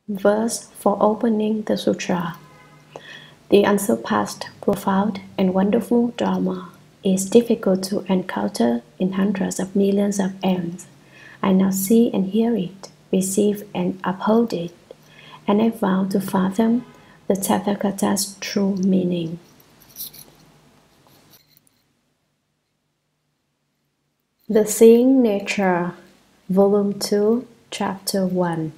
Verse for opening the sutra. The unsurpassed, profound, and wonderful Dharma is difficult to encounter in hundreds of millions of aeons. I now see and hear it, receive and uphold it, and I vow to fathom the Tathagata's true meaning. The Seeing Nature, Volume 2, Chapter 1.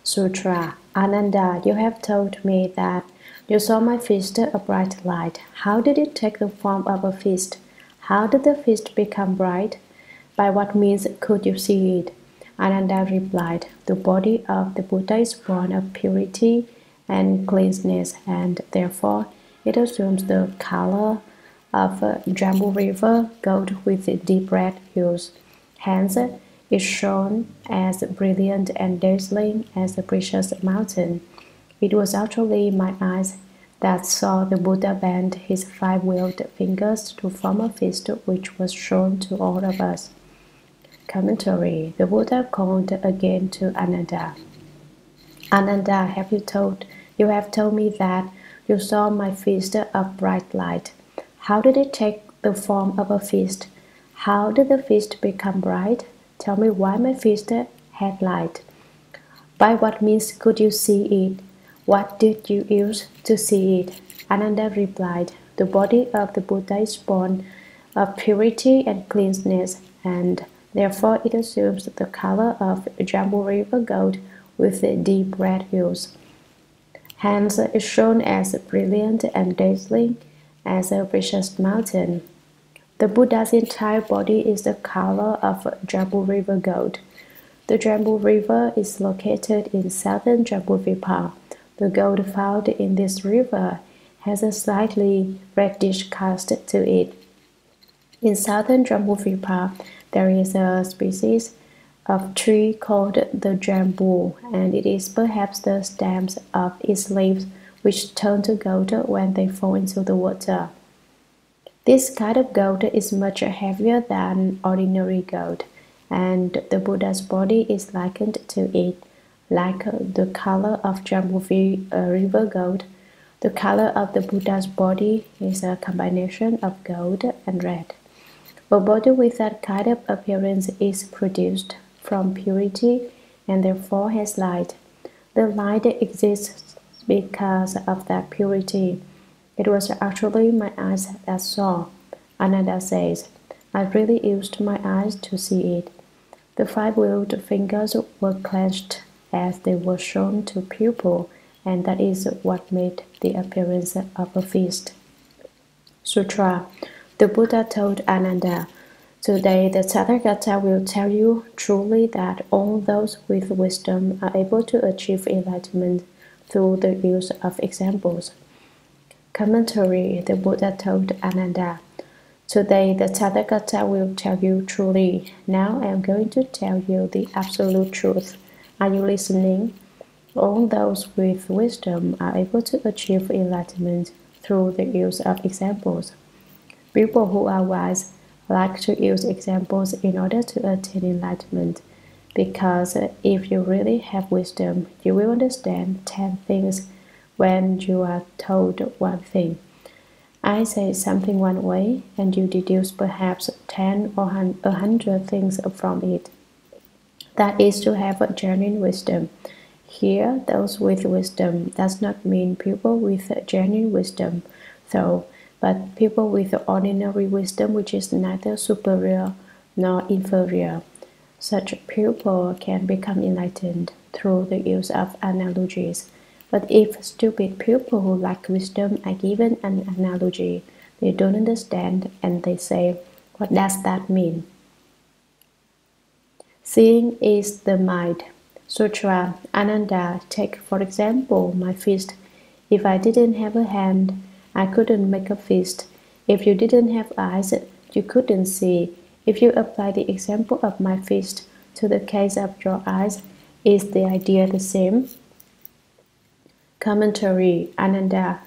Sutra. Ananda, you have told me that you saw my fist a bright light. How did it take the form of a fist? How did the fist become bright? By what means could you see it? Ananda replied, the body of the Buddha is born of purity and cleanness, and therefore it assumes the color of a Jambu river gold with deep red hues. Hence, is shown as brilliant and dazzling as a precious mountain. It was actually my eyes that saw the Buddha bend his five-wheeled fingers to form a fist which was shown to all of us. Commentary. The Buddha called again to Ananda. Ananda, you have told me that you saw my fist of bright light. How did it take the form of a fist? How did the fist become bright? Tell me why my fist had light. By what means could you see it? What did you use to see it? Ananda replied, the body of the Buddha is born of purity and cleanness, and therefore it assumes the color of Jambu river gold with the deep red hues. Hence is shown as brilliant and dazzling as a precious mountain. The Buddha's entire body is the color of Jambu river gold. The Jambu river is located in southern Jambu. The gold found in this river has a slightly reddish cast to it. In southern Jambu, there is a species of tree called the jambu, and it is perhaps the stems of its leaves which turn to gold when they fall into the water. This kind of gold is much heavier than ordinary gold, and the Buddha's body is likened to it, like the color of Jambu river gold. The color of the Buddha's body is a combination of gold and red. A body with that kind of appearance is produced from purity and therefore has light. The light exists because of that purity. It was actually my eyes that saw. Ananda says, I really used my eyes to see it. The five-wheeled fingers were clenched as they were shown to pupil, and that is what made the appearance of a fist. Sutra. The Buddha told Ananda, today the Tathagata will tell you truly that all those with wisdom are able to achieve enlightenment through the use of examples. Commentary. The Buddha told Ananda, today the Tathagata will tell you truly. Now I am going to tell you the absolute truth. Are you listening? All those with wisdom are able to achieve enlightenment through the use of examples. People who are wise like to use examples in order to attain enlightenment, because if you really have wisdom, you will understand 10 things when you are told one thing. I say something one way, and you deduce perhaps 10 or 100 things from it. That is to have a genuine wisdom. Here, those with wisdom does not mean people with genuine wisdom, though, but people with ordinary wisdom which is neither superior nor inferior. Such people can become enlightened through the use of analogies. But if stupid people who lack wisdom are given an analogy, they don't understand and they say, what does that mean? Seeing is the mind. Sutra. Ananda, take for example my fist. If I didn't have a hand, I couldn't make a fist. If you didn't have eyes, you couldn't see. If you apply the example of my fist to the case of your eyes, is the idea the same? Commentary. Ananda,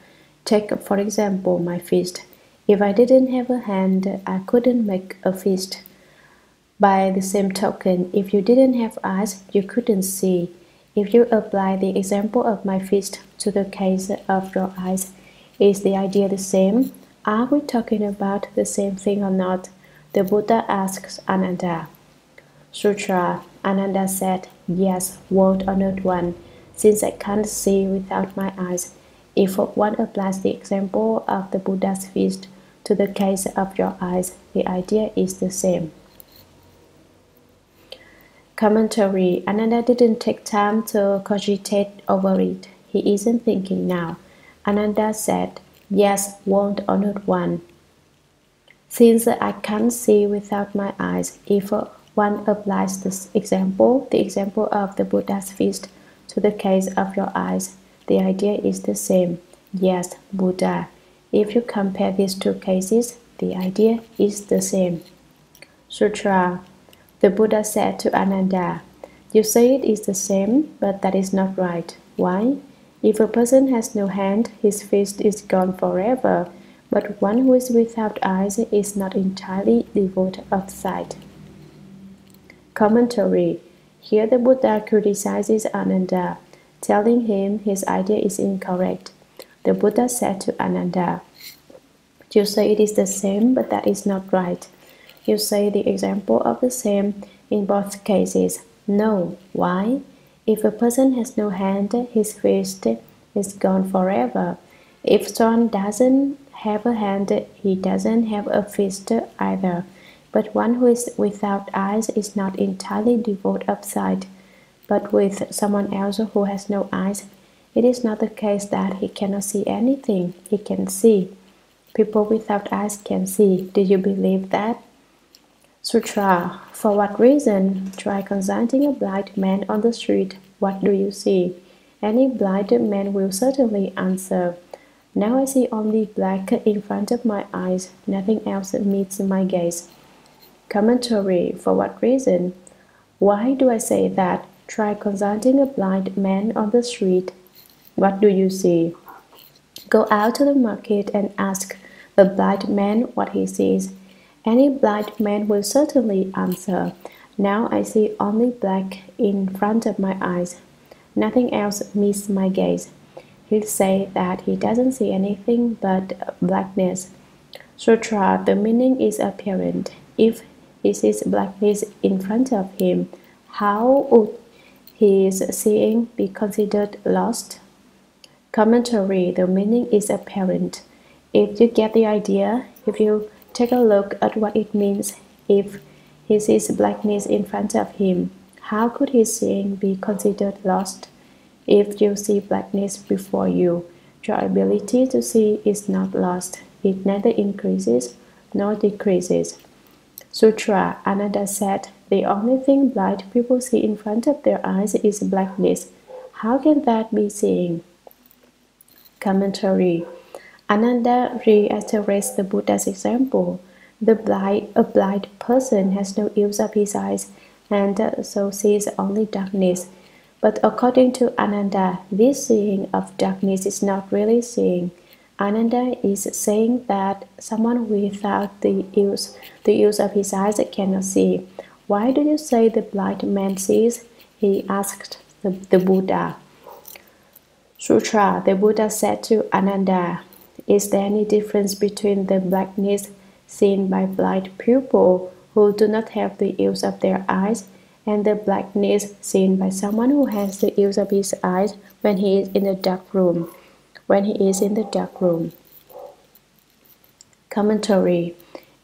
take for example my fist. If I didn't have a hand, I couldn't make a fist. By the same token, if you didn't have eyes, you couldn't see. If you apply the example of my fist to the case of your eyes, is the idea the same? Are we talking about the same thing or not? The Buddha asks Ananda. Sutra. Ananda said, yes, world honored one, since I can't see without my eyes. If one applies the example of the Buddha's fist to the case of your eyes, the idea is the same. Commentary. Ananda didn't take time to cogitate over it. He isn't thinking now. Ananda said, yes, world honored one. Since I can't see without my eyes, if one applies this example, the example of the Buddha's fist, to the case of your eyes, the idea is the same. Yes, Buddha. If you compare these two cases, the idea is the same. Sutra. The Buddha said to Ananda, you say it is the same, but that is not right. Why? If a person has no hand, his fist is gone forever, but one who is without eyes is not entirely devoid of sight. Commentary. Here the Buddha criticizes Ananda, telling him his idea is incorrect. The Buddha said to Ananda, you say it is the same, but that is not right. You say the example of the same in both cases. No. Why? If a person has no hand, his fist is gone forever. If someone doesn't have a hand, he doesn't have a fist either. But one who is without eyes is not entirely devoid of sight. But with someone else who has no eyes, it is not the case that he cannot see anything. He can see. People without eyes can see. Do you believe that? Sutra. For what reason? Try consulting a blind man on the street. What do you see? Any blind man will certainly answer, now I see only black in front of my eyes. Nothing else meets my gaze. Commentary. For what reason? Why do I say that? Try consulting a blind man on the street. What do you see? Go out to the market and ask a blind man what he sees. Any blind man will certainly answer, now I see only black in front of my eyes. Nothing else meets my gaze. He'll say that he doesn't see anything but blackness. Sutra. The meaning is apparent. If he sees blackness in front of him, how would his seeing be considered lost? Commentary. The meaning is apparent. If you get the idea, if you take a look at what it means, if he sees blackness in front of him, how could his seeing be considered lost? If you see blackness before you, your ability to see is not lost. It neither increases nor decreases. Sutra. Ananda said, the only thing blind people see in front of their eyes is blackness. How can that be seeing? Commentary. Ananda reiterates the Buddha's example. A blind person has no use of his eyes and so sees only darkness. But according to Ananda, this seeing of darkness is not really seeing. Ananda is saying that someone without the use of his eyes cannot see. Why do you say the blind man sees? He asked the Buddha. Sutra. The Buddha said to Ananda, is there any difference between the blackness seen by blind people who do not have the use of their eyes and the blackness seen by someone who has the use of his eyes when he is in a dark room? Commentary.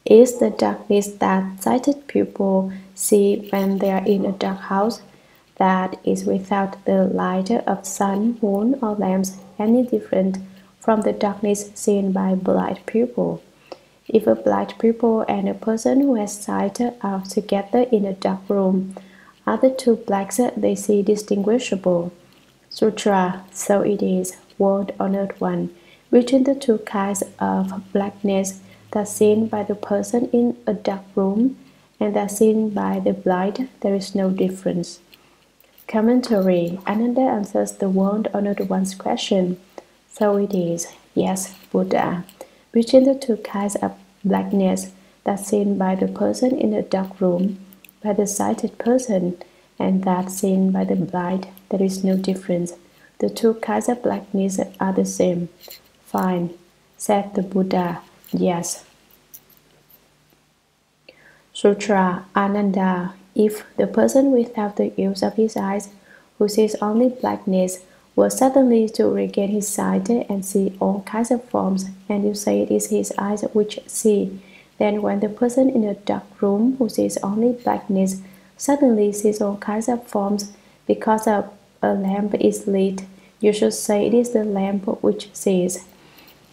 Is the darkness that sighted people see when they are in a dark house, that is without the light of sun, moon, or lamps, any different from the darkness seen by blind people? If a blind people and a person who has sight are together in a dark room, are the two blacks they see distinguishable? Sutra. So it is, world honored one. Between the two kinds of blackness that seen by the person in a dark room and that seen by the blind, there is no difference. Commentary. Ananda answers the world honored one's question. So it is, yes, Buddha. Between the two kinds of blackness that's seen by the person in a dark room, by the sighted person, and that seen by the blind, there is no difference. The two kinds of blackness are the same. Fine, said the Buddha. Yes. Sutra Ananda. If the person without the use of his eyes, who sees only blackness, were suddenly to regain his sight and see all kinds of forms, and you say it is his eyes which see, then when the person in a dark room who sees only blackness suddenly sees all kinds of forms because a lamp is lit, you should say it is the lamp which sees.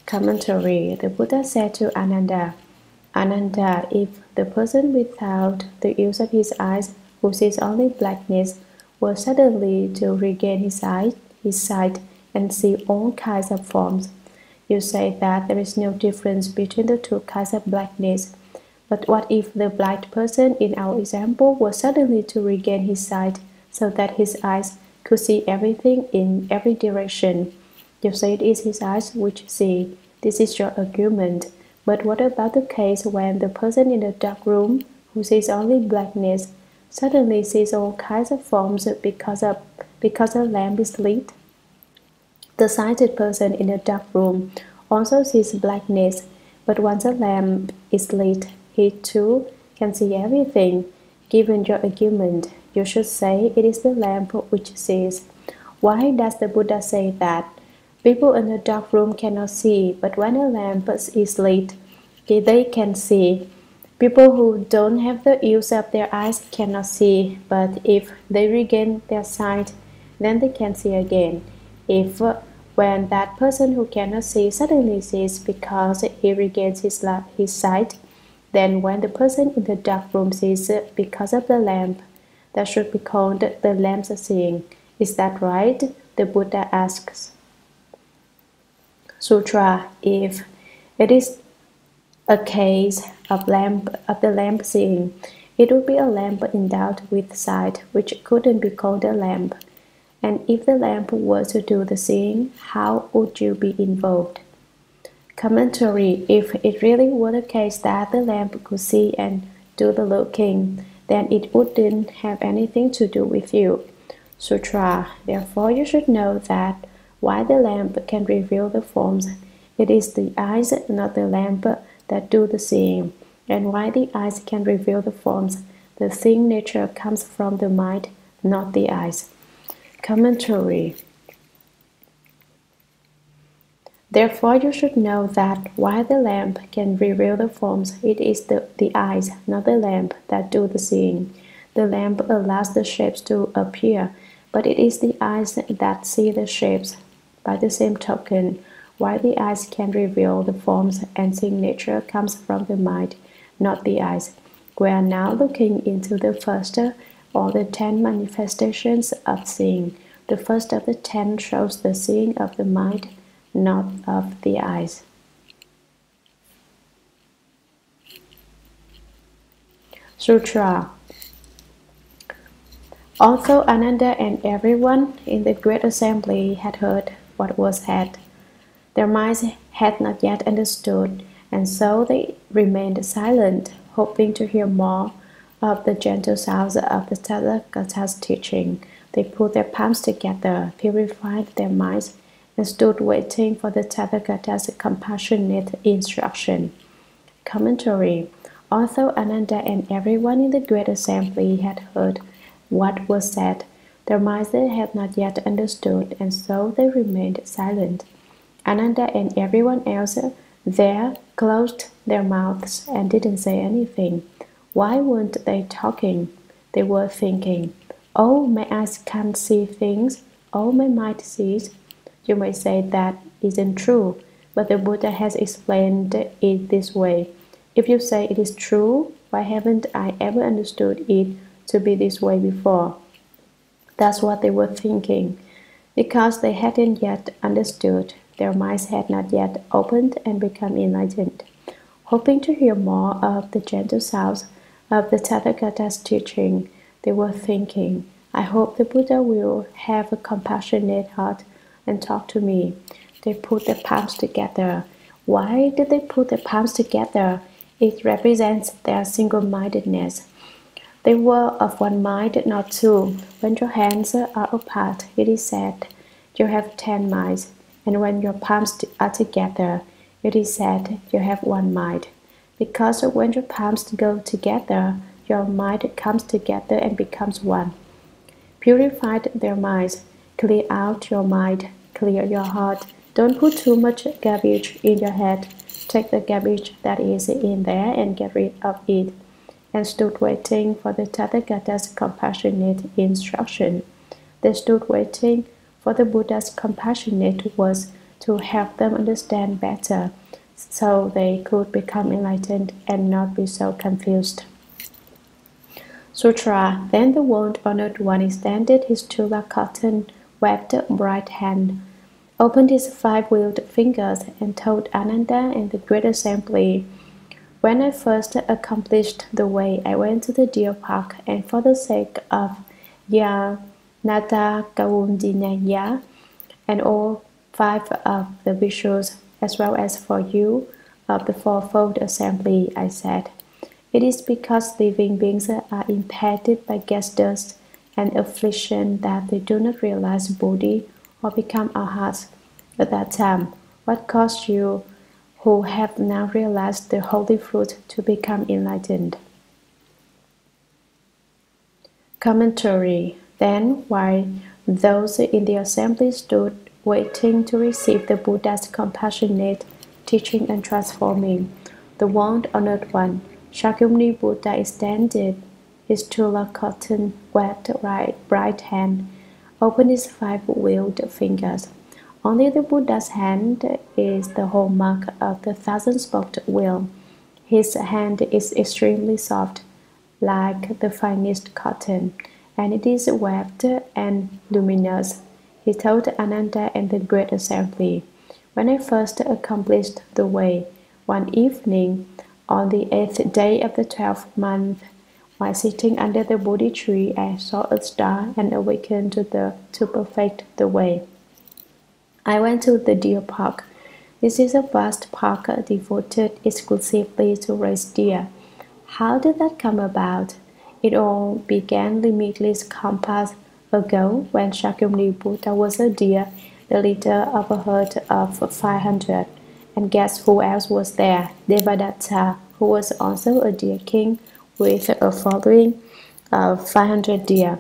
Commentary. The Buddha said to Ananda, Ananda, if the person without the use of his eyes, who sees only blackness, were suddenly to regain his sight and see all kinds of forms, you say that there is no difference between the two kinds of blackness. But what if the blind person in our example were suddenly to regain his sight, so that his eyes could see everything in every direction? You say it is his eyes which see. This is your argument. But what about the case when the person in the dark room, who sees only blackness, suddenly sees all kinds of forms because a lamp is lit? The sighted person in the dark room also sees blackness, but once a lamp is lit, he too can see everything. Given your argument, you should say it is the lamp which sees. Why does the Buddha say that? People in a dark room cannot see, but when a lamp is lit, they can see. People who don't have the use of their eyes cannot see, but if they regain their sight, then they can see again. If when that person who cannot see suddenly sees because he regains his sight, then when the person in the dark room sees because of the lamp, that should be called the lamp's seeing. Is that right? The Buddha asks. Sutra. If it is a case of the lamp seeing, it would be a lamp endowed with sight, which couldn't be called a lamp. And if the lamp were to do the seeing, how would you be involved? Commentary. If it really were the case that the lamp could see and do the looking, then it wouldn't have anything to do with you. Sutra. Therefore you should know that while the lamp can reveal the forms, it is the eyes, not the lamp, that do the seeing. And while the eyes can reveal the forms, the seeing nature comes from the mind, not the eyes. Commentary. Therefore you should know that while the lamp can reveal the forms, it is the eyes, not the lamp, that do the seeing. The lamp allows the shapes to appear, but it is the eyes that see the shapes. By the same token, while the eyes can reveal the forms and seeing nature comes from the mind, not the eyes. We are now looking into the first or the 10 manifestations of seeing. The first of the 10 shows the seeing of the mind, not of the eyes. Sutra. Although Ananda and everyone in the great assembly had heard what was said, their minds had not yet understood, and so they remained silent, hoping to hear more of the gentle sounds of the Tathagata's teaching. They put their palms together, purified their minds, and stood waiting for the Tathagata's compassionate instruction. Commentary. Although Ananda and everyone in the great assembly had heard what was said, their minds had not yet understood, and so they remained silent. Ananda and everyone else there closed their mouths and didn't say anything. Why weren't they talking? They were thinking, "Oh, my eyes can't see things. Oh, my mind sees." You may say that isn't true, but the Buddha has explained it this way. If you say it is true, why haven't I ever understood it to be this way before? That's what they were thinking. Because they hadn't yet understood, their minds had not yet opened and become enlightened. Hoping to hear more of the gentle sounds of the Tathagata's teaching, they were thinking, "I hope the Buddha will have a compassionate heart and talk to me." They put their palms together. Why did they put their palms together? It represents their single-mindedness. They were of one mind, not two. When your hands are apart, it is said, you have 10 minds, and when your palms are together, it is said, you have one mind. Because when your palms go together, your mind comes together and becomes one. Purify their minds, clear out your mind, clear your heart. Don't put too much garbage in your head. Take the garbage that is in there and get rid of it. And stood waiting for the Tathagata's compassionate instruction. They stood waiting for the Buddha's compassionate words to help them understand better, so they could become enlightened and not be so confused. Sutra. Then the world-honored one extended his chula cotton webbed right hand, opened his 5-wheeled fingers, and told Ananda and the great assembly, when I first accomplished the way, I went to the deer park, and for the sake of Yanata Kaundinaya and all 5 of the bishops, as well as for you of the fourfold assembly, I said, it is because living beings are impacted by gas dust and affliction that they do not realize Bodhi or become arhats at that time. What caused you, who have now realized the holy fruit, to become enlightened? Commentary. Then, while those in the assembly stood waiting to receive the Buddha's compassionate teaching and transforming, the world-honored one, Shakyamuni Buddha, extended his chula cotton webbed right hand, opened his 5-wheeled fingers. Only the Buddha's hand is the hallmark of the 1,000-spoked wheel. His hand is extremely soft, like the finest cotton, and it is webbed and luminous. He told Ananda and the great assembly, when I first accomplished the way, one evening, on the 8th day of the 12th month, while sitting under the Bodhi tree, I saw a star and awakened to perfect the way. I went to the deer park. This is a vast park devoted exclusively to raise deer. How did that come about? It all began limitless compass ago when Shakyamuni Buddha was a deer, the leader of a herd of 500. And guess who else was there? Devadatta, who was also a deer king with a following of 500 deer.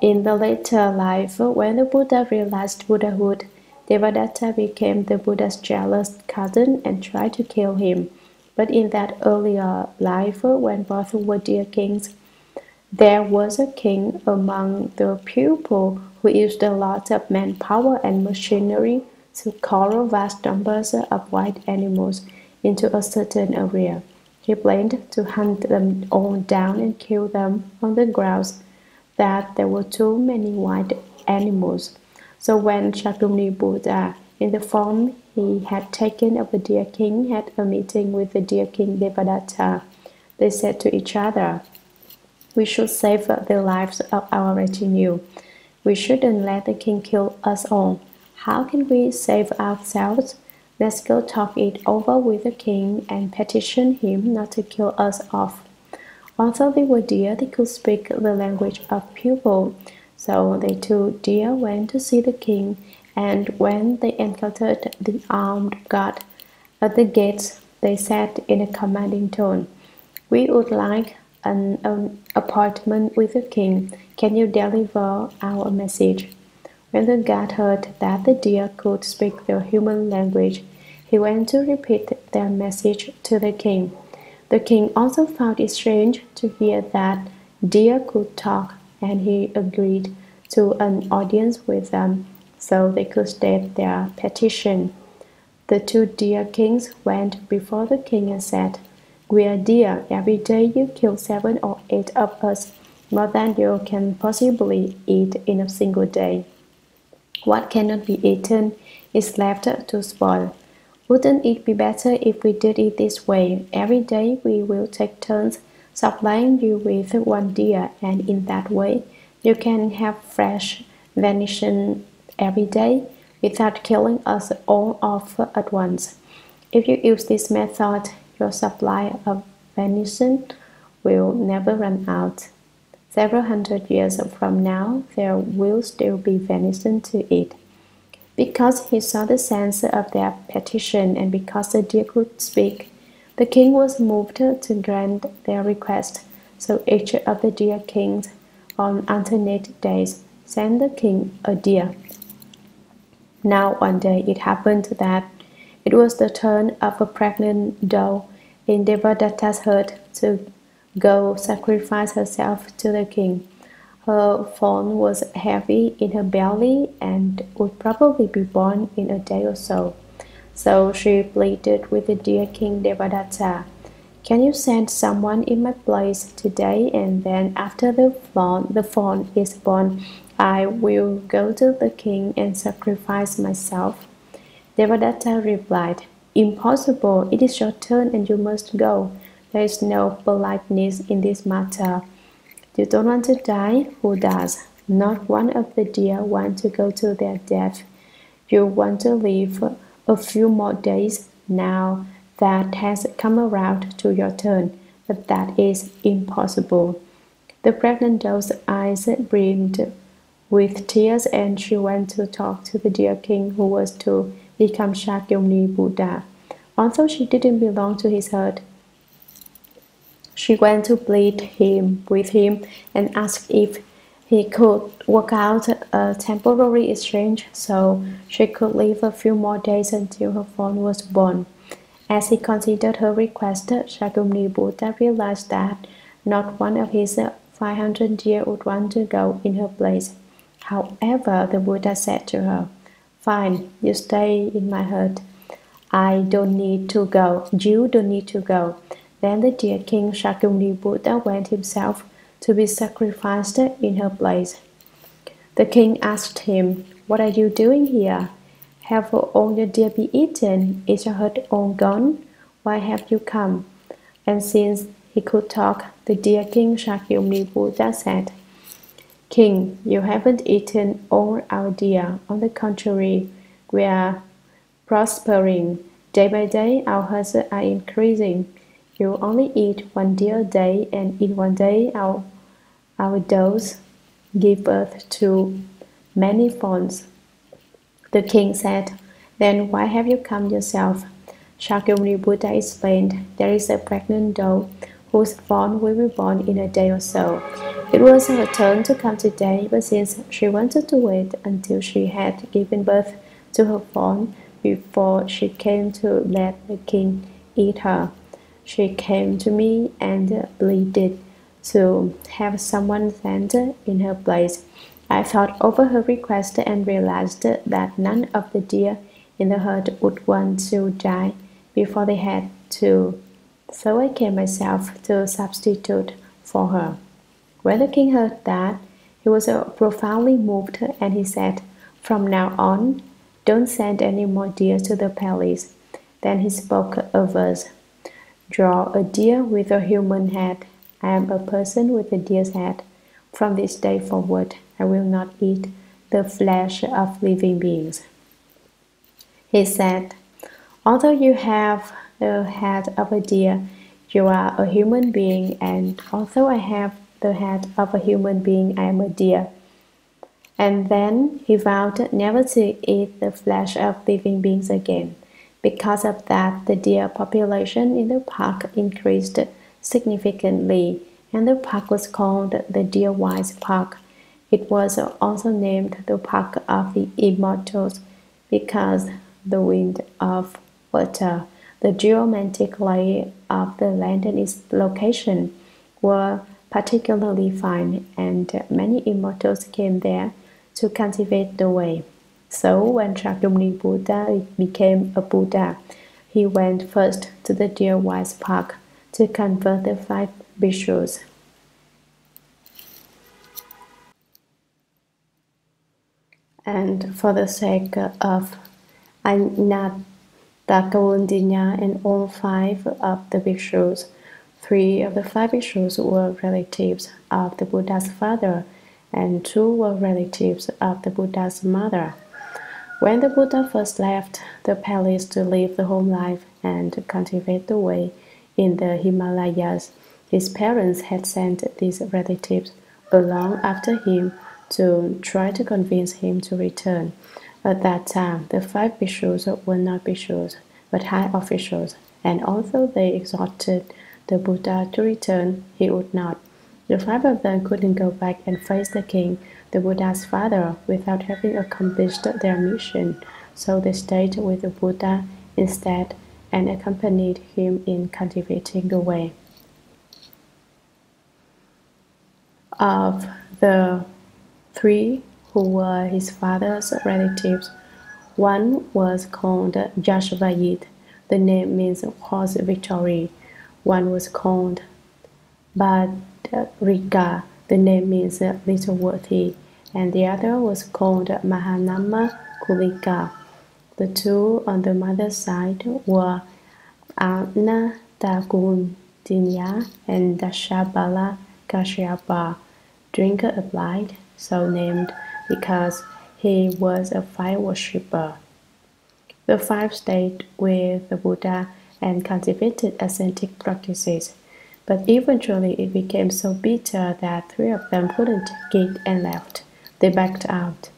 In the later life, when the Buddha realized Buddhahood, Devadatta became the Buddha's jealous cousin and tried to kill him. But in that earlier life, when both were deer kings, there was a king among the people who used a lot of manpower and machinery to corral vast numbers of wild animals into a certain area. He planned to hunt them all down and kill them on the grounds that there were too many wild animals. So when Shakyamuni Buddha, in the form he had taken of a deer king, had a meeting with the deer king Devadatta, they said to each other, we should save the lives of our retinue. We shouldn't let the king kill us all. How can we save ourselves? Let's go talk it over with the king and petition him not to kill us off. Although they were deer, they could speak the language of people. So the 2 deer went to see the king, and when they encountered the armed guard at the gates, they said in a commanding tone, we would like an appointment with the king. Can you deliver our message? When the guard heard that the deer could speak the human language, he went to repeat their message to the king. The king also found it strange to hear that deer could talk, and he agreed to an audience with them so they could state their petition. The 2 deer kings went before the king and said, we are deer. Every day you kill 7 or 8 of us, more than you can possibly eat in a single day. What cannot be eaten is left to spoil. Wouldn't it be better if we did it this way? Every day we will take turns supplying you with 1 deer, and in that way you can have fresh venison every day without killing us all off at once. If you use this method, your supply of venison will never run out. Several hundred years from now, there will still be venison to eat. Because he saw the sense of their petition and because the deer could speak, the king was moved to grant their request. So each of the deer kings, on alternate days, sent the king a deer. Now one day it happened that it was the turn of a pregnant doe in Devadatta's herd to go sacrifice herself to the king. Her fawn was heavy in her belly and would probably be born in a day or so. So she pleaded with the dear king Devadatta, "Can you send someone in my place today, and then after the fawn is born, I will go to the king and sacrifice myself?" Devadatta replied, "Impossible, it is your turn and you must go. There is no politeness in this matter. You don't want to die? Who does? Not one of the deer want to go to their death. You want to live a few more days. Now that has come around to your turn, but that is impossible." The pregnant doe's eyes brimmed with tears, and she went to talk to the deer king who was to become Shakyamuni Buddha. Although she didn't belong to his herd, she went to plead with him and asked if he could work out a temporary exchange so she could live a few more days until her fawn was born. As he considered her request, Shakyamuni Buddha realized that not one of his 500 deer would want to go in her place. However, the Buddha said to her, "Fine, you stay in my herd. I don't need to go. You don't need to go." Then the dear king Shakyamuni Buddha went himself to be sacrificed in her place. The king asked him, "What are you doing here? Have all your deer been eaten? Is your herd all gone? Why have you come?" And since he could talk, the dear king Shakyamuni Buddha said, "King, you haven't eaten all our deer. On the contrary, we are prospering. Day by day, our herds are increasing. You only eat one deer a day, and in one day our does give birth to many fawns." The king said, "Then why have you come yourself?" Shakyamuni Buddha explained, "There is a pregnant doe whose fawn will be born in a day or so. It was her turn to come today, but since she wanted to wait until she had given birth to her fawn before she came to let the king eat her, she came to me and pleaded to have someone sent in her place. I thought over her request and realized that none of the deer in the herd would want to die before they had to, so I came myself to substitute for her." When the king heard that, he was profoundly moved, and he said, "From now on, don't send any more deer to the palace." Then he spoke a verse, "Draw a deer with a human head. I am a person with a deer's head. From this day forward, I will not eat the flesh of living beings." He said, "Although you have the head of a deer, you are a human being, and although I have the head of a human being, I am a deer." And then he vowed never to eat the flesh of living beings again. Because of that, the deer population in the park increased significantly, and the park was called the Deer Wise Park. It was also named the Park of the Immortals because the wind of water, the geometric layer of the land and its location were particularly fine, and many immortals came there to cultivate the way. So when Shakyamuni Buddha became a Buddha, he went first to the Deer Wise Park to convert the 5 bhikshus. And for the sake of Anattakawundinya and all 5 of the bhikshus, 3 of the 5 bhikshus were relatives of the Buddha's father, and 2 were relatives of the Buddha's mother. When the Buddha first left the palace to live the home life and cultivate the way in the Himalayas, his parents had sent these relatives along after him to try to convince him to return. At that time, the 5 bhikshus were not bhikshus, but high officials, and although they exhorted the Buddha to return, he would not. The 5 of them couldn't go back and face the king, the Buddha's father, without having accomplished their mission, so they stayed with the Buddha instead and accompanied him in cultivating the way. Of the 3 who were his father's relatives, one was called Yashvayit, the name means horse victory. One was called Bhadraka, the name means little worthy, and the other was called Mahanama Kulika. The 2 on the mother's side were Anantakundinya and Dashabala Kashyapa, drinker of light, so named because he was a fire worshipper. The 5 stayed with the Buddha and cultivated ascetic practices, but eventually it became so bitter that 3 of them couldn't take it and left. They backed out.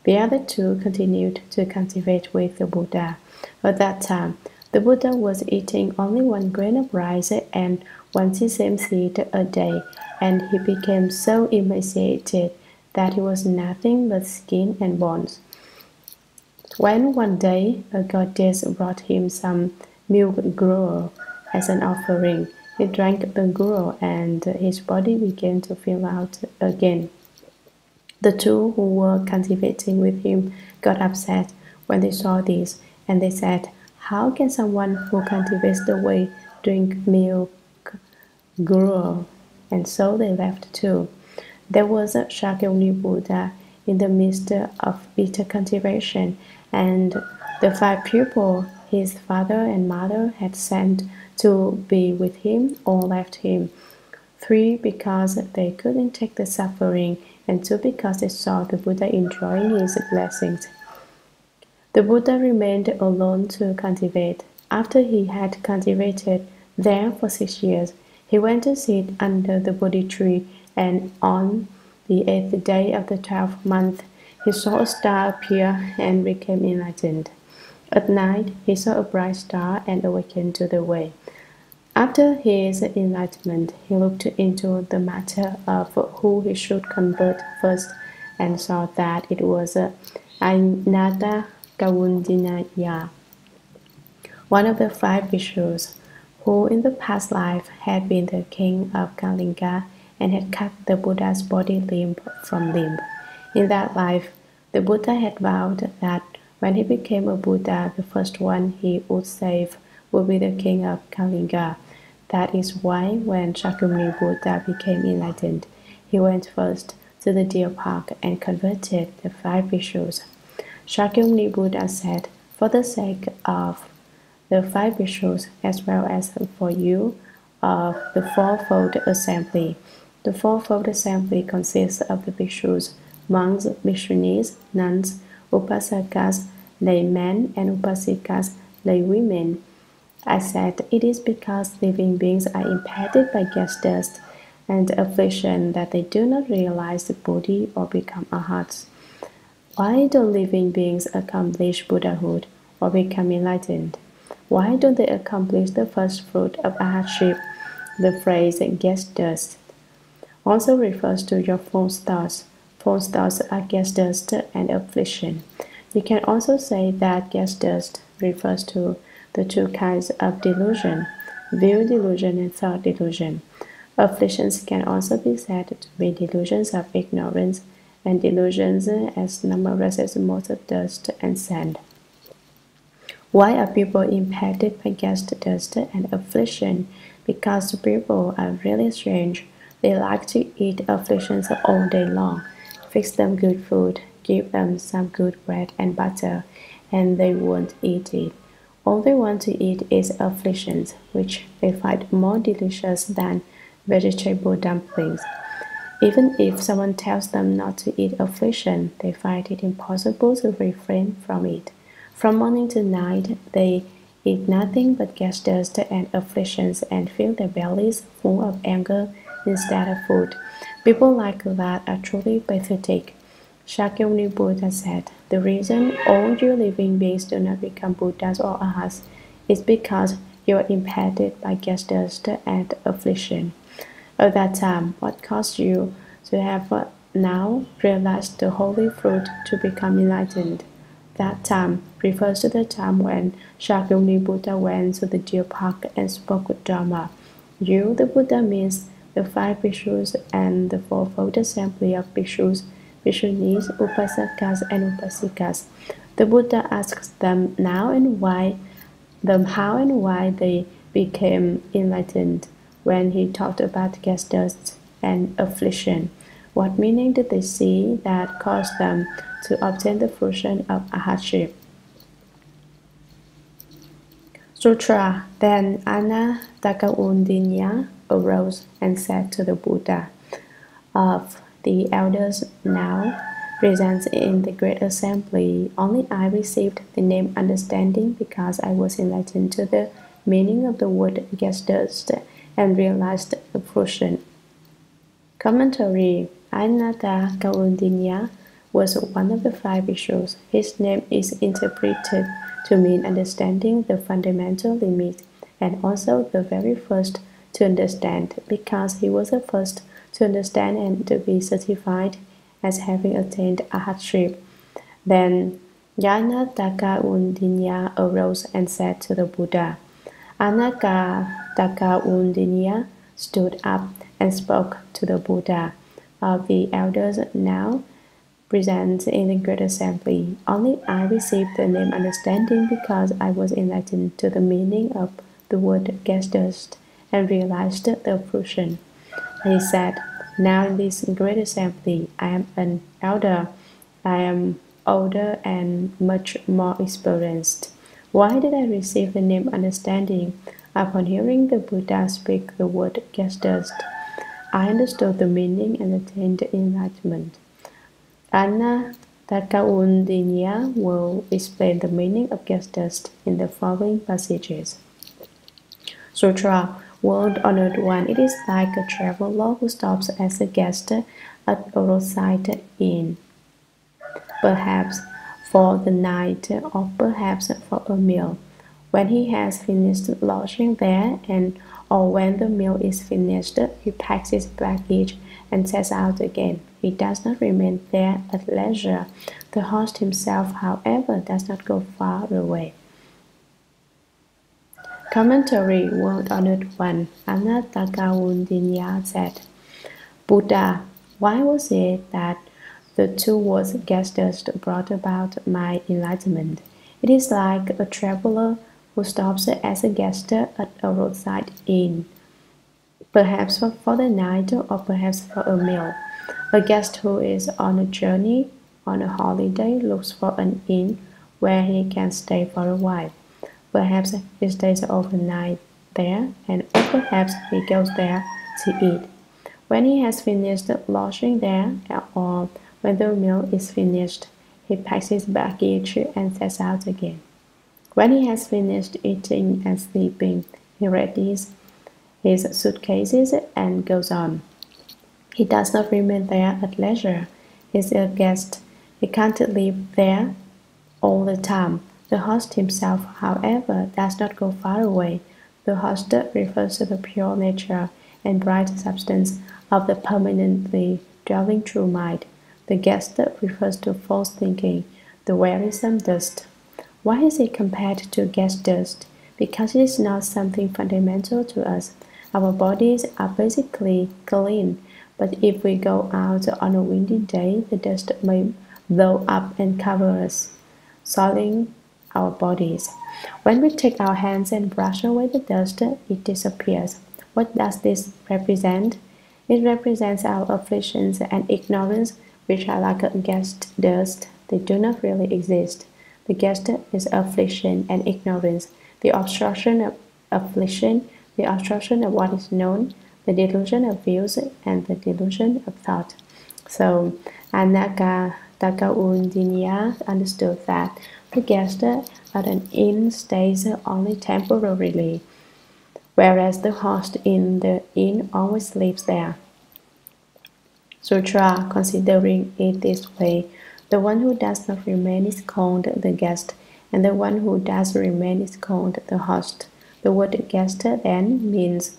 The other 2 continued to cultivate with the Buddha. At that time, the Buddha was eating only 1 grain of rice and 1 sesame seed a day, and he became so emaciated that he was nothing but skin and bones. When one day a goddess brought him some milk gruel as an offering, he drank the gruel and his body began to fill out again. The 2 who were cultivating with him got upset when they saw this, and they said, "How can someone who cultivates the way drink milk gruel?" And so they left too. There was a Shakyamuni Buddha in the midst of bitter cultivation, and the 5 people his father and mother had sent to be with him all left him. 3 because they couldn't take the suffering, and 2 because they saw the Buddha enjoying his blessings. The Buddha remained alone to cultivate. After he had cultivated there for 6 years, he went to sit under the Bodhi tree, and on the 8th day of the 12th month, he saw a star appear and became enlightened. At night, he saw a bright star and awakened to the way. After his enlightenment, he looked into the matter of who he should convert first and saw that it was Ainata Kawundinaya, one of the 5 bhikshus, who in the past life had been the king of Kalinga and had cut the Buddha's body limb from limb. In that life, the Buddha had vowed that when he became a Buddha, the first one he would save would be the king of Kalinga. That is why when Shakyamuni Buddha became enlightened, he went first to the deer park and converted the 5 bhikshus. Shakyamuni Buddha said, "For the sake of the 5 bhikshus, as well as for you, of the fourfold assembly." The fourfold assembly consists of the bhikshus, monks, bhikshunis, nuns, upasakas, laymen, and upasikas, laywomen. I said it is because living beings are impacted by gas dust and affliction that they do not realize the Bodhi or become arhats. Why don't living beings accomplish Buddhahood or become enlightened? Why don't they accomplish the first fruit of arhatship? The phrase gas dust also refers to your false thoughts. False thoughts are gas dust and affliction. You can also say that gas dust refers to the 2 kinds of delusion, view delusion and thought delusion. Afflictions can also be said to be delusions of ignorance and delusions as numerous as motes of dust and sand. Why are people impacted by gas dust and affliction? Because people are really strange. They like to eat afflictions all day long. Fix them good food, give them some good bread and butter, and they won't eat it. All they want to eat is afflictions, which they find more delicious than vegetable dumplings. Even if someone tells them not to eat affliction, they find it impossible to refrain from it. From morning to night, they eat nothing but gas dust and afflictions and fill their bellies full of anger instead of food. People like that are truly pathetic. Shakyamuni Buddha said, the reason all you living beings do not become Buddhas or Arhats is because you are impacted by gas dust and affliction. At that time, what caused you to have now realized the holy fruit to become enlightened? That time refers to the time when Shakyamuni Buddha went to the deer park and spoke with Dharma. You, the Buddha, means the 5 bhikshus and the fourfold assembly of bhikshus, bhikshunis, upasakas, and upasikas. The Buddha asks them how and why they became enlightened when he talked about gas dust and affliction. What meaning did they see that caused them to obtain the fruition of arhatship? Sutra. Then Anathakaundinya arose and said to the Buddha, of the elders now present in the great assembly, only I received the name understanding because I was enlightened to the meaning of the word gas dust and realized the fruition. Commentary. Anathakaundinya was one of the 5 bhikshus. His name is interpreted to mean understanding the fundamental limit and also the very first to understand, because he was the first to understand and to be certified as having attained arhatship. Then Anathakaundinya arose and said to the Buddha. Anathakaundinya stood up and spoke to the Buddha. Of the elders now present in the great assembly, only I received the name understanding because I was enlightened to the meaning of the word gas dust and realized the fruition. He said, now in this great assembly, I am an elder. I am older and much more experienced. Why did I receive the name understanding? Upon hearing the Buddha speak the word gas dust, I understood the meaning and attained enlightenment. Anathakaundinya will explain the meaning of gas dust in the following passages. Sutra. World-honored one, it is like a traveler who stops as a guest at a roadside inn, perhaps for the night or perhaps for a meal. When he has finished lodging there or when the meal is finished, he packs his baggage and sets out again. He does not remain there at leisure. The host himself, however, does not go far away. Commentary. World-honored one, Anathakaundinya said, Buddha, why was it that the 2 words gas dust brought about my enlightenment? It is like a traveler who stops as a guest at a roadside inn, perhaps for the night or perhaps for a meal. A guest who is on a journey, on a holiday, looks for an inn where he can stay for a while. Perhaps he stays overnight there, or perhaps he goes there to eat. When he has finished lodging there, or when the meal is finished, he packs his baggage and sets out again. When he has finished eating and sleeping, he readies his suitcases and goes on. He does not remain there at leisure. He is a guest. He can't live there all the time. The host himself, however, does not go far away. The host refers to the pure nature and bright substance of the permanently dwelling true mind. The guest refers to false thinking, the wearisome dust. Why is it compared to gas dust? Because it is not something fundamental to us. Our bodies are basically clean, but if we go out on a windy day, the dust may blow up and cover us, soiling our bodies. When we take our hands and brush away the dust, it disappears. What does this represent? It represents our afflictions and ignorance, which are like a gas dust. They do not really exist. The gas is affliction and ignorance, the obstruction of affliction, the obstruction of what is known, the delusion of views, and the delusion of thought. So, Anathakaundinya understood that the guest at an inn stays only temporarily, whereas the host in the inn always lives there. Sutra, considering it this way, the one who does not remain is called the guest, and the one who does remain is called the host. The word guest then means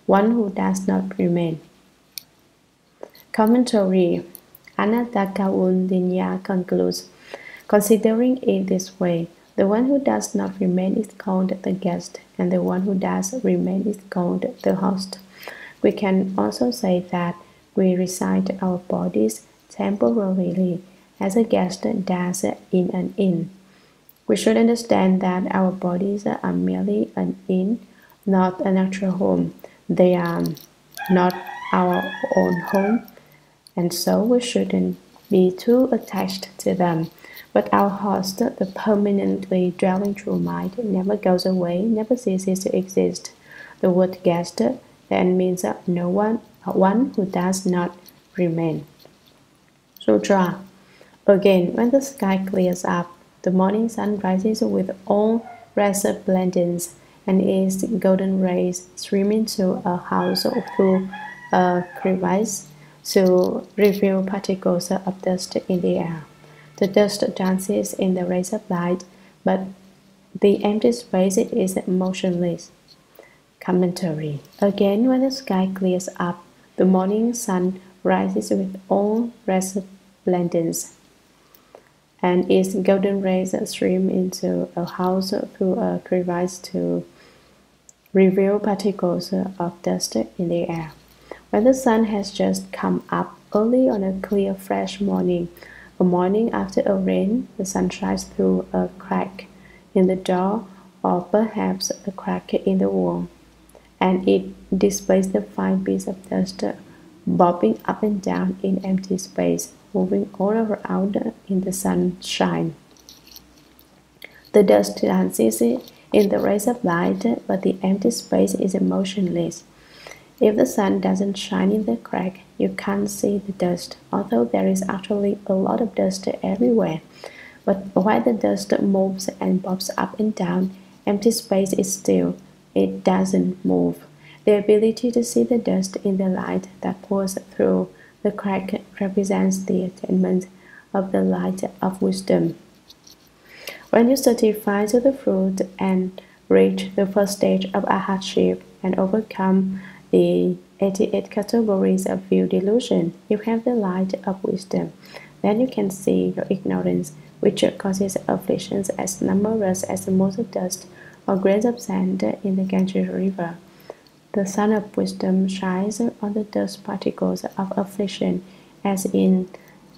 one who does not remain. Commentary. Anattakaundinya concludes, considering it this way, the one who does not remain is called the guest, and the one who does remain is called the host. We can also say that we reside our bodies temporarily, as a guest does in an inn. We should understand that our bodies are merely an inn, not a natural home. They are not our own home, and so we shouldn't be too attached to them. But our host, the permanently dwelling true mind, never goes away, never ceases to exist. The word guest then means no one who does not remain. Sutra. Again, when the sky clears up, the morning sun rises with all resplendence, and its golden rays stream into a house through a crevice to reveal particles of dust in the air. The dust dances in the rays of light, but the empty space is motionless. Commentary. Again, when the sky clears up, the morning sun rises with all resplendence, and its golden rays stream into a house through a crevice to reveal particles of dust in the air. When the sun has just come up early on a clear, fresh morning, a morning after a rain, the sun shines through a crack in the door, or perhaps a crack in the wall, and it displays the fine bits of dust bobbing up and down in empty space, moving all around in the sunshine. The dust dances in the rays of light, but the empty space is motionless. If the sun doesn't shine in the crack, you can't see the dust, although there is actually a lot of dust everywhere. But while the dust moves and bobs up and down, empty space is still. It doesn't move. The ability to see the dust in the light that pours through the crack represents the attainment of the light of wisdom. When you certify to the fruit and reach the first stage of arhatship and overcome the 88 categories of view delusion, you have the light of wisdom. Then you can see your ignorance, which causes afflictions as numerous as the motes of dust or grains of sand in the Ganges River. The sun of wisdom shines on the dust particles of affliction, as in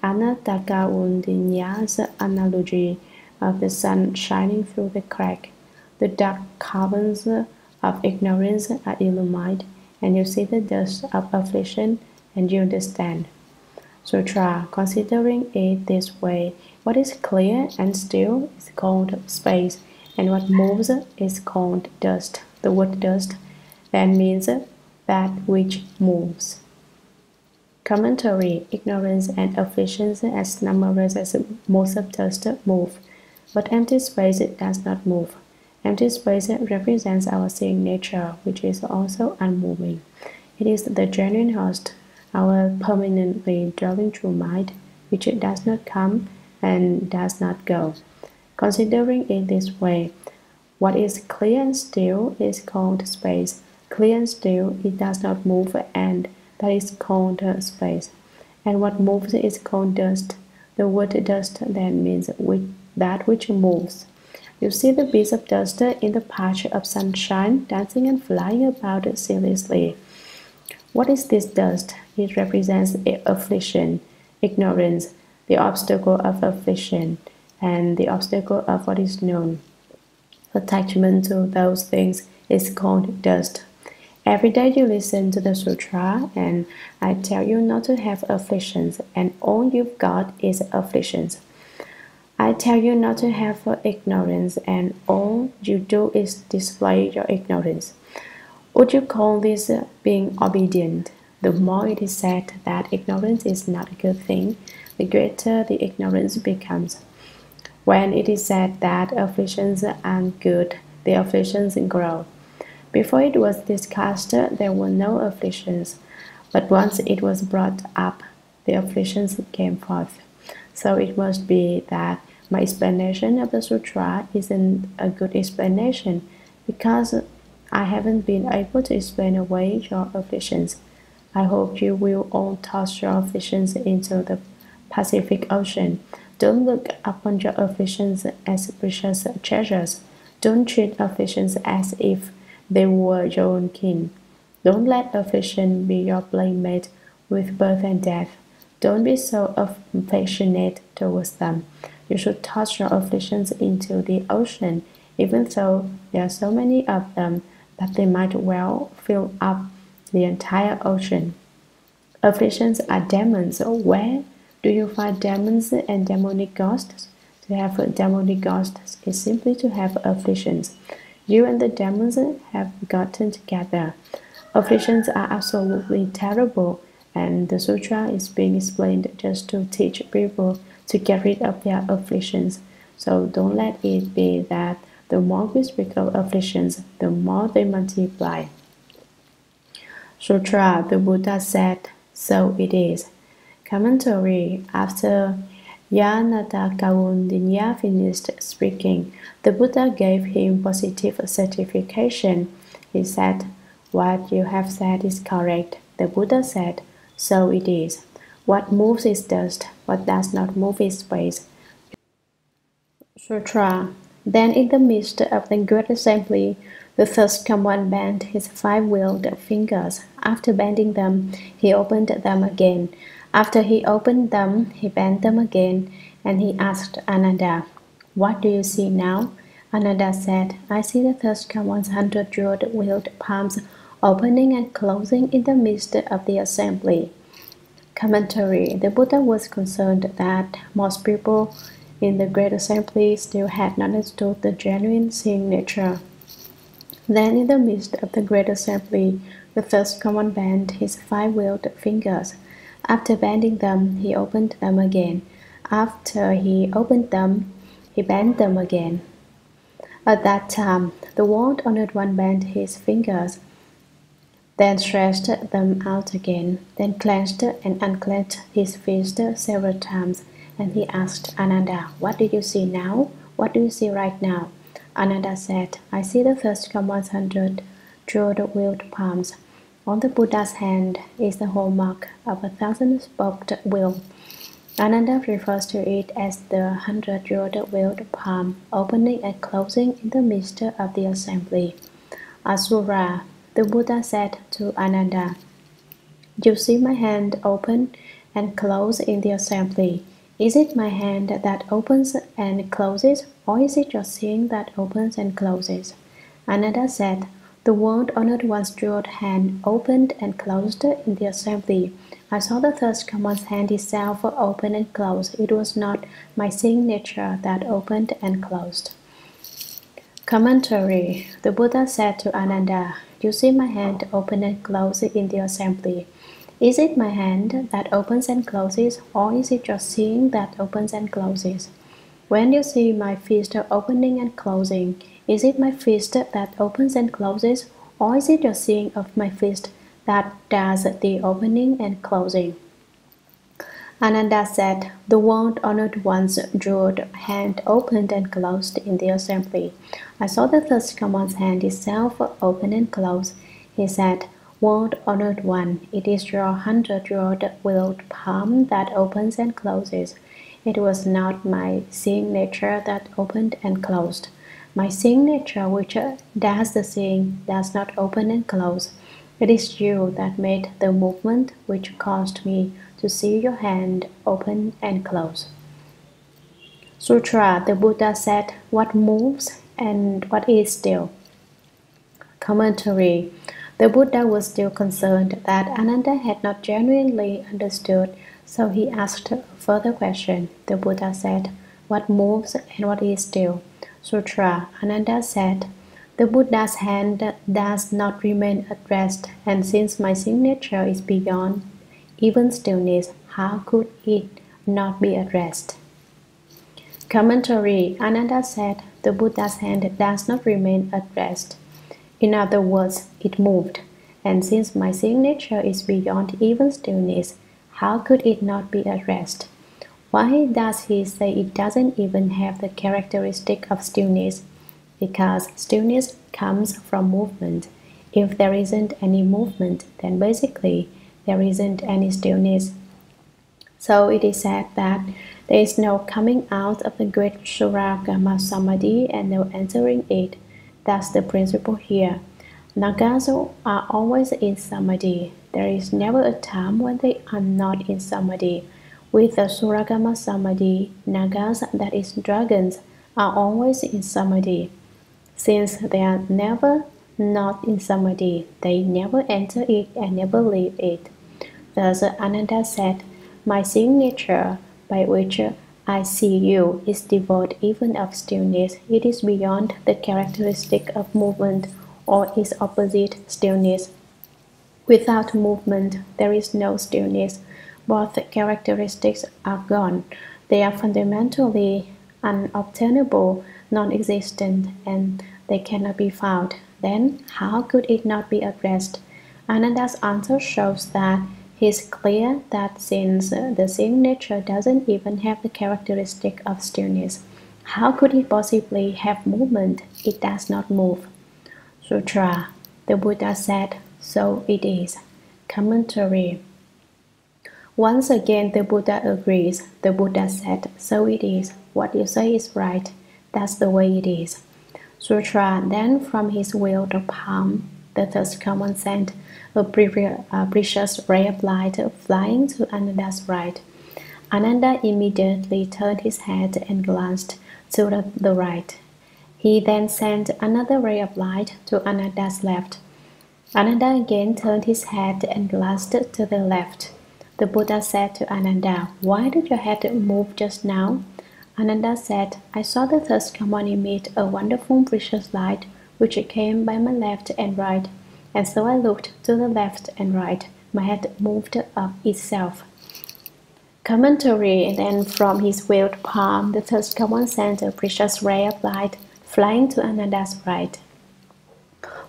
Anattakaundinyas analogy of the sun shining through the crack. The dark caverns of ignorance are illumined, and you see the dust of affliction, and you understand. Sutra, considering it this way, what is clear and still is called space, and what moves is called dust. The word dust then means that which moves. Commentary. Ignorance and afflictions as numerous as motes of dust move, but empty space does not move. Empty space represents our seeing nature, which is also unmoving. It is the genuine host, our permanently dwelling true mind, which does not come and does not go. Considering it this way, what is clear and still is called space. Clear and still, it does not move, and that is called space. And what moves is called dust. The word dust then means that which moves. You see the bits of dust in the patch of sunshine dancing and flying about ceaselessly. What is this dust? It represents affliction, ignorance, the obstacle of affliction, and the obstacle of what is known. Attachment to those things is called dust. Every day you listen to the sutra, and I tell you not to have afflictions, and all you've got is afflictions. I tell you not to have ignorance, and all you do is display your ignorance. Would you call this being obedient? The more it is said that ignorance is not a good thing, the greater the ignorance becomes. When it is said that afflictions are good, the afflictions grow. Before it was discussed, there were no afflictions, but once it was brought up, the afflictions came forth. So it must be that my explanation of the sutra isn't a good explanation because I haven't been able to explain away your afflictions. I hope you will all toss your afflictions into the Pacific Ocean. Don't look upon your afflictions as precious treasures. Don't treat afflictions as if they were your own kin. Don't let affliction be your playmate with birth and death. Don't be so affectionate towards them. You should toss your afflictions into the ocean, even though there are so many of them that they might well fill up the entire ocean. Afflictions are demons. Where do you find demons and demonic ghosts? To have demonic ghosts is simply to have afflictions. You and the demons have gotten together. Afflictions are absolutely terrible, and the sutra is being explained just to teach people to get rid of their afflictions. So don't let it be that the more we speak of afflictions, the more they multiply. Sutra, the Buddha said, so it is. Commentary. After Yanata Kaundinya finished speaking, the Buddha gave him positive certification. He said, what you have said is correct. The Buddha said, so it is. What moves is dust, what does not move is space. Sutra. Then in the midst of the great assembly, the first one bent his five-wheeled fingers. After bending them, he opened them again. After he opened them, he bent them again, and he asked Ananda, what do you see now? Ananda said, I see the first one's 100 jeweled palms opening and closing in the midst of the assembly. Commentary. The Buddha was concerned that most people in the great assembly still had not understood the genuine seeing nature. Then in the midst of the great assembly, the first one bent his five-wheeled fingers. After bending them, he opened them again. After he opened them, he bent them again. At that time, the world-honored one bent his fingers, then stretched them out again, then clenched and unclenched his fist several times, and he asked Ananda, what do you see now? What do you see right now? Ananda said, I see the first one's 100 jeweled palms. On the Buddha's hand is the hallmark of 1,000-spoked wheel. Ananda refers to it as the 100 jeweled palm, opening and closing in the midst of the assembly. Asura, the Buddha said to Ananda, you see my hand open and close in the assembly. Is it my hand that opens and closes, or is it your seeing that opens and closes? Ananda said, the world-honored one's jeweled hand opened and closed in the assembly. I saw the first one's hand itself open and close. It was not my seeing nature that opened and closed. Commentary. The Buddha said to Ananda, you see my hand open and close in the assembly. Is it my hand that opens and closes, or is it your seeing that opens and closes? When you see my fist opening and closing, is it my fist that opens and closes, or is it your seeing of my fist that does the opening and closing? Ananda said, the world-honored one's jeweled hand opened and closed in the assembly. I saw the first one's hand itself open and close. He said, world-honored one, it is your 100 jeweled palm that opens and closes. It was not my seeing nature that opened and closed. My seeing nature, which does the seeing, does not open and close. It is you that made the movement which caused me to see your hand open and close. Sutra, the Buddha said, what moves and what is still? Commentary. The Buddha was still concerned that Ananda had not genuinely understood, so he asked a further question. The Buddha said, what moves and what is still? Sutra. Ananda said, the Buddha's hand does not remain at rest, and since my seeing nature is beyond even stillness, how could it not be at rest? Commentary. Ananda said, the Buddha's hand does not remain at rest. In other words, it moved, and since my seeing nature is beyond even stillness, How could it not be at rest? Why does he say it doesn't even have the characteristic of stillness? Because stillness comes from movement. If there isn't any movement, then basically there isn't any stillness. So it is said that there is no coming out of the great Shurangama Samadhi and no entering it. That's the principle here. Nagas are always in Samadhi. There is never a time when they are not in Samadhi. With the Shurangama Samadhi, Nagas, that is dragons, are always in Samadhi. Since they are never not in Samadhi, they never enter it and never leave it. Thus Ananda said, my seeing nature, by which I see you, is devoid even of stillness. It is beyond the characteristic of movement or its opposite, stillness. Without movement, there is no stillness. Both characteristics are gone. They are fundamentally unobtainable, non-existent, and they cannot be found. Then, how could it not be at rest? Ananda's answer shows that it is clear that since the seeing nature doesn't even have the characteristic of stillness, how could it possibly have movement? It does not move. Sutra. The Buddha said, so it is. Commentary. Once again the Buddha agrees. The Buddha said, so it is. What you say is right. That's the way it is. Sutra. Then from his wheeled palm, the third common sent a precious ray of light flying to Ananda's right. Ananda immediately turned his head and glanced to the right. He then sent another ray of light to Ananda's left. Ananda again turned his head and glanced to the left. The Buddha said to Ananda, why did your head move just now? Ananda said, I saw the third common emit a wonderful precious light which came by my left and right, and so I looked to the left and right. My head moved of itself. Commentary. And then from his wheeled palm, the third common sent a precious ray of light flying to Ananda's right.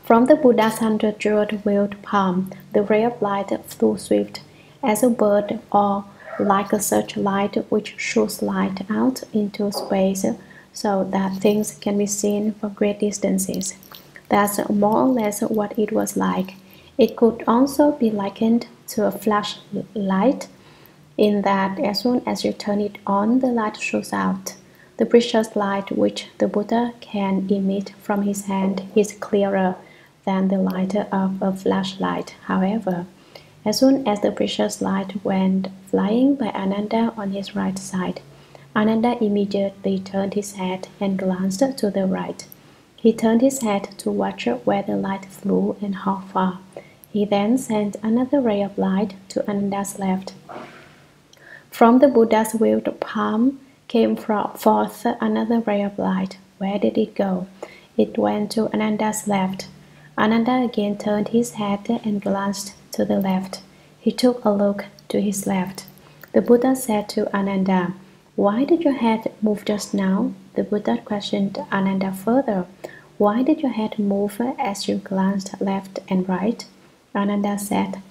From the Buddha's 100-jeweled wheeled palm, the ray of light flew swift as a bird, or like a searchlight which shoots light out into space so that things can be seen for great distances. That's more or less what it was like. It could also be likened to a flashlight, in that as soon as you turn it on, the light shoots out. The precious light which the Buddha can emit from his hand is clearer than the light of a flashlight. However, as soon as the precious light went flying by Ananda on his right side, Ananda immediately turned his head and glanced to the right. He turned his head to watch where the light flew and how far. He then sent another ray of light to Ananda's left. From the Buddha's wheeled palm came forth another ray of light. Where did it go? It went to Ananda's left. Ananda again turned his head and glanced to the left. He took a look to his left. The Buddha said to Ananda, why did your head move just now? The Buddha questioned Ananda further. Why did your head move as you glanced left and right? Ananda said,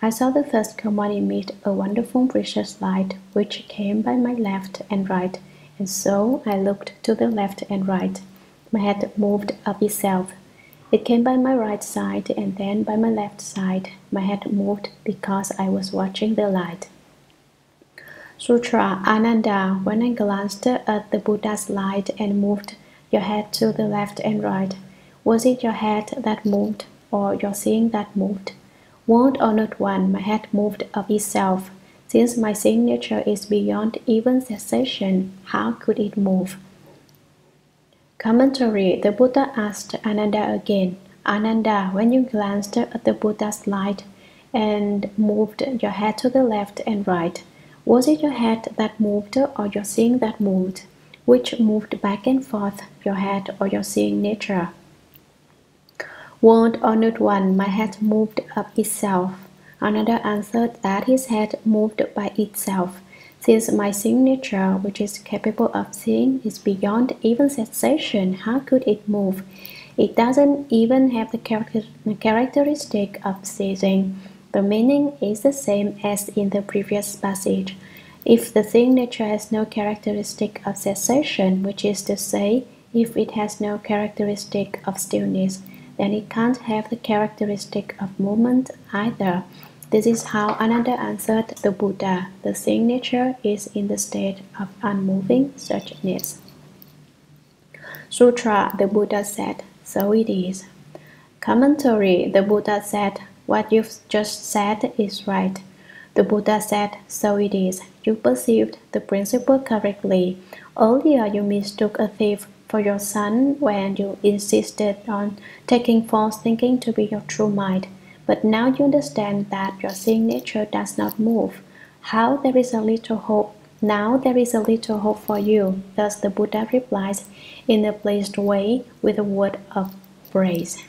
I saw the third common emit a wonderful precious light which came by my left and right, and so I looked to the left and right. My head moved of itself. It came by my right side and then by my left side. My head moved because I was watching the light. Sutra. Ananda, when I glanced at the Buddha's light and moved your head to the left and right, was it your head that moved or your seeing that moved? Word or not one, my head moved of itself. Since my seeing nature is beyond even cessation, how could it move? Commentary. The Buddha asked Ananda again, Ananda, when you glanced at the Buddha's light and moved your head to the left and right, was it your head that moved or your seeing that moved? Which moved back and forth, your head or your seeing nature? Word or not one, my head moved of itself. Ananda answered that his head moved by itself. Since my seeing nature, which is capable of seeing, is beyond even cessation, how could it move? It doesn't even have the characteristic of ceasing. The meaning is the same as in the previous passage. If the seeing nature has no characteristic of cessation, which is to say, if it has no characteristic of stillness, then it can't have the characteristic of movement either. This is how Ananda answered the Buddha. The seeing nature is in the state of unmoving suchness. Sutra, the Buddha said, so it is. Commentary, the Buddha said, what you've just said is right. The Buddha said, so it is. You perceived the principle correctly. Earlier you mistook a thief for your son when you insisted on taking false thinking to be your true mind. But now you understand that your seeing nature does not move. How there is a little hope. Now there is a little hope for you. Thus the Buddha replies in a pleased way with a word of praise.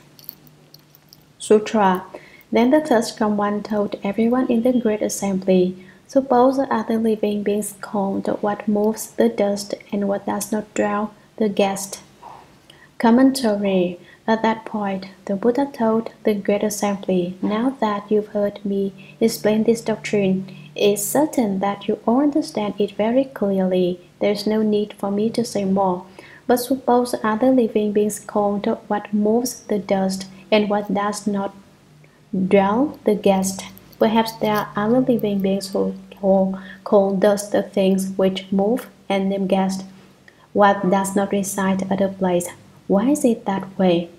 Sutra. Then the third strong one told everyone in the great assembly, suppose other living beings called what moves the dust and what does not dwell the guest. Commentary. At that point, the Buddha told the great assembly, now that you've heard me explain this doctrine, it's certain that you all understand it very clearly. There's no need for me to say more. But suppose other living beings called what moves the dust and what does not dwell the guest. Perhaps there are other living beings who call dust the things which move and name guest what does not reside at a place. Why is it that way?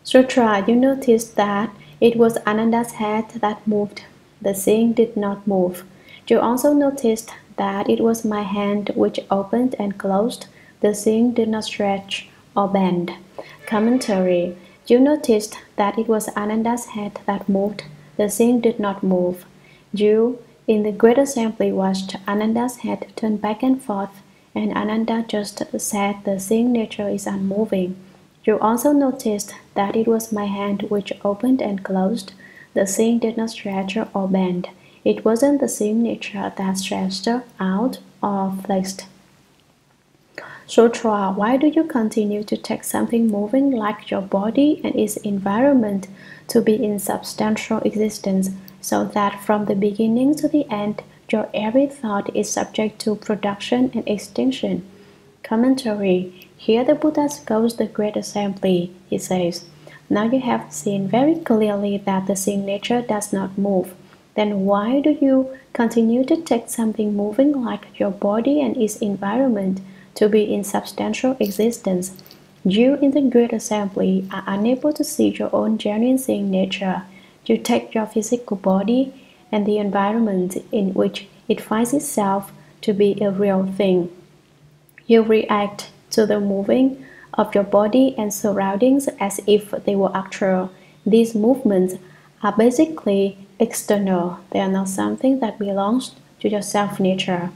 Sutra, you noticed that it was Ananda's head that moved. The seeing did not move. You also noticed that it was my hand which opened and closed. The seeing did not stretch or bend. Commentary. You noticed that it was Ananda's head that moved. The seeing did not move. You, in the great assembly, watched Ananda's head turn back and forth, and Ananda just said the seeing nature is unmoving. You also noticed that it was my hand which opened and closed. The seeing did not stretch or bend. It wasn't the seeing nature that stretched out or flexed. Sutra, why do you continue to take something moving like your body and its environment to be in substantial existence, so that from the beginning to the end, your every thought is subject to production and extinction? Commentary. Here the Buddha goes the great assembly. He says, now you have seen very clearly that the seeing nature does not move. Then why do you continue to take something moving like your body and its environment to be in substantial existence? You in the great assembly are unable to see your own genuine seeing nature. You take your physical body and the environment in which it finds itself to be a real thing. You react to the moving of your body and surroundings as if they were actual. These movements are basically external. They are not something that belongs to your self-nature.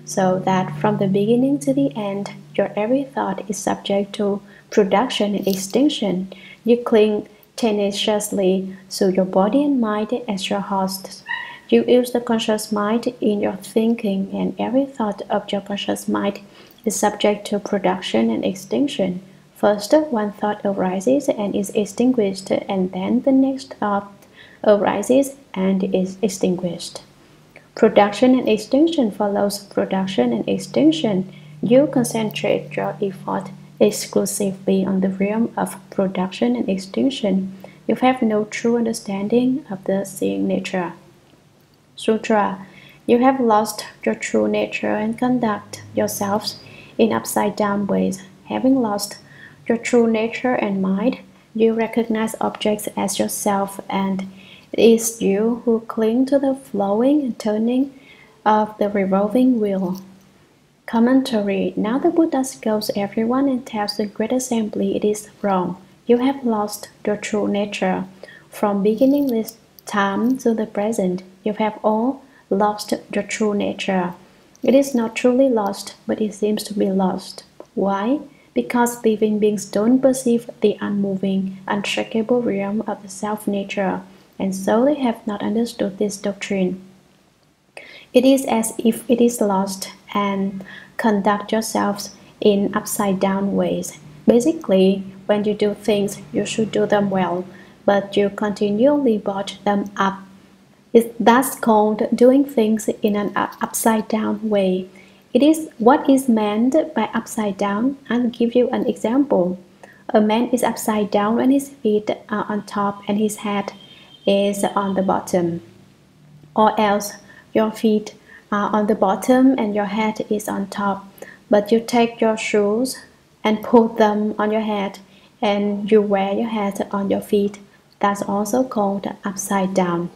So that from the beginning to the end, your every thought is subject to production and extinction. You cling tenaciously to your body and mind as your hosts. You use the conscious mind in your thinking, and every thought of your conscious mind is subject to production and extinction. First, one thought arises and is extinguished, and then the next thought arises and is extinguished. Production and extinction follows production and extinction. You concentrate your effort exclusively on the realm of production and extinction. You have no true understanding of the seeing nature. Sutra. You have lost your true nature and conduct yourselves in upside-down ways. Having lost your true nature and mind, you recognize objects as yourself, and it is you who cling to the flowing and turning of the revolving wheel. Commentary. Now the Buddha scolds everyone and tells the great assembly it is wrong. You have lost your true nature. From beginningless time to the present, you have all lost your true nature. It is not truly lost, but it seems to be lost. Why? Because living beings don't perceive the unmoving, unshakable realm of the self-nature, and so they have not understood this doctrine. It is as if it is lost, and conduct yourselves in upside-down ways. Basically, when you do things, you should do them well. but you continually botch them up. It's thus called doing things in an upside-down way. It is what is meant by upside down. I'll give you an example. A man is upside down when his feet are on top and his head is on the bottom. Or else your feet are on the bottom and your head is on top, but you take your shoes and put them on your head and you wear your head on your feet. That's also called upside down.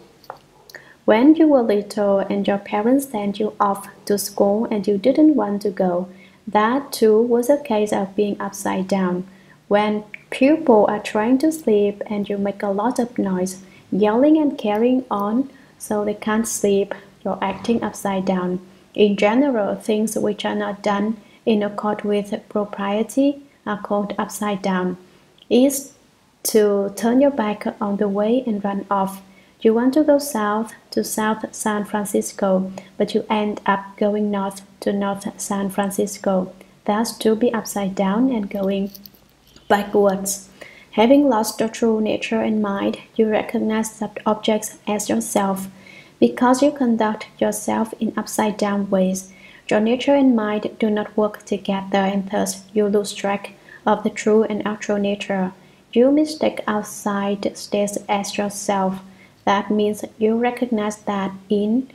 When you were little and your parents sent you off to school and you didn't want to go, that too was a case of being upside down. When people are trying to sleep and you make a lot of noise, yelling and carrying on so they can't sleep, you're acting upside down. In general, things which are not done in accord with propriety are called upside down. Is to turn your back on the way and run off. You want to go south to South San Francisco, but you end up going north to North San Francisco. That's to be upside down and going backwards. Having lost your true nature and mind, you recognize such objects as yourself. Because you conduct yourself in upside-down ways, your nature and mind do not work together, and thus you lose track of the true and actual nature. You mistake outside states as yourself. That means you recognize that in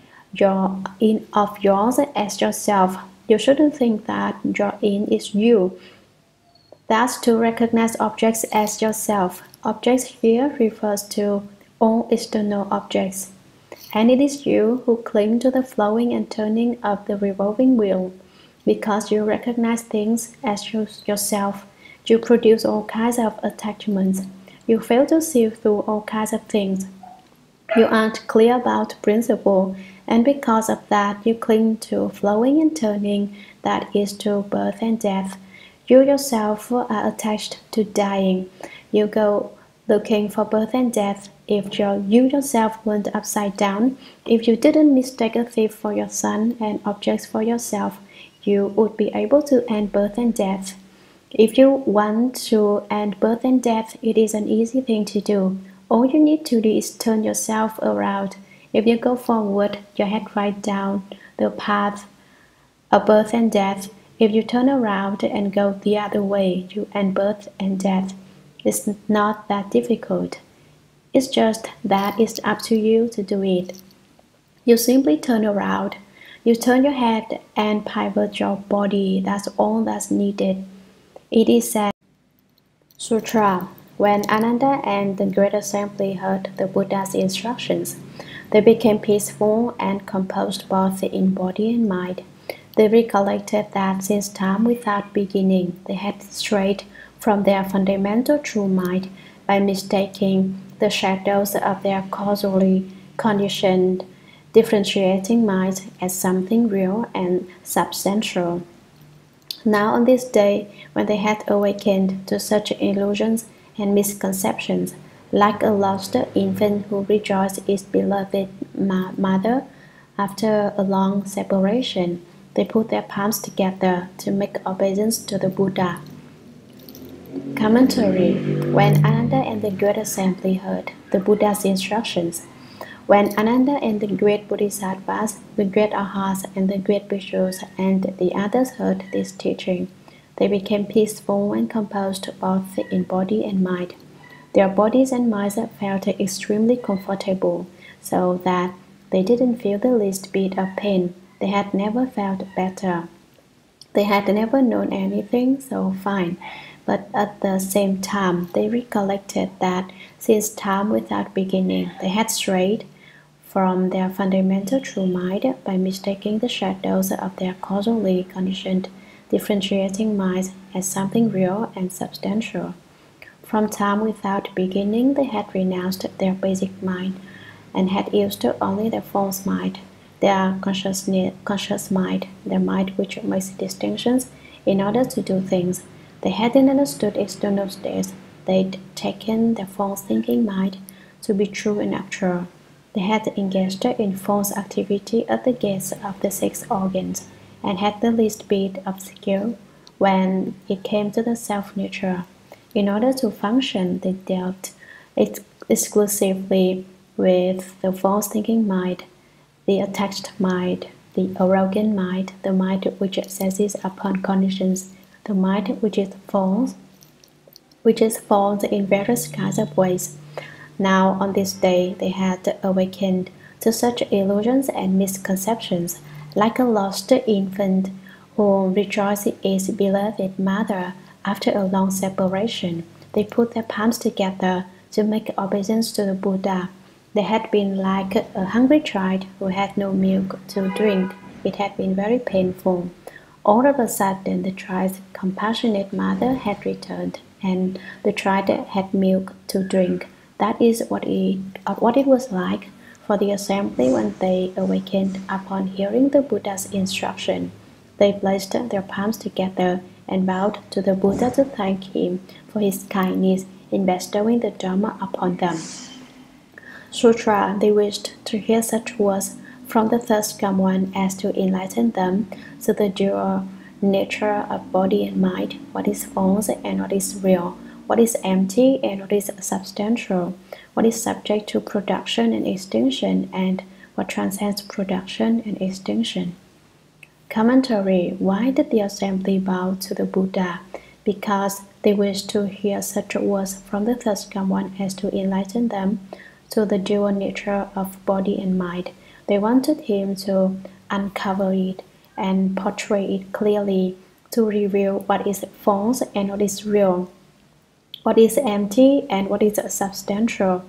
of yours as yourself. You shouldn't think that your in is you. That's to recognize objects as yourself. Objects here refers to all external objects. And it is you who cling to the flowing and turning of the revolving wheel. Because you recognize things as yourself, you produce all kinds of attachments. You fail to see through all kinds of things. You aren't clear about principle, and because of that you cling to flowing and turning, that is to birth and death. You yourself are attached to dying. You go looking for birth and death. If you yourself weren't upside down, if you didn't mistake a thief for your son and objects for yourself, you would be able to end birth and death. If you want to end birth and death, it is an easy thing to do. All you need to do is turn yourself around. If you go forward, you head right down the path of birth and death. If you turn around and go the other way, you end birth and death. It's not that difficult. It's just that it's up to you to do it. You simply turn around. You turn your head and pivot your body. That's all that's needed. It is said, Sutra. When Ananda and the Great Assembly heard the Buddha's instructions, they became peaceful and composed both in body and mind. They recollected that since time without beginning, they had strayed from their fundamental true mind by mistaking the shadows of their causally conditioned, differentiating minds as something real and substantial. Now on this day, when they had awakened to such illusions and misconceptions, like a lost infant who rejoiced its beloved mother after a long separation, they put their palms together to make obeisance to the Buddha. Commentary. When Ananda and the Great Assembly heard the Buddha's instructions, when Ananda and the great Bodhisattvas, the great Arhats, and the great Bhikshus and the others heard this teaching, they became peaceful and composed both in body and mind. Their bodies and minds felt extremely comfortable, so that they didn't feel the least bit of pain. They had never felt better. They had never known anything so fine, but at the same time they recollected that since time without beginning, they had strayed from their fundamental true mind by mistaking the shadows of their causally conditioned, differentiating minds as something real and substantial. From time without beginning, they had renounced their basic mind and had used only their false mind, their conscious mind, their mind which makes distinctions in order to do things. They hadn't understood external states. They'd taken their false thinking mind to be true and actual. They had engaged in false activity at the gates of the six organs, and had the least bit of skill when it came to the self-nature. In order to function, they dealt exclusively with the false thinking mind, the attached mind, the arrogant mind, the mind which seizes upon conditions, the mind which is false in various kinds of ways. Now, on this day, they had awakened to such illusions and misconceptions, like a lost infant who rejoices its beloved mother after a long separation. They put their palms together to make obeisance to the Buddha. They had been like a hungry child who had no milk to drink. It had been very painful. All of a sudden, the child's compassionate mother had returned, and the child had milk to drink. That is what it was like for the assembly when they awakened upon hearing the Buddha's instruction. They placed their palms together and bowed to the Buddha to thank him for his kindness in bestowing the Dharma upon them. Sutra, they wished to hear such words from the third-come one as to enlighten them to the dual nature of body and mind, what is false and what is real, what is empty and what is substantial, what is subject to production and extinction, and what transcends production and extinction. Commentary. Why did the assembly bow to the Buddha? Because they wished to hear such words from the third-come one as to enlighten them to the dual nature of body and mind. They wanted him to uncover it and portray it clearly, to reveal what is false and what is real, what is empty and what is substantial.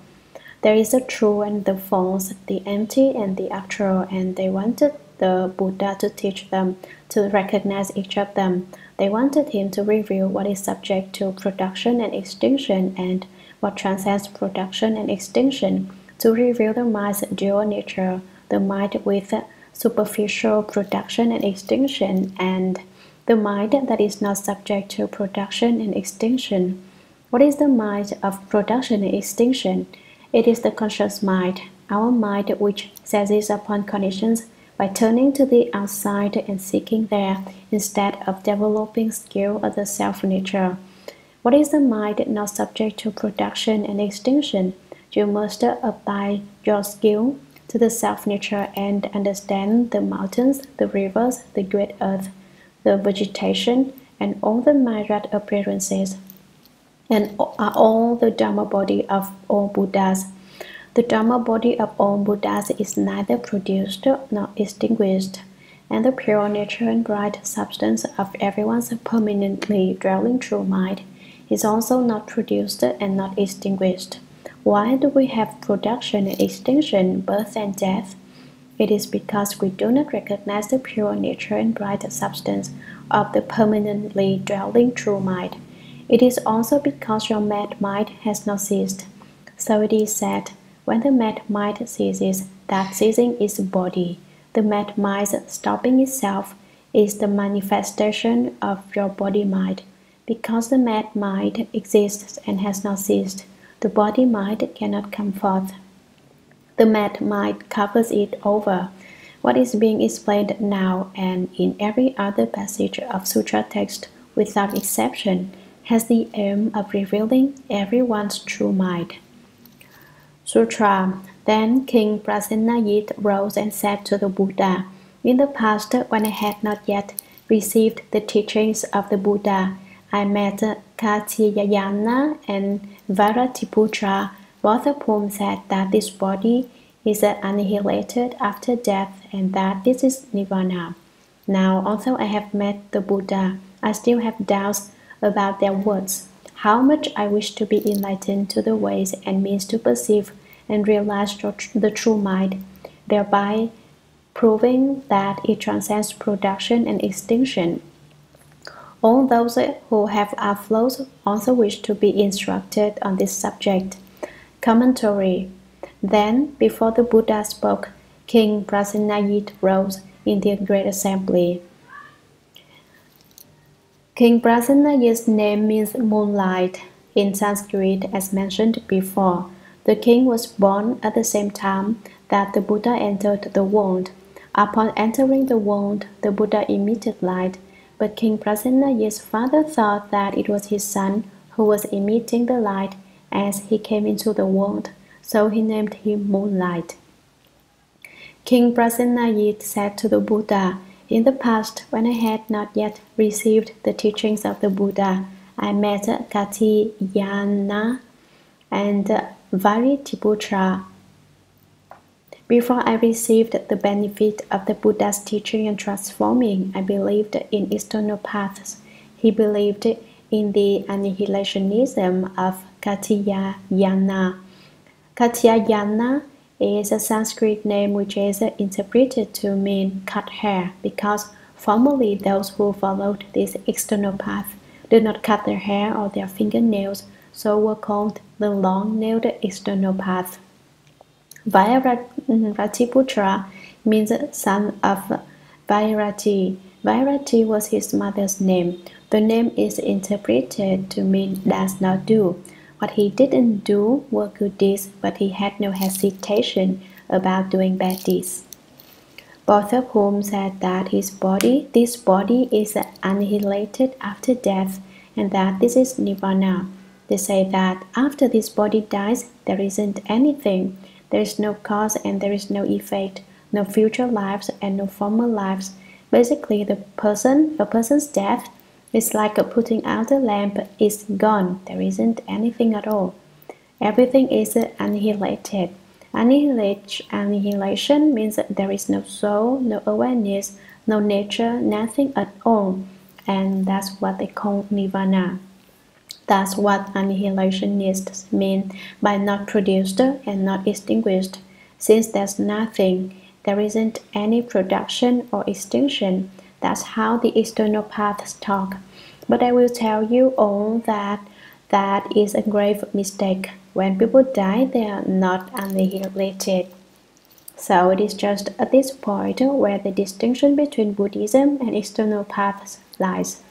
There is the true and the false, the empty and the actual, and they wanted the Buddha to teach them to recognize each of them. They wanted him to reveal what is subject to production and extinction and what transcends production and extinction, to reveal the mind's dual nature, the mind with superficial production and extinction, and the mind that is not subject to production and extinction. What is the mind of production and extinction? It is the conscious mind, our mind which seizes upon conditions by turning to the outside and seeking there instead of developing skill of the self-nature. What is the mind not subject to production and extinction? You must apply your skill to the self-nature and understand the mountains, the rivers, the great earth, the vegetation, and all the myriad appearances, and are all the Dharma body of all Buddhas. The Dharma body of all Buddhas is neither produced nor extinguished, and the pure nature and bright substance of everyone's permanently dwelling true mind is also not produced and not extinguished. Why do we have production and extinction, birth and death? It is because we do not recognize the pure nature and bright substance of the permanently dwelling true mind. It is also because your mad mind has not ceased. So it is said, when the mad mind ceases, that ceasing is body. The mad mind stopping itself is the manifestation of your body-mind. Because the mad mind exists and has not ceased, the body-mind cannot come forth. The mad mind covers it over. What is being explained now and in every other passage of sutra text without exception has the aim of revealing everyone's true mind. Sutra. Then King Prasenajit rose and said to the Buddha, in the past, when I had not yet received the teachings of the Buddha, I met Katyayana and Varatiputra, both of whom said that this body is annihilated after death and that this is nirvana. Now, although I have met the Buddha, I still have doubts about their words. How much I wish to be enlightened to the ways and means to perceive and realize the true mind, thereby proving that it transcends production and extinction. All those who have outflows also wish to be instructed on this subject. Commentary. Then, before the Buddha spoke, King Prasenajit rose in the great assembly. King Prasenajit's name means moonlight in Sanskrit, as mentioned before. The king was born at the same time that the Buddha entered the world. Upon entering the world, the Buddha emitted light, but King Prasenajit's father thought that it was his son who was emitting the light As he came into the world, so he named him Moonlight. King Prasenajit said to the Buddha, "In the past, when I had not yet received the teachings of the Buddha, I met Katyayana and Varitiputra. Before I received the benefit of the Buddha's teaching and transforming, I believed in external paths. He believed in the annihilationism of Katyayana. Katyayana is a Sanskrit name which is interpreted to mean cut hair, because formerly those who followed this external path did not cut their hair or their fingernails, so were called the long-nailed external path. Vairatiputra means son of Vairati. Vairati was his mother's name. The name is interpreted to mean does not do. What he didn't do were good deeds, but he had no hesitation about doing bad deeds. Both of whom said that this body is annihilated after death, and that this is nirvana. They say that after this body dies, there isn't anything. There is no cause and there is no effect, no future lives and no former lives. Basically, a person's death is like putting out a lamp. It's gone. There isn't anything at all. Everything is annihilated. Annihilation means that there is no soul, no awareness, no nature, nothing at all. And that's what they call nirvana. That's what annihilationists mean by not produced and not extinguished. Since there's nothing, there isn't any production or extinction. That's how the external paths talk. But I will tell you all that that is a grave mistake. When people die, they are not annihilated. So it is just at this point where the distinction between Buddhism and external paths lies.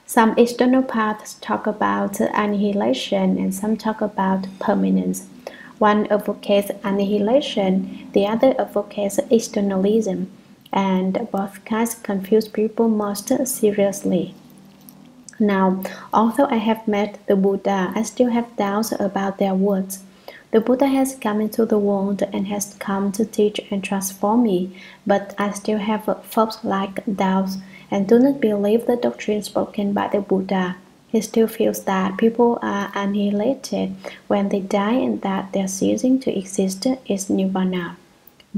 Some external paths talk about annihilation and some talk about permanence. One advocates annihilation, the other advocates externalism, and both kinds confuse people most seriously. Now, although I have met the Buddha, I still have doubts about their words. The Buddha has come into the world and has come to teach and transform me, but I still have false-like doubts and do not believe the doctrine spoken by the Buddha. He still feels that people are annihilated when they die and that their ceasing to exist is nirvana.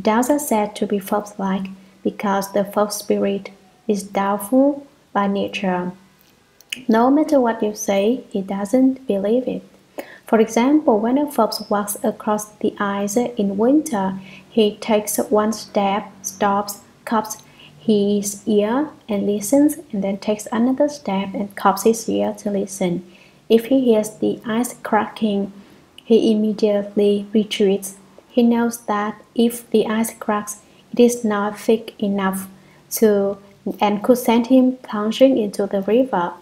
Doubts are said to be false-like because the false spirit is doubtful by nature. No matter what you say, he doesn't believe it. For example, when a fox walks across the ice in winter, he takes one step, stops, cocks his ear and listens, and then takes another step and cocks his ear to listen. If he hears the ice cracking, he immediately retreats. He knows that if the ice cracks, it is not thick enough and could send him plunging into the river.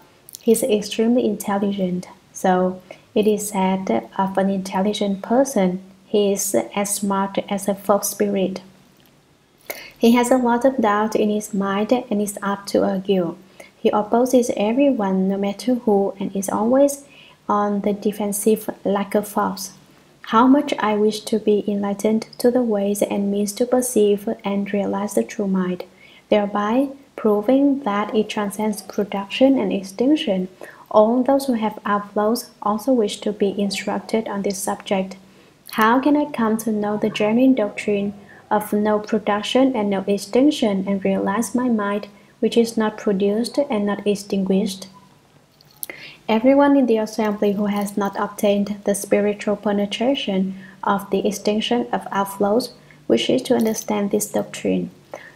He is extremely intelligent. So it is said of an intelligent person, he is as smart as a fox spirit. He has a lot of doubt in his mind and is apt to argue. He opposes everyone, no matter who, and is always on the defensive like a fox. How much I wish to be enlightened to the ways and means to perceive and realize the true mind, thereby proving that it transcends production and extinction. All those who have outflows also wish to be instructed on this subject. How can I come to know the genuine doctrine of no production and no extinction and realize my mind, which is not produced and not extinguished? Everyone in the assembly who has not obtained the spiritual penetration of the extinction of outflows wishes to understand this doctrine.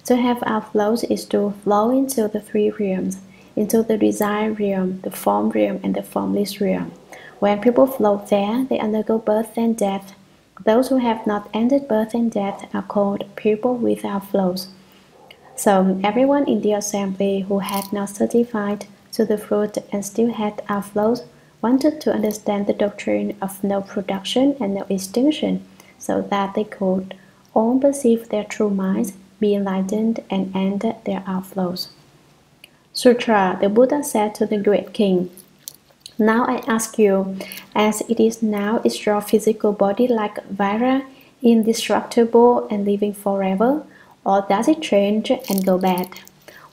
To have outflows is to flow into the three realms, into the desire realm, the form realm, and the formless realm. When people flow there, they undergo birth and death. Those who have not ended birth and death are called people with outflows. So everyone in the assembly who had not certified to the fruit and still had outflows wanted to understand the doctrine of no production and no extinction, so that they could all perceive their true minds, be enlightened, and end their outflows. Sutra. The Buddha said to the great king, Now I ask you, as it is now, is your physical body like Vira, indestructible and living forever, or does it change and go bad?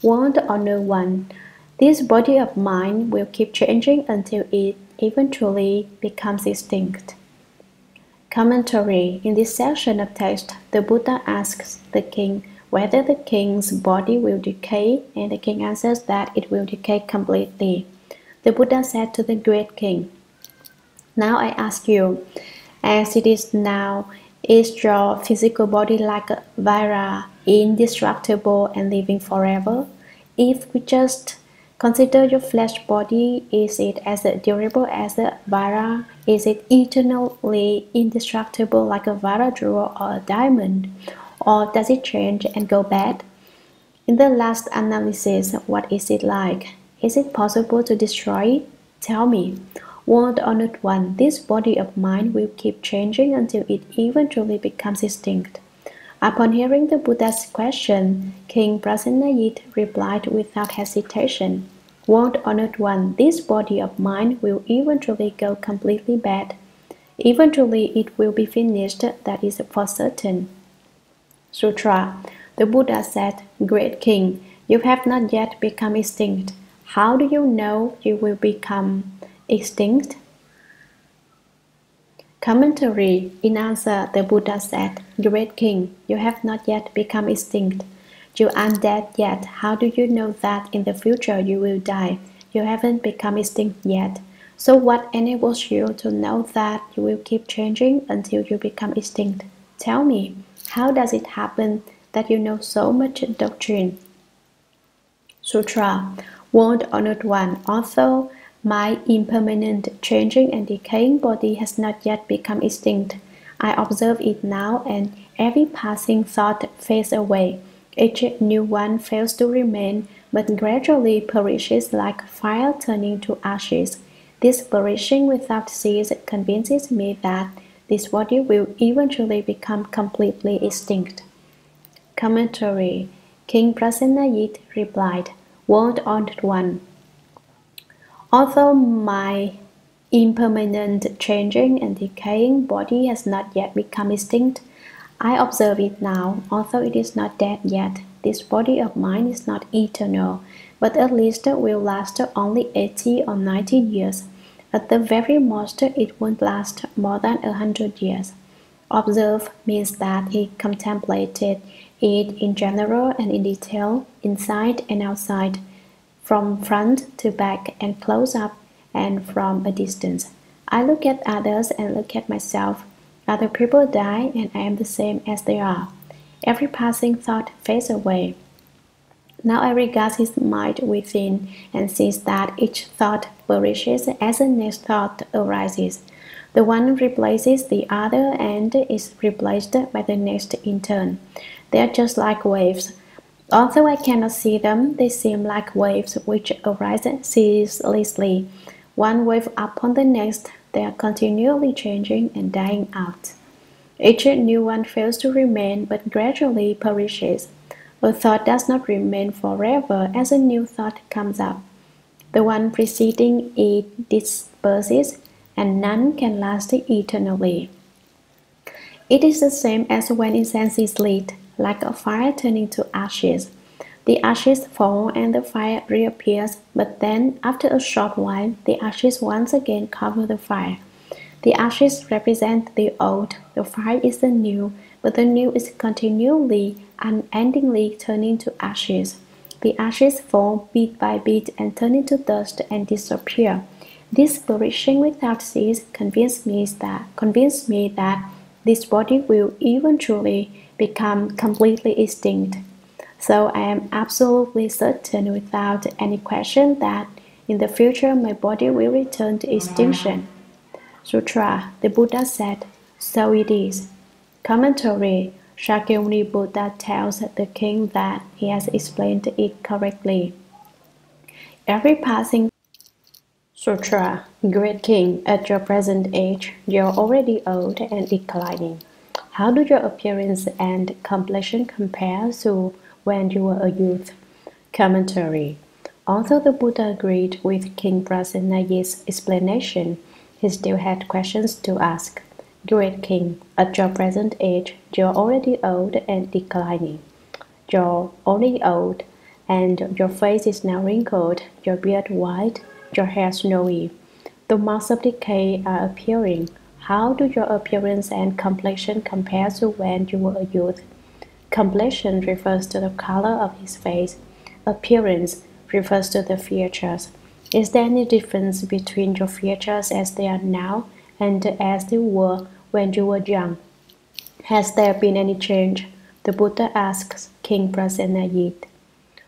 Want or no one, this body of mine will keep changing until it eventually becomes extinct. Commentary. In this section of text, the Buddha asks the king whether the king's body will decay, and the king answers that it will decay completely. The Buddha said to the great king, "Now I ask you, as it is now, is your physical body like a Vira, indestructible and living forever? If we just consider your flesh body, is it as durable as a Vira? Is it eternally indestructible like a Vira jewel or a diamond? Or does it change and go bad? In the last analysis, what is it like? Is it possible to destroy it? Tell me. World Honored One, this body of mine will keep changing until it eventually becomes extinct." Upon hearing the Buddha's question, King Prasenajit replied without hesitation, "World Honored One, this body of mine will eventually go completely bad. Eventually it will be finished, that is for certain." Sutra. The Buddha said, "Great king, you have not yet become extinct. How do you know you will become extinct?" Commentary. In answer, the Buddha said, "Great king, you have not yet become extinct. You aren't dead yet. How do you know that in the future you will die? You haven't become extinct yet. So what enables you to know that you will keep changing until you become extinct? Tell me, how does it happen that you know so much doctrine?" Sutra. World Honored One, although my impermanent, changing and decaying body has not yet become extinct, I observe it now, and every passing thought fades away. Each new one fails to remain, but gradually perishes like fire turning to ashes. This perishing without cease convinces me that this body will eventually become completely extinct. Commentary. King Prasenajit replied, "World Honored One, although my impermanent, changing and decaying body has not yet become extinct, I observe it now, although it is not dead yet. This body of mine is not eternal, but at least will last only 80 or 90 years. At the very most, it won't last more than 100 years." Observe means that he contemplated it in general and in detail, inside and outside, from front to back and close up and from a distance. I look at others and look at myself. Other people die and I am the same as they are. Every passing thought fades away. Now I regard his mind within and sees that each thought perishes as the next thought arises. The one replaces the other and is replaced by the next in turn. They are just like waves. Although I cannot see them, they seem like waves which arise ceaselessly. One wave upon the next, they are continually changing and dying out. Each new one fails to remain but gradually perishes. A thought does not remain forever as a new thought comes up. The one preceding it disperses, and none can last eternally. It is the same as when incense is lit, like a fire turning to ashes. The ashes fall and the fire reappears, but then, after a short while, the ashes once again cover the fire. The ashes represent the old, the fire is the new, but the new is continually, unendingly turning to ashes. The ashes fall bit by bit and turn into dust and disappear. This perishing without cease convinced me that this body will eventually become completely extinct. So I am absolutely certain without any question that in the future my body will return to extinction. Sutra. The Buddha said, "So it is." Commentary. Shakyamuni Buddha tells the king that he has explained it correctly. Every passing Sutra. Great king, at your present age, you are already old and declining. How do your appearance and complexion compare to when you were a youth? Commentary. Although the Buddha agreed with King Prasennaji's explanation, he still had questions to ask. Great King, at your present age, you're already old and declining. You're only old, and your face is now wrinkled, your beard white, your hair snowy. The marks of decay are appearing. How do your appearance and complexion compare to when you were a youth? Complexion refers to the color of his face. Appearance refers to the features. Is there any difference between your features as they are now and as they were when you were young? Has there been any change? The Buddha asks King Prasenajit.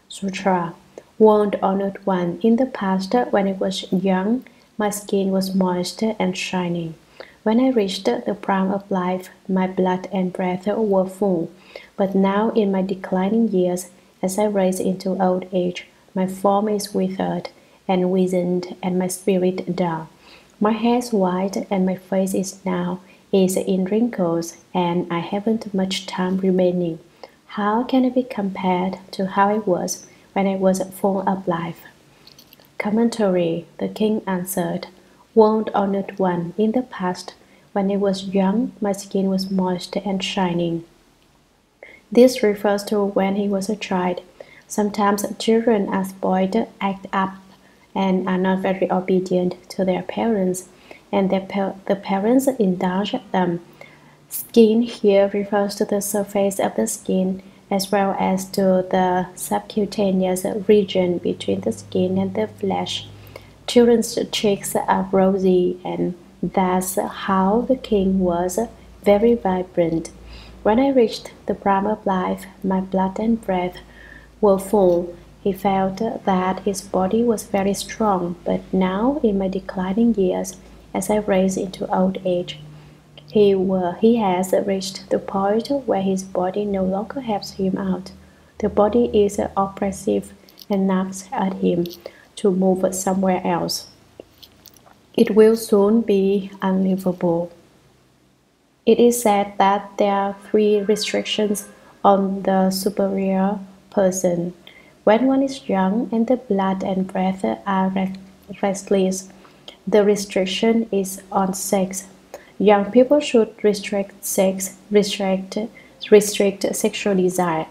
Sutra. World Honored One, in the past, when I was young, my skin was moist and shining. When I reached the prime of life, my blood and breath were full. But now, in my declining years, as I rise into old age, my form is withered and wizened, and my spirit dull. My hair is white, and my face is in wrinkles, and I haven't much time remaining. How can it be compared to how I was when I was full of life? Commentary. The king answered, World Honored One, in the past, when I was young, my skin was moist and shining. This refers to when he was a child. Sometimes children are spoiled, act up, and are not very obedient to their parents, and the parents indulge them. Skin here refers to the surface of the skin as well as to the subcutaneous region between the skin and the flesh. Children's cheeks are rosy, and that's how the king was, very vibrant. When I reached the prime of life, my blood and breath were full. He felt that his body was very strong, but now, in my declining years, as I rise into old age, he has reached the point where his body no longer helps him out. The body is oppressive and nags at him to move somewhere else. It will soon be unlivable. It is said that there are three restrictions on the superior person. When one is young and the blood and breath are restless, the restriction is on sex. Young people should restrict sexual desire.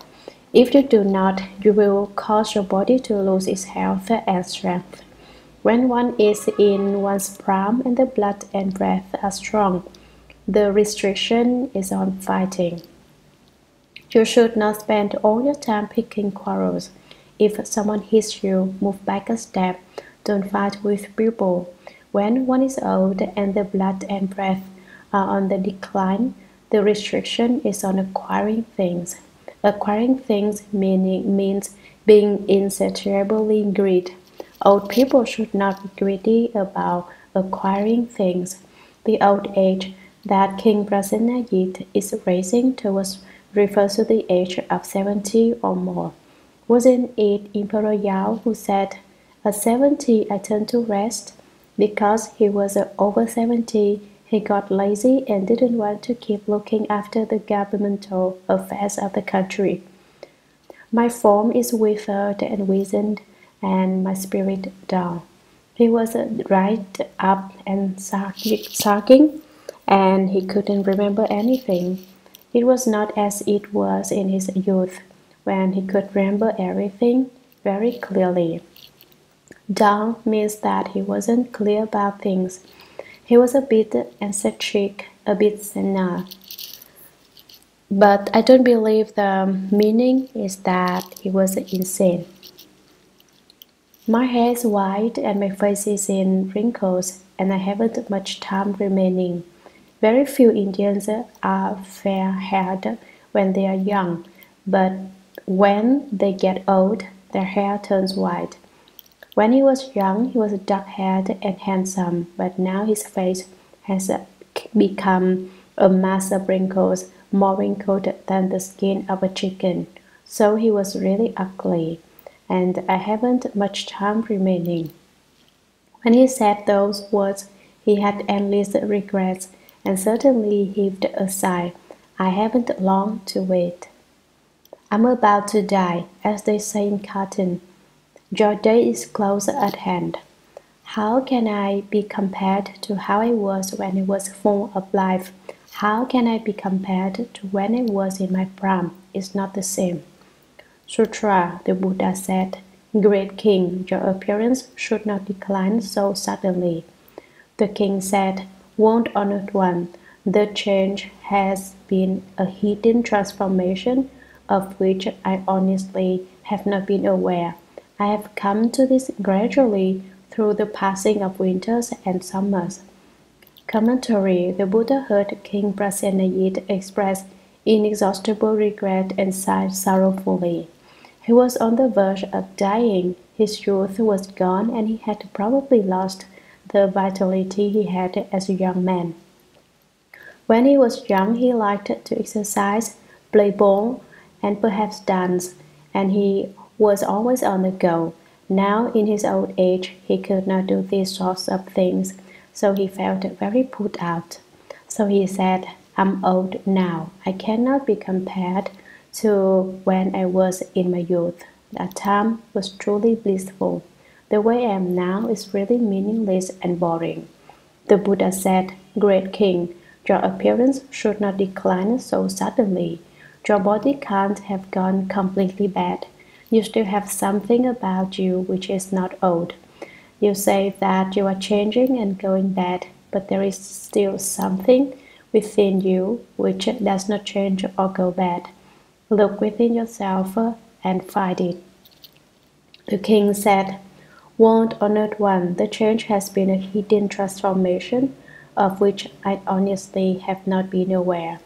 If you do not, you will cause your body to lose its health and strength. When one is in one's prime and the blood and breath are strong, the restriction is on fighting. You should not spend all your time picking quarrels. If someone hits you, move back a step. Don't fight with people. When one is old and the blood and breath are on the decline, the restriction is on acquiring things. Acquiring things means being insatiably greedy. Old people should not be greedy about acquiring things. The old age that King Prasenajit is racing towards refers to the age of 70 or more. Wasn't it Emperor Yao who said, At 70 I turned to rest? Because he was over 70, he got lazy and didn't want to keep looking after the governmental affairs of the country. My form is withered and wizened, and my spirit dull. He was right up and sulking, and he couldn't remember anything. It was not as it was in his youth, when he could remember everything very clearly. Dull means that he wasn't clear about things. He was a bit eccentric, a bit senile. But I don't believe the meaning is that he was insane. My hair is white and my face is in wrinkles, and I haven't much time remaining. Very few Indians are fair-haired when they are young, but when they get old, their hair turns white. When he was young, he was dark-haired and handsome, but now his face has become a mass of wrinkles, more wrinkled than the skin of a chicken. So he was really ugly, and I haven't much time remaining. When he said those words, he had endless regrets, and certainly heaved a sigh. I haven't long to wait. I'm about to die, as they say in cartoon. Your day is close at hand. How can I be compared to how I was when I was full of life? How can I be compared to when I was in my prime? It's not the same. Sutra, the Buddha said, Great king, your appearance should not decline so suddenly. The king said, Wound honored one, the change has been a hidden transformation of which I honestly have not been aware. I have come to this gradually through the passing of winters and summers. Commentary. The Buddha heard King Prasenajit express inexhaustible regret and sighed sorrowfully. He was on the verge of dying. His youth was gone and he had probably lost the vitality he had as a young man. When he was young he liked to exercise, play ball, and perhaps dance, and he was always on the go. Now in his old age he could not do these sorts of things, so he felt very put out. So he said, I'm old now. I cannot be compared to when I was in my youth. That time was truly blissful. The way I am now is really meaningless and boring. The Buddha said, Great king, your appearance should not decline so suddenly. Your body can't have gone completely bad. You still have something about you which is not old. You say that you are changing and going bad, but there is still something within you which does not change or go bad. Look within yourself and find it. The king said, World honored one, the change has been a hidden transformation of which I honestly have not been aware.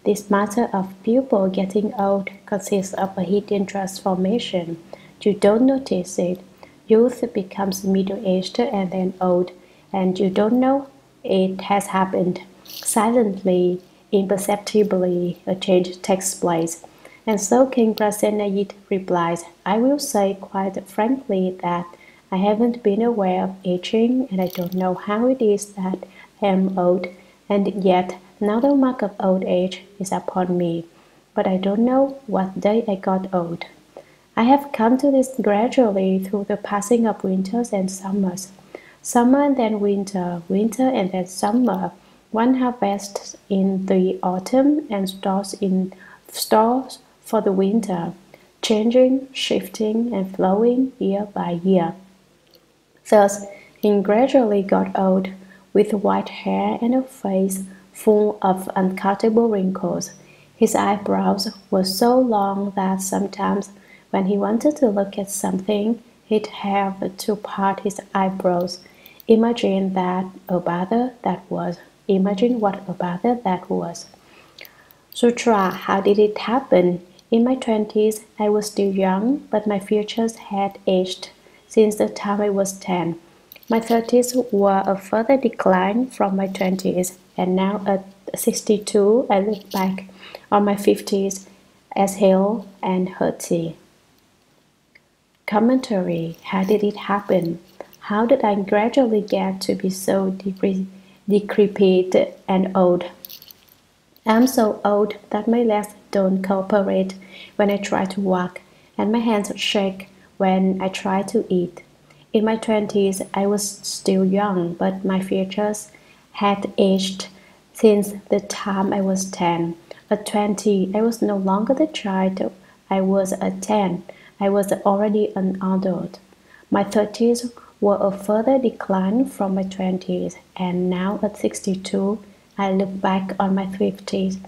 This matter of people getting old consists of a hidden transformation. You don't notice it. Youth becomes middle-aged and then old, and you don't know it has happened. Silently, imperceptibly, a change takes place. And so King Prasenajit replies, I will say quite frankly that I haven't been aware of aging, and I don't know how it is that I am old, and yet now the mark of old age is upon me, but I don't know what day I got old. I have come to this gradually through the passing of winters and summers. Summer and then winter, winter and then summer. One harvests in the autumn and stores for the winter, changing, shifting, and flowing year by year. Thus, he gradually got old, with white hair and a face full of uncountable wrinkles. His eyebrows were so long that sometimes when he wanted to look at something, he'd have to part his eyebrows. Imagine that a bother that was. Imagine what a bother that was. Sutra, how did it happen? In my 20s, I was still young, but my features had aged since the time I was 10. My 30s were a further decline from my 20s, and now at 62, I look back on my 50s as hale and hearty. Commentary. How did it happen? How did I gradually get to be so decrepit and old? I'm so old that my legs don't cooperate when I try to walk, and my hands shake when I try to eat. In my 20s, I was still young, but my features had aged since the time I was 10. At 20, I was no longer the child I was at 10. I was already an adult. My 30s were a further decline from my 20s, and now at 62, I look back on my 50s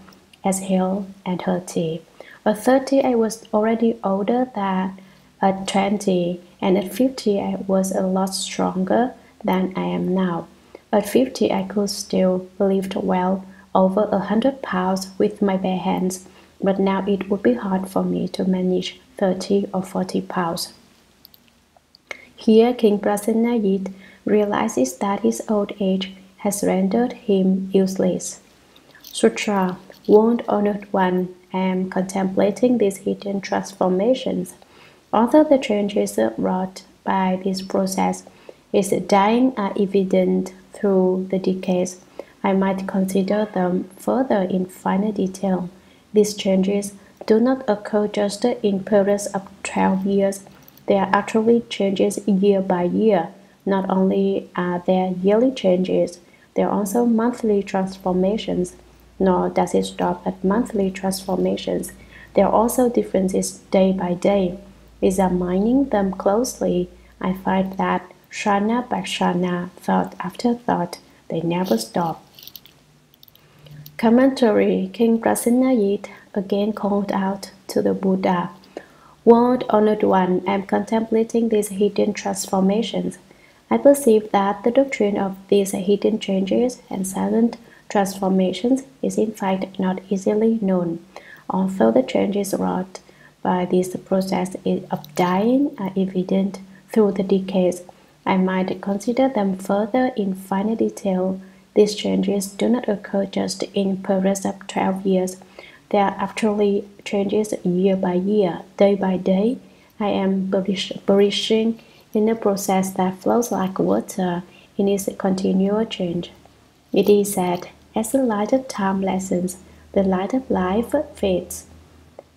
as hale and hearty. At 30, I was already older than at 20, and at 50, I was a lot stronger than I am now. At 50, I could still lift well over 100 pounds with my bare hands, but now it would be hard for me to manage 30 or 40 pounds. Here, King Prasenajit realizes that his old age has rendered him useless. Sutra, World Honored One, I am contemplating these hidden transformations. Although the changes wrought by this process, his dying are evident through the decades. I might consider them further in finer detail. These changes do not occur just in periods of 12 years There are actually changes year by year. Not only are there yearly changes, there are also monthly transformations. Nor does it stop at monthly transformations. There are also differences day by day. Examining them closely, I find that shana by shana, thought after thought, they never stop. Commentary. King Prasenajit again called out to the Buddha, "World Honored One, I am contemplating these hidden transformations. I perceive that the doctrine of these hidden changes and silent transformations is in fact not easily known, although the changes wrought by this process of dying are evident through the decades. I might consider them further in finer detail. These changes do not occur just in periods of 12 years. They are actually changes year by year, day by day. I am perishing in a process that flows like water in its continual change." It is said, as the light of time lessens, the light of life fades.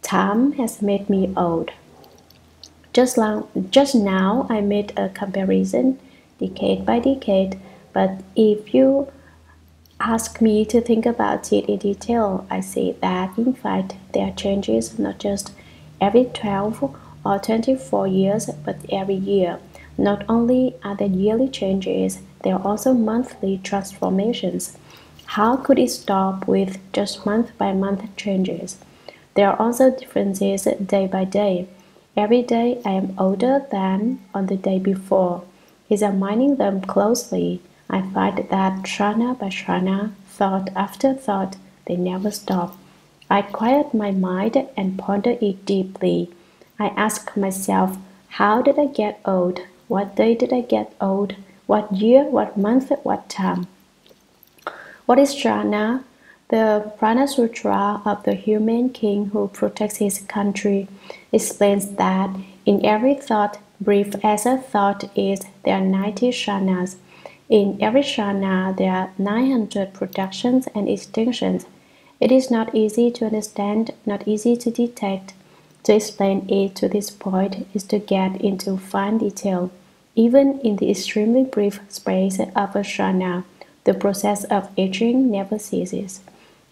Time has made me old. Just now I made a comparison, decade by decade, but if you ask me to think about it in detail, I see that in fact there are changes not just every 12 or 24 years, but every year. Not only are there yearly changes, there are also monthly transformations. How could it stop with just month by month changes? There are also differences day by day. Every day I am older than on the day before. Examining them closely, I find that shana by shana, thought after thought, they never stop. I quiet my mind and ponder it deeply. I ask myself, how did I get old? What day did I get old? What year, what month, what time? What is jhana? The Prana Sutra of the Humane King who protects his country explains that in every thought, brief as a thought is, there are 90 jhanas. In every jhana, there are 900 productions and extinctions. It is not easy to understand, not easy to detect. To explain it to this point is to get into fine detail. Even in the extremely brief space of a jhana, the process of aging never ceases.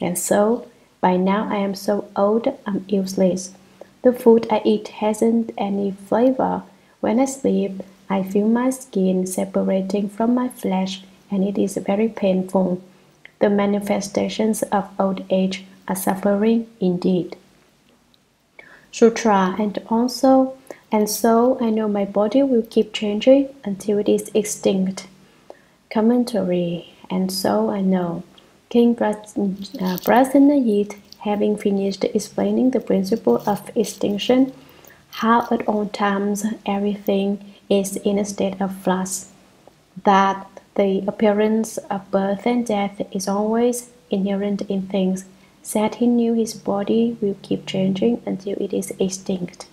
And so, by now I am so old I'm useless. The food I eat hasn't any flavor. When I sleep, I feel my skin separating from my flesh, and it is very painful. The manifestations of old age are suffering indeed. Sutra, and so I know my body will keep changing until it is extinct. Commentary, and so I know. King Prasenajit, having finished explaining the principle of extinction, how at all times everything is in a state of flux, that the appearance of birth and death is always inherent in things, said he knew his body will keep changing until it is extinct.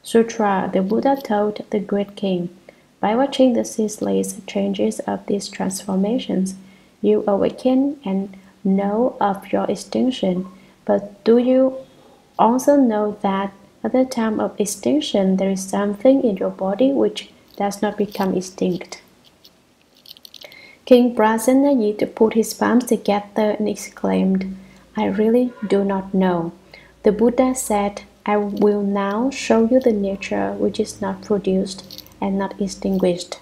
Sutra, the Buddha told the great king, by watching the ceaseless changes of these transformations, you awaken and know of your extinction. But do you also know that at the time of extinction there is something in your body which does not become extinct? King Prasenajit put his palms together and exclaimed, I really do not know. The Buddha said, I will now show you the nature which is not produced and not extinguished.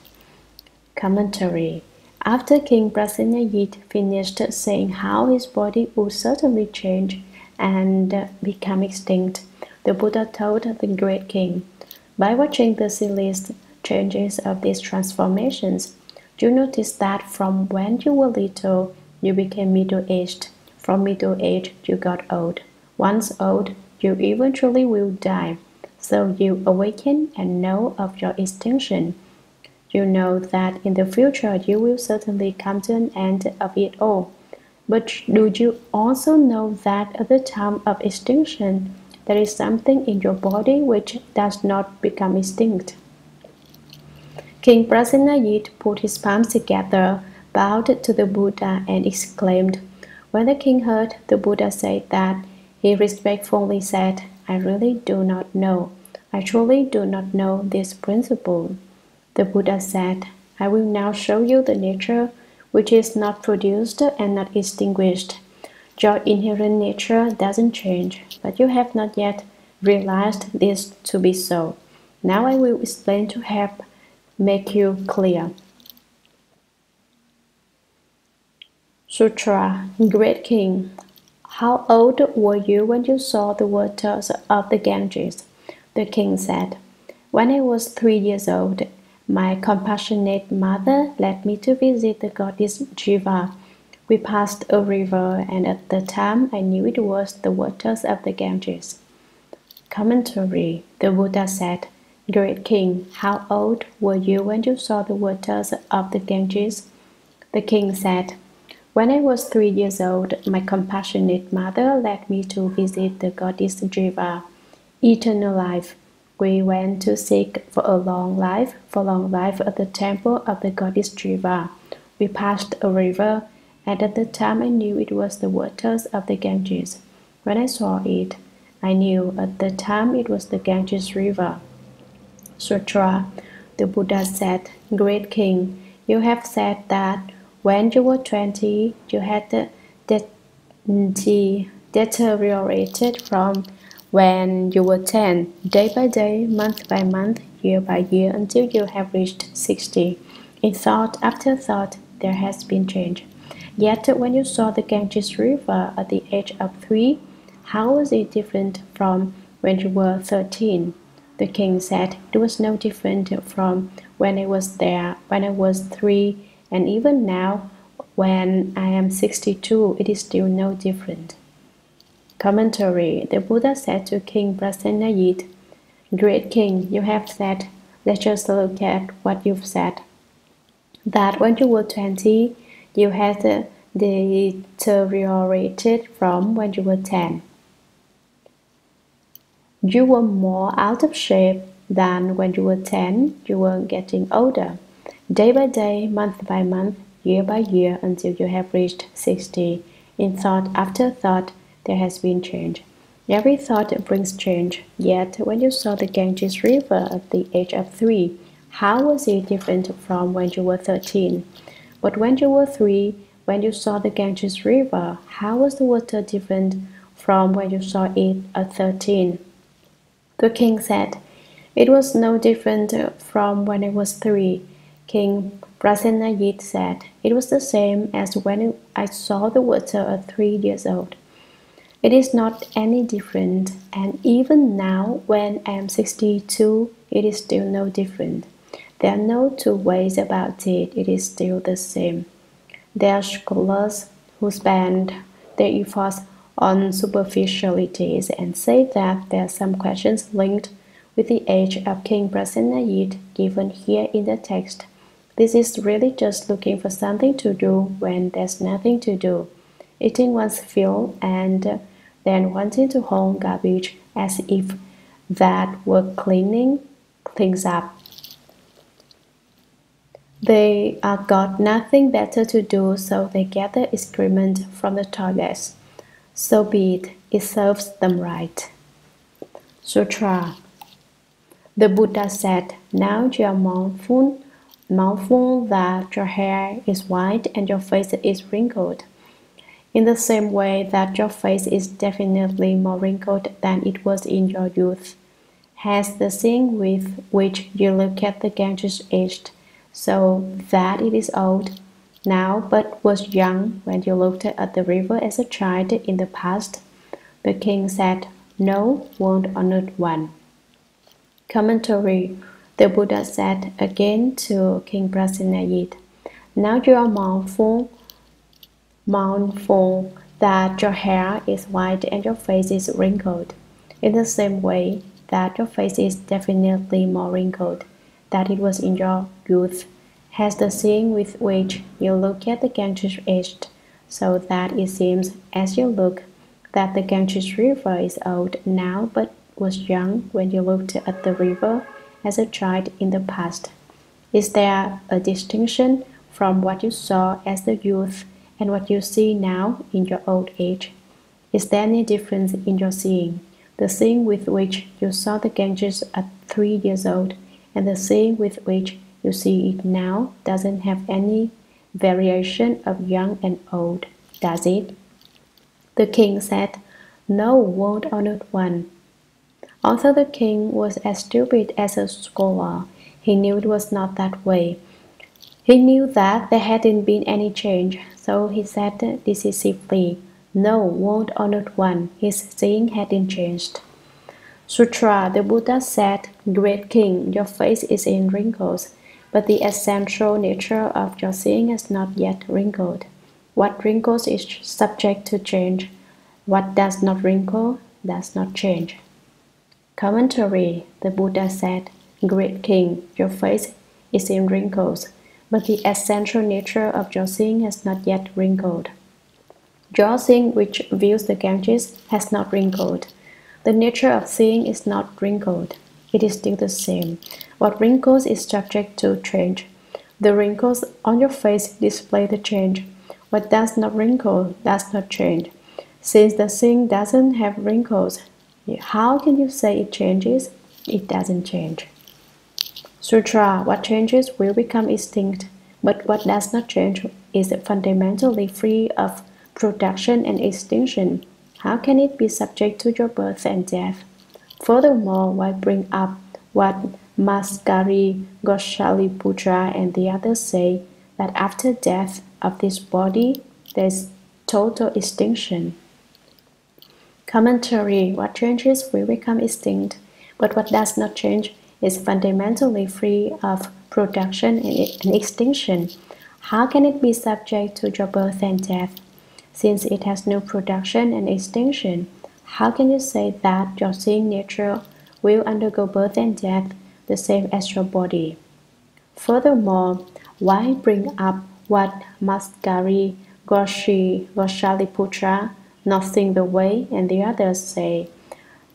Commentary. After King Prasenajit finished saying how his body would certainly change and become extinct, the Buddha told the great king, by watching the ceaseless changes of these transformations, you notice that from when you were little, you became middle-aged. From middle age, you got old. Once old, you eventually will die. So you awaken and know of your extinction. You know that in the future you will certainly come to an end of it all. But do you also know that at the time of extinction, there is something in your body which does not become extinct? King Prasenajit put his palms together, bowed to the Buddha, and exclaimed. When the king heard the Buddha say that, he respectfully said, I really do not know. I truly do not know this principle. The Buddha said, I will now show you the nature which is not produced and not extinguished. Your inherent nature doesn't change, but you have not yet realized this to be so. Now I will explain to help make you clear. Sutra. Great King, how old were you when you saw the waters of the Ganges? The king said, When I was 3 years old, my compassionate mother led me to visit the goddess Jiva. We passed a river, and at the time I knew it was the waters of the Ganges. Commentary. The Buddha said, Great King, how old were you when you saw the waters of the Ganges? The king said, When I was 3 years old, my compassionate mother led me to visit the goddess Jiva. Eternal life. We went to seek for long life at the temple of the goddess Jiva. We passed a river, and at the time I knew it was the waters of the Ganges. When I saw it, I knew at the time it was the Ganges River. Sutra. The Buddha said, Great King, you have said that when you were 20, you had deteriorated from when you were 10, day by day, month by month, year by year, until you have reached 60. In thought after thought, there has been change. Yet when you saw the Ganges River at the age of 3, how was it different from when you were 13? The king said, It was no different from when I was there, when I was 3, and even now, when I am 62, it is still no different. Commentary. The Buddha said to King Prasenajit, Great King, you have said, let's just look at what you've said, that when you were 20, you had deteriorated from when you were 10. You were more out of shape than when you were 10. You were getting older, day by day, month by month, year by year, until you have reached 60. In thought after thought, there has been change. Every thought brings change. Yet, when you saw the Ganges River at the age of 3, how was it different from when you were 13? But when you were 3, when you saw the Ganges River, how was the water different from when you saw it at 13? The king said, It was no different from when I was 3. King Prasenajit said, It was the same as when I saw the water at 3 years old. It is not any different, and even now, when I am 62, it is still no different. There are no two ways about it, it is still the same. There are scholars who spend their efforts on superficialities and say that there are some questions linked with the age of King Prasenajit given here in the text. This is really just looking for something to do when there's nothing to do, eating one's fill and then wanting to haul garbage as if that were cleaning things up. They got nothing better to do, so they gather excrement from the toilets. So be it, it serves them right. Sutra. The Buddha said, Now you are mindful that your hair is white and your face is wrinkled. In the same way that your face is definitely more wrinkled than it was in your youth, has the seeing with which you look at the Ganges aged, so that it is old now but was young when you looked at the river as a child in the past? The king said, No, world honored one. Commentary. The Buddha said again to King Prasenajit, Now you are mindful that your hair is white and your face is wrinkled. In the same way that your face is definitely more wrinkled than it was in your youth, has the seeing with which you look at the Ganges aged, so that it seems as you look that the Ganges River is old now but was young when you looked at the river as a child in the past. Is there a distinction from what you saw as the youth and what you see now in your old age? Is there any difference in your seeing? The seeing with which you saw the Ganges at 3 years old and the seeing with which you see it now doesn't have any variation of young and old, does it? The king said, No, world honored one. Although the king was as stupid as a scholar, he knew it was not that way. He knew that there hadn't been any change, so he said decisively, No, world honored one, his seeing hadn't changed. Sutra, the Buddha said, Great king, your face is in wrinkles, but the essential nature of your seeing has not yet wrinkled. What wrinkles is subject to change. What does not wrinkle does not change. Commentary, the Buddha said, Great king, your face is in wrinkles, but the essential nature of your seeing has not yet wrinkled. Your seeing which views the Ganges has not wrinkled. The nature of seeing is not wrinkled. It is still the same. What wrinkles is subject to change. The wrinkles on your face display the change. What does not wrinkle does not change. Since the seeing doesn't have wrinkles, how can you say it changes? It doesn't change. Sutra, what changes will become extinct, but what does not change is fundamentally free of production and extinction. How can it be subject to your birth and death? Furthermore, why bring up what Maskari, Goshaliputra, and the others say, that after death of this body, there is total extinction? Commentary, what changes will become extinct, but what does not change is fundamentally free of production and extinction. How can it be subject to your birth and death? Since it has no production and extinction, how can you say that your seeing nature will undergo birth and death the same as your body? Furthermore, why bring up what Maskari, Goshaliputra, Nothing the Way, and the others say,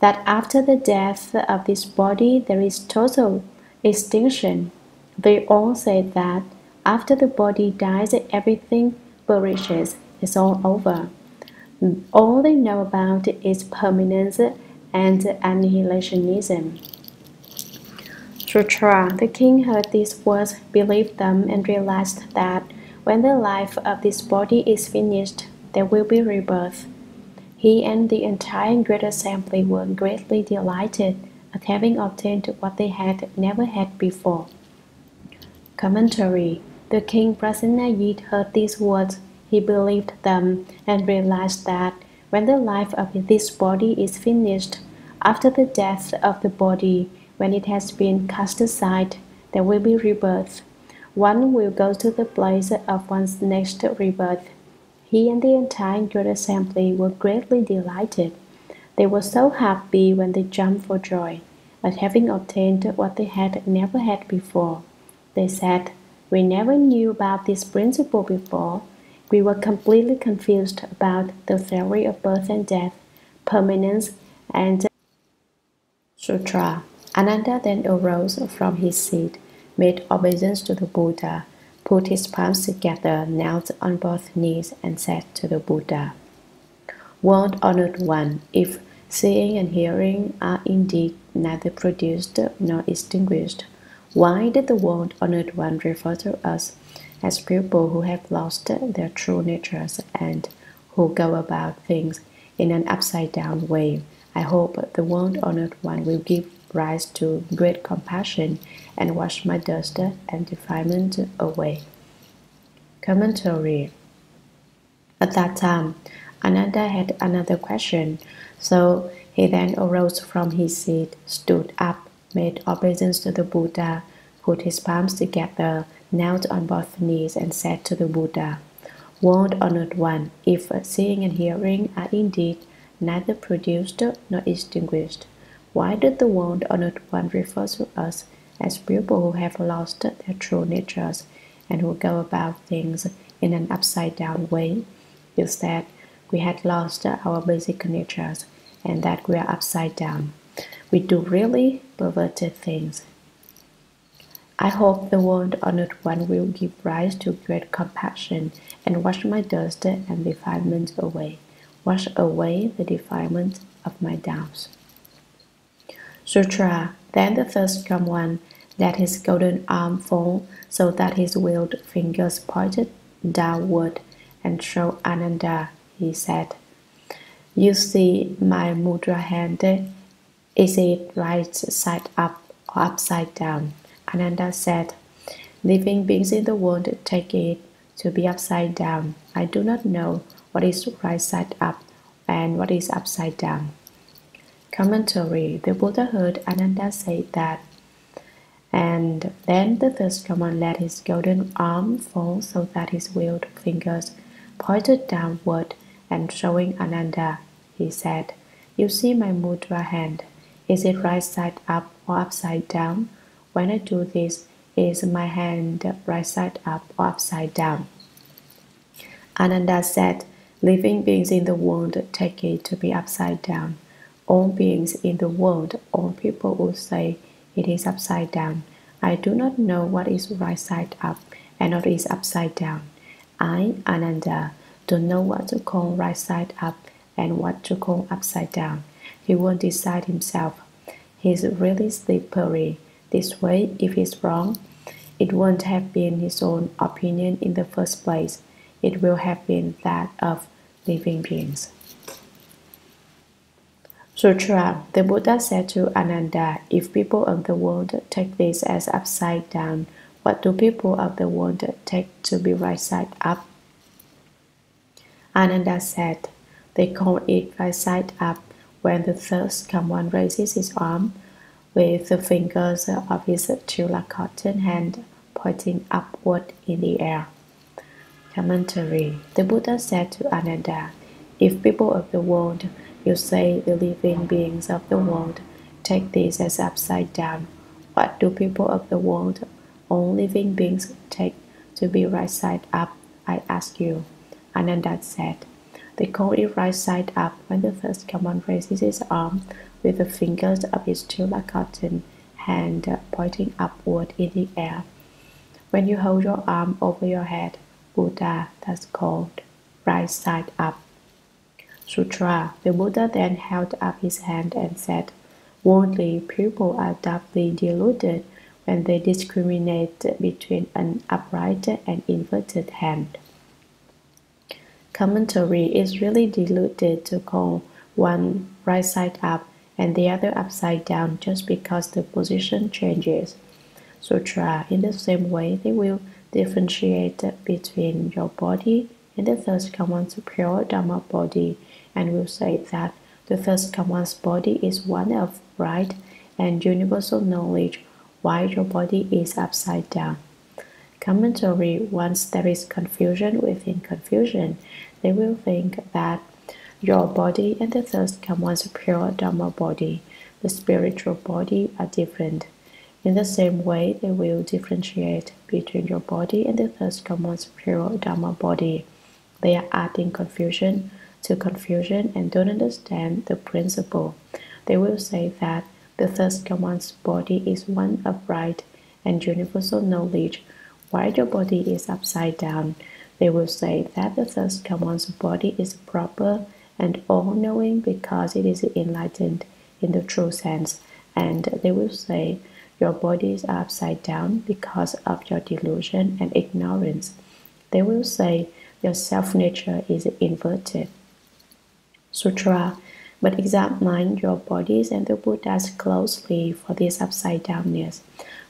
that after the death of this body there is total extinction? They all say that after the body dies, everything perishes. It's all over. All they know about is permanence and annihilationism. Sutra, the king heard these words, believed them, and realized that when the life of this body is finished, there will be rebirth. He and the entire great assembly were greatly delighted at having obtained what they had never had before. Commentary, the king Prasenajit heard these words. He believed them and realized that when the life of this body is finished, after the death of the body, when it has been cast aside, there will be rebirth. One will go to the place of one's next rebirth. He and the entire great assembly were greatly delighted. They were so happy when they jumped for joy at having obtained what they had never had before. They said, We never knew about this principle before. We were completely confused about the theory of birth and death, permanence, and Sutra. Ananda then arose from his seat, made obeisance to the Buddha, put his palms together, knelt on both knees, and said to the Buddha, World honored one, if seeing and hearing are indeed neither produced nor extinguished, why did the world honored one refer to us as people who have lost their true natures and who go about things in an upside-down way? I hope the world honored one will give rise to great compassion and wash my dust and defilement away. Commentary. At that time, Ananda had another question, so he then arose from his seat, stood up, made obeisance to the Buddha, put his palms together, knelt on both knees, and said to the Buddha, World honored one, if seeing and hearing are indeed neither produced nor extinguished, why did the world honored one refer to us as people who have lost their true natures and who go about things in an upside-down way? You said we had lost our basic natures and that we are upside down. We do really perverted things. I hope the world honored one will give rise to great compassion and wash my dust and defilement away. Wash away the defilement of my doubts. Sutra. Then the thirsty one let his golden arm fall so that his wheeled fingers pointed downward and showed Ananda. He said, "You see my mudra hand? Is it right side up or upside down?" Ananda said, "Living beings in the world take it to be upside down. I do not know what is right side up and what is upside down." Commentary. The Buddha heard Ananda say that, and then the thirsty one let his golden arm fall so that his wheeled fingers pointed downward and showing Ananda, he said, "You see my mudra hand. Is it right side up or upside down? When I do this, is my hand right side up or upside down?" Ananda said, "Living beings in the world take it to be upside down. All beings in the world, all people will say it is upside down. I do not know what is right side up and what is upside down. I, Ananda, don't know what to call right side up and what to call upside down. He won't decide himself. He's really slippery. This way, if he's wrong, it won't have been his own opinion in the first place. It will have been that of living beings." Sutra. The Buddha said to Ananda, "If people of the world take this as upside down, what do people of the world take to be right side up?" Ananda said, "They call it right side up when the thirsty one raises his arm with the fingers of his chula cotton hand pointing upward in the air." Commentary. The Buddha said to Ananda, "If people of the world, you say the living beings of the world, take this as upside down, what do people of the world, all living beings, take to be right side up, I ask you?" Ananda said, "They call it right side up when the thirsty one raises his arm with the fingers of his chula cotton hand pointing upward in the air. When you hold your arm over your head, Buddha, that's called right side up." Sutra. The Buddha then held up his hand and said, "Worldly people are doubly deluded when they discriminate between an upright and inverted hand." Commentary. Is really deluded to call one right side up and the other upside down just because the position changes. Sutra. In the same way, they will differentiate between your body and the thirsty one's pure Dharma body, and will say that the thirsty one's body is one of right and universal knowledge, while your body is upside down. Commentary. Once there is confusion within confusion, they will think that your body and the thirsty one's pure Dharma body, the spiritual body, are different. In the same way, they will differentiate between your body and the thirsty one's pure Dharma body. They are adding confusion to confusion and don't understand the principle. They will say that the thirsty one's body is one of right and universal knowledge, while your body is upside down. They will say that the thirsty one's body is proper and all-knowing because it is enlightened in the true sense, and they will say your bodies are upside down because of your delusion and ignorance. They will say your self-nature is inverted. Sutra. But examine your bodies and the Buddhas closely for this upside-downness.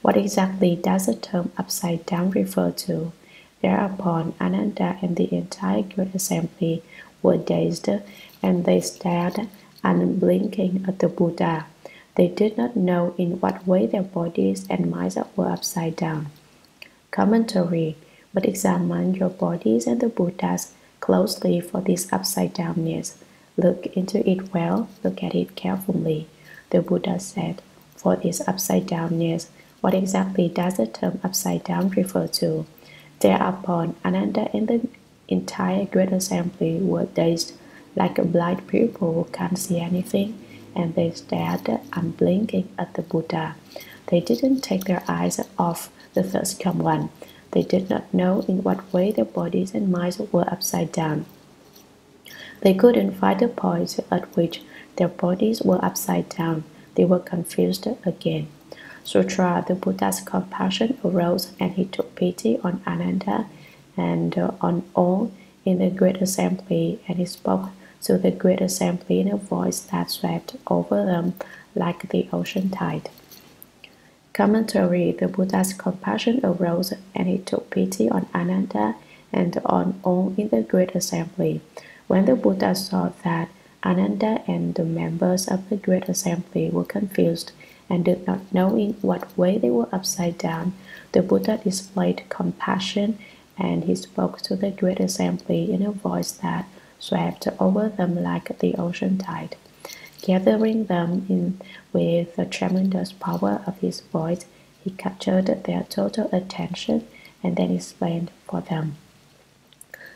What exactly does the term upside down refer to? Thereupon, Ananda and the entire great assembly were dazed, and they stared unblinking at the Buddha. They did not know in what way their bodies and minds were upside down. Commentary. But examine your bodies and the Buddhas closely for this upside-downness. Look into it well, look at it carefully. The Buddha said, "For this upside-downness, what exactly does the term upside down refer to?" Thereupon, Ananda and the entire great assembly were dazed like blind people who can't see anything, and they stared unblinking at the Buddha. They didn't take their eyes off the thirsty one. They did not know in what way their bodies and minds were upside down. They couldn't find the point at which their bodies were upside down. they were confused again. Sutra, the Buddha's compassion arose and he took pity on Ananda and on all in the great assembly, and he spoke to the great assembly in a voice that swept over them like the ocean tide. Commentary, the Buddha's compassion arose and he took pity on Ananda and on all in the great assembly. When the Buddha saw that Ananda and the members of the great assembly were confused and did not know in what way they were upside down, the Buddha displayed compassion and he spoke to the great assembly in a voice that swept over them like the ocean tide. Gathering them in with the tremendous power of his voice, he captured their total attention and then explained for them.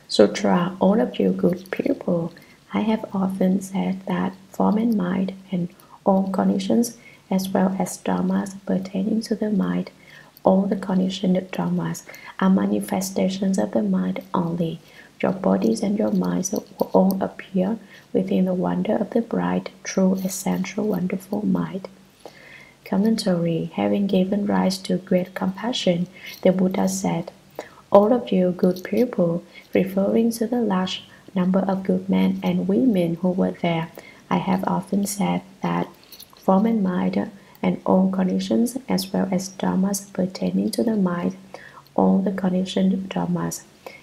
Sutra, all of you good people, I have often said that form and mind and all conditions as well as dharmas pertaining to the mind, all the conditioned dharmas are manifestations of the mind only. Your bodies and your minds will all appear within the wonder of the bright, true, essential, wonderful mind. Commentary, having given rise to great compassion, the Buddha said, all of you good people, referring to the large number of good men and women who were there, I have often said that form and mind and all conditions as well as dharmas pertaining to the mind, all the conditioned dharmas.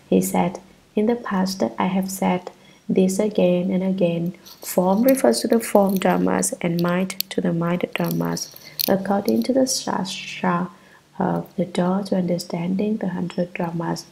He said, in the past I have said this again and again. Form refers to the form dharmas and mind to the mind dharmas. According to the Shastra of the door to understanding the 100 dharmas,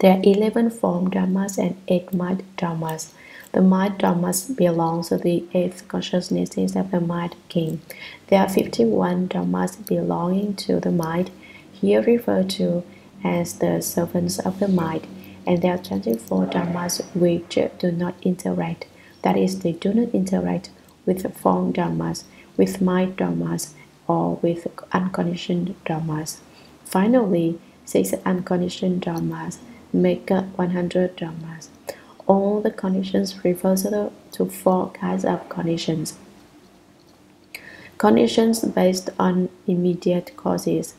there are 11 form dharmas and 8 mind dharmas. The mind dharmas belong to the 8th consciousnesses of the mind king. There are 51 dharmas belonging to the mind, here referred to as the servants of the mind, and there are 24 dharmas which do not interact. That is, they do not interact with form dharmas, with mind dharmas, or with unconditioned dharmas. Finally, 6 unconditioned dharmas make up 100 dharmas. All the conditions refer to 4 kinds of conditions. Conditions based on immediate causes,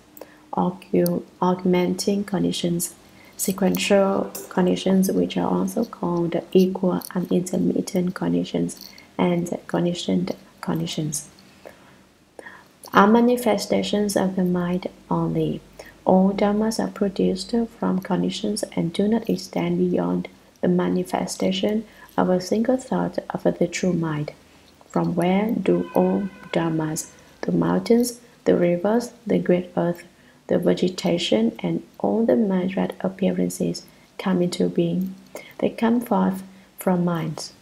augmenting conditions, sequential conditions, which are also called equal and intermittent conditions, and conditioned conditions, are manifestations of the mind only. All dharmas are produced from conditions and do not extend beyond the manifestation of a single thought of the true mind. From where do all dharmas, the mountains, the rivers, the great earth, the vegetation, and all the myriad appearances come into being? They come forth from minds.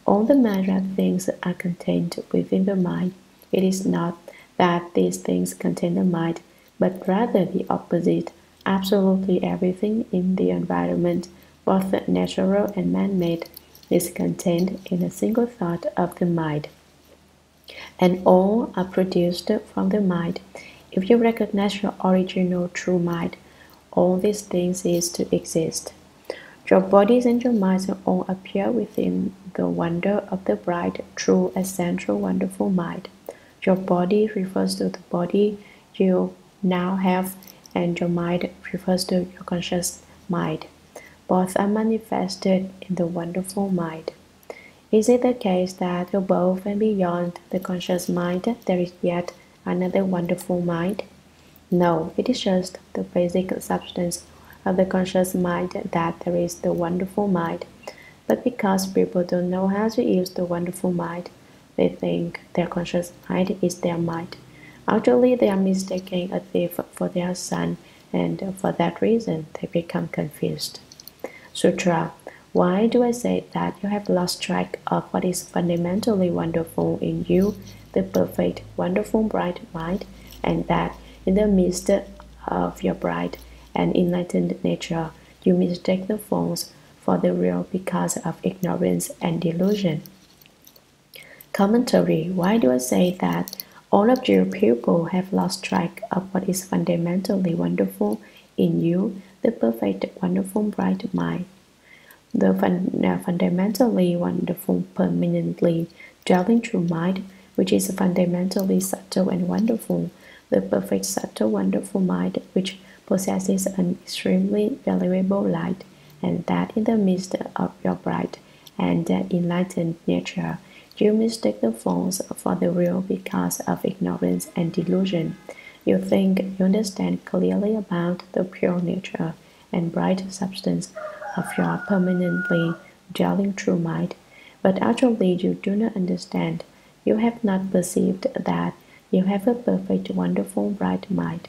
All the myriad things are contained within the mind. It is not that these things contain the mind, but rather the opposite. Absolutely everything in the environment, both natural and man-made, is contained in a single thought of the mind, and all are produced from the mind. If you recognize your original true mind, all these things is to exist. Your bodies and your minds all appear within the wonder of the bright, true, essential, wonderful mind. Your body refers to the body you now have, and your mind refers to your conscious mind. Both are manifested in the wonderful mind. Is it the case that above and beyond the conscious mind there is yet another wonderful mind? No, it is just the basic substance of the conscious mind that there is the wonderful mind. But because people don't know how to use the wonderful mind, they think their conscious mind is their mind. Actually, they are mistaking a thief for their son, and for that reason they become confused. Sutra. Why do I say that you have lost track of what is fundamentally wonderful in you, the perfect, wonderful, bright mind, and that in the midst of your bright and enlightened nature, you mistake the forms for the real because of ignorance and delusion? Commentary. Why do I say that all of your people have lost track of what is fundamentally wonderful in you, the perfect, wonderful, bright mind? The fundamentally wonderful, permanently dwelling true mind which is fundamentally subtle and wonderful, the perfect subtle wonderful mind which possesses an extremely valuable light, and that in the midst of your bright and enlightened nature, you mistake the false for the real because of ignorance and delusion. You think you understand clearly about the pure nature and bright substance of your permanently dwelling true mind, but actually you do not understand. You have not perceived that you have a perfect, wonderful, bright mind,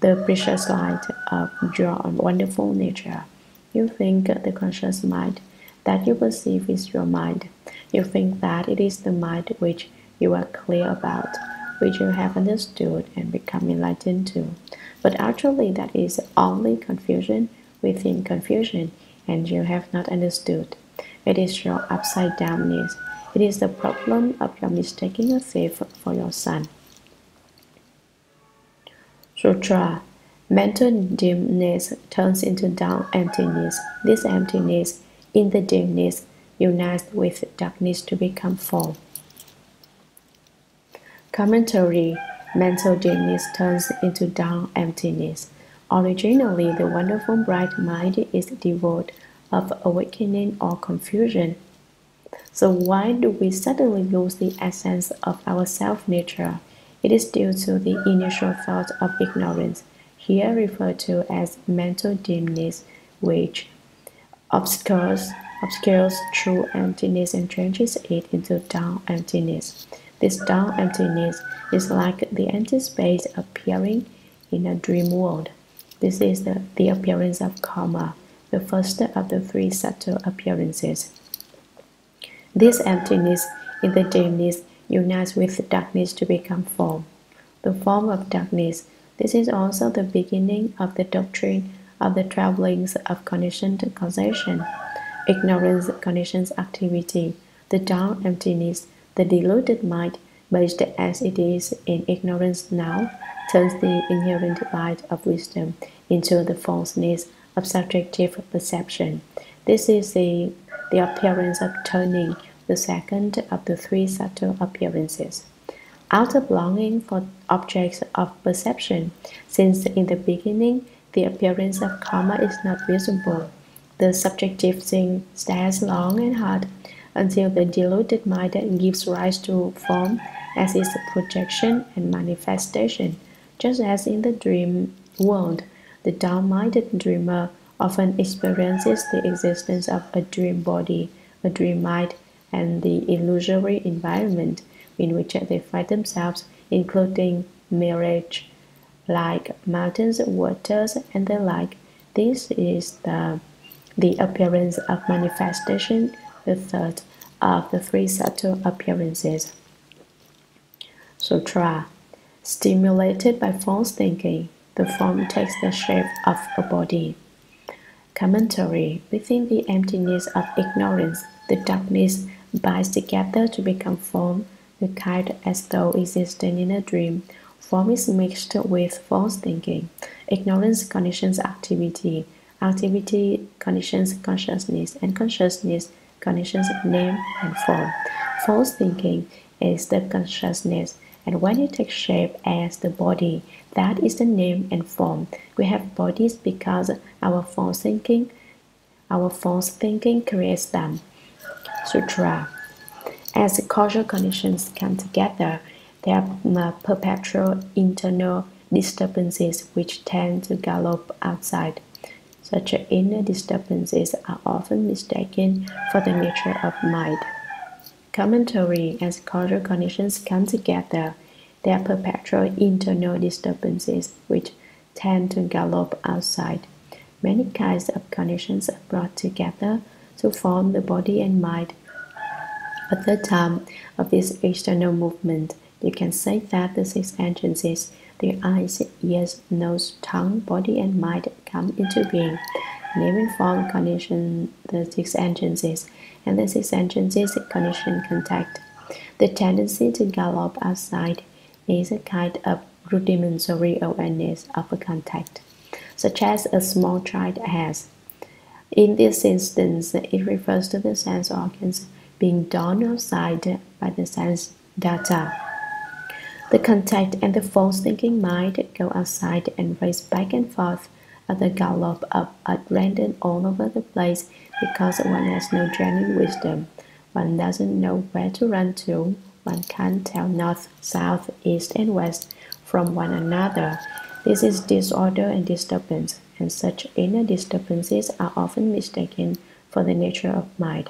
the precious light of your wonderful nature. You think the conscious mind that you perceive is your mind. You think that it is the mind which you are clear about, which you have understood and become enlightened to. But actually that is only confusion within confusion, and you have not understood. It is your upside downness. It is the problem of your mistaking a thief for your son. Sutra. Mental dimness turns into dull emptiness. This emptiness, in the dimness, unites with darkness to become form. Commentary. Mental dimness turns into dull emptiness. Originally, the wonderful bright mind is devoid of awakening or confusion. So why do we suddenly lose the essence of our self-nature? It is due to the initial thought of ignorance, here referred to as mental dimness, which obscures true emptiness and changes it into dull emptiness. This dull emptiness is like the empty space appearing in a dream world. This is the appearance of karma, the first of the three subtle appearances. This emptiness in the dimness unites with darkness to become form. The form of darkness. This is also the beginning of the doctrine of the travelings of conditioned causation. Ignorance conditions activity. The dull emptiness, the deluded mind, based as it is in ignorance now, turns the inherent light of wisdom into the falseness of subjective perception. This is the appearance of turning, the second of the three subtle appearances. Out of longing for objects of perception, since in the beginning the appearance of karma is not visible, the subjective thing stares long and hard until the deluded mind gives rise to form as its projection and manifestation. Just as in the dream world, the dull-minded dreamer often experiences the existence of a dream body, a dream mind, and the illusory environment in which they find themselves, including mirage, like mountains, waters, and the like. This is the appearance of manifestation, the third of the three subtle appearances. Sutra. Stimulated by false thinking, the form takes the shape of a body. Commentary. Within the emptiness of ignorance, the darkness binds together to become form, the kind as though existing in a dream. Form is mixed with false thinking. Ignorance conditions activity. Activity conditions consciousness, and consciousness conditions name and form. False thinking is the consciousness, and when it takes shape as the body, that is the name and form. We have bodies because our false thinking creates them. Sutra. As causal conditions come together, there are perpetual internal disturbances which tend to gallop outside. Such inner disturbances are often mistaken for the nature of mind. Commentary. As causal conditions come together, there are perpetual internal disturbances which tend to gallop outside. Many kinds of conditions are brought together to form the body and mind. At the time of this external movement, you can say that the six agencies, the eyes, ears, nose, tongue, body, and mind come into being. Name and form condition the six agencies, and the six agencies condition contact. The tendency to gallop outside is a kind of rudimentary awareness of a contact, such as a small child has. In this instance, it refers to the sense organs being drawn outside by the sense Data. The contact and the false thinking mind go outside and race back and forth at the gallop up at random all over the place because one has no genuine wisdom. One doesn't know where to run to. One can't tell north, south, east, and west from one another. This is disorder and disturbance, and such inner disturbances are often mistaken for the nature of mind.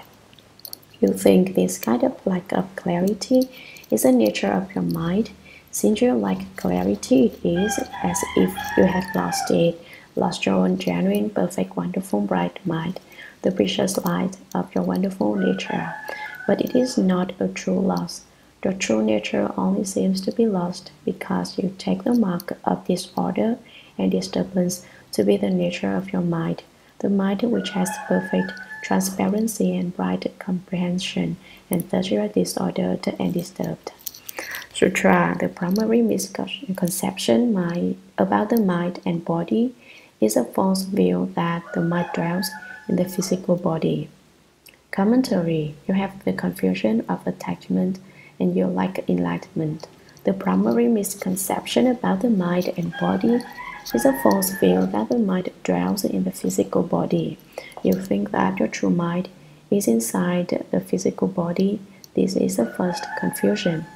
You think this kind of lack of clarity is the nature of your mind. Since you lack clarity, it is as if you had lost it, lost your own genuine, perfect, wonderful, bright mind, the precious light of your wonderful nature. But it is not a true loss. Your true nature only seems to be lost because you take the mark of disorder and disturbance to be the nature of your mind, the mind which has perfect transparency and bright comprehension, and thus you are disordered and disturbed. Sutra, the primary misconception about the mind and body, is a false view that the mind dwells in the physical body. Commentary, you have the confusion of attachment and you lack enlightenment. The primary misconception about the mind and body is a false view that the mind dwells in the physical body. You think that your true mind is inside the physical body. This is the first confusion.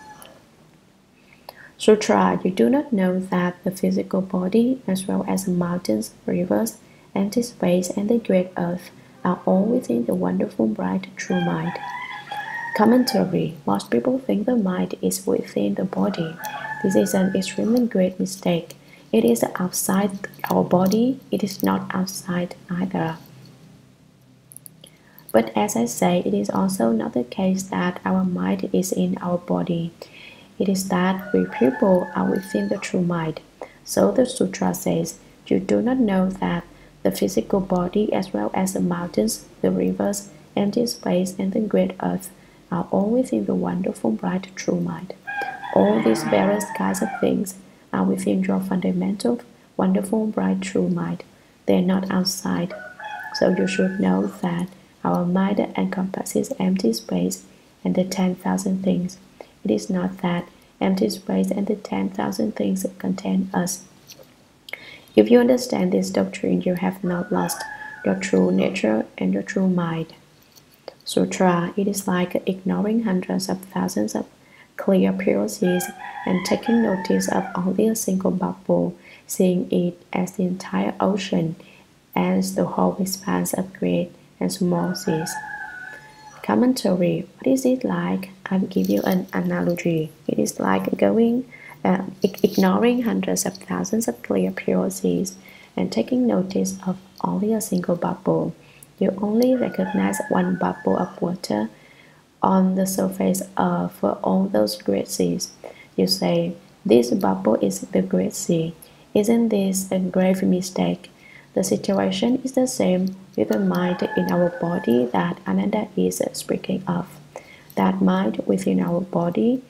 Sutra, you do not know that the physical body, as well as the mountains, rivers, empty space, and the great earth, are all within the wonderful, bright, true mind. Commentary, most people think the mind is within the body. This is an extremely great mistake. It is outside our body, it is not outside either. But as I say, it is also not the case that our mind is in our body. It is that we people are within the true mind. So the sutra says, you do not know that the physical body as well as the mountains, the rivers, empty space, and the great earth are all within the wonderful, bright, true mind. All these various kinds of things are within your fundamental, wonderful, bright, true mind. They are not outside. So you should know that our mind encompasses empty space and the 10,000 things. It is not that empty space and the 10,000 things contain us. If you understand this doctrine, you have not lost your true nature and your true mind. Sutra, it is like ignoring hundreds of thousands of clear pure seas and taking notice of only a single bubble, seeing it as the entire ocean, as the whole expanse of great and small seas. Commentary, what is it like? I'll give you an analogy. It is like ignoring hundreds of thousands of clear pure seas and taking notice of only a single bubble. You only recognize one bubble of water on the surface of all those great seas. You say, this bubble is the great sea. Isn't this a grave mistake? The situation is the same with the mind in our body that Ananda is speaking of. That mind within our body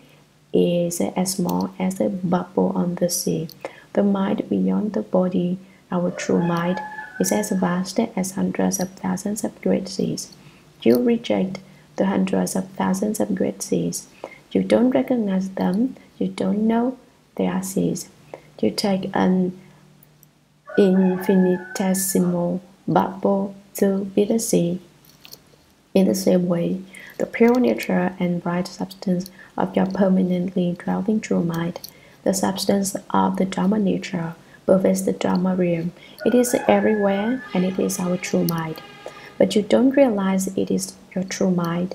is as small as a bubble on the sea. The mind beyond the body, our true mind, is as vast as hundreds of thousands of great seas. You reject the hundreds of thousands of great seas. You don't recognize them. You don't know they are seas. You take an infinitesimal bubble to be the sea. In the same way, the pure nature and bright substance of your permanently dwelling true mind, the substance of the Dharma nature, pervades the Dharma Realm. It is everywhere and it is our true mind. But you don't realize it is your true mind.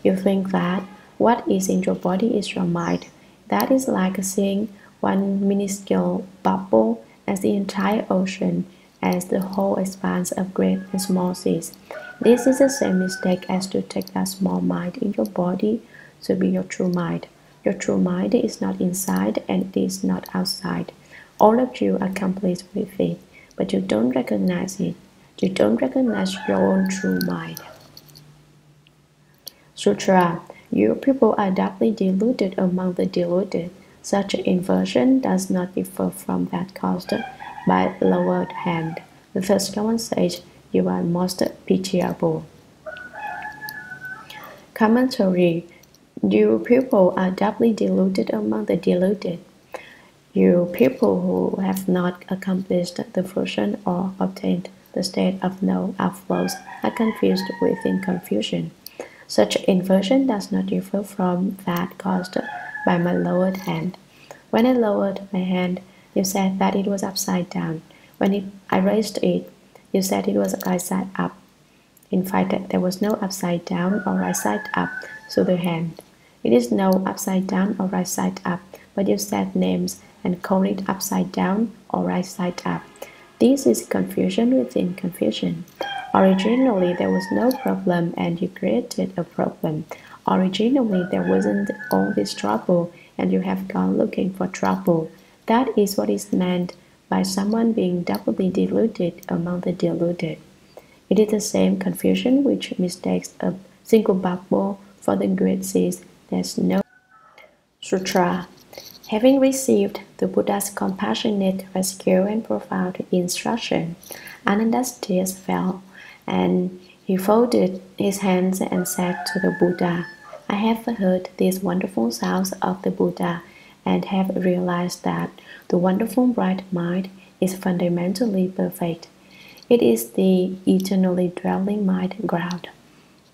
You think that what is in your body is your mind. That is like seeing one minuscule bubble as the entire ocean, as the whole expanse of great and small seas. This is the same mistake as to take that small mind in your body to be your true mind. Your true mind is not inside and it is not outside. All of you are complete with it, but you don't recognize it. You don't recognize your own true mind. Sutra, you people are doubly deluded among the deluded. Such inversion does not differ from that caused by lowered hand. The first common sage, you are most pitiable. Commentary, You people are doubly deluded among the deluded. You people who have not accomplished the fruition or obtained the state of no outflows are confused within confusion. Such inversion does not differ from that caused by my lowered hand. When I lowered my hand, you said that it was upside down. I raised it, you said it was right side up. In fact, there was no upside down or right side up to the hand. It is no upside down or right side up, but you said names and called it upside down or right side up. This is confusion within confusion. Originally, there was no problem and you created a problem. Originally, there wasn't all this trouble and you have gone looking for trouble. That is what is meant by someone being doubly deluded among the deluded. It is the same confusion which mistakes a single bubble for the great seas. There's no sutra. Having received the Buddha's compassionate rescue and profound instruction, Ananda's tears fell, and he folded his hands and said to the Buddha, I have heard these wonderful sounds of the Buddha and have realized that the wonderful bright mind is fundamentally perfect. It is the eternally dwelling mind ground.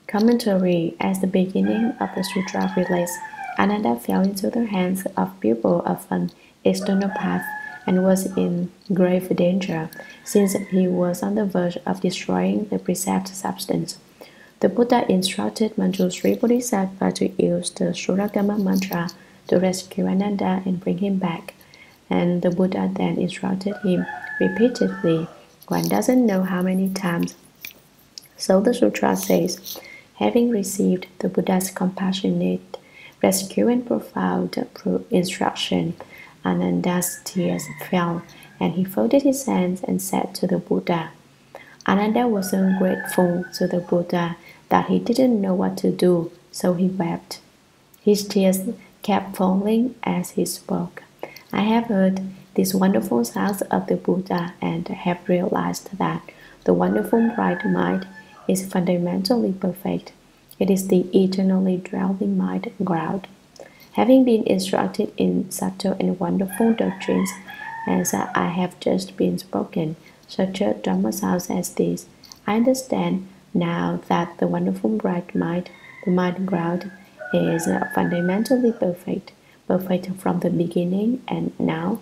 Commentary. As the beginning of the sutra relates, Ananda fell into the hands of people of an external path and was in grave danger, since he was on the verge of destroying the precept substance. The Buddha instructed Manjushri Bodhisattva to use the Shurangama mantra to rescue Ananda and bring him back, and the Buddha then instructed him repeatedly, one doesn't know how many times. So the sutra says, having received the Buddha's compassionate rescue and profound instruction, Ananda's tears fell, and he folded his hands and said to the Buddha. Ananda was so grateful to the Buddha that he didn't know what to do, so he wept. His tears kept falling as he spoke. I have heard these wonderful sounds of the Buddha and have realized that the wonderful bright mind is fundamentally perfect. It is the eternally dwelling mind ground. Having been instructed in subtle and wonderful doctrines, as I have just been spoken, such a Dharma sounds as this, I understand now that the wonderful bright mind, the mind ground, is fundamentally perfect, perfect from the beginning and now.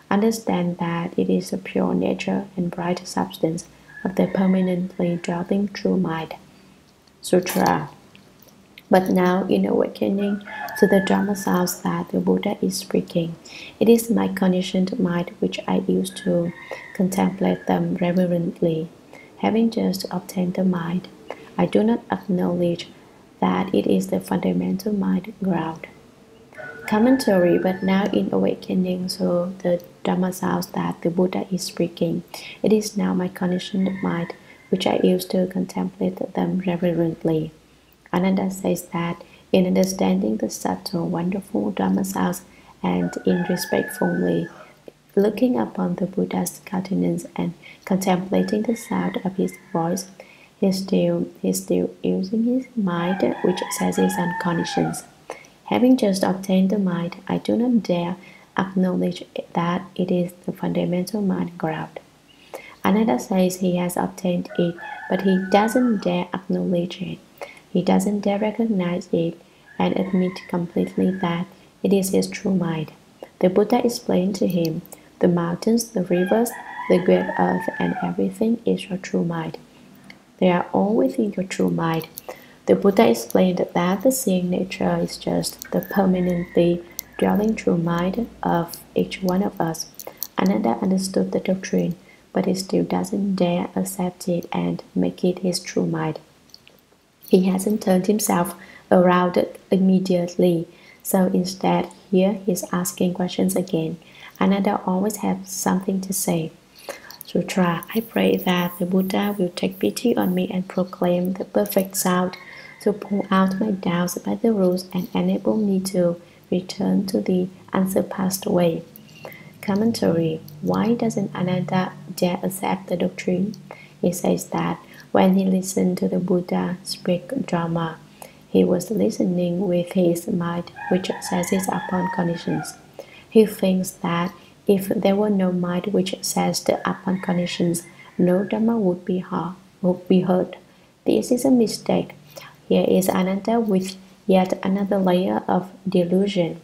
Understand that it is the pure nature and bright substance of the permanently dwelling true mind. Sutra. But now, in awakening to the Dharma sounds that the Buddha is speaking, it is my conditioned mind which I use to contemplate them reverently. Having just obtained the mind, I do not acknowledge that it is the fundamental mind ground. Commentary. But now, in awakening to the Dharma sounds that the Buddha is speaking, it is now my conditioned mind which I use to contemplate them reverently. Ananda says that in understanding the subtle, wonderful Dharma sounds and in respectfully looking upon the Buddha's countenance and contemplating the sound of his voice, he is still using his mind, which says his unconscious. Having just obtained the mind, I do not dare acknowledge that it is the fundamental mind ground. Another says he has obtained it, but he doesn't dare acknowledge it. He doesn't dare recognize it and admit completely that it is his true mind. The Buddha explained to him, the mountains, the rivers, the great earth, and everything is your true mind. They are all within your true mind. The Buddha explained that the seeing nature is just the permanently dwelling true mind of each one of us. Ananda understood the doctrine, but he still doesn't dare accept it and make it his true mind. He hasn't turned himself around immediately, so instead here he's asking questions again. Ananda always has something to say. Sutra. I pray that the Buddha will take pity on me and proclaim the perfect sound to pull out my doubts by the rules and enable me to return to the unsurpassed way. Commentary. Why doesn't Ananda dare accept the doctrine? He says that when he listened to the Buddha speak Dharma, He was listening with his mind, which seizes upon conditions. He thinks that if there were no mind which seized upon conditions, no Dharma would be heard. This is a mistake. Here is Ananda with yet another layer of delusion.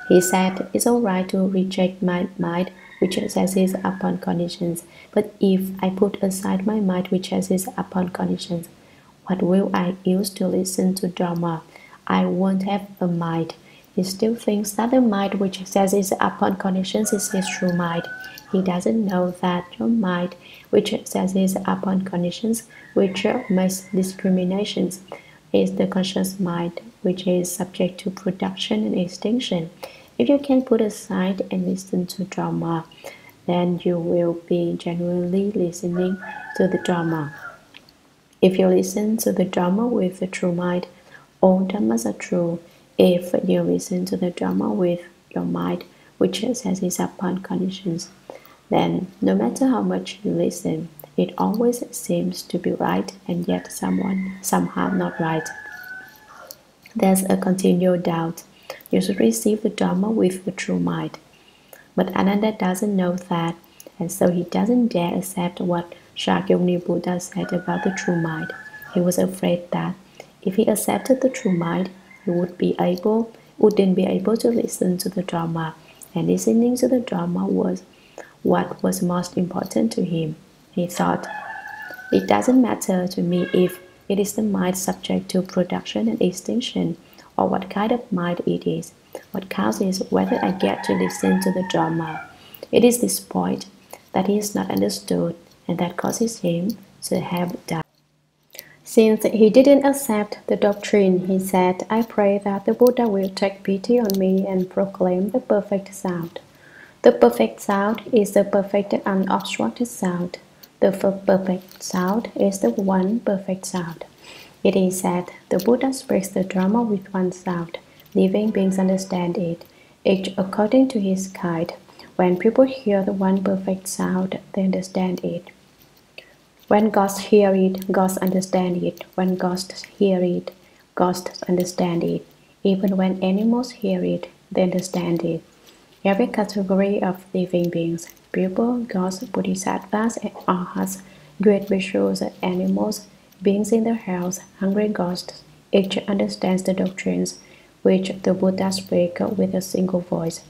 He said, it's all right to reject my mind which seizes upon conditions, but if I put aside my mind which seizes upon conditions, what will I use to listen to Dharma? I won't have a mind. He still thinks that the mind which seizes upon conditions is his true mind. He doesn't know that your mind which seizes upon conditions, which makes discriminations, is the conscious mind which is subject to production and extinction. If you can put aside and listen to Dharma, then you will be genuinely listening to the Dharma. If you listen to the Dharma with the true mind, all Dhammas are true. If you listen to the Dharma with your mind, which seizes upon conditions, then no matter how much you listen, it always seems to be right and yet somehow not right. There's a continual doubt. You should receive the Dharma with the true mind. But Ananda doesn't know that, and so he doesn't dare accept what Shakyamuni Buddha said about the true mind. He was afraid that if he accepted the true mind, he wouldn't be able to listen to the Dharma, and listening to the Dharma was what was most important to him. He thought, it doesn't matter to me if it is the mind subject to production and extinction, or what kind of mind it is. What counts is whether I get to listen to the Dharma. It is this point that he is not understood, and that causes him to have doubt. Since he didn't accept the doctrine, he said, I pray that the Buddha will take pity on me and proclaim the perfect sound. The perfect sound is the perfect unobstructed sound. The perfect sound is the one perfect sound. It is said, the Buddha speaks the Dharma with one sound. Living beings understand it, each according to his kind. When people hear the one perfect sound, they understand it. When gods hear it, gods understand it. When ghosts hear it, ghosts understand it. Even when animals hear it, they understand it. Every category of living beings, people, gods, bodhisattvas, arhats, great visuals, animals, beings in the house, hungry ghosts, each understands the doctrines which the Buddha speaks with a single voice.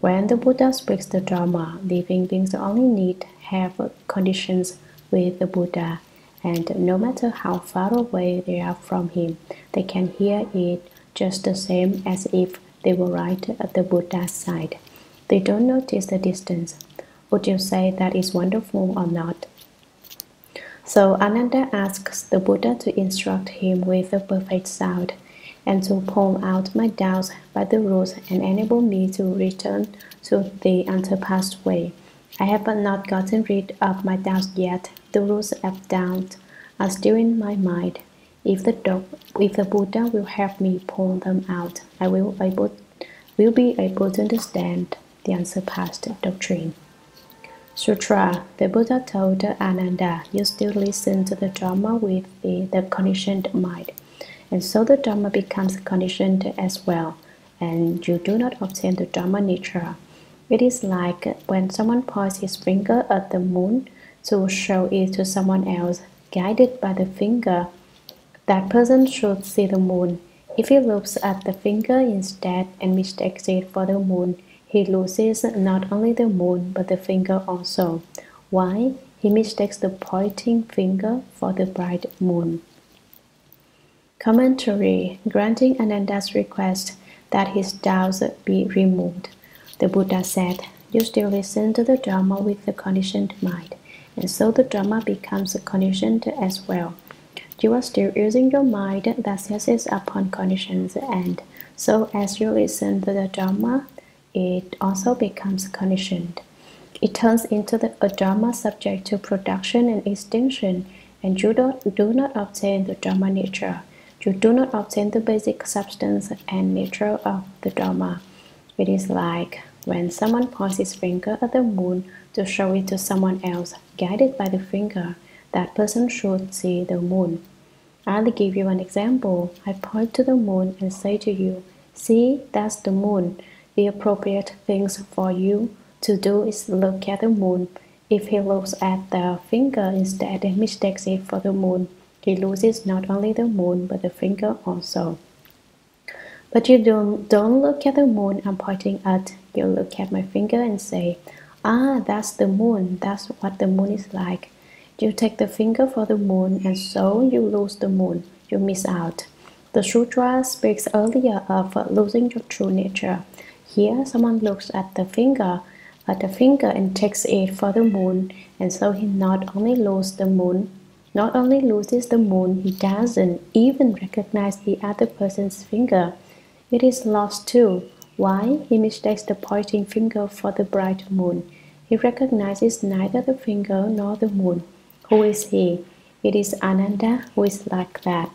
When the Buddha speaks the Dharma, living beings only need have conditions with the Buddha, and no matter how far away they are from him, they can hear it just the same as if they were right at the Buddha's side. They don't notice the distance. Would you say that is wonderful or not? So Ananda asks the Buddha to instruct him with the perfect sound, and to pull out my doubts by the rules and enable me to return to the unsurpassed way. I have not gotten rid of my doubts yet. The rules of doubt are still in my mind. If the Buddha will help me pull them out, I will be able to understand the unsurpassed doctrine. Sutra. The Buddha told Ananda, you still listen to the Dharma with the conditioned mind, and so the Dharma becomes conditioned as well, and you do not obtain the Dharma nature. It is like when someone points his finger at the moon to show it to someone else, guided by the finger. That person should see the moon. If he looks at the finger instead and mistakes it for the moon, he loses not only the moon but the finger also. Why? He mistakes the pointing finger for the bright moon. Commentary. Granting Ananda's request that his doubts be removed, the Buddha said, you still listen to the Dharma with the conditioned mind, and so the Dharma becomes conditioned as well. You are still using your mind that seizes upon conditions, and so as you listen to the Dharma, it also becomes conditioned. It turns into a Dharma subject to production and extinction, and you do not obtain the Dharma nature. You do not obtain the basic substance and nature of the Dharma. It is like when someone points his finger at the moon to show it to someone else, guided by the finger, that person should see the moon. I'll give you an example. I point to the moon and say to you, "See, that's the moon." The appropriate things for you to do is look at the moon. If he looks at the finger instead and mistakes it for the moon, he loses not only the moon but the finger also. But you don't look at the moon I'm pointing at. You look at my finger and say, "Ah, that's the moon. That's what the moon is like." You take the finger for the moon, and so you lose the moon. You miss out. The sutra speaks earlier of losing your true nature. Here, someone looks at the finger and takes it for the moon, and so he not only loses the moon, he doesn't even recognize the other person's finger. It is lost too. Why? He mistakes the pointing finger for the bright moon. He recognizes neither the finger nor the moon. Who is he? It is Ananda who is like that.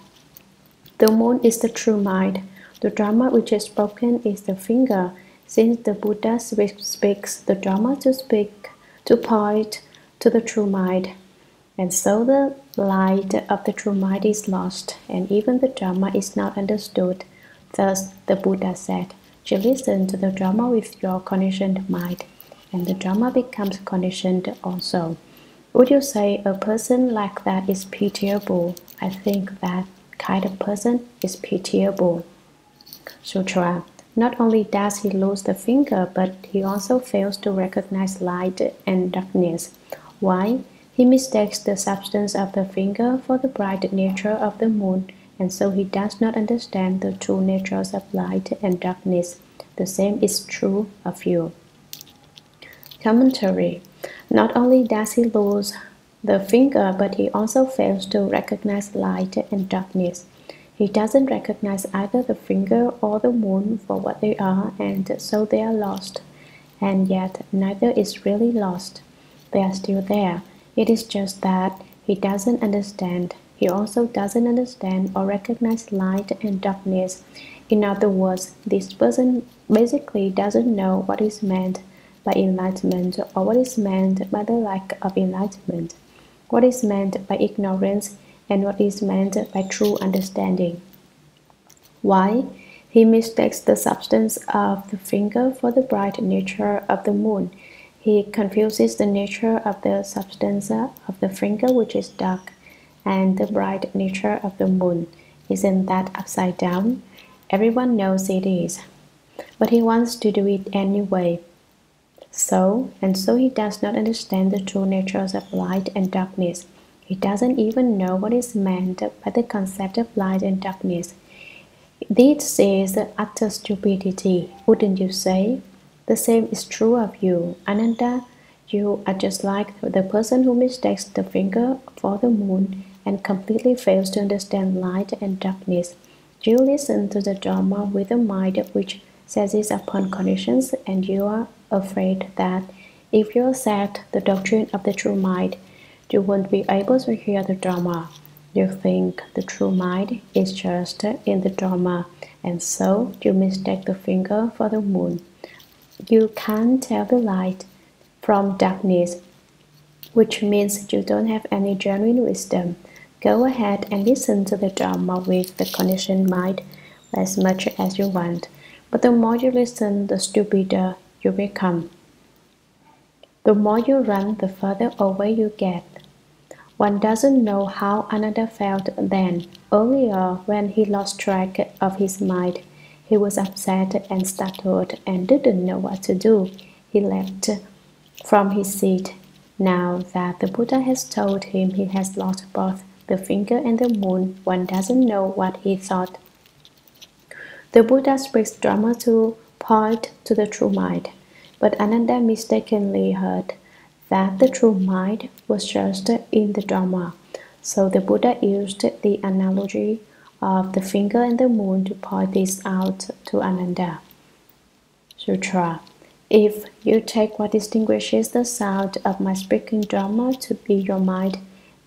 The moon is the true mind. The Dharma which is spoken is the finger. Since the Buddha speaks the Dharma to point to the true mind. And so the light of the true mind is lost, and even the Dharma is not understood. Thus, the Buddha said, "You listen to the Dharma with your conditioned mind, and the Dharma becomes conditioned also." Would you say a person like that is pitiable? I think that kind of person is pitiable. Sutra. Not only does he lose the finger, but he also fails to recognize light and darkness. Why? He mistakes the substance of the finger for the bright nature of the moon, and so he does not understand the true natures of light and darkness. The same is true of you. Commentary. Not only does he lose the finger, but he also fails to recognize light and darkness. He doesn't recognize either the finger or the moon for what they are, and so they are lost. And yet, neither is really lost. They are still there. It is just that he doesn't understand. He also doesn't understand or recognize light and darkness. In other words, this person basically doesn't know what is meant by enlightenment or what is meant by the lack of enlightenment, what is meant by ignorance and what is meant by true understanding. Why? He mistakes the substance of the finger for the bright nature of the moon. He confuses the nature of the substance of the finger, which is dark, and the bright nature of the moon. Isn't that upside down? Everyone knows it is. But he wants to do it anyway. So he does not understand the true natures of light and darkness. He doesn't even know what is meant by the concept of light and darkness. This is utter stupidity, wouldn't you say? The same is true of you, Ananda. You are just like the person who mistakes the finger for the moon and completely fails to understand light and darkness. You listen to the Dharma with a mind which seizes upon conditions, and you are afraid that if you accept the doctrine of the true mind, you won't be able to hear the Dharma. You think the true mind is just in the Dharma, and so you mistake the finger for the moon. You can't tell the light from darkness, which means you don't have any genuine wisdom. Go ahead and listen to the Dharma with the conditioned mind as much as you want, but the more you listen, the stupider you become. The more you run, the further away you get. One doesn't know how Ananda felt then. Earlier, when he lost track of his mind, he was upset and startled and didn't know what to do. He leapt from his seat. Now that the Buddha has told him he has lost both the finger and the moon, one doesn't know what he thought. The Buddha speaks Dharma to point to the true mind, but Ananda mistakenly heard that the true mind was just in the Dharma. So the Buddha used the analogy of the finger and the moon to point this out to Ananda. Sutra. If you take what distinguishes the sound of my speaking Dharma to be your mind,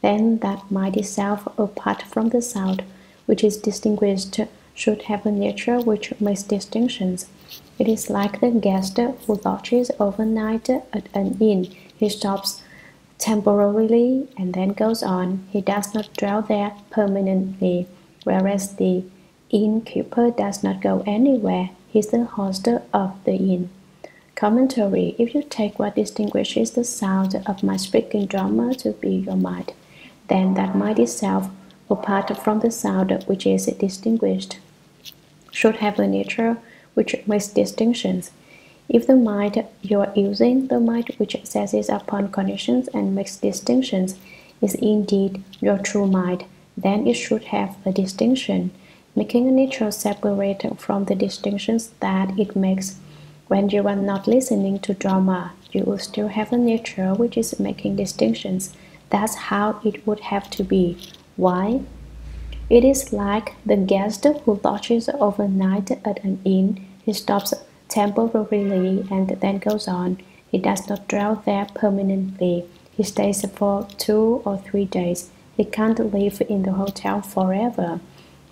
then that mind itself, apart from the sound which is distinguished, should have a nature which makes distinctions. It is like the guest who lodges overnight at an inn. He stops temporarily and then goes on. He does not dwell there permanently, whereas the innkeeper does not go anywhere. He is the host of the inn. Commentary. If you take what distinguishes the sound of my speaking drama to be your mind, then that mind itself, apart from the sound which is distinguished, should have a nature which makes distinctions. If the mind you are using, the mind which seizes upon conditions and makes distinctions, is indeed your true mind, then it should have a distinction, making a nature separate from the distinctions that it makes. When you are not listening to drama, you will still have a nature which is making distinctions. That's how it would have to be. Why? It is like the guest who lodges overnight at an inn. He stops temporarily and then goes on. He does not dwell there permanently. He stays for 2 or 3 days. He can't live in the hotel forever.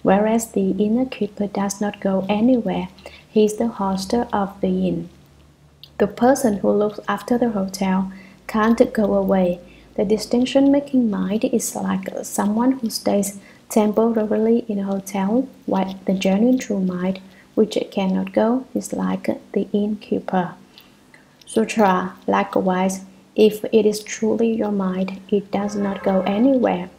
Whereas the innkeeper does not go anywhere. He is the host of the inn. The person who looks after the hotel can't go away. The distinction-making mind is like someone who stays temporarily in a hotel, while the genuine true mind, which cannot go, is like the innkeeper. Sutra. Likewise, if it is truly your mind, it does not go anywhere.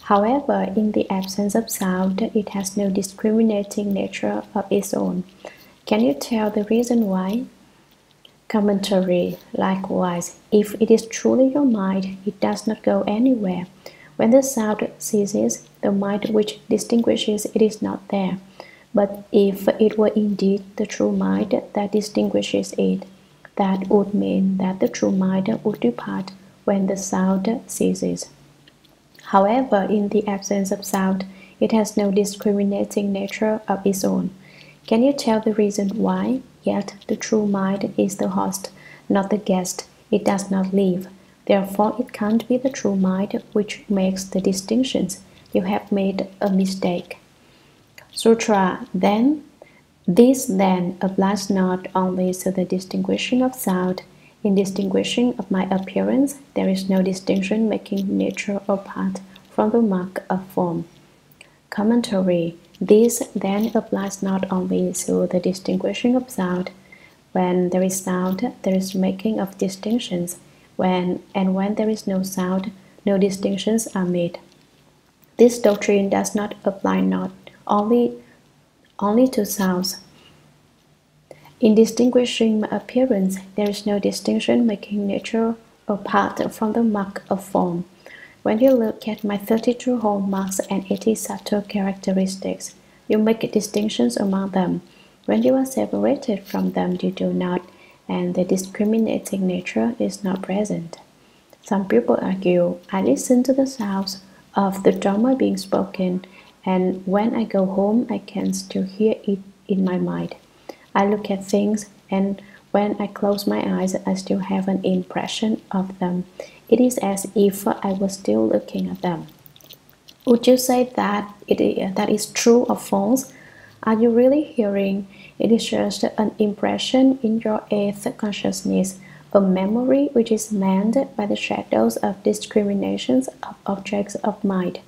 However, in the absence of sound, it has no discriminating nature of its own. Can you tell the reason why? Commentary. Likewise, if it is truly your mind, it does not go anywhere. When the sound ceases, the mind which distinguishes it is not there. But if it were indeed the true mind that distinguishes it, that would mean that the true mind would depart when the sound ceases. However, in the absence of sound, it has no discriminating nature of its own. Can you tell the reason why? Yet the true mind is the host, not the guest. It does not leave. Therefore, it can't be the true mind which makes the distinctions. You have made a mistake. Sutra. This then applies not only to the distinguishing of sound. In distinguishing of my appearance, there is no distinction making nature apart from the mark of form. Commentary. This then applies not only to the distinguishing of sound. When there is sound, there is making of distinctions. When there is no sound, no distinctions are made. This doctrine does not apply not only to sounds. In distinguishing my appearance, there is no distinction making nature apart from the mark of form. When you look at my 32 hallmarks and 80 subtle characteristics, you make distinctions among them. When you are separated from them, you do not, and the discriminating nature is not present. Some people argue, I listen to the sounds of the Dharma being spoken, and when I go home, I can still hear it in my mind. I look at things, and when I close my eyes, I still have an impression of them. It is as if I was still looking at them. Would you say that that is true or false? Are you really hearing? It is just an impression in your eighth consciousness, a memory which is manned by the shadows of discriminations of objects of mind.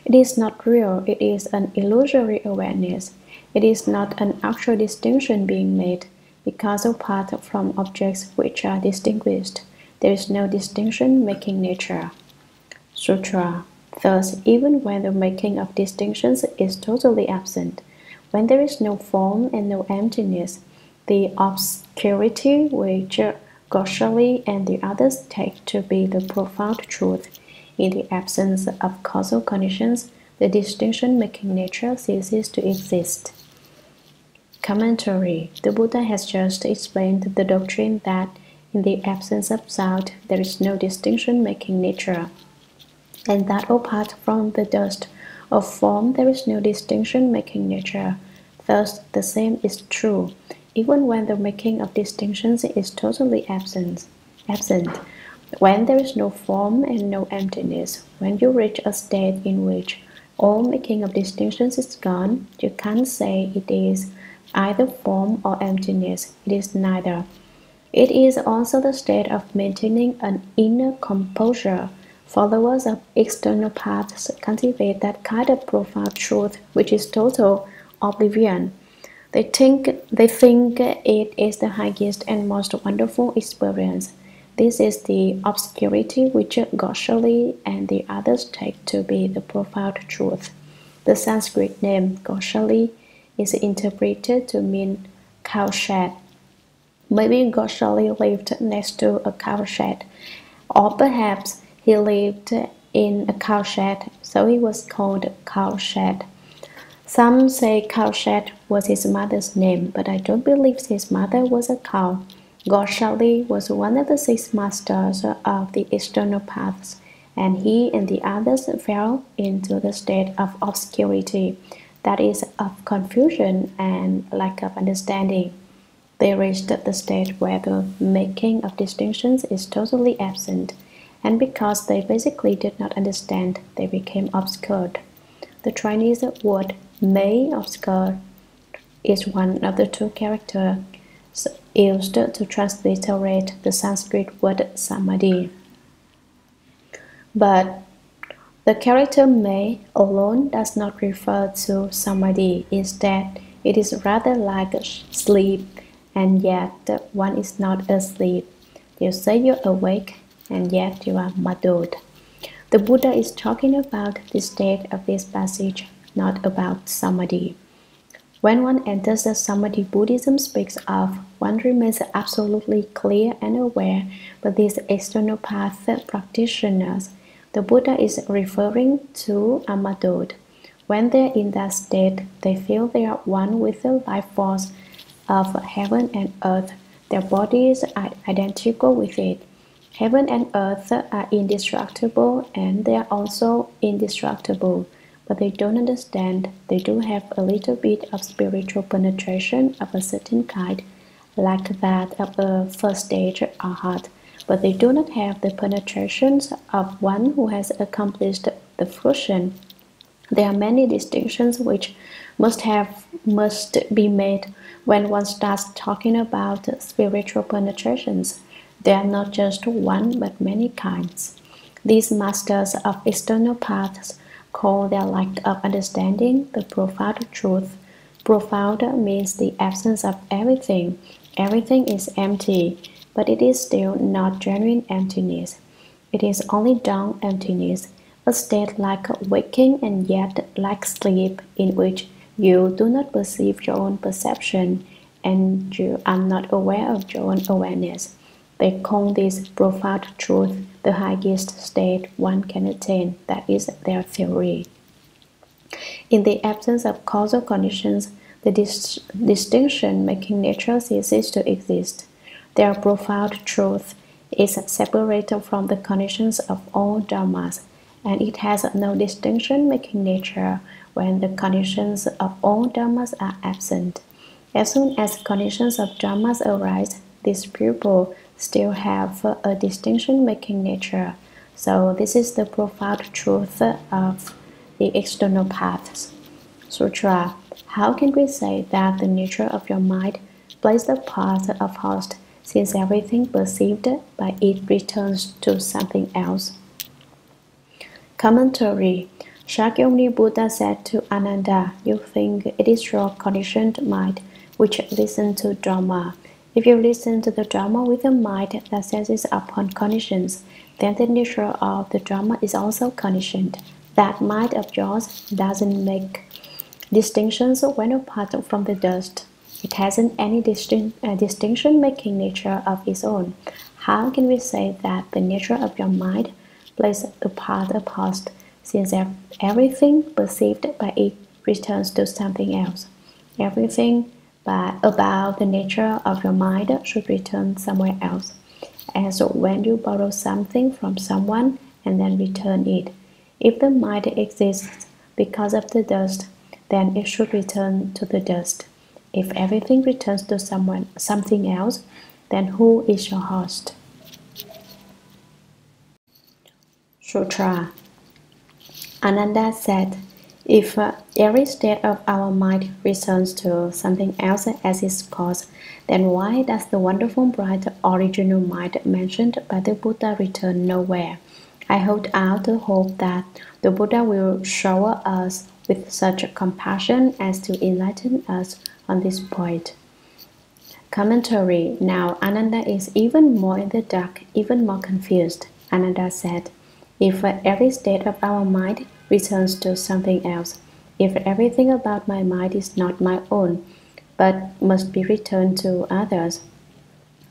It is not real, it is an illusory awareness. It is not an actual distinction being made, because apart from objects which are distinguished, there is no distinction making nature. Sutra. Thus, even when the making of distinctions is totally absent, when there is no form and no emptiness, the obscurity which Goswami and the others take to be the profound truth, in the absence of causal conditions, the distinction-making nature ceases to exist. Commentary. The Buddha has just explained the doctrine that in the absence of sound, there is no distinction-making nature, and that apart from the dust of form, there is no distinction-making nature. Thus, the same is true, even when the making of distinctions is totally absent. When there is no form and no emptiness, when you reach a state in which all making of distinctions is gone, you can't say it is either form or emptiness. It is neither. It is also the state of maintaining an inner composure. Followers of external paths cultivate that kind of profound truth which is total oblivion. They think it is the highest and most wonderful experience. This is the obscurity which Goswami and the others take to be the profound truth. The Sanskrit name Goswami is interpreted to mean cowshed. Maybe Goswami lived next to a cowshed, or perhaps he lived in a cowshed, so he was called cowshed. Some say cowshed was his mother's name, but I don't believe his mother was a cow. Goswami was one of the 6 masters of the external paths, and he and the others fell into the state of obscurity, that is, of confusion and lack of understanding. They reached the state where the making of distinctions is totally absent, and because they basically did not understand, they became obscured. The Chinese word may obscure is one of the 2 characters used to transliterate the Sanskrit word samadhi. But the character may alone does not refer to samadhi. Instead, it is rather like sleep, and yet one is not asleep. You say you're awake, and yet you are muddled. The Buddha is talking about the state of this passage, not about samadhi. When one enters the samadhi Buddhism speaks of, one remains absolutely clear and aware, but these external path practitioners, the Buddha is referring to, are muddled. When they're in that state, they feel they are one with the life force of heaven and earth. Their bodies are identical with it. Heaven and earth are indestructible, and they are also indestructible. But they don't understand. They do have a little bit of spiritual penetration of a certain kind, like that of a first stage arhat. But they do not have the penetrations of one who has accomplished the fruition. There are many distinctions which must be made when one starts talking about spiritual penetrations. There are not just one but many kinds. These masters of external paths call their lack of understanding the profound truth. Profound means the absence of everything. Everything is empty, but it is still not genuine emptiness. It is only dumb emptiness, a state like waking and yet like sleep, in which you do not perceive your own perception and you are not aware of your own awareness. They call this profound truth the highest state one can attain. That is their theory. In the absence of causal conditions, the distinction-making nature ceases to exist. Their profound truth is separated from the conditions of all dharmas, and it has no distinction-making nature when the conditions of all dharmas are absent. As soon as conditions of dharmas arise, these people still have a distinction-making nature. So this is the profound truth of the external paths. Sutra. How can we say that the nature of your mind plays the part of host, since everything perceived by it returns to something else? Commentary. Shakyamuni Buddha said to Ananda, you think it is your conditioned mind which listens to Dharma. If you listen to the Dharma with a mind that senses upon conditions, then the nature of the Dharma is also conditioned. That mind of yours doesn't make distinctions when apart from the dust. It hasn't any distinction-making nature of its own. How can we say that the nature of your mind plays a part of host, since everything perceived by it returns to something else? Everything about the nature of your mind should return somewhere else. As when you borrow something from someone and then return it. If the mind exists because of the dust, then it should return to the dust. If everything returns to something else, then who is your host? Sutra. Ananda said, If every state of our mind returns to something else as its cause, then why does the wonderful bright original mind mentioned by the Buddha return nowhere? I hold out the hope that the Buddha will shower us with such compassion as to enlighten us on this point. Commentary. Now Ananda is even more in the dark, even more confused. Ananda said, if every state of our mind returns to something else, if everything about my mind is not my own, but must be returned to others,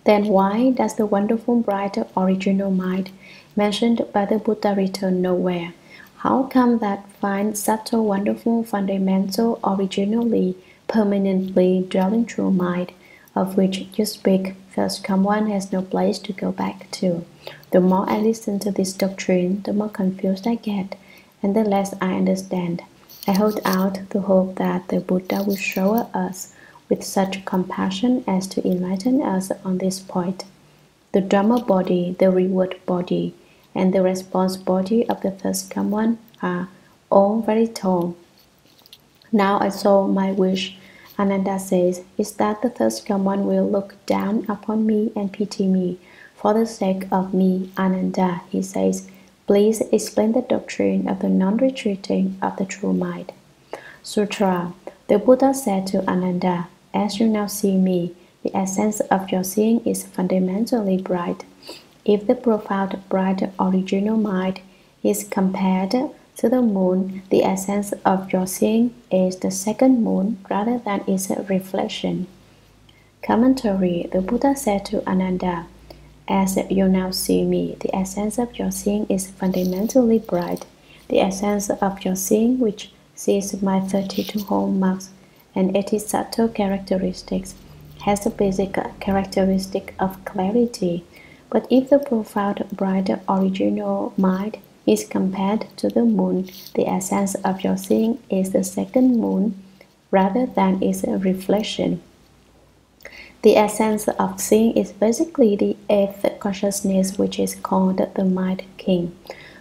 then why does the wonderful bright original mind mentioned by the Buddha return nowhere? How come that fine, subtle, wonderful, fundamental, originally, permanently dwelling true mind, of which you speak, first come one has no place to go back to? The more I listen to this doctrine, the more confused I get, and the less I understand. I hold out the hope that the Buddha will shower us with such compassion as to enlighten us on this point. The Dharma body, the reward body, and the response body of the first come one are all very tall. Now I saw my wish, Ananda says, is that the first come one will look down upon me and pity me. For the sake of me, Ananda, he says, please explain the doctrine of the non-retreating of the true mind. Sutra. The Buddha said to Ananda, as you now see me, the essence of your seeing is fundamentally bright. If the profound, bright, original mind is compared to the moon, the essence of your seeing is the second moon rather than its reflection. Commentary. The Buddha said to Ananda, as you now see me, the essence of your seeing is fundamentally bright. The essence of your seeing, which sees my 32 hallmarks and 80 subtle characteristics, has the basic characteristic of clarity. But if the profound, bright, original mind is compared to the moon, the essence of your seeing is the second moon rather than its reflection. The essence of seeing is basically the eighth consciousness, which is called the Mind King.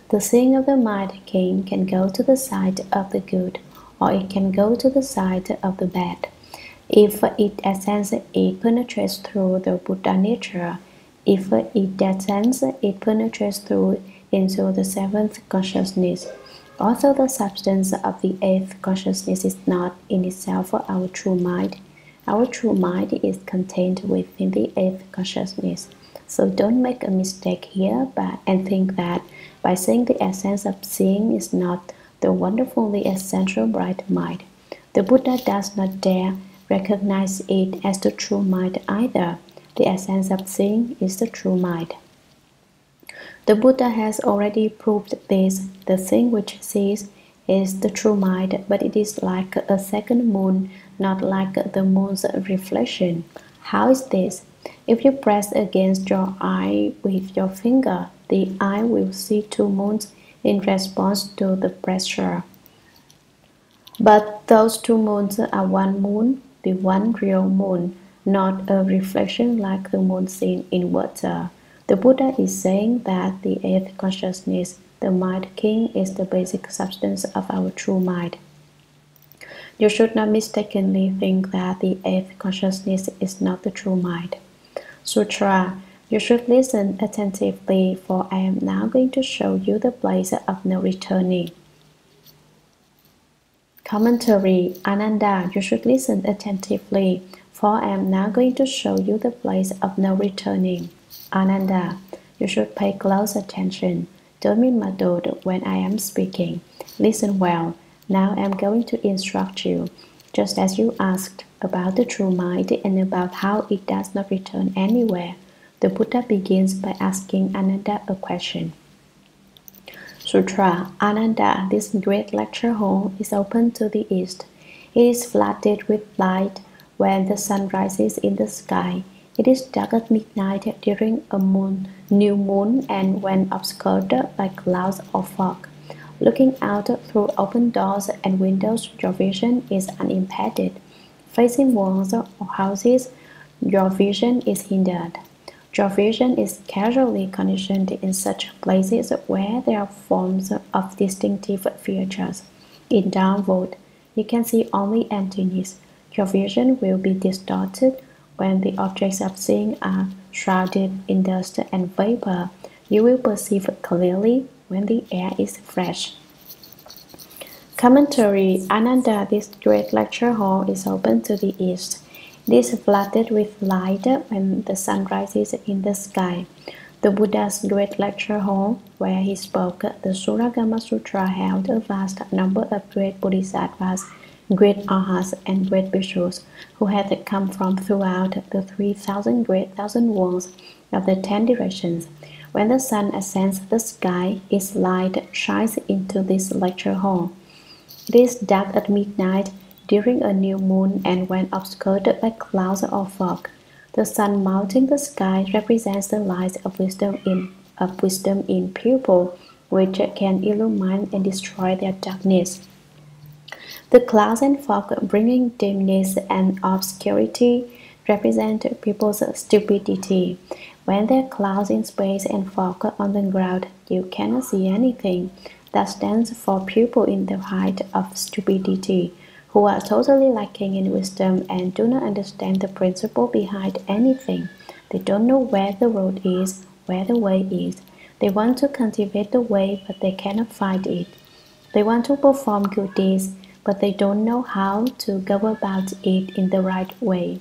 The seeing of the Mind King can go to the side of the good, or it can go to the side of the bad. If its essence it penetrates through the Buddha nature, if it descends, it penetrates through into the seventh consciousness. Although the substance of the eighth consciousness is not in itself our true mind, our true mind is contained within the eighth consciousness. So don't make a mistake here and think that by saying the essence of seeing is not the wonderfully essential bright mind, the Buddha does not dare recognize it as the true mind either. The essence of seeing is the true mind. The Buddha has already proved this. The thing which sees is the true mind, but it is like a second moon, not like the moon's reflection. How is this? If you press against your eye with your finger, the eye will see two moons in response to the pressure. But those two moons are one moon, the one real moon, not a reflection like the moon seen in water. The Buddha is saying that the eighth consciousness, the Mind King, is the basic substance of our true mind. You should not mistakenly think that the eighth consciousness is not the true mind. Sutra. You should listen attentively, for I am now going to show you the place of no returning. Commentary. Ananda, you should listen attentively, for I am now going to show you the place of no returning. Ananda, you should pay close attention. Don't be muddled when I am speaking. Listen well. Now I am going to instruct you, just as you asked about the true mind and about how it does not return anywhere. The Buddha begins by asking Ananda a question. Sutra. Ananda, this great lecture hall is open to the east. It is flooded with light when the sun rises in the sky. It is dark at midnight during a new moon and when obscured by clouds or fog. Looking out through open doors and windows, your vision is unimpeded. Facing walls or houses, your vision is hindered. Your vision is casually conditioned in such places where there are forms of distinctive features. In downward, you can see only emptiness. Your vision will be distorted when the objects of seeing are shrouded in dust and vapor. You will perceive clearly when the air is fresh. Commentary. Ananda, this great lecture hall is open to the east. It is flooded with light when the sun rises in the sky. The Buddha's great lecture hall, where he spoke the Shurangama Sutra, held a vast number of great Bodhisattvas, great Arhats, and great Bhikshus, who had come from throughout the 3,000 great thousand worlds of the 10 directions. When the sun ascends the sky, its light shines into this lecture hall. It is dark at midnight during a new moon and when obscured by clouds or fog. The sun mounting the sky represents the light of wisdom in people, which can illumine and destroy their darkness. The clouds and fog bringing dimness and obscurity represent people's stupidity. When there are clouds in space and fog on the ground, you cannot see anything. That stands for people in the height of stupidity, who are totally lacking in wisdom and do not understand the principle behind anything. They don't know where the road is, where the way is. They want to cultivate the way, but they cannot find it. They want to perform good deeds, but they don't know how to go about it in the right way.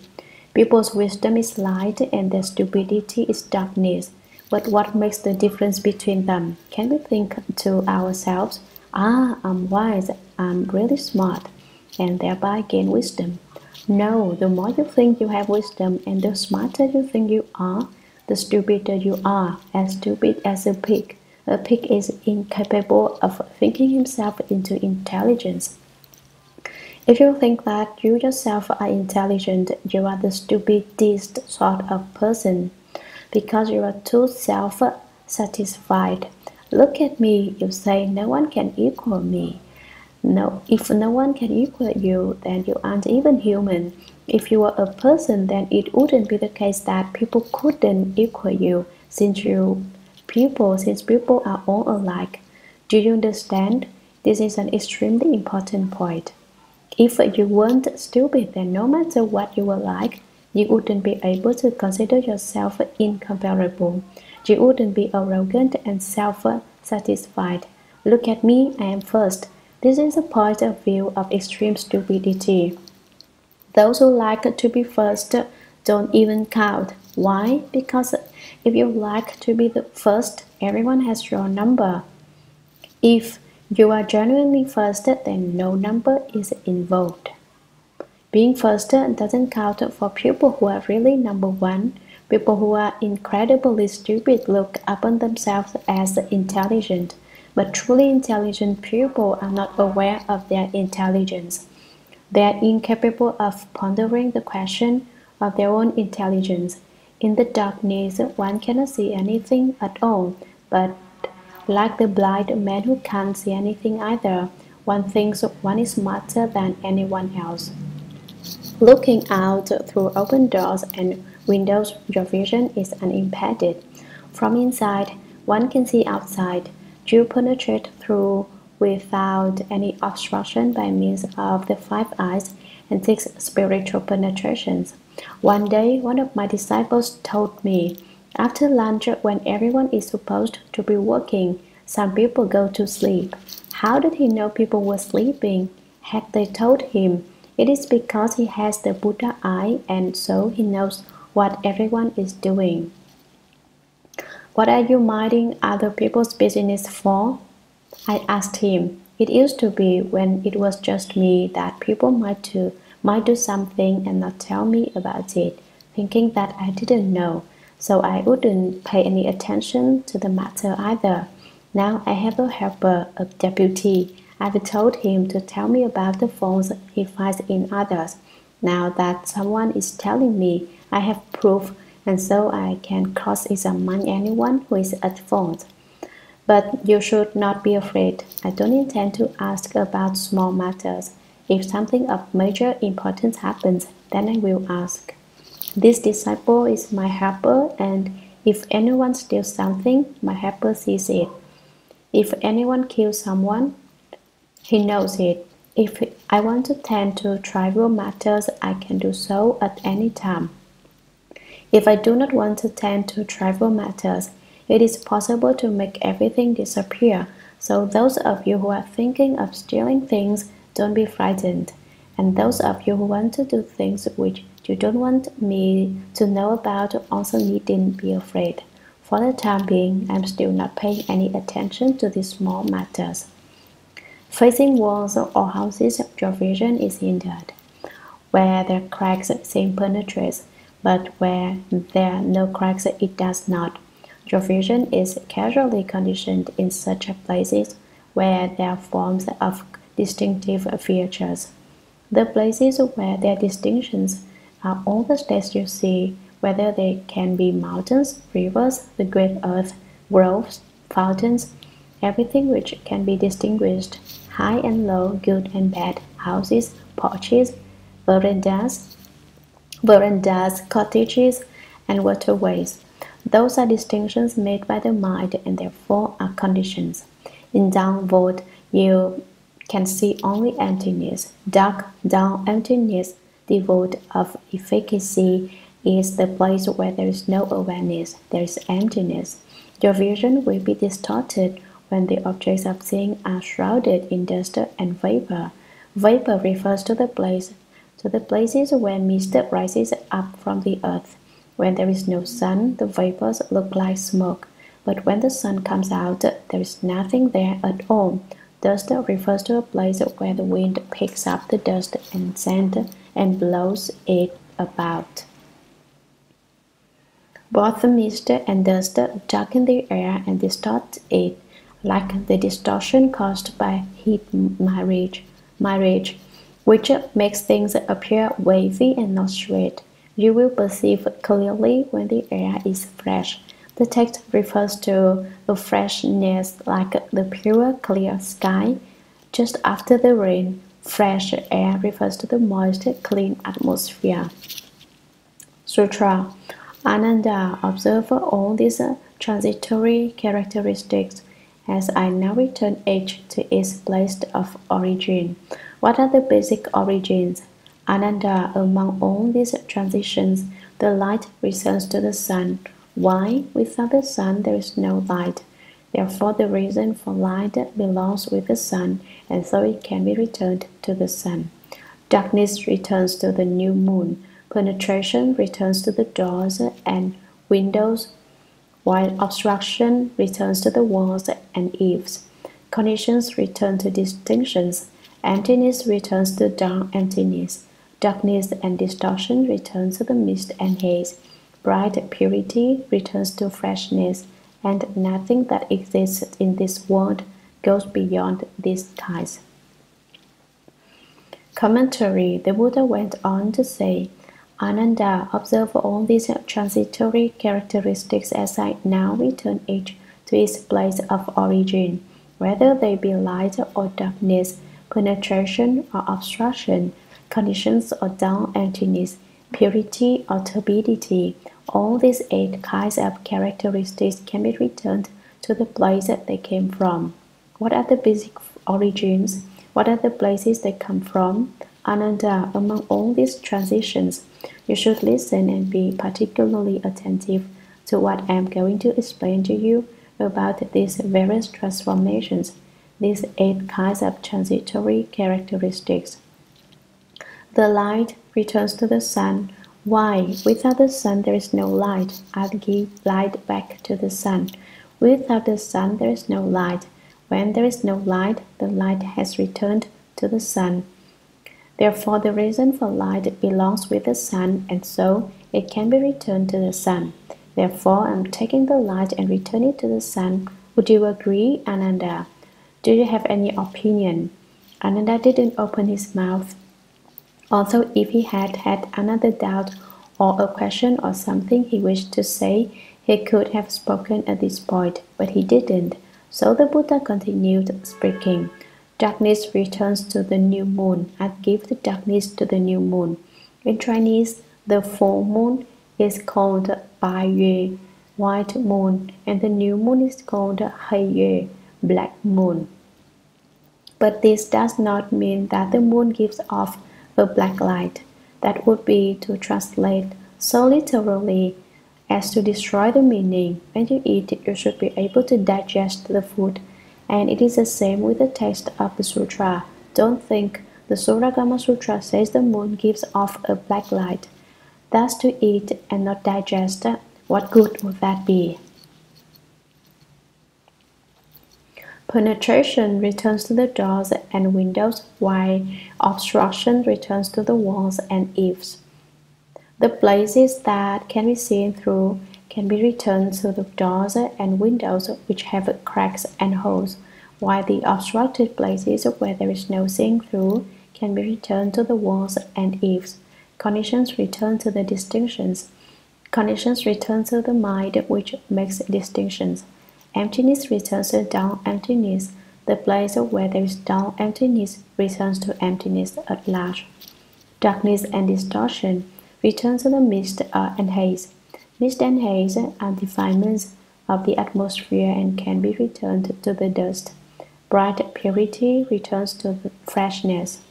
People's wisdom is light and their stupidity is darkness. But what makes the difference between them? Can we think to ourselves, I'm wise, I'm really smart, and thereby gain wisdom? No, the more you think you have wisdom and the smarter you think you are, the stupider you are, as stupid as a pig. A pig is incapable of thinking himself into intelligence. If you think that you yourself are intelligent, you are the stupidest sort of person, because you are too self-satisfied. Look at me, you say, no one can equal me. No, if no one can equal you, then you aren't even human. If you were a person, then it wouldn't be the case that people couldn't equal you, since people are all alike. Do you understand? This is an extremely important point. If you weren't stupid, then no matter what you were like, you wouldn't be able to consider yourself incomparable. You wouldn't be arrogant and self-satisfied. Look at me, I am first. This is a point of view of extreme stupidity. Those who like to be first don't even count. Why? Because if you like to be the first, everyone has your number. If you are genuinely first, then no number is involved. Being first doesn't count for people who are really number one. People who are incredibly stupid look upon themselves as intelligent, but truly intelligent people are not aware of their intelligence. They are incapable of pondering the question of their own intelligence. In the darkness, one cannot see anything at all, but like the blind man who can't see anything either, one thinks one is smarter than anyone else. Looking out through open doors and windows, your vision is unimpeded. From inside, one can see outside. You penetrate through without any obstruction by means of the 5 eyes and 6 spiritual penetrations. One day, one of my disciples told me, after lunch, when everyone is supposed to be working, some people go to sleep. How did he know people were sleeping? Had they told him? It is because he has the Buddha eye, and so he knows what everyone is doing. What are you minding other people's business for? I asked him. It used to be, when it was just me, that people might do something and not tell me about it, thinking that I didn't know, so I wouldn't pay any attention to the matter either. Now I have a helper, a deputy. I've told him to tell me about the faults he finds in others. Now that someone is telling me, I have proof, and so I can cross-examine anyone who is at fault. But you should not be afraid. I don't intend to ask about small matters. If something of major importance happens, then I will ask. This disciple is my helper, and if anyone steals something, my helper sees it. If anyone kills someone, He knows it. If I want to tend to trivial matters, I can do so at any time. If I do not want to tend to trivial matters, it is possible to make everything disappear. So those of you who are thinking of stealing things, don't be frightened. And those of you who want to do things which you don't want me to know about also needn't be afraid. For the time being, I'm still not paying any attention to these small matters. Facing walls or houses, your vision is hindered. Where there are cracks, seeing penetrates, but where there are no cracks, it does not. Your vision is casually conditioned in such places where there are forms of distinctive features. The places where there are distinctions are all the states you see, whether they can be mountains, rivers, the great earth, groves, fountains, everything which can be distinguished, high and low, good and bad, houses, porches, verandas, cottages, and waterways. Those are distinctions made by the mind and therefore are conditions. In downward, you can see only emptiness. Dark, dull emptiness, devoid of efficacy, is the place where there is no awareness, there is emptiness. Your vision will be distorted when the objects of seeing are shrouded in dust and vapor. Vapor refers to the places where mist rises up from the earth. When there is no sun, the vapors look like smoke. But when the sun comes out, there is nothing there at all. Dust refers to a place where the wind picks up the dust and sand and blows it about. Both the mist and dust darken the air and distort it, like the distortion caused by heat mirage, which makes things appear wavy and not straight. You will perceive clearly when the air is fresh. The text refers to the freshness like the pure, clear sky just after the rain. Fresh air refers to the moist, clean atmosphere. Sutra. Ananda, observe all these transitory characteristics as I now return each to its place of origin. What are the basic origins? Ananda, among all these transitions, the light returns to the sun. Why? Without the sun, there is no light. Therefore, the reason for light belongs with the sun, and so it can be returned to the sun. Darkness returns to the new moon. Penetration returns to the doors and windows, while obstruction returns to the walls and eaves. Conditions return to distinctions. Emptiness returns to dark emptiness. Darkness and distortion return to the mist and haze. Bright purity returns to freshness, and nothing that exists in this world goes beyond these ties. Commentary. The Buddha went on to say, Ananda, observe all these transitory characteristics as I now return each to its place of origin, whether they be light or darkness, penetration or obstruction, conditions or dull emptiness, purity or turbidity. All these 8 kinds of characteristics can be returned to the place that they came from. What are the basic origins? What are the places they come from? Ananda, among all these transitions, you should listen and be particularly attentive to what I am going to explain to you about these various transformations, these 8 kinds of transitory characteristics. The light returns to the sun. Why? Without the sun, there is no light. I'll give light back to the sun. Without the sun, there is no light. When there is no light, the light has returned to the sun. Therefore, the reason for light belongs with the sun, and so it can be returned to the sun. Therefore, I'm taking the light and returning it to the sun. Would you agree, Ananda? Do you have any opinion? Ananda didn't open his mouth. Also, if he had had another doubt or a question or something he wished to say, he could have spoken at this point, but he didn't. So the Buddha continued speaking. Darkness returns to the new moon. I give the darkness to the new moon. In Chinese, the full moon is called Bai Yue, white moon, and the new moon is called Hei Yue, black moon. But this does not mean that the moon gives off a black light. That would be to translate so literally as to destroy the meaning. When you eat, you should be able to digest the food. And it is the same with the text of the sutra. Don't think the Shurangama Sutra says the moon gives off a black light. Thus to eat and not digest, what good would that be? Penetration returns to the doors and windows, while obstruction returns to the walls and eaves. The places that can be seen through can be returned to the doors and windows which have cracks and holes, while the obstructed places where there is no seeing through can be returned to the walls and eaves. Conditions return to the distinctions. Conditions return to the mind which makes distinctions. Emptiness returns to dull emptiness. The place where there is dull emptiness returns to emptiness at large. Darkness and distortion return to the mist and haze. Mist and haze are defilements of the atmosphere and can be returned to the dust. Bright purity returns to the freshness.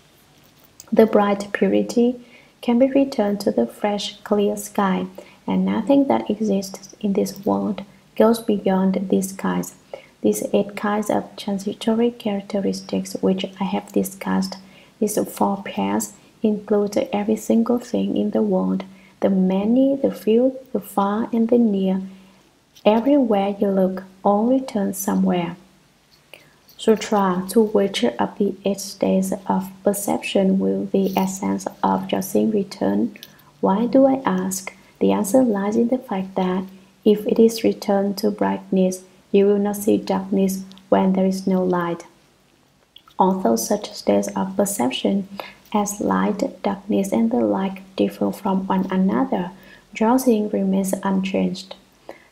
The bright purity can be returned to the fresh, clear sky, and nothing that exists in this world goes beyond these kinds. These 8 kinds of transitory characteristics which I have discussed, these 4 pairs, include every single thing in the world, the many, the few, the far, and the near. Everywhere you look, all returns somewhere. Sutra, to which of the 8 states of perception will the essence of your seeing return? Why do I ask? The answer lies in the fact that if it is returned to brightness, you will not see darkness when there is no light. Although such states of perception as light, darkness, and the like differ from one another, your seeing remains unchanged.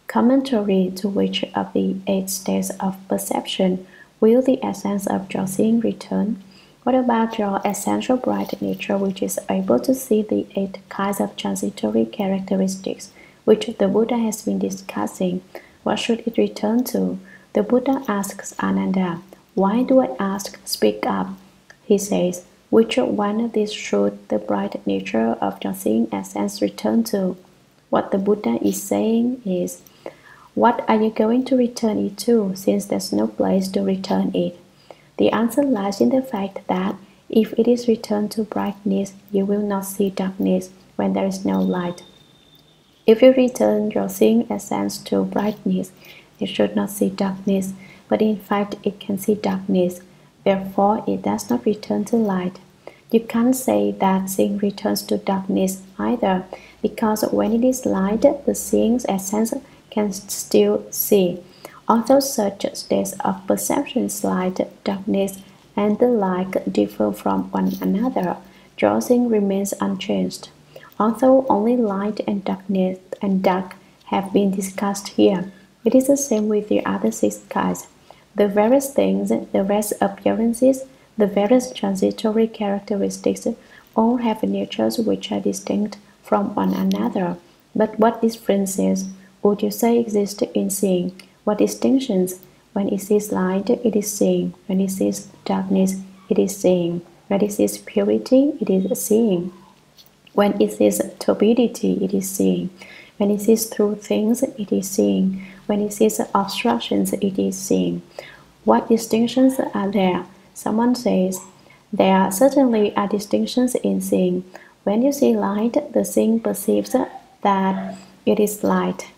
Commentary, to which of the 8 states of perception will the essence of your seeing return? What about your essential bright nature, which is able to see the 8 kinds of transitory characteristics which the Buddha has been discussing? What should it return to? The Buddha asks Ananda, "Why do I ask? Speak up." He says, "Which one of these should the bright nature of your seeing essence return to?" What the Buddha is saying is, what are you going to return it to, since there's no place to return it? The answer lies in the fact that if it is returned to brightness, you will not see darkness when there is no light. If you return your seeing essence to brightness, it should not see darkness, but in fact it can see darkness. Therefore, it does not return to light. You can't say that seeing returns to darkness either, because when it is light, the seeing essence can still see. Although such states of perception, light, darkness, and the like differ from one another, your seeing remains unchanged. Although only light and darkness and dark have been discussed here, it is the same with the other 6 kinds. The various things, the various appearances, the various transitory characteristics all have natures which are distinct from one another. But what differences would you say exist in seeing? What distinctions? When it sees light, it is seeing. When it sees darkness, it is seeing. When it sees purity, it is seeing. When it sees turbidity, it is seeing. When it sees through things, it is seeing. When it sees obstructions, it is seeing. What distinctions are there? Someone says, there certainly are distinctions in seeing. When you see light, the seeing perceives that it is light.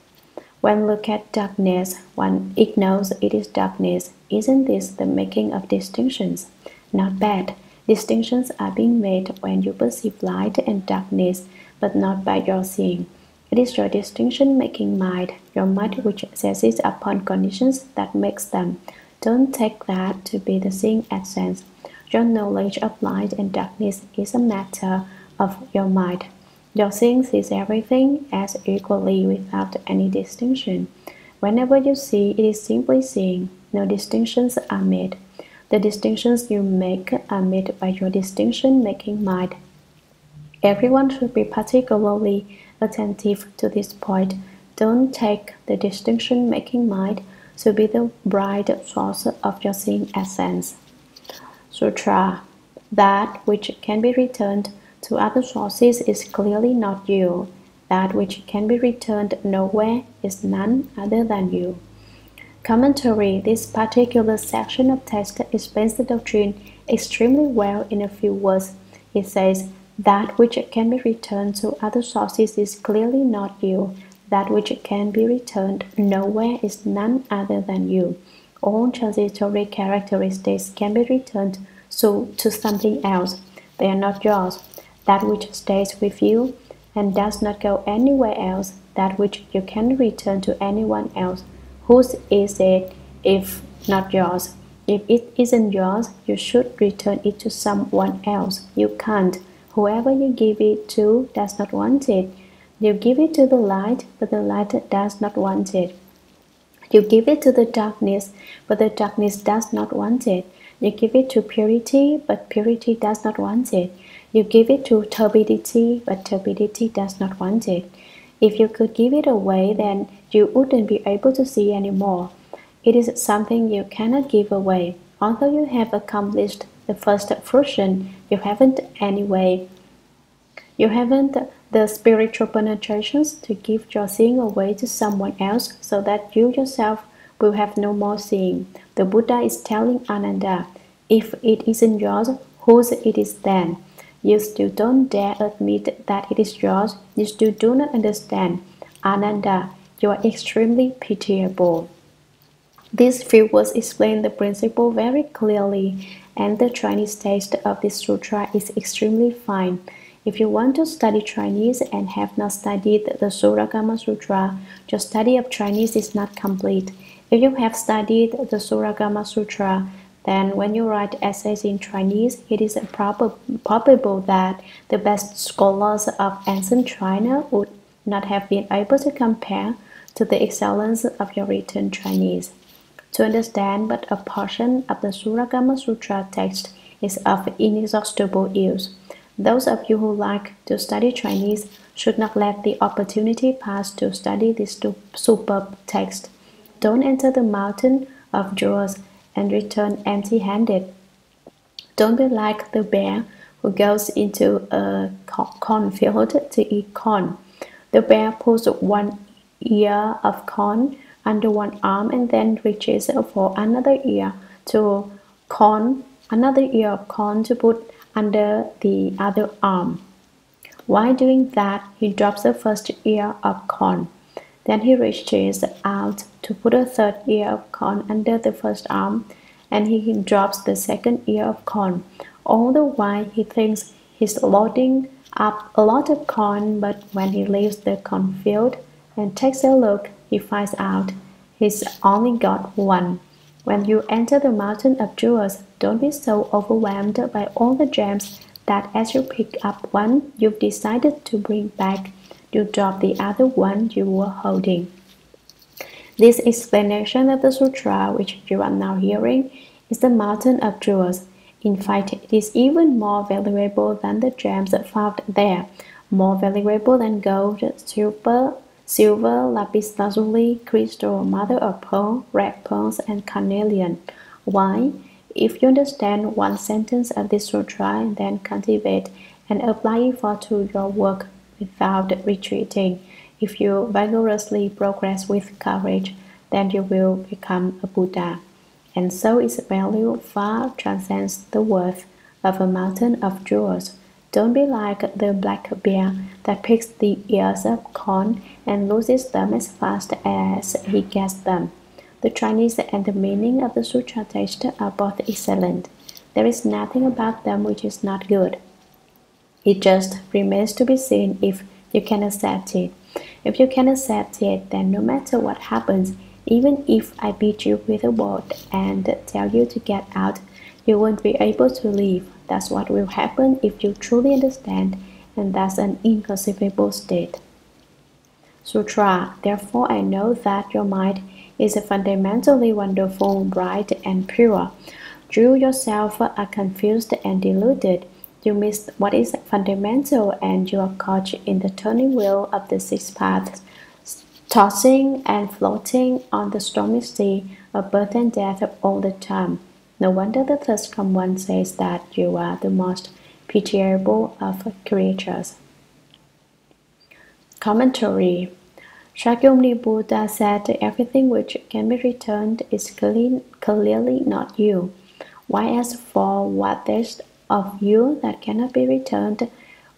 When look at darkness, one ignores it is darkness. Isn't this the making of distinctions? Not bad. Distinctions are being made when you perceive light and darkness, but not by your seeing. It is your distinction-making mind, your mind which seizes upon conditions that makes them. Don't take that to be the seeing essence. Your knowledge of light and darkness is a matter of your mind. Your seeing sees everything as equally without any distinction. Whenever you see, it is simply seeing. No distinctions are made. The distinctions you make are made by your distinction-making mind. Everyone should be particularly attentive to this point. Don't take the distinction-making mind to be the bright source of your seeing essence. Sutra. That which can be returned to other sources is clearly not you. That which can be returned nowhere is none other than you. Commentary. This particular section of text explains the doctrine extremely well in a few words. It says, that which can be returned to other sources is clearly not you. That which can be returned nowhere is none other than you. All transitory characteristics can be returned to something else. They are not yours. That which stays with you and does not go anywhere else, that which you can return to anyone else. Whose is it if not yours? If it isn't yours, you should return it to someone else. You can't. Whoever you give it to does not want it. You give it to the light, but the light does not want it. You give it to the darkness, but the darkness does not want it. You give it to purity, but purity does not want it. You give it to turbidity, but turbidity does not want it. If you could give it away, then you wouldn't be able to see anymore. It is something you cannot give away. Although you have accomplished the first fruition, you haven't anyway. You haven't the spiritual penetrations to give your seeing away to someone else so that you yourself will have no more seeing. The Buddha is telling Ananda, if it isn't yours, whose it is then? You still don't dare admit that it is yours. You still do not understand. Ananda, you are extremely pitiable. These few words explain the principle very clearly, and the Chinese text of this sutra is extremely fine. If you want to study Chinese and have not studied the Shurangama Sutra, your study of Chinese is not complete. If you have studied the Shurangama Sutra, then when you write essays in Chinese, it is probable that the best scholars of ancient China would not have been able to compare to the excellence of your written Chinese. To understand but a portion of the Shurangama Sutra text is of inexhaustible use. Those of you who like to study Chinese should not let the opportunity pass to study this superb text. Don't enter the mountain of jewels and return empty-handed. Don't be like the bear who goes into a cornfield to eat corn. The bear puts one ear of corn under one arm and then reaches for another ear of corn to put under the other arm. While doing that, he drops the first ear of corn. Then he reaches out to put a third ear of corn under the first arm, and he drops the second ear of corn. All the while he thinks he's loading up a lot of corn, but when he leaves the cornfield and takes a look, he finds out he's only got one. When you enter the mountain of jewels, don't be so overwhelmed by all the gems that as you pick up one you've decided to bring back, you drop the other one you were holding. This explanation of the sutra, which you are now hearing, is the mountain of jewels. In fact, it is even more valuable than the gems found there, more valuable than gold, silver, lapis lazuli, crystal, mother of pearl, red pearls, and carnelian. Why? If you understand one sentence of this sutra, then cultivate and apply it to your work without retreating. If you vigorously progress with courage, then you will become a Buddha. And so its value far transcends the worth of a mountain of jewels. Don't be like the black bear that picks the ears of corn and loses them as fast as he gets them. The Chinese and the meaning of the sutra text are both excellent. There is nothing about them which is not good. It just remains to be seen if you can accept it. If you can accept it, then no matter what happens, even if I beat you with a board and tell you to get out, you won't be able to leave. That's what will happen if you truly understand, and that's an inconceivable state. Sutra. Therefore, I know that your mind is fundamentally wonderful, bright, and pure. You yourself are confused and deluded. You miss what is fundamental, and you are caught in the turning wheel of the six paths, tossing and floating on the stormy sea of birth and death all the time. No wonder the third come one says that you are the most pitiable of creatures. Commentary. Shakyamuni Buddha said everything which can be returned is clearly not you. Why ask for what there is of you that cannot be returned?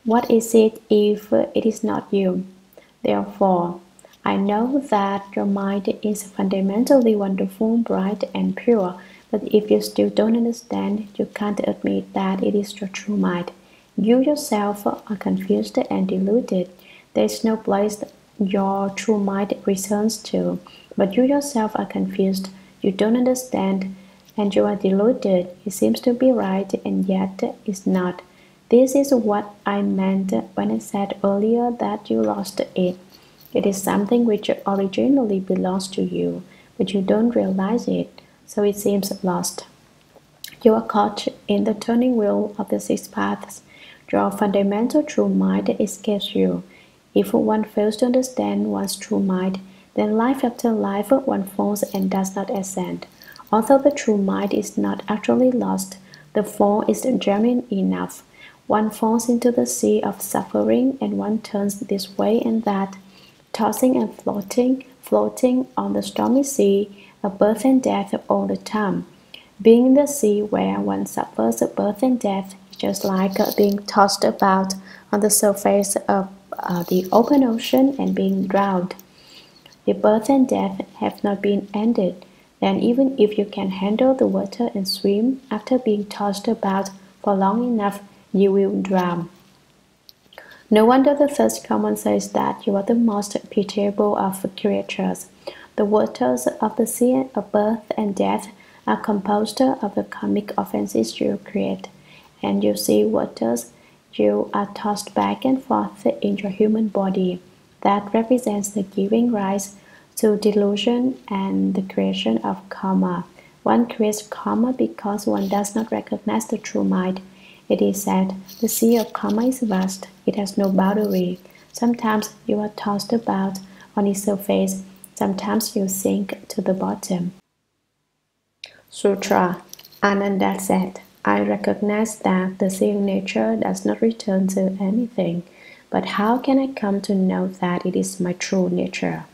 What is it if it is not you? Therefore, I know that your mind is fundamentally wonderful, bright, and pure, but if you still don't understand, you can't admit that it is your true mind. You yourself are confused and deluded. There is no place your true mind returns to, but you yourself are confused, you don't understand, and you are deluded. It seems to be right, and yet is not. This is what I meant when I said earlier that you lost it. It is something which originally belongs to you, but you don't realize it, so it seems lost. You are caught in the turning wheel of the six paths. Your fundamental true mind escapes you. If one fails to understand one's true mind, then life after life one falls and does not ascend. Although the true mind is not actually lost, the fall is genuine enough. One falls into the sea of suffering, and one turns this way and that, tossing and floating on the stormy sea of birth and death all the time. Being in the sea where one suffers birth and death is just like being tossed about on the surface of the open ocean and being drowned. If birth and death have not been ended, then even if you can handle the water and swim, after being tossed about for long enough, you will drown. No wonder the first common says that you are the most pitiable of creatures. The waters of the sea of birth and death are composed of the karmic offenses you create, and you see waters you are tossed back and forth in your human body. That represents the giving rise to delusion and the creation of karma. One creates karma because one does not recognize the true mind. It is said, the sea of karma is vast, it has no boundary. Sometimes you are tossed about on its surface, sometimes you sink to the bottom. Sutra. Ananda said, I recognize that the seeing nature does not return to anything, but how can I come to know that it is my true nature?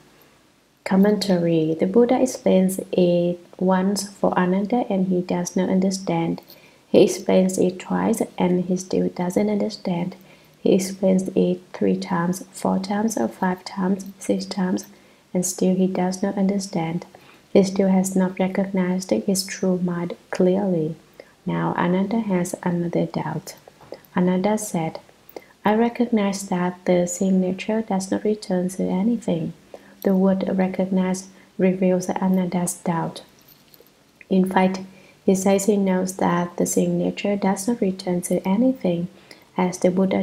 Commentary. The Buddha explains it once for Ananda and he does not understand. He explains it twice and he still doesn't understand. He explains it 3 times, 4 times, or 5 times, 6 times, and still he does not understand. He still has not recognized his true mind clearly. Now Ananda has another doubt. Ananda said, I recognize that the seeing nature does not return to anything. The word recognize reveals Ananda's doubt. In fact, he says he knows that the seeing nature does not return to anything, as the Buddha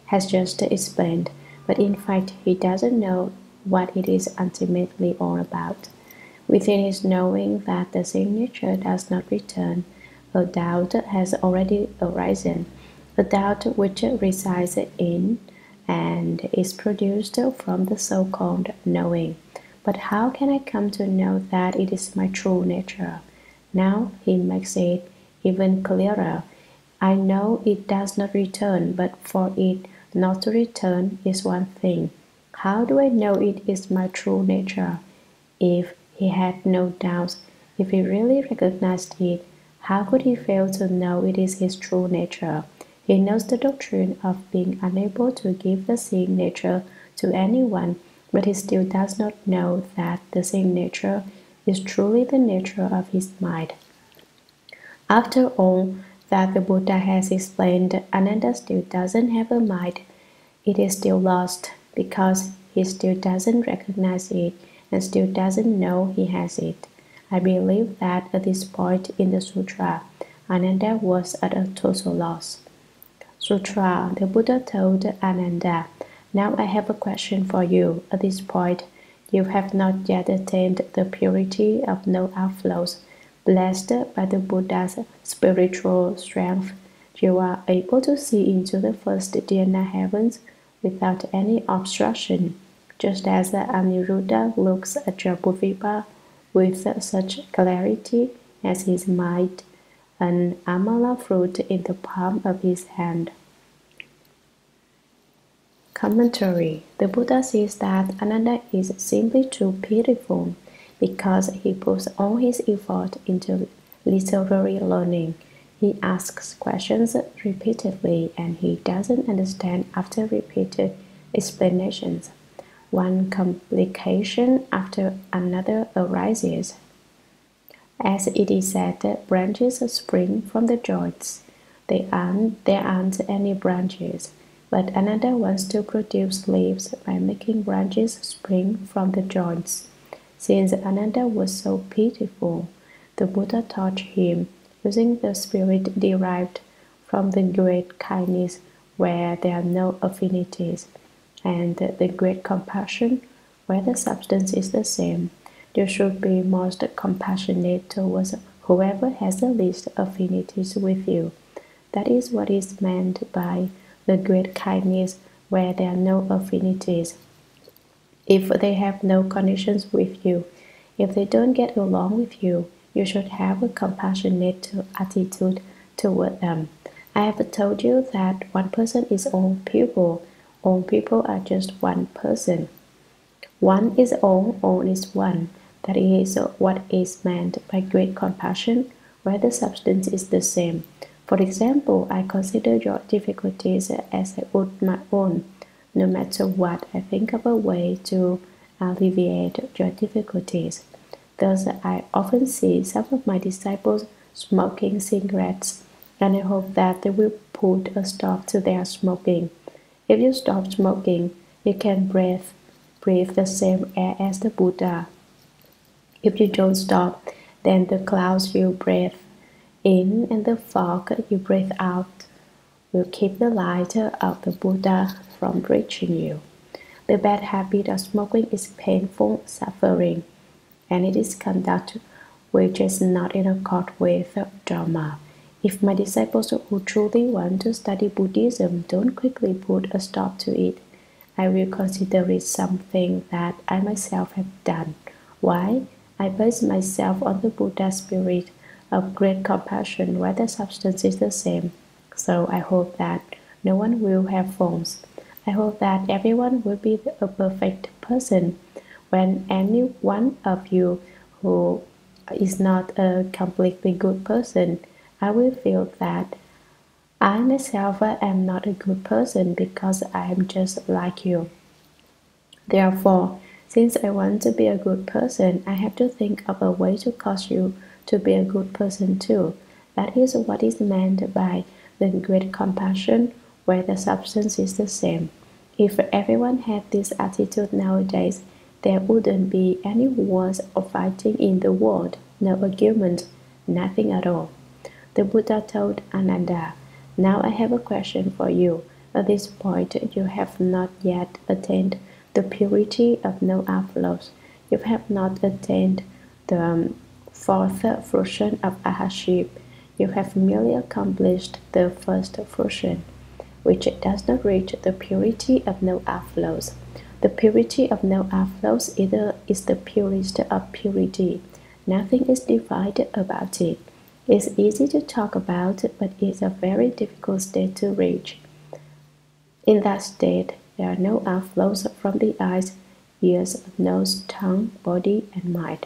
has just explained, but in fact he doesn't know what it is ultimately all about. Within his knowing that the seeing nature does not return, a doubt has already arisen, a doubt which resides in and is produced from the so-called knowing. But how can I come to know that it is my true nature? Now he makes it even clearer. I know it does not return, but for it not to return is one thing. How do I know it is my true nature? If he had no doubts, if he really recognized it, how could he fail to know it is his true nature? He knows the doctrine of being unable to give the seeing nature to anyone, but he still does not know that the seeing nature is truly the nature of his mind. After all that the Buddha has explained, Ananda still doesn't have a mind. It is still lost because he still doesn't recognize it and still doesn't know he has it. I believe that at this point in the sutra, Ananda was at a total loss. Sutra, the Buddha told Ananda, now I have a question for you. At this point, you have not yet attained the purity of no outflows. Blessed by the Buddha's spiritual strength, you are able to see into the first dhyana heavens without any obstruction, just as Aniruddha looks at your Buddha with such clarity has his mind an amala fruit in the palm of his hand. Commentary. The Buddha says that Ananda is simply too pitiful because he puts all his effort into literary learning. He asks questions repeatedly and he doesn't understand after repeated explanations. One complication after another arises. As it is said, branches spring from the joints. There aren't any branches, but Ananda wants to produce leaves by making branches spring from the joints. Since Ananda was so pitiful, the Buddha taught him using the spirit derived from the great kindness where there are no affinities, and the great compassion where the substance is the same. You should be most compassionate towards whoever has the least affinities with you. That is what is meant by the great kindness where there are no affinities. If they have no connections with you, if they don't get along with you, you should have a compassionate attitude toward them. I have told you that one person is all people. All people are just one person. One is all is one. That is what is meant by great compassion, where the substance is the same. For example, I consider your difficulties as I would my own. No matter what, I think of a way to alleviate your difficulties. Thus, I often see some of my disciples smoking cigarettes, and I hope that they will put a stop to their smoking. If you stop smoking, you can breathe the same air as the Buddha. If you don't stop, then the clouds you breathe in and the fog you breathe out will keep the light of the Buddha from reaching you. The bad habit of smoking is painful suffering, and it is conduct which is not in accord with Dharma. If my disciples who truly want to study Buddhism don't quickly put a stop to it, I will consider it something that I myself have done. Why? I base myself on the Buddha spirit of great compassion where the substance is the same. So I hope that no one will have faults. I hope that everyone will be a perfect person. When any one of you who is not a completely good person, I will feel that I myself am not a good person because I am just like you. Therefore, since I want to be a good person, I have to think of a way to cause you to be a good person too. That is what is meant by the great compassion where the substance is the same. If everyone had this attitude nowadays, there wouldn't be any wars or fighting in the world, no argument, nothing at all. The Buddha told Ananda, "Now I have a question for you. At this point, you have not yet attained the purity of no outflows. You have not attained the fourth fruition of arhatship. You have merely accomplished the first fruition, which does not reach the purity of no outflows. The purity of no outflows is the purest of purity. Nothing is divided about it. It's easy to talk about, but it's a very difficult state to reach. In that state, there are no outflows from the eyes, ears, nose, tongue, body, and mind.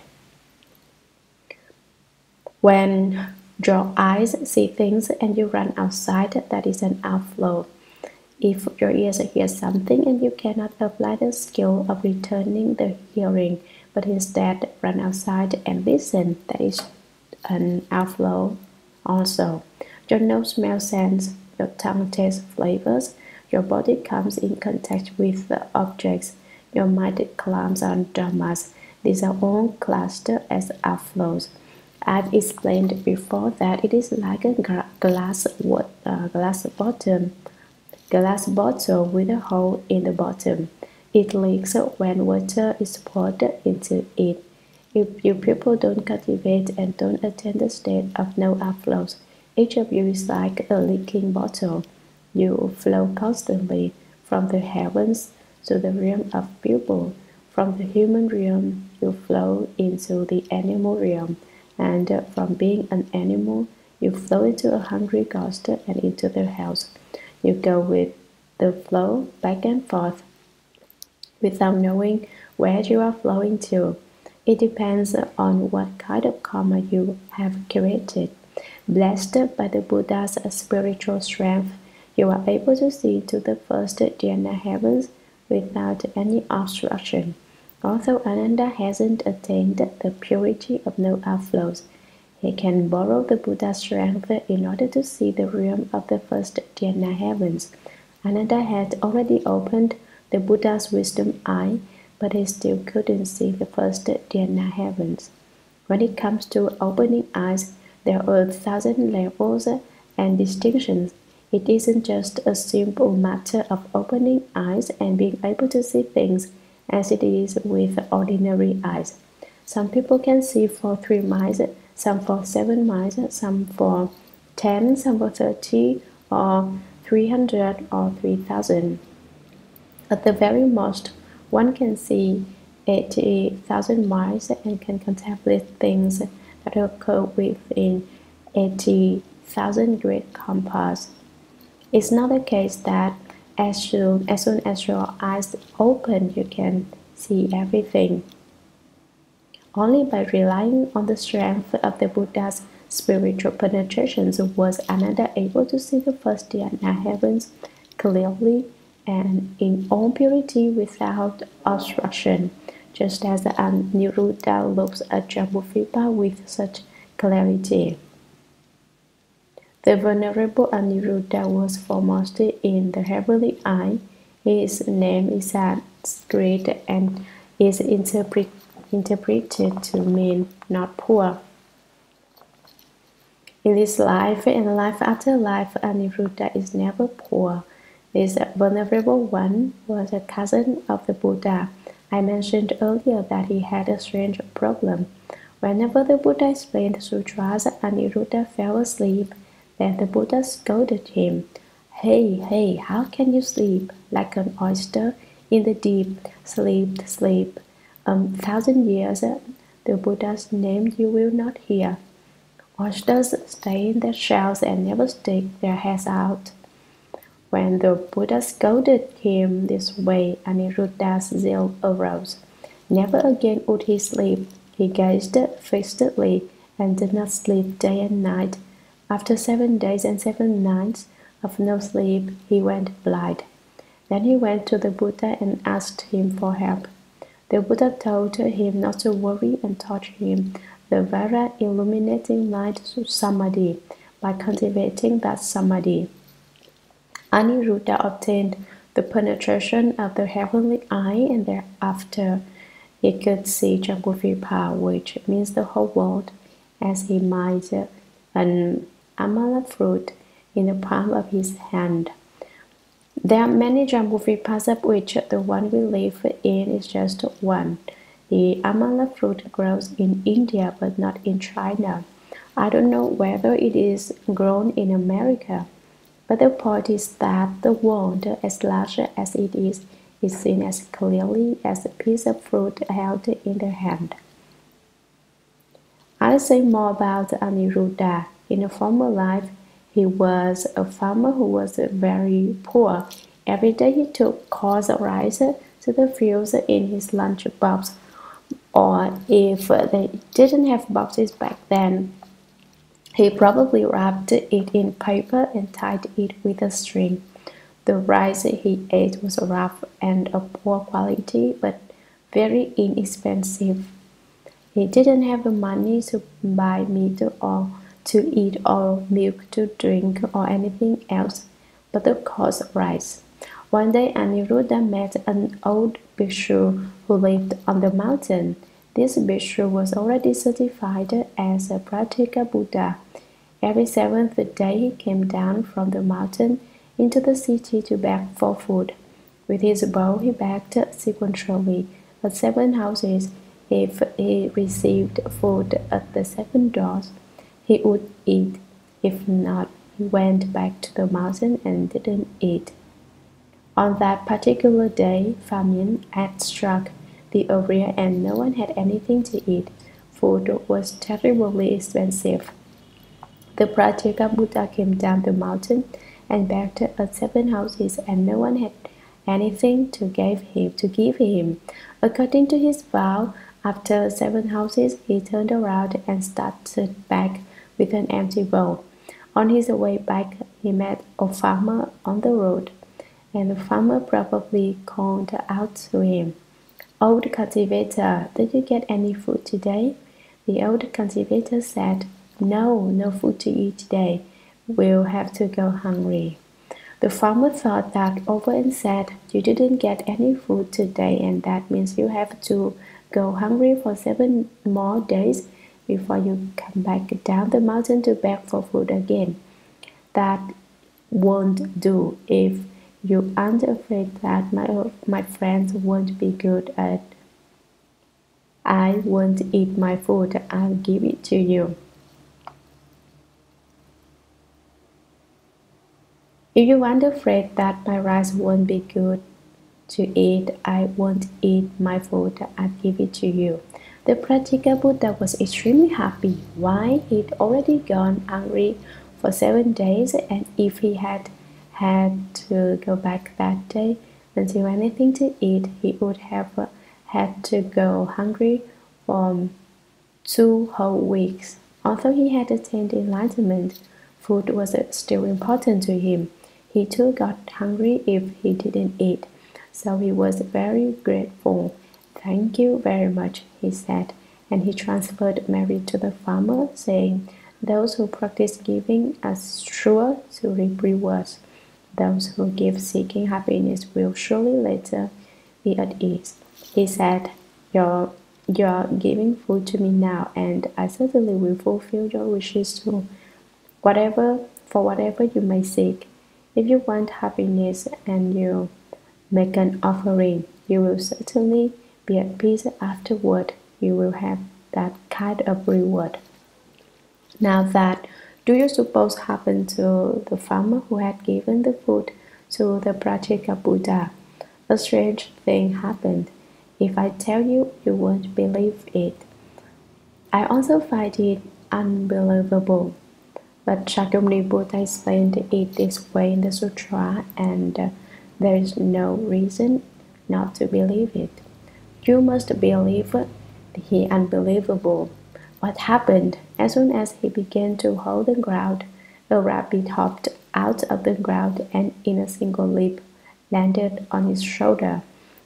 When your eyes see things and you run outside, that is an outflow. If your ears hear something and you cannot apply the skill of returning the hearing, but instead run outside and listen, that is an outflow also. Your nose smells scents, your tongue tastes flavors, your body comes in contact with the objects, your mind climbs on dharmas. These are all classed as outflows. I've explained before that it is like a glass bottle with a hole in the bottom. It leaks when water is poured into it. If you people don't cultivate and don't attain the state of no outflows, each of you is like a leaking bottle. You flow constantly from the heavens to the realm of people. From the human realm, you flow into the animal realm, and from being an animal, you flow into a hungry ghost and into the house. You go with the flow back and forth without knowing where you are flowing to. It depends on what kind of karma you have created. Blessed by the Buddha's spiritual strength, you are able to see to the first dhyana heavens without any obstruction. Although Ananda hasn't attained the purity of no outflows, he can borrow the Buddha's strength in order to see the realm of the first dhyana heavens. Ananda had already opened the Buddha's wisdom eye, but he still couldn't see the first dhyana heavens. When it comes to opening eyes, there are 1,000 levels and distinctions. It isn't just a simple matter of opening eyes and being able to see things as it is with ordinary eyes. Some people can see for 3 miles, some for 7 miles, some for 10, some for 30, or 300 or 3,000. At the very most, one can see 80,000 miles and can contemplate things that occur within 80,000 great compass. It's not the case that as soon as your eyes open, you can see everything. Only by relying on the strength of the Buddha's spiritual penetrations was Ananda able to see the first dhyana heavens clearly and in all purity without obstruction, just as Aniruddha looks at Jambudvipa with such clarity. The Venerable Aniruddha was foremost in the heavenly eye. His name is Sanskrit and is interpreted to mean not poor. In this life and life after life, Aniruddha is never poor. This Venerable One was a cousin of the Buddha. I mentioned earlier that he had a strange problem. Whenever the Buddha explained sutras, Aniruddha fell asleep. Then the Buddha scolded him. Hey, how can you sleep? Like an oyster in the deep. Sleep. 1,000 years, the Buddha's name you will not hear. Oysters stay in their shells and never stick their heads out. When the Buddha scolded him this way, Aniruddha's zeal arose. Never again would he sleep. He gazed fixedly and did not sleep day and night. After 7 days and 7 nights of no sleep, he went blind. Then he went to the Buddha and asked him for help. The Buddha told him not to worry and taught him the very illuminating light samadhi by cultivating that samadhi. Aniruddha obtained the penetration of the heavenly eye, and thereafter he could see Jambudvipa, which means the whole world, as he might an amala fruit in the palm of his hand. There are many Jambudvipas, of which the one we live in is just one. The amala fruit grows in India but not in China. I don't know whether it is grown in America, but the point is that the world, as large as it is seen as clearly as a piece of fruit held in the hand. I'll say more about Aniruddha. In a former life, he was a farmer who was very poor. Every day he took coarse rice to the fields in his lunch box, or if they didn't have boxes back then, he probably wrapped it in paper and tied it with a string. The rice he ate was rough and of poor quality, but very inexpensive. He didn't have the money to buy meat or to eat or milk to drink or anything else but the coarse rice. One day Aniruddha met an old bhikshu who lived on the mountain. This bhikshu was already certified as a Pratyeka Buddha. Every 7th day he came down from the mountain into the city to beg for food. With his bow he begged sequentially at 7 houses. If he received food at the 7 doors, he would eat. If not, he went back to the mountain and didn't eat. On that particular day, famine had struck the area and no one had anything to eat. food was terribly expensive. The Pratyeka Buddha came down the mountain and begged at 7 houses, and no one had anything to give him. According to his vow, after 7 houses, he turned around and started back with an empty bowl. On his way back, he met a farmer on the road, and the farmer probably called out to him, "Old cultivator, did you get any food today?" The old cultivator said, "No, no food to eat today. We'll have to go hungry." The farmer thought that over and said, "You didn't get any food today, and that means you have to go hungry for 7 more days before you come back down the mountain to beg for food again. That won't do. If you aren't afraid that my friends won't be good at I won't eat my food, I'll give it to you. If you aren't afraid that my rice won't be good to eat, I won't eat my food, I'll give it to you." The Pratyeka Buddha was extremely happy. Why? He'd already gone hungry for 7 days, and if he had had to go back that day until anything to eat, he would have had to go hungry for 2 whole weeks. Although he had attained enlightenment, food was still important to him. He too got hungry if he didn't eat, so he was very grateful. "Thank you very much," he said, and he transferred merit to the farmer, saying, "Those who practice giving are sure to reap rewards. Those who give seeking happiness will surely later be at ease." He said, You're giving food to me now, and I certainly will fulfill your wishes too, for whatever you may seek. If you want happiness and you make an offering, you will certainly be at peace afterward. You will have that kind of reward. Now that, do you suppose happened to the farmer who had given the food to the Pratyeka Buddha? A strange thing happened. If I tell you, you won't believe it. I also find it unbelievable. But Shakyamuni Buddha explained it this way in the sutra, and there is no reason not to believe it. You must believe the unbelievable. What happened? As soon as he began to hold the ground, a rabbit hopped out of the ground and in a single leap landed on his shoulder.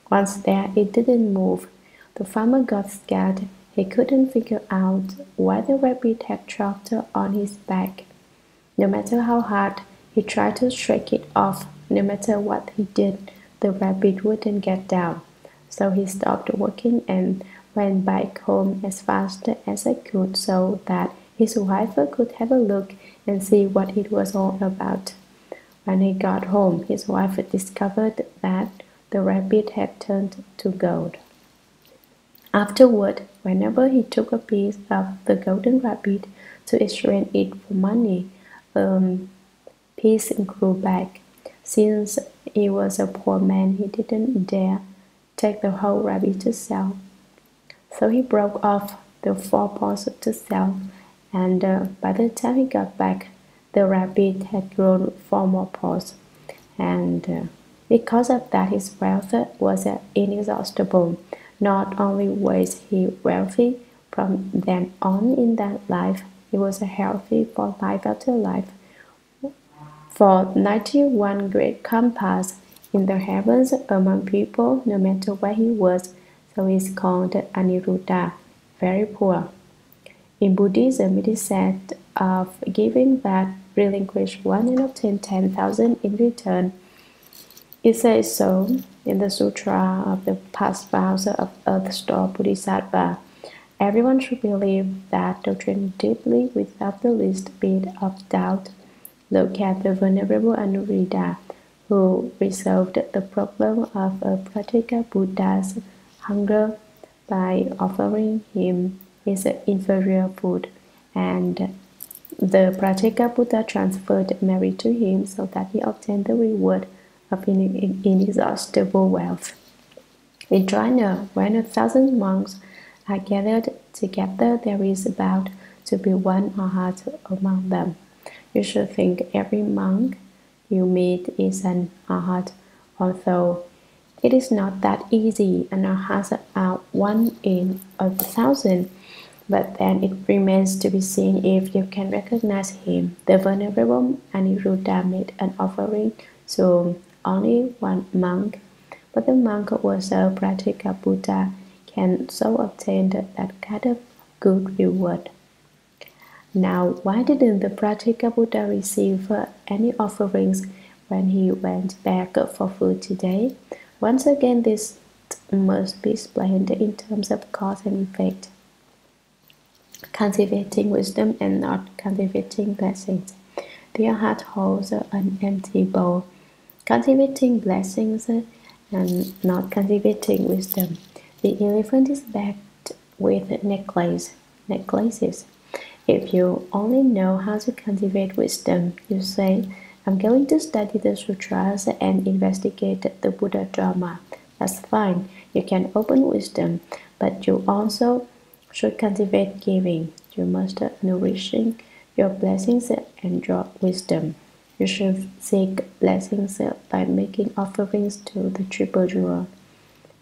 Once there, it didn't move. The farmer got scared. He couldn't figure out why the rabbit had dropped on his back. No matter how hard he tried to shake it off, no matter what he did, the rabbit wouldn't get down. So he stopped working and went back home as fast as he could so that his wife could have a look and see what it was all about. When he got home, his wife discovered that the rabbit had turned to gold. Afterward, whenever he took a piece of the golden rabbit to exchange it for money, piece grew back. Since he was a poor man, he didn't dare take the whole rabbit to sell. So he broke off the 4 paws to sell, and by the time he got back, the rabbit had grown 4 more paws, and because of that his wealth was inexhaustible. Not only was he wealthy from then on in that life, he was healthy for life after life. For 91 great compass in the heavens among people, no matter where he was, so he is called Aniruddha, very poor. In Buddhism, it is said of giving that relinquish one and obtain 10,000 in return. It says so in the Sutra of the Past Vows of Earth Store Bodhisattva. Everyone should believe that doctrine deeply without the least bit of doubt. Look at the Venerable Anuruddha, who resolved the problem of a Pratyeka Buddha's hunger by offering him his inferior food, and the Pratyeka Buddha transferred merit to him so that he obtained the reward of inexhaustible wealth. In China, when 1,000 monks are gathered Together there is about to be one arhat among them. You should think every monk you meet is an arhat, although it is not that easy. An arhat are 1 in 1,000, but then it remains to be seen if you can recognize him. The Venerable Aniruddha made an offering to only one monk, but the monk who was a practical Buddha can so obtain that kind of good reward. Now, why didn't the practical Buddha receive any offerings when he went back for food today? Once again, this must be explained in terms of cause and effect. Cultivating wisdom and not cultivating blessings. The heart holds an empty bowl. Cultivating blessings and not cultivating wisdom. The elephant is backed with necklaces. If you only know how to cultivate wisdom, you say, I'm going to study the sutras and investigate the Buddha Dharma. That's fine. You can open wisdom, but you also should cultivate giving. You must nourishing your blessings and your wisdom. You should seek blessings by making offerings to the triple jewel.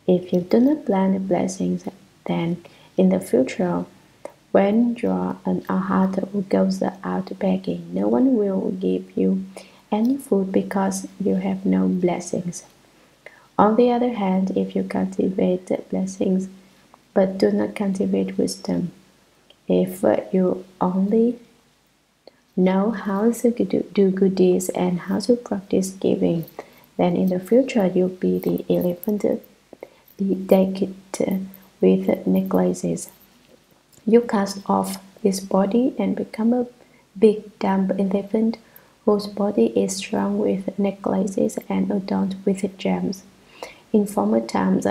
If you do not plan blessings, then in the future, when you are an arhat who goes out begging, no one will give you any food because you have no blessings. On the other hand, if you cultivate blessings but do not cultivate wisdom, if you only know how to do good deeds and how to practice giving, then in the future you'll be the elephant decked with necklaces. You cast off this body and become a big dumb elephant whose body is strung with necklaces and adorned with gems. In former times,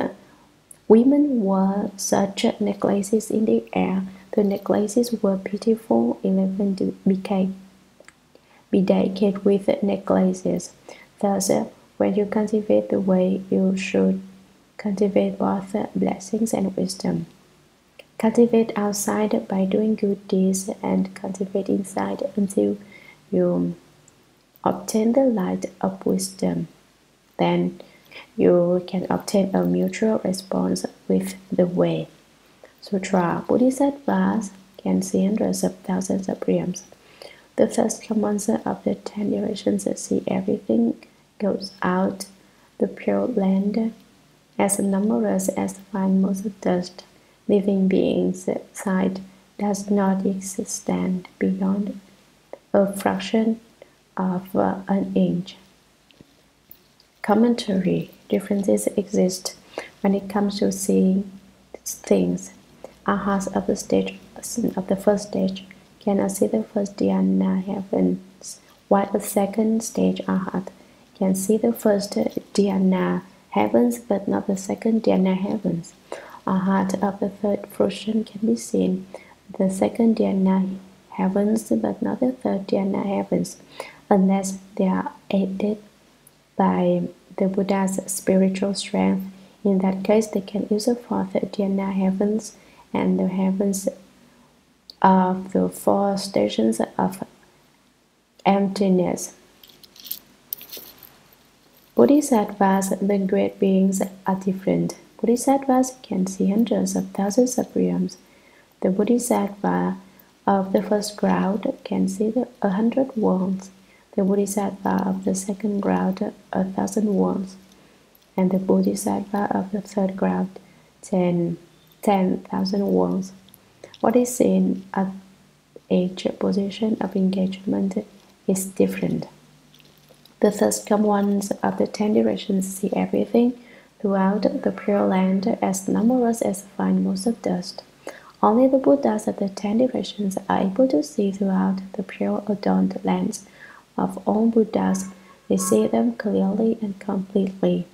women wore such necklaces in the air. The necklaces were beautiful. Elephants became bedecked with necklaces. Thus, when you cultivate the way, you should cultivate both blessings and wisdom. Cultivate outside by doing good deeds and cultivate inside until you obtain the light of wisdom. Then you can obtain a mutual response with the way. Sutra. Bodhisattvas can see hundreds of thousands of realms. The first commander of the 10 directions see everything goes out the pure land as numerous as fine motes of dust. Living beings' sight does not extend beyond a fraction of an inch. Commentary. Differences exist when it comes to seeing things. Arhats of the first stage cannot see the first dhyana heavens, while the second stage arhat can see the first dhyana heavens but not the second dhyana heavens. Arhat of the third fruition can be seen the second dhyana heavens but not the third dhyana heavens, unless they are aided by the Buddha's spiritual strength. In that case, they can use the fourth dhyana heavens and the heavens of the 4 stations of emptiness. Bodhisattvas, the great beings, are different. Bodhisattvas can see hundreds of thousands of realms. The Bodhisattva of the first crowd can see 100 worlds. The Bodhisattva of the second crowd 1,000 worlds. And the Bodhisattva of the third crowd 10,000 worlds. What is seen at each position of engagement is different. The first come ones of the 10 directions see everything throughout the pure land as numerous as fine motes of dust. Only the Buddhas of the 10 directions are able to see throughout the pure adorned lands of all Buddhas. They see them clearly and completely.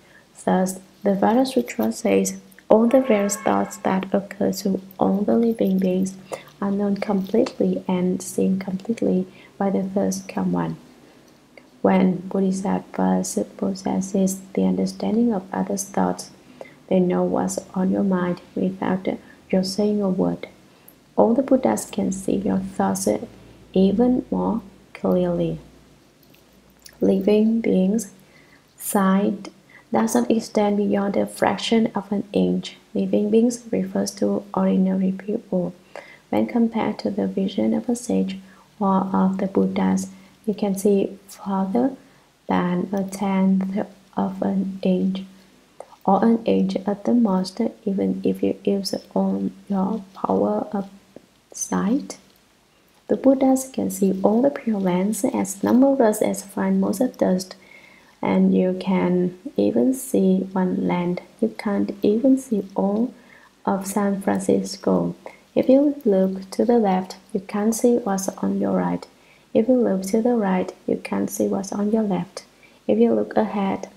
Thus, the Vada Sutra says, all the various thoughts that occur to all the living beings are known completely and seen completely by the first come one. When Bodhisattvas possesses the understanding of others' thoughts, they know what's on your mind without your saying a word. All the Buddhas can see your thoughts even more clearly. Living beings' sight doesn't extend beyond a fraction of an inch. Living beings refers to ordinary people. When compared to the vision of a sage or of the Buddhas, you can see farther than a tenth of an inch, or an inch at the most, even if you use all your power of sight. The Buddhas can see all the Pure Lands as numberless as fine motes of dust, and you can even see one land. You can't even see all of San Francisco. If you look to the left, you can't see what's on your right. If you look to the right, you can't see what's on your left. If you look ahead,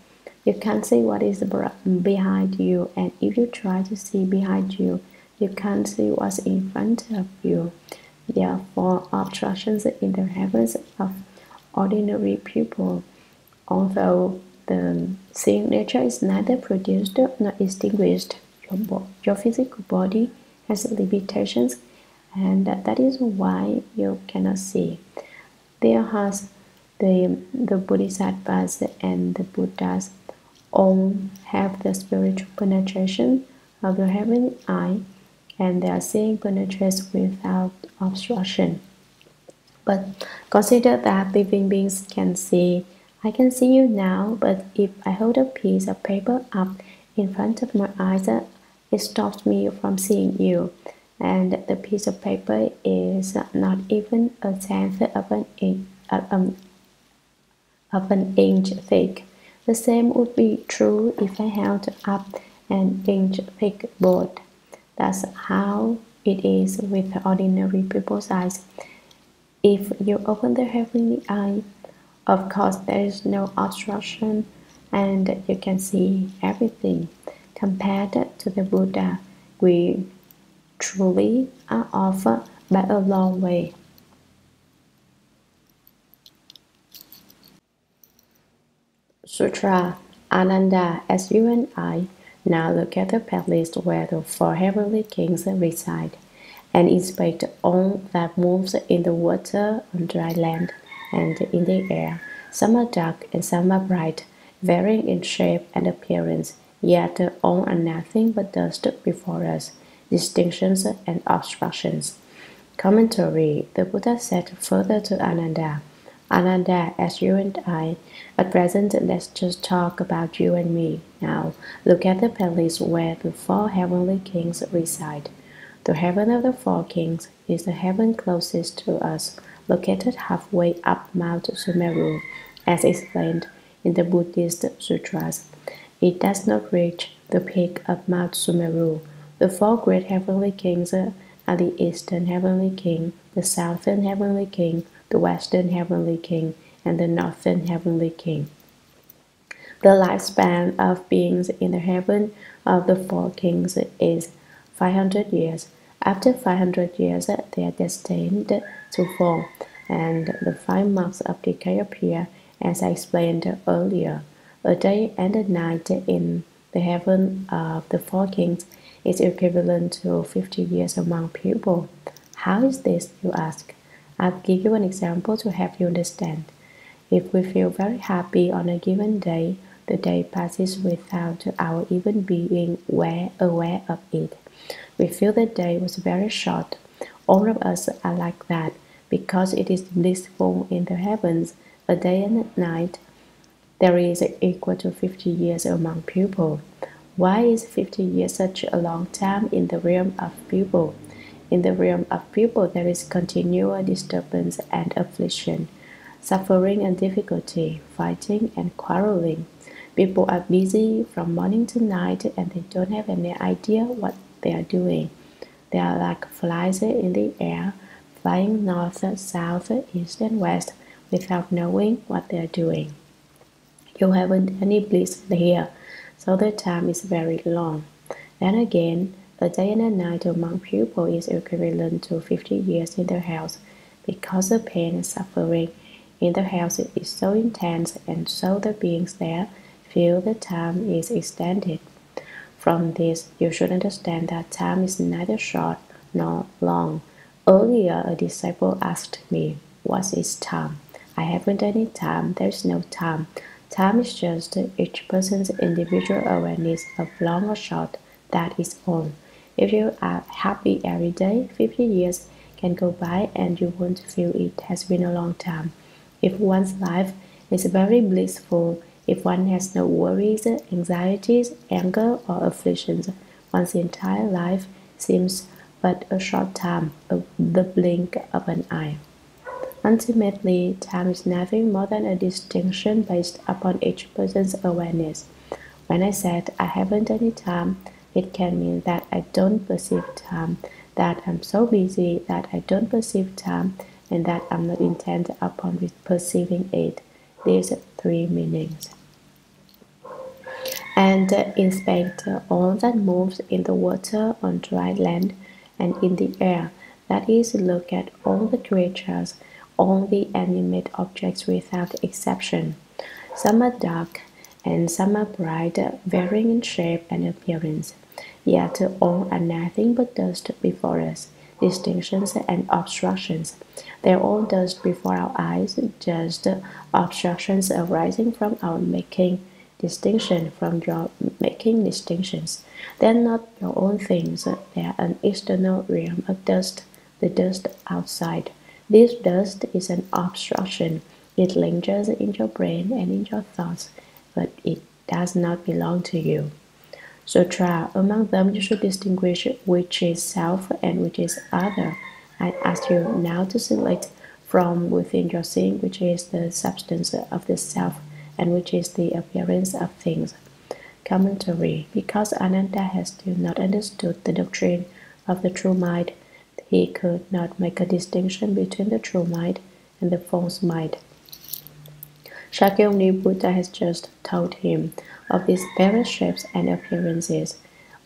you can't see what is behind you, and if you try to see behind you, you can't see what's in front of you. Therefore, obstructions in the heavens of ordinary people. Although the seeing nature is neither produced nor extinguished, your physical body has limitations, and that is why you cannot see. There has the Bodhisattvas and the Buddhas all have the spiritual penetration of the heavenly eye, and their seeing penetrates without obstruction. But consider that living beings can see. I can see you now, but if I hold a piece of paper up in front of my eyes, it stops me from seeing you. And the piece of paper is not even a tenth of an inch thick. The same would be true if I held up an inch thick board. That's how it is with ordinary people's eyes. If you open the heavenly eye, of course there is no obstruction and you can see everything. Compared to the Buddha, we truly are off by a long way. Sutra Ananda, as you and I now look at the palace where the four heavenly kings reside, and inspect all that moves in the water, on dry land, and in the air. Some are dark and some are bright, varying in shape and appearance, yet all are nothing but dust before us, distinctions and obstructions. Commentary. The Buddha said further to Ananda, Ananda, as you and I, at present let's just talk about you and me. Now, look at the palace where the four heavenly kings reside. The heaven of the four kings is the heaven closest to us, located halfway up Mount Sumeru, as explained in the Buddhist sutras. It does not reach the peak of Mount Sumeru. The four great heavenly kings are the Eastern Heavenly King, the Southern Heavenly King, the Western Heavenly King, and the Northern Heavenly King. The lifespan of beings in the heaven of the four kings is 500 years. After 500 years, they are destined to fall, and the 5 marks of decay appear, as I explained earlier. A day and a night in the heaven of the four kings is equivalent to 50 years among people. How is this, you ask? I'll give you an example to help you understand. If we feel very happy on a given day, the day passes without our even being aware of it. We feel the day was very short. All of us are like that because it is blissful in the heavens. A day and a night there is equal to 50 years among people. Why is 50 years such a long time in the realm of people? In the realm of people, there is continual disturbance and affliction, suffering and difficulty, fighting and quarreling. People are busy from morning to night and they don't have any idea what they are doing. They are like flies in the air, flying north, south, east, and west without knowing what they are doing. You haven't any bliss here, so the time is very long. Then again, a day and a night among people is equivalent to 50 years in the house, because the pain and suffering in the house is so intense, and so the beings there feel the time is extended. From this, you should understand that time is neither short nor long. Earlier, a disciple asked me, "What is time?" I haven't any time. There's no time. Time is just each person's individual awareness of long or short. That is all. If you are happy every day, 50 years can go by and you won't feel it has been a long time. If one's life is very blissful, if one has no worries, anxieties, anger, or afflictions, one's entire life seems but a short time, the blink of an eye. Ultimately, time is nothing more than a distinction based upon each person's awareness. When I said I haven't any time, it can mean that I don't perceive time, that I'm so busy that I don't perceive time, and that I'm not intent upon perceiving it. These three meanings. And inspect all that moves in the water, on dry land, and in the air. That is, look at all the creatures, all the animate objects without exception. Some are dark and some are bright, varying in shape and appearance. Yet all are nothing but dust before us, distinctions and obstructions. They are all dust before our eyes, just obstructions arising from our making distinction from your making distinctions. They are not your own things, they are an external realm of dust, the dust outside. This dust is an obstruction. It lingers in your brain and in your thoughts, but it does not belong to you. Sutra, among them you should distinguish which is self and which is other. I ask you now to select from within your seeing which is the substance of the self and which is the appearance of things. Commentary. Because Ananda has still not understood the doctrine of the true mind, he could not make a distinction between the true mind and the false mind. Shakyamuni Buddha has just told him of these various shapes and appearances.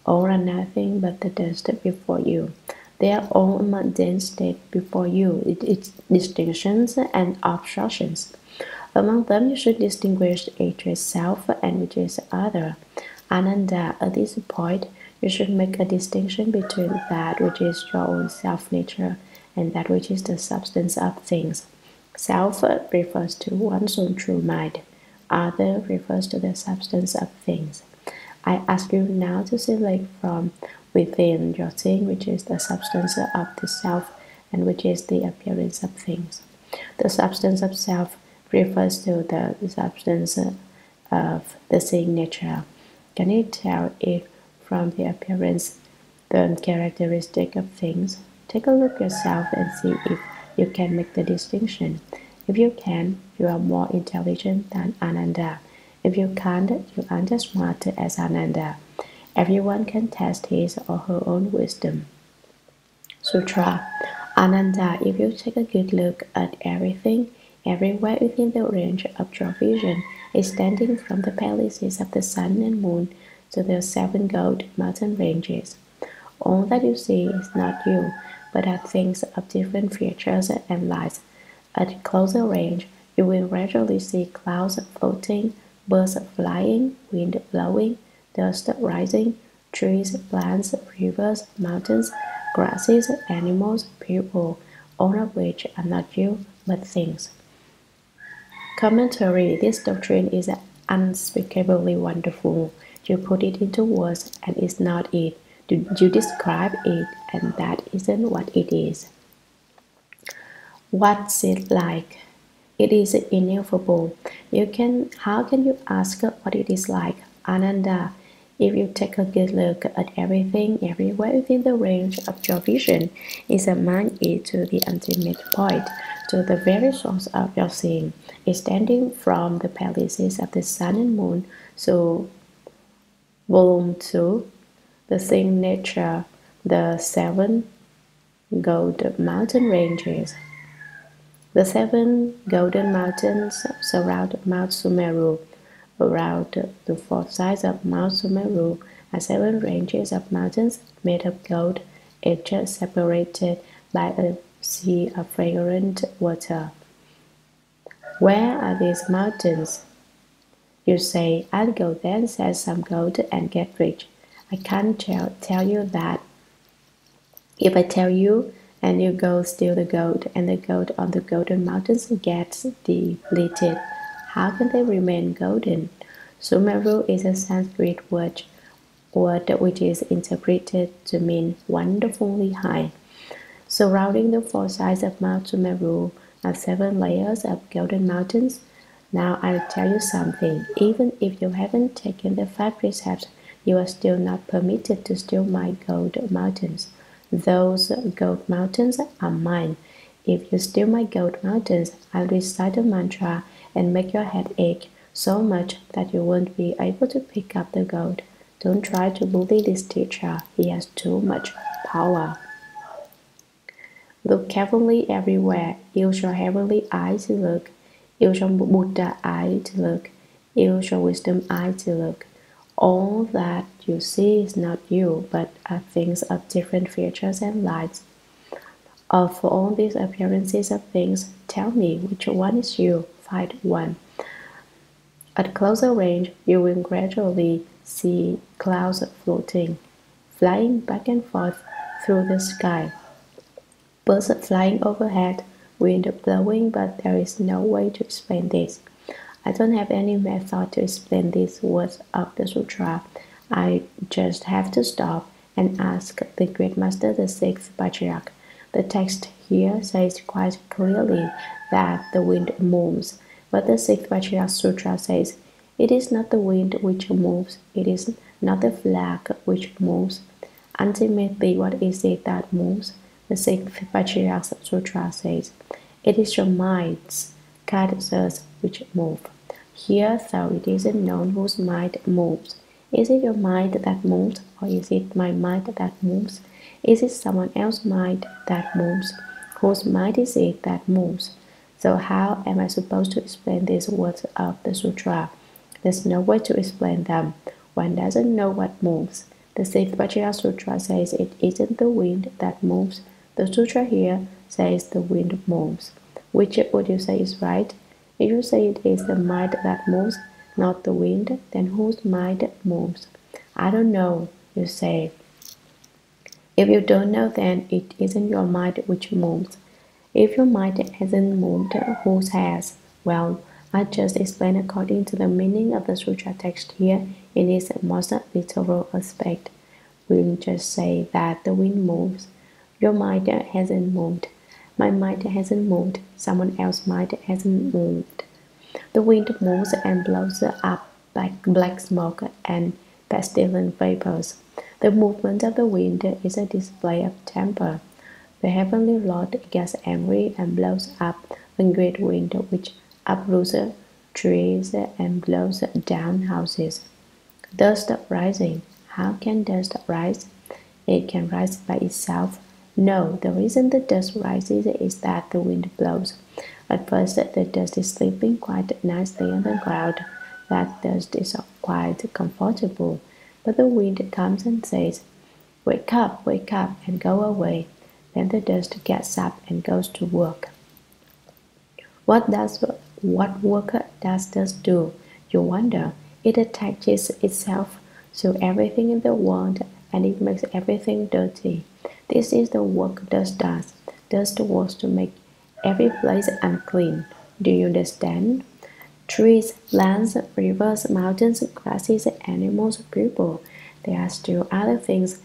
All are nothing but the dust before you. They are all a mundane state before you, its distinctions and obstructions. Among them you should distinguish which is self and which is other. Ananda, at this point, you should make a distinction between that which is your own self-nature and that which is the substance of things. Self refers to one's own true mind. Other refers to the substance of things. I ask you now to select from within your seeing which is the substance of the self and which is the appearance of things. The substance of self refers to the substance of the seeing nature. Can you tell if from the appearance the characteristic of things? Take a look yourself and see if you can make the distinction. If you can, you are more intelligent than Ananda. If you can't, you aren't as smart as Ananda. Everyone can test his or her own wisdom. Sutra. Ananda, if you take a good look at everything, everywhere within the range of your vision, extending from the palaces of the sun and moon to the 7 gold mountain ranges, all that you see is not you, but are things of different features and lights. At closer range, you will gradually see clouds floating, birds flying, wind blowing, dust rising, trees, plants, rivers, mountains, grasses, animals, people, all of which are not you, but things. Commentary. This doctrine is unspeakably wonderful. You put it into words and it's not it. You describe it and that isn't what it is. What's it like? It is ineffable. How can you ask what it is like? Ananda, if you take a good look at everything, everywhere within the range of your vision, examine it to the ultimate point, to the very source of your seeing, extending from the palaces of the sun and moon. So, Volume 2, the seeing nature, the 7 gold mountain ranges. The 7 golden mountains surround Mount Sumeru. Around the 4 sides of Mount Sumeru are 7 ranges of mountains made of gold, each separated by a sea of fragrant water. Where are these mountains? You say, I'll go there and sell some gold and get rich. I can't tell you that. If I tell you, and you go steal the gold, and the gold on the golden mountains gets depleted, how can they remain golden? Sumeru is a Sanskrit word which is interpreted to mean wonderfully high. Surrounding the four sides of Mount Sumeru are 7 layers of golden mountains. Now I'll tell you something. Even if you haven't taken the 5 precepts, you are still not permitted to steal my gold mountains. Those gold mountains are mine. If you steal my gold mountains, I'll recite a mantra and make your head ache so much that you won't be able to pick up the gold. Don't try to bully this teacher. He has too much power. Look carefully everywhere. Use your heavenly eye to look. Use your Buddha eye to look. Use your wisdom eye to look. All that you see is not you, but are things of different features and lights. Of all these appearances of things, tell me which one is you. Find one. At closer range, you will gradually see clouds floating, flying back and forth through the sky. Birds flying overhead, wind blowing, but there is no way to explain this. I don't have any method to explain these words of the sutra. I just have to stop and ask the great master, the sixth patriarch. The text here says quite clearly that the wind moves, but the sixth patriarch sutra says, it is not the wind which moves, it is not the flag which moves. Ultimately, what is it that moves? The sixth patriarch sutra says, it is your mind's characters which move. Here, though it isn't known whose mind moves. Is it your mind that moves, or is it my mind that moves? Is it someone else's mind that moves? Whose mind is it that moves? So how am I supposed to explain these words of the sutra? There's no way to explain them. One doesn't know what moves. The sixth Patriarch Sutra says it isn't the wind that moves. The sutra here says the wind moves. Which would you say is right? If you say it is the mind that moves, not the wind, then whose mind moves? I don't know, you say. If you don't know, then it isn't your mind which moves. If your mind hasn't moved, whose has? Well, I just explain according to the meaning of the sutra text here in its most literal aspect. We'll just say that the wind moves. Your mind hasn't moved. My mind hasn't moved. Someone else's mind hasn't moved. The wind moves and blows up black smoke and pestilent vapors. The movement of the wind is a display of temper. The heavenly Lord gets angry and blows up a great wind which uproots trees and blows down houses. Dust rising. How can dust rise? It can rise by itself. No, the reason the dust rises is that the wind blows. At first, the dust is sleeping quite nicely on the ground. That dust is quite comfortable. But the wind comes and says, wake up, and go away. Then the dust gets up and goes to work. What work does dust do? You wonder. It attaches itself to everything in the world and it makes everything dirty. This is the work dust does. Dust works to make every place unclean. Do you understand? Trees, lands, rivers, mountains, grasses, animals, people. There are still other things,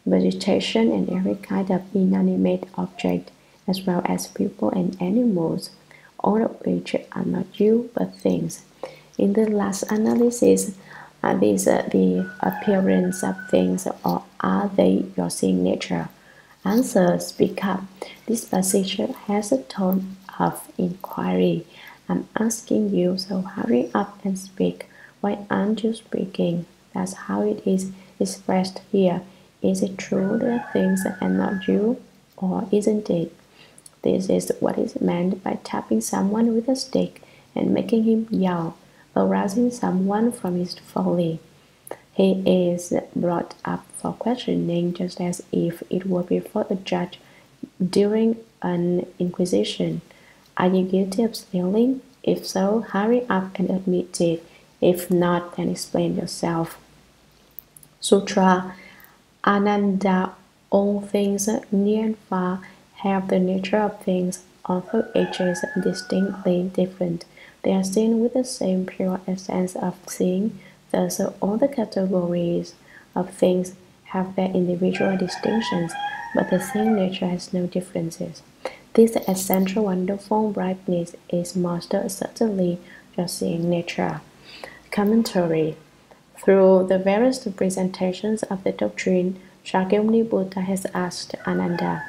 vegetation and every kind of inanimate object, as well as people and animals, all of which are not you but things. In the last analysis, are these the appearance of things or are they your seeing nature? Answer, speak up. This passage has a tone of inquiry. I'm asking you, so hurry up and speak. Why aren't you speaking? That's how it is expressed here. Is it true that things are not you, or isn't it? This is what is meant by tapping someone with a stick and making him yell, arousing someone from his folly. He is brought up for questioning just as if it were before a judge during an inquisition. Are you guilty of stealing? If so, hurry up and admit it. If not, then explain yourself. Sutra Ananda All things, near and far, have the nature of things, although ages distinctly different. They are seen with the same pure essence of seeing, thus all the categories of things have their individual distinctions, but the same nature has no differences. This essential wonderful brightness is most certainly your seeing nature. Commentary. Through the various presentations of the doctrine, Shakyamuni Buddha has asked Ananda,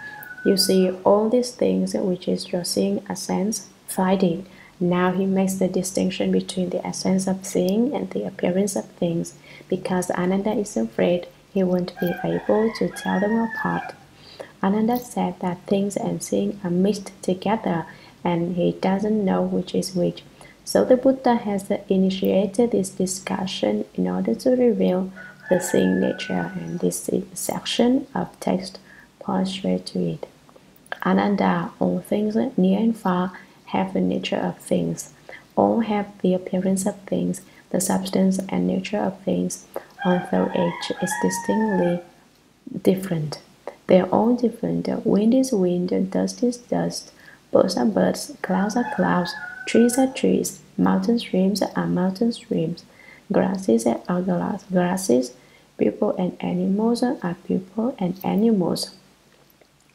you see all these things which is your seeing essence, find it. Now he makes the distinction between the essence of seeing and the appearance of things, because Ananda is afraid he won't be able to tell them apart. Ananda said that things and seeing are mixed together and he doesn't know which is which. So the Buddha has initiated this discussion in order to reveal the seeing nature, and this section of text points straight to it. Ananda, all things near and far have the nature of things. All have the appearance of things, the substance and nature of things, although each is distinctly different. They are all different. Wind is wind, dust is dust, birds are birds, clouds are clouds, trees are trees, mountain streams are mountain streams, grasses are grasses, people and animals are people and animals.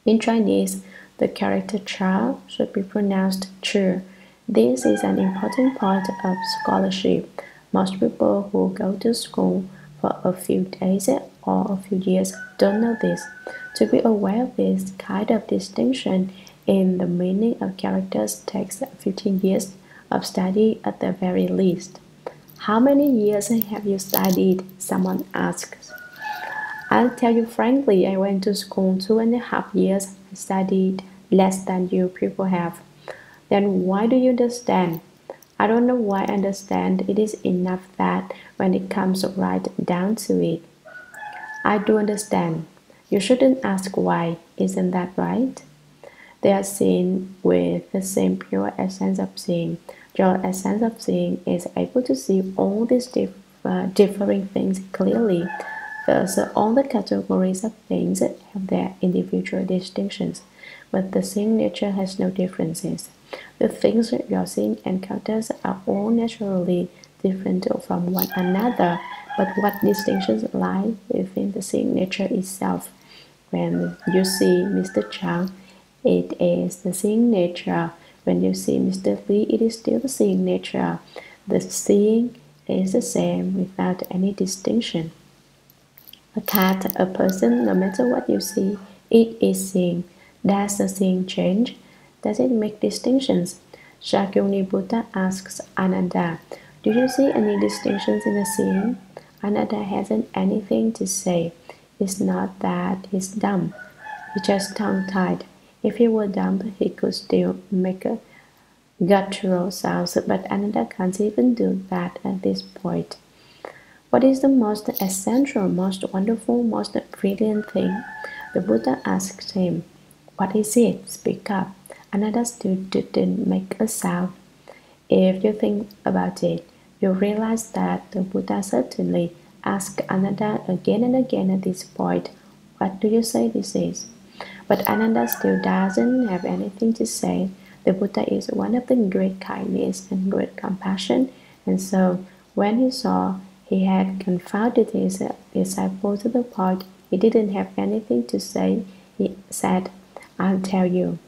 In Chinese, the character cha should be pronounced chu. This is an important part of scholarship. Most people who go to school for a few days or a few years don't know this. To be aware of this kind of distinction in the meaning of characters takes 15 years of study at the very least. How many years have you studied? Someone asks. I'll tell you frankly, I went to school 2.5 years. I studied less than you people have. Then why do you understand? I don't know why I understand. It is enough that when it comes right down to it, I do understand. You shouldn't ask why, isn't that right? They are seen with the same pure essence of seeing. Your essence of seeing is able to see all these differing things clearly. Thus, all the categories of things have their individual distinctions, but the seeing nature has no differences. The things your seeing encounters are all naturally different from one another, but what distinctions lie within the seeing nature itself? When you see Mr. Chang, it is the seeing nature. When you see Mr. Lee, it is still the seeing nature. The seeing is the same without any distinction. A cat, a person, no matter what you see, it is seeing. Does the seeing change? Does it make distinctions? Shakyamuni Buddha asks Ananda, do you see any distinctions in the seeing? Ananda hasn't anything to say. It's not that he's dumb. He's just tongue-tied. If he were dumb, he could still make a guttural sounds, but Ananda can't even do that at this point. What is the most essential, most wonderful, most brilliant thing? The Buddha asked him. What is it? Speak up. Ananda still didn't make a sound. If you think about it, you realize that the Buddha certainly asked Ananda again and again at this point, what do you say this is? But Ananda still doesn't have anything to say. The Buddha is one of the great kindness and great compassion, and so when he saw he had confounded his disciple to the point he didn't have anything to say, he said, I'll tell you.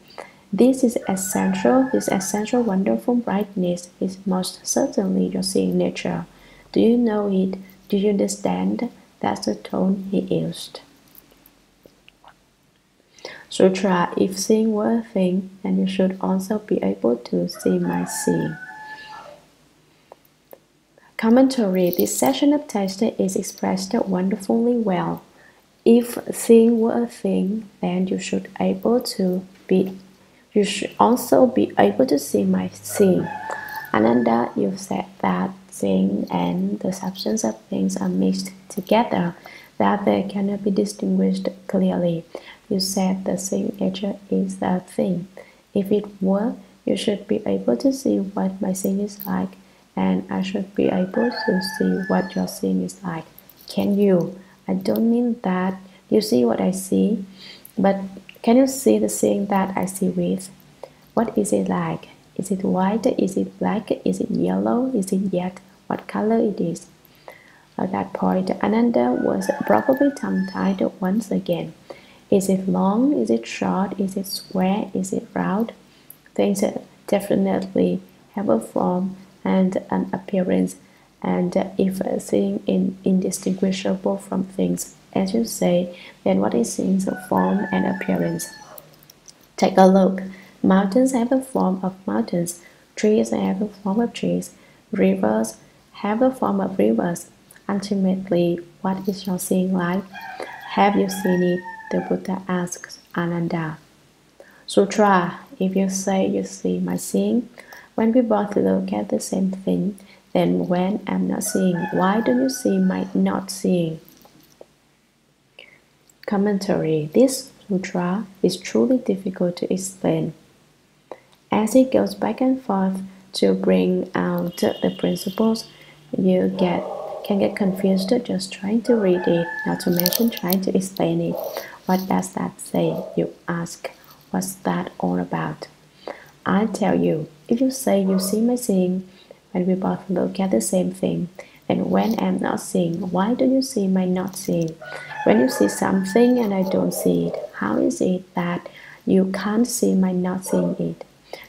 This essential wonderful brightness is most certainly your seeing nature. Do you know it? Do you understand? That's the tone he used. Sutra, if seeing were a thing, then you should also be able to see my seeing. Commentary. This section of text is expressed wonderfully well. If seeing were a thing, then you should also be able to see my seeing. Ananda, you said that seeing and the substance of things are mixed together, that they cannot be distinguished clearly. You said the seeing nature is the thing. If it were, you should be able to see what my seeing is like, and I should be able to see what your seeing is like. Can you? I don't mean that You see what I see, but can you see the seeing that I see with? What is it like? Is it white? Is it black? Is it yellow? Is it yet? What color it is? At that point, Ananda was probably tongue-tied once again. Is it long? Is it short? Is it square? Is it round? Things definitely have a form and an appearance, and if seeing is indistinguishable from things, as you say, then what is seeing a form and appearance? Take a look. Mountains have a form of mountains. Trees have a form of trees. Rivers have a form of rivers. Ultimately, what is your seeing like? Have you seen it? The Buddha asks Ananda. Sutra, if you say you see my seeing, when we both look at the same thing, then when I'm not seeing, why don't you see my not seeing? Commentary. This sutra is truly difficult to explain, as it goes back and forth to bring out the principles. You can get confused just trying to read it, not to mention trying to explain it. What does that say? You ask. What's that all about? I tell you, if you say you see my seeing, when we both look at the same thing, then when I'm not seeing, why don't you see my not seeing? When you see something and I don't see it, how is it that you can't see my not seeing it?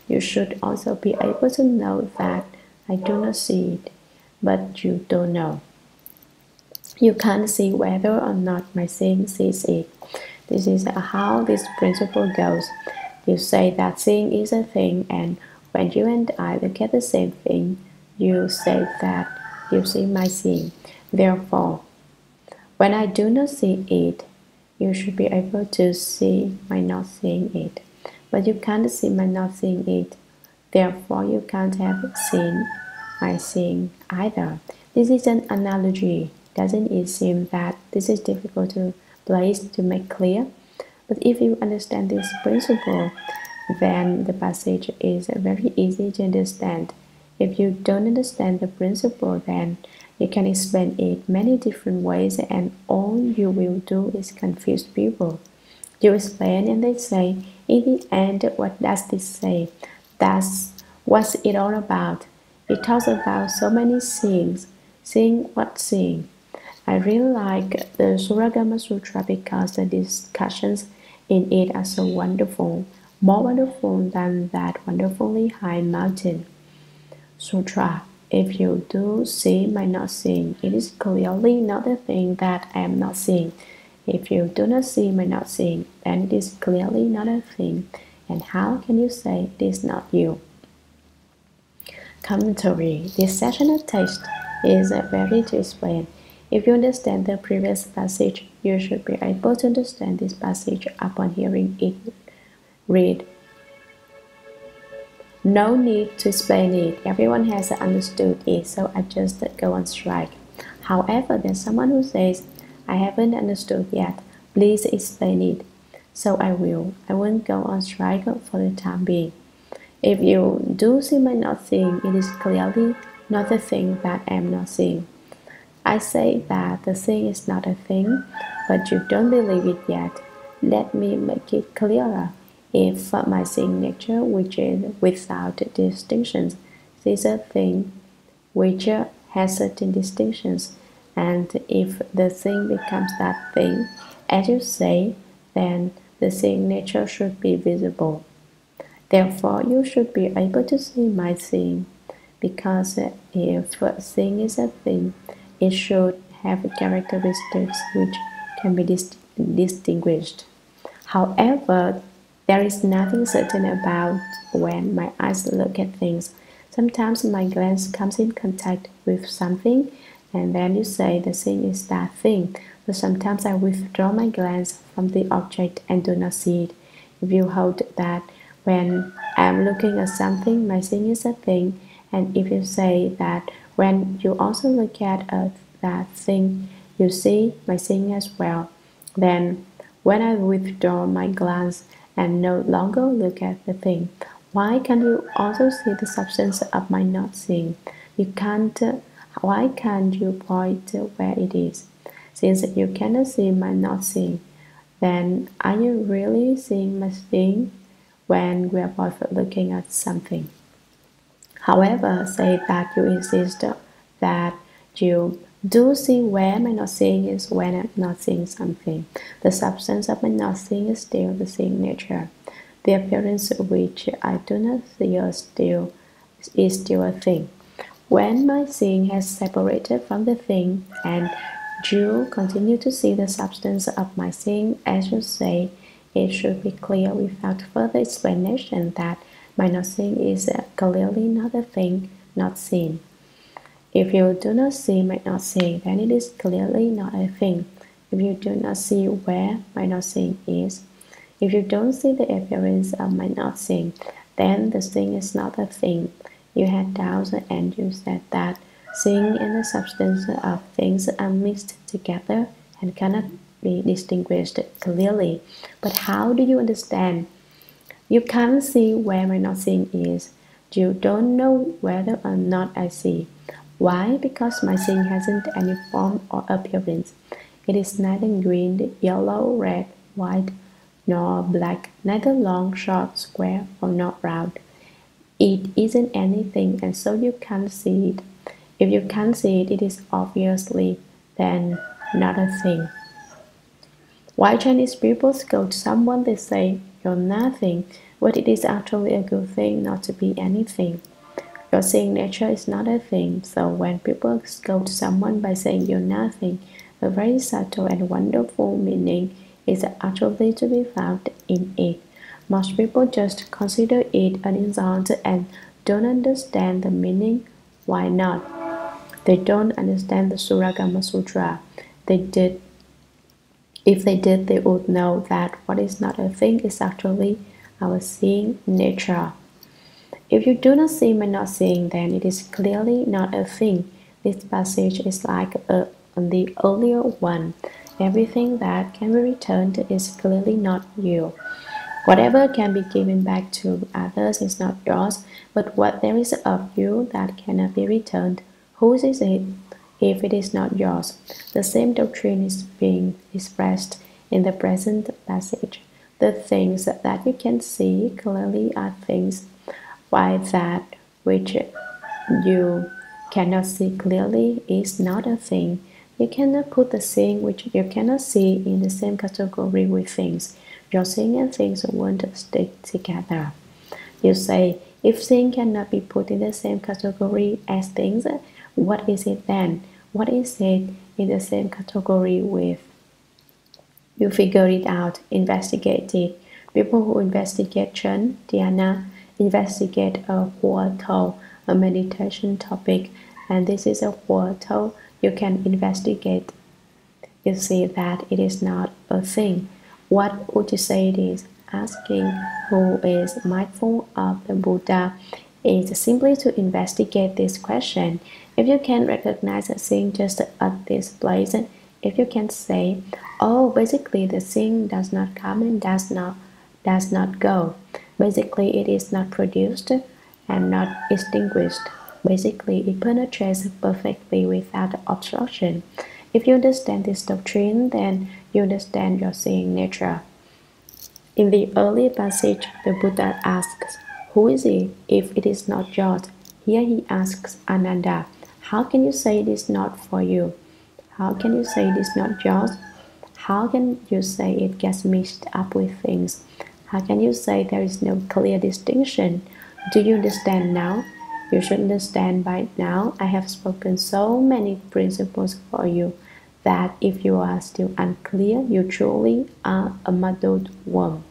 You should also be able to know that I do not see it, but you don't know. You can't see whether or not my seeing sees it. This is how this principle goes. You say that seeing is a thing, and when you and I look at the same thing, you say that you see my seeing. Therefore, when I do not see it, you should be able to see my not seeing it. But you can't see my not seeing it. Therefore, you can't have seen my seeing either. This is an analogy. Doesn't it seem that this is difficult to place to make clear? But if you understand this principle, then the passage is very easy to understand. If you don't understand the principle, then you can explain it many different ways, and all you will do is confuse people. You explain and they say, in the end, what does this say? What's it all about? It talks about so many seeings. Seeing what seeing? I really like the Shurangama Sutra because the discussions in it are so wonderful, more wonderful than that wonderfully high mountain. Sutra. If you do see my not seeing, it is clearly not the thing that I am not seeing. If you do not see my not seeing, then it is clearly not a thing. And how can you say it is not you? Commentary. This session of text is very to explain. If you understand the previous passage, you should be able to understand this passage upon hearing it read. No need to explain it. Everyone has understood it, so I just go on strike. However, there's someone who says, I haven't understood yet. Please explain it. So I will. I won't go on strike for the time being. If you do see my not seeing, it is clearly not the thing that I am not seeing. I say that the thing is not a thing, but you don't believe it yet. Let me make it clearer. If my seeing nature, which is without distinctions, sees a thing which has certain distinctions, and if the thing becomes that thing, as you say, then the seeing nature should be visible. Therefore, you should be able to see my seeing, because if seeing is a thing, it should have characteristics which can be distinguished. However, there is nothing certain about when my eyes look at things. Sometimes my glance comes in contact with something, and then you say the thing is that thing. But sometimes I withdraw my glance from the object and do not see it. If you hold that when I'm looking at something, my seeing is a thing, and if you say that when you also look at that thing, you see my seeing as well, then when I withdraw my glance and no longer look at the thing, why can't you also see the substance of my not seeing? You can't. Why can't you point where it is? Since you cannot see my not seeing, then are you really seeing my seeing when we are both looking at something? However, say that you insist that you do see where my not seeing is when I'm not seeing something. The substance of my not seeing is still the seeing nature. The appearance which I do not see is still a thing. When my seeing has separated from the thing, and you continue to see the substance of my seeing, as you say, it should be clear without further explanation that my not seeing is clearly not a thing not seen. If you do not see my not seeing, then it is clearly not a thing. If you do not see where my not seeing is, if you don't see the appearance of my not seeing, then the seeing is not a thing. You had doubts and you said that seeing and the substance of things are mixed together and cannot be distinguished clearly. But how do you understand? You can't see where my not seeing is. You don't know whether or not I see. Why? Because my seeing hasn't any form or appearance. It is neither green, yellow, red, white, nor black, neither long, short, square, or not round. It isn't anything, and so you can't see it. If you can't see it, it is obviously then not a thing. Why Chinese people scold someone, they say, "You're nothing," but it is actually a good thing not to be anything. Your seeing nature is not a thing, so when people scold someone by saying you're nothing, a very subtle and wonderful meaning is actually to be found in it. Most people just consider it an insult and don't understand the meaning. Why not? They don't understand the Shurangama Sutra. If they did, they would know that what is not a thing is actually our seeing nature. If you do not see my not seeing, then it is clearly not a thing. This passage is like the earlier one. Everything that can be returned is clearly not you. Whatever can be given back to others is not yours, but what there is of you that cannot be returned, whose is it if it is not yours? The same doctrine is being expressed in the present passage. The things that you can see clearly are things, while that which you cannot see clearly is not a thing. You cannot put the seeing which you cannot see in the same category with things. Your seeing and things won't stick together. You say, if seeing cannot be put in the same category as things, what is it then? What is it in the same category with? You figure it out, investigate it. People who investigate Chen, Dhyana, investigate a Hua a meditation topic, and this is a Hua you can investigate. You see that it is not a thing. What would you say it is? Asking who is mindful of the Buddha is simply to investigate this question. If you can recognize a seeing just at this place, if you can say, oh, basically the seeing does not come and does not go. Basically it is not produced and not extinguished. Basically it penetrates perfectly without obstruction. If you understand this doctrine, then you understand your seeing nature. In the early passage, the Buddha asks, who is it if it is not yours? Here he asks Ananda, how can you say it is not for you? How can you say it is not yours? How can you say it gets mixed up with things? How can you say there is no clear distinction? Do you understand now? You should understand by now. I have spoken so many principles for you that if you are still unclear, you truly are a muddled worm.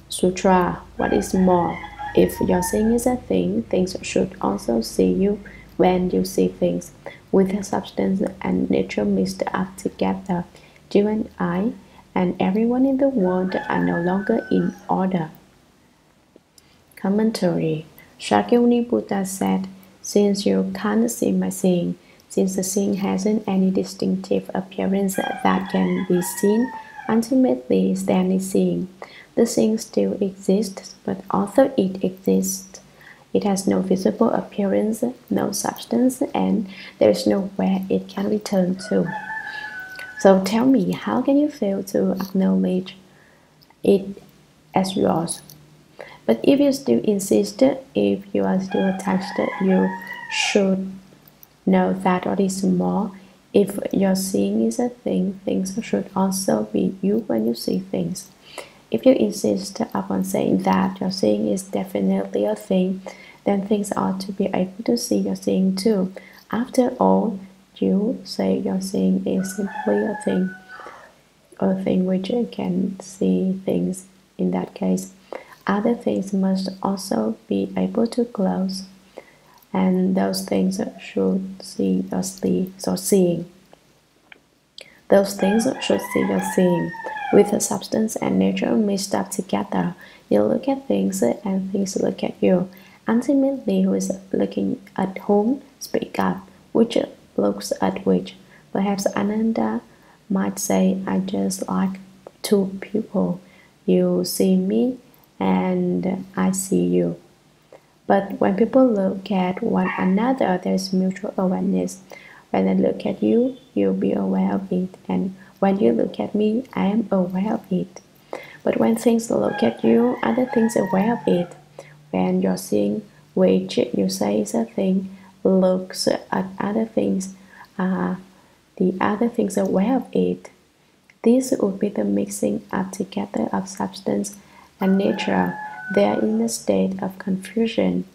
Sutra. What is more? If your seeing is a thing, things should also see you when you see things. With substance and nature mixed up together, you and I and everyone in the world are no longer in order. Commentary. Shakyamuni Buddha said, since you can't see my seeing, since the seeing hasn't any distinctive appearance that can be seen, ultimately is there any seeing. The seeing still exists, but although it exists, it has no visible appearance, no substance, and there is nowhere it can return to. So tell me, how can you fail to acknowledge it as yours? But if you still insist, if you are still attached, you should know that what is more. If your seeing is a thing, things should also be you when you see things. If you insist upon saying that your seeing is definitely a thing, then things ought to be able to see your seeing too. After all, you say your seeing is simply a thing which can see things. In that case, other things must also be able to close, and those things should see your seeing. Those things should see your seeing. With the substance and nature mixed up together, you look at things and things look at you. Ultimately, who is looking at whom? Speak up. Which looks at which? Perhaps Ananda might say, I just like two people. You see me and I see you. But when people look at one another, there is mutual awareness. When I look at you, you'll be aware of it. And when you look at me, I am aware of it. But when things look at you, other things are aware of it. When you're seeing which you say is a thing, looks at other things, the other things are aware of it. This would be the mixing up together of substance and nature. They are in a state of confusion.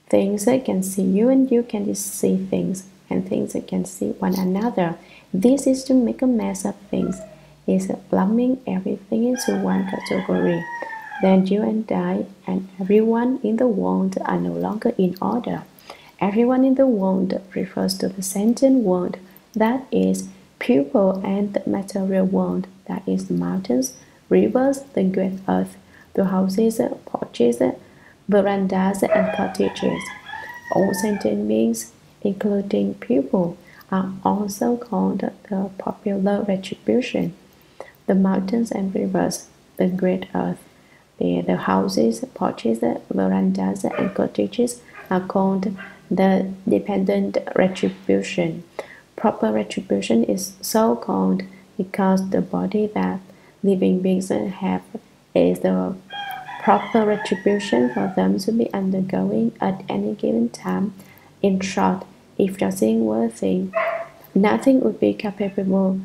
Things can see you and you can see things, and things can see one another. This is to make a mess of things, is lumping everything into one category. Then you and I and everyone in the world are no longer in order. Everyone in the world refers to the sentient world, that is, people and the material world, that is, the mountains, rivers, the great earth, the houses, porches, verandas, and cottages. All sentient beings, including people, are also called the popular retribution. The mountains and rivers, the great earth, the houses, porches, verandas, and cottages are called the dependent retribution. Proper retribution is so called because the body that living beings have is the proper retribution for them to be undergoing at any given time. In short, if your seeing were a thing, nothing would be capable,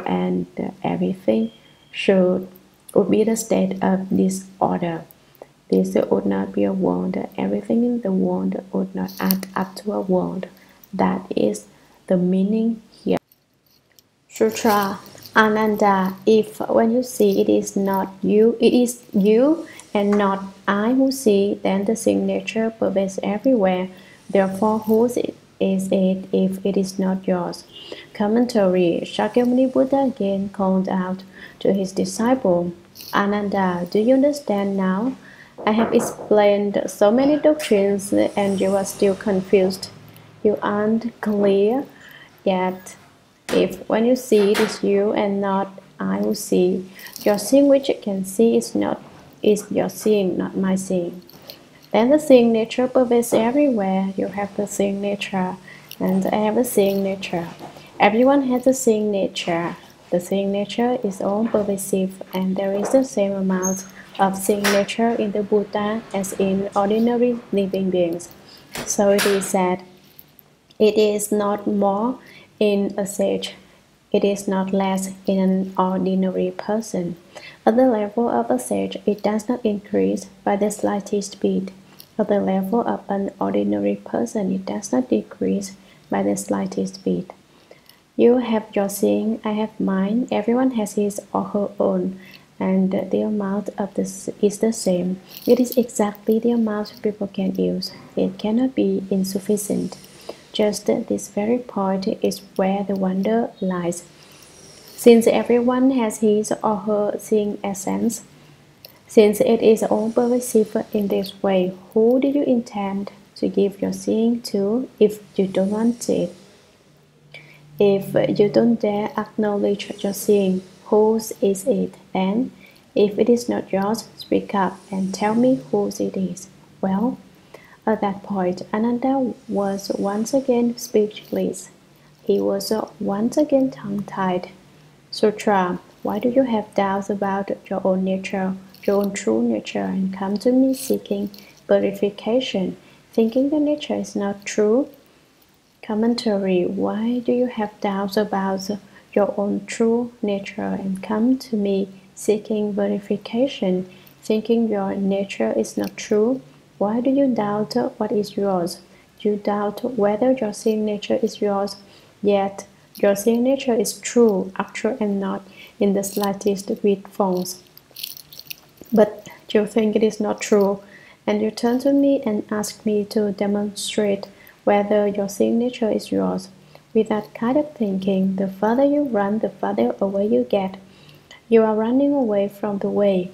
and everything would be the state of disorder. This would not be a world. Everything in the world would not add up to a world. That is the meaning here. Sutra. Ananda, if when you see it is not you, it is you and not I who see, then the seeing nature pervades everywhere. Therefore, whose is it if it is not yours? Commentary. Shakyamuni Buddha again called out to his disciple, Ananda, do you understand now? I have explained so many doctrines and you are still confused. You aren't clear yet. If when you see it is you and not I who see, your seeing which you can see is your seeing, not my seeing. Then the seeing nature pervades everywhere. You have the seeing nature, and I have the seeing nature. Everyone has the seeing nature. The seeing nature is all pervasive, and there is the same amount of seeing nature in the Buddha as in ordinary living beings. So it is said, it is not more in a sage, it is not less in an ordinary person. At the level of a sage, it does not increase by the slightest bit. At the level of an ordinary person, it does not decrease by the slightest bit. You have your seeing, I have mine, everyone has his or her own, and the amount of this is the same. It is exactly the amount people can use. It cannot be insufficient. Just this very point is where the wonder lies. Since everyone has his or her seeing essence, since it is all pervasive in this way, who do you intend to give your seeing to if you don't want it? If you don't dare acknowledge your seeing, whose is it then? If it is not yours, speak up and tell me whose it is. Well, at that point, Ananda was once again speechless. He was once again tongue-tied. Sutra, why do you have doubts about your own nature, your own true nature, and come to me seeking purification, thinking the nature is not true? Commentary, why do you have doubts about your own true nature and come to me seeking verification, thinking your nature is not true? Why do you doubt what is yours? You doubt whether your seeing nature is yours, yet your seeing nature is true, actual, and not in the slightest bit false. But you think it is not true, and you turn to me and ask me to demonstrate whether your seeing nature is yours. With that kind of thinking, the further you run, the further away you get. You are running away from the way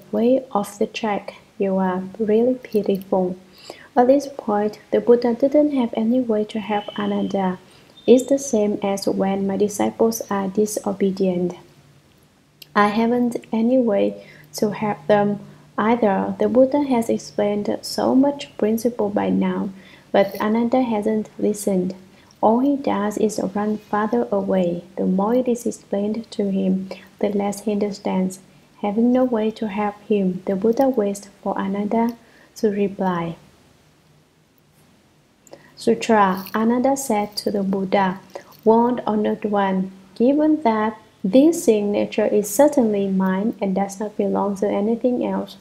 off the track. You are really pitiful. At this point, the Buddha didn't have any way to help Ananda. It's the same as when my disciples are disobedient. I haven't any way to help them either. The Buddha has explained so much principle by now, but Ananda hasn't listened. All he does is run farther away. The more it is explained to him, the less he understands. Having no way to help him, the Buddha waits for Ananda to reply. Sutra. Ananda said to the Buddha, World Honored One, given that this seeing nature is certainly mine and does not belong to anything else,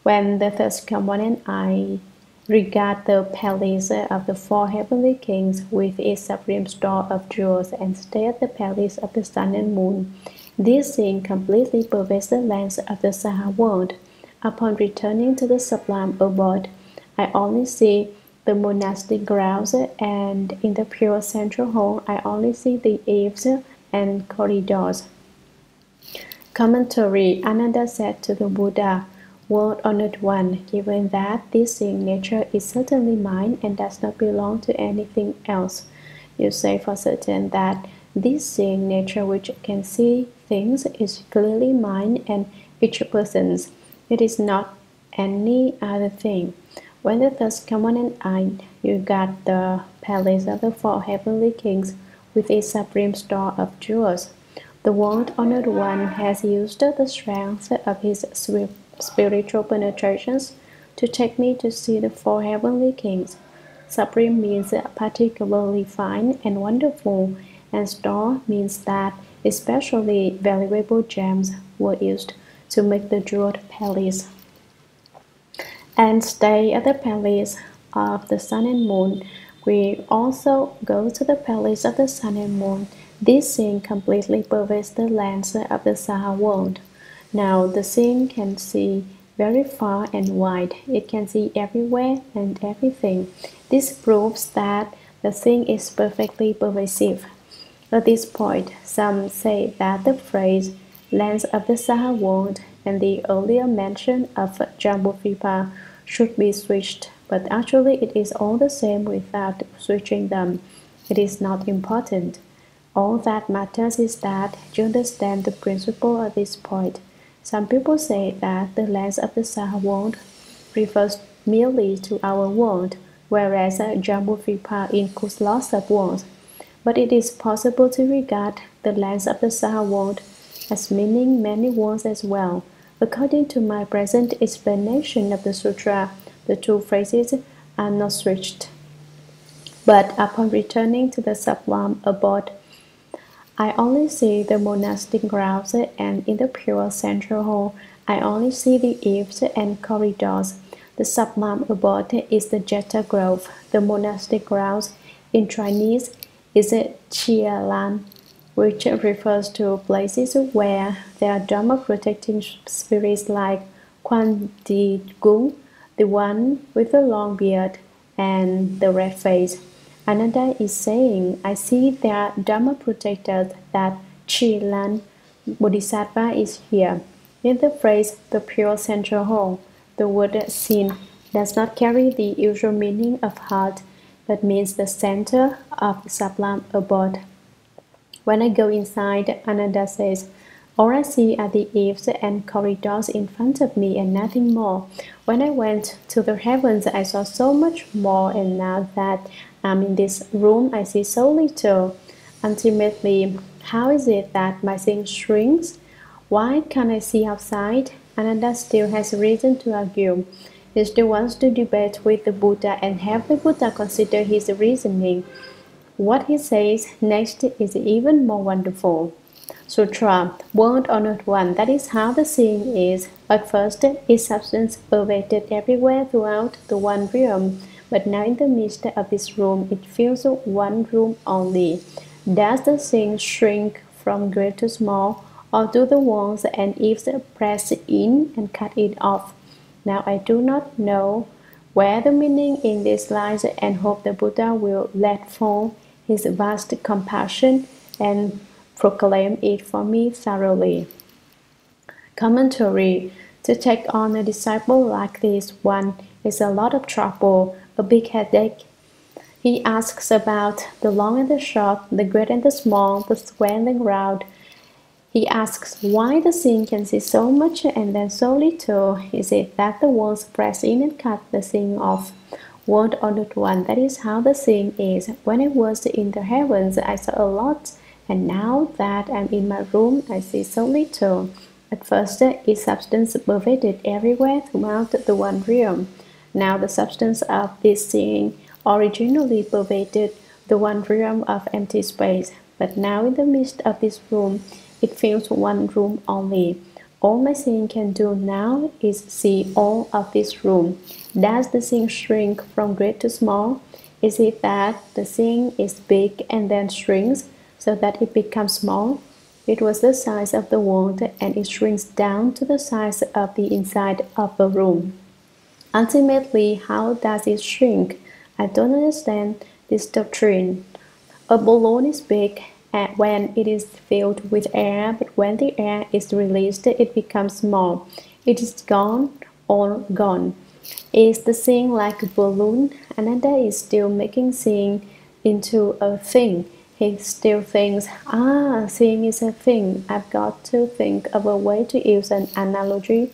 when the thirst comes on and I regard the palace of the four heavenly kings with its supreme store of jewels and stare at the palace of the sun and moon, this seeing completely pervades the lands of the Saha world. Upon returning to the sublime abode, I only see the monastic grounds, and in the pure central hall I only see the eaves and corridors. Commentary. Ananda said to the Buddha, World Honored One, given that this seeing nature is certainly mine and does not belong to anything else, you say for certain that this seeing nature which can see things is clearly mine and each person's. It is not any other thing. When the thirst comes on and I, you got the palace of the four heavenly kings with its supreme store of jewels. The World Honored One has used the strength of his spiritual penetrations to take me to see the four heavenly kings. Supreme means particularly fine and wonderful, and store means that especially valuable gems were used to make the jeweled palace. And stay at the palace of the sun and moon. We also go to the palace of the sun and moon. This seeing completely pervades the lands of the Saha world. Now the seeing can see very far and wide. It can see everywhere and everything. This proves that the seeing is perfectly pervasive. At this point, some say that the phrase lands of the Saha world and the earlier mention of Jambudvipa should be switched, but actually it is all the same without switching them. It is not important. All that matters is that you understand the principle at this point. Some people say that the lands of the Saha world refers merely to our world, whereas Jambudvipa includes lots of worlds. But it is possible to regard the lands of the Saha world as meaning many worlds as well. According to my present explanation of the sutra, the two phrases are not switched. But upon returning to the sublime abode, I only see the monastic grounds, and in the pure central hall, I only see the eaves and corridors. The sublime abode is the Jeta Grove. The monastic grounds in Chinese is Chia Lan, which refers to places where there are Dharma protecting spirits like Quan Di Gung, the one with the long beard and the red face. Ananda is saying, I see there are Dharma protectors, that Chi Lan Bodhisattva is here. In the phrase the pure central hall, the word seen does not carry the usual meaning of heart, but means the center of the sublime abode. When I go inside, Ananda says, all I see are the eaves and corridors in front of me and nothing more. When I went to the heavens, I saw so much more, and now that I'm in this room, I see so little. Ultimately, how is it that my seeing shrinks? Why can't I see outside? Ananda still has reason to argue. He still wants to debate with the Buddha and have the Buddha consider his reasoning. What he says next is even more wonderful. Sutra, word honored one, that is how the seeing is. At first, its substance pervaded everywhere throughout the one realm, but now in the midst of this room, it fills one room only. Does the seeing shrink from great to small, or do the walls and eaves press in and cut it off? Now I do not know where the meaning in this lies and hope the Buddha will let fall his vast compassion and proclaim it for me thoroughly. Commentary. To take on a disciple like this one is a lot of trouble, a big headache. He asks about the long and the short, the great and the small, the square and the round. He asks why the seeing can see so much and then so little. Is it that the walls press in and cut the seeing off? Word honored one, that is how the seeing is. When I was in the heavens, I saw a lot, and now that I'm in my room, I see so little. At first, its substance pervaded everywhere throughout the one realm. Now the substance of this seeing originally pervaded the one realm of empty space, but now in the midst of this room, it fills one room only. All my seeing can do now is see all of this room. Does the seeing shrink from great to small? Is it that the seeing is big and then shrinks so that it becomes small? It was the size of the world and it shrinks down to the size of the inside of the room. Ultimately, how does it shrink? I don't understand this doctrine. A balloon is big when it is filled with air, but when the air is released, it becomes small. It is gone or gone. Is the seeing like a balloon? Ananda is still making seeing into a thing. He still thinks, seeing is a thing. I've got to think of a way to use an analogy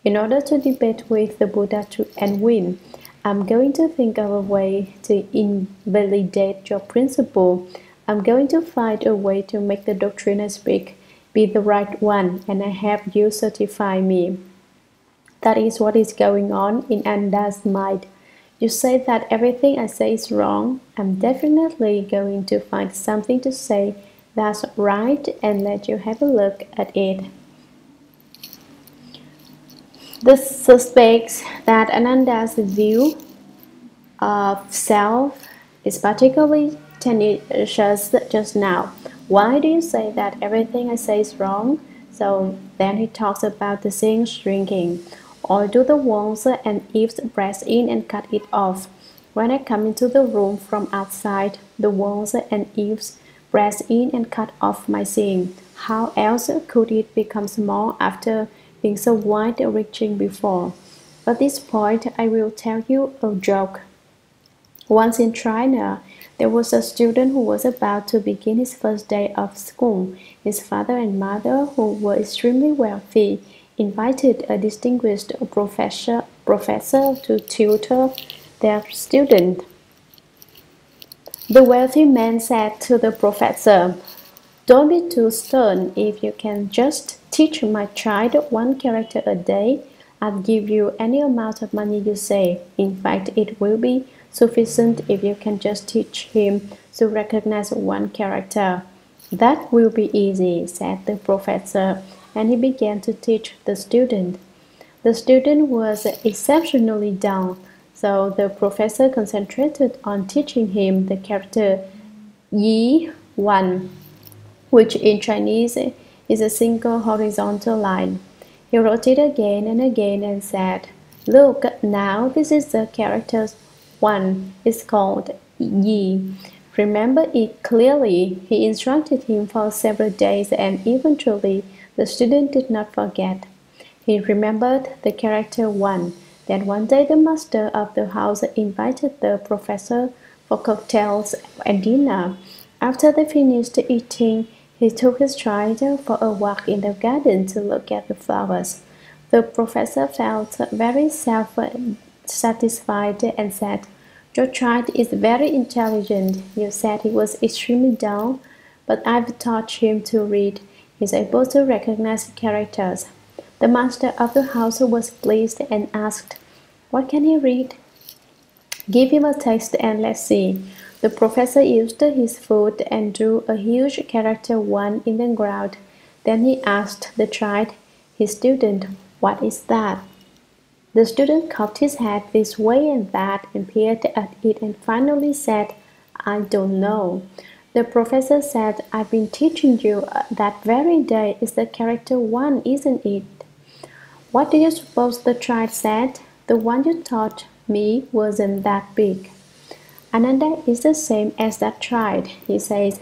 in order to debate with the Buddha and win. I'm going to think of a way to invalidate your principle. I'm going to find a way to make the doctrine I speak be the right one, and I have you certify me. That is what is going on in Ananda's mind. You say that everything I say is wrong. I'm definitely going to find something to say that's right and let you have a look at it. This suspects that Ananda's view of self is particularly tenacious just now. Why do you say that everything I say is wrong? So then he talks about the seeing shrinking. Or do the walls and eaves press in and cut it off? When I come into the room from outside, the walls and eaves press in and cut off my seeing. How else could it become small after being so wide-reaching before? At this point, I will tell you a joke. Once in China, there was a student who was about to begin his first day of school. His father and mother, who were extremely wealthy, invited a distinguished professor to tutor their student. The wealthy man said to the professor, "Don't be too stern. If you can just teach my child one character a day, I'll give you any amount of money you say. In fact, it will be sufficient if you can just teach him to recognize one character." "That will be easy," said the professor, and he began to teach the student. The student was exceptionally dull, so the professor concentrated on teaching him the character Yi Wan, which in Chinese is a single horizontal line. He wrote it again and again and said, "Look, now this is the character 1. It's called Yi. Remember it clearly." He instructed him for several days and eventually the student did not forget. He remembered the character 1. Then one day the master of the house invited the professor for cocktails and dinner. After they finished eating, he took his child for a walk in the garden to look at the flowers. The professor felt very self-satisfied and said, "Your child is very intelligent. You said he was extremely dull. but I've taught him to read. He's able to recognize characters. The master of the house was pleased and asked, "What can he read?" "Give him a taste and let's see." The professor used his foot and drew a huge character 1 in the ground. Then he asked the child, his student, "What is that?" The student cocked his head this way and that and peered at it and finally said, "I don't know." The professor said, "I've been teaching you that very day. It's the character 1, isn't it?" "What do you suppose?" the child said. "The one you taught me wasn't that big." Ananda is the same as that child. He says,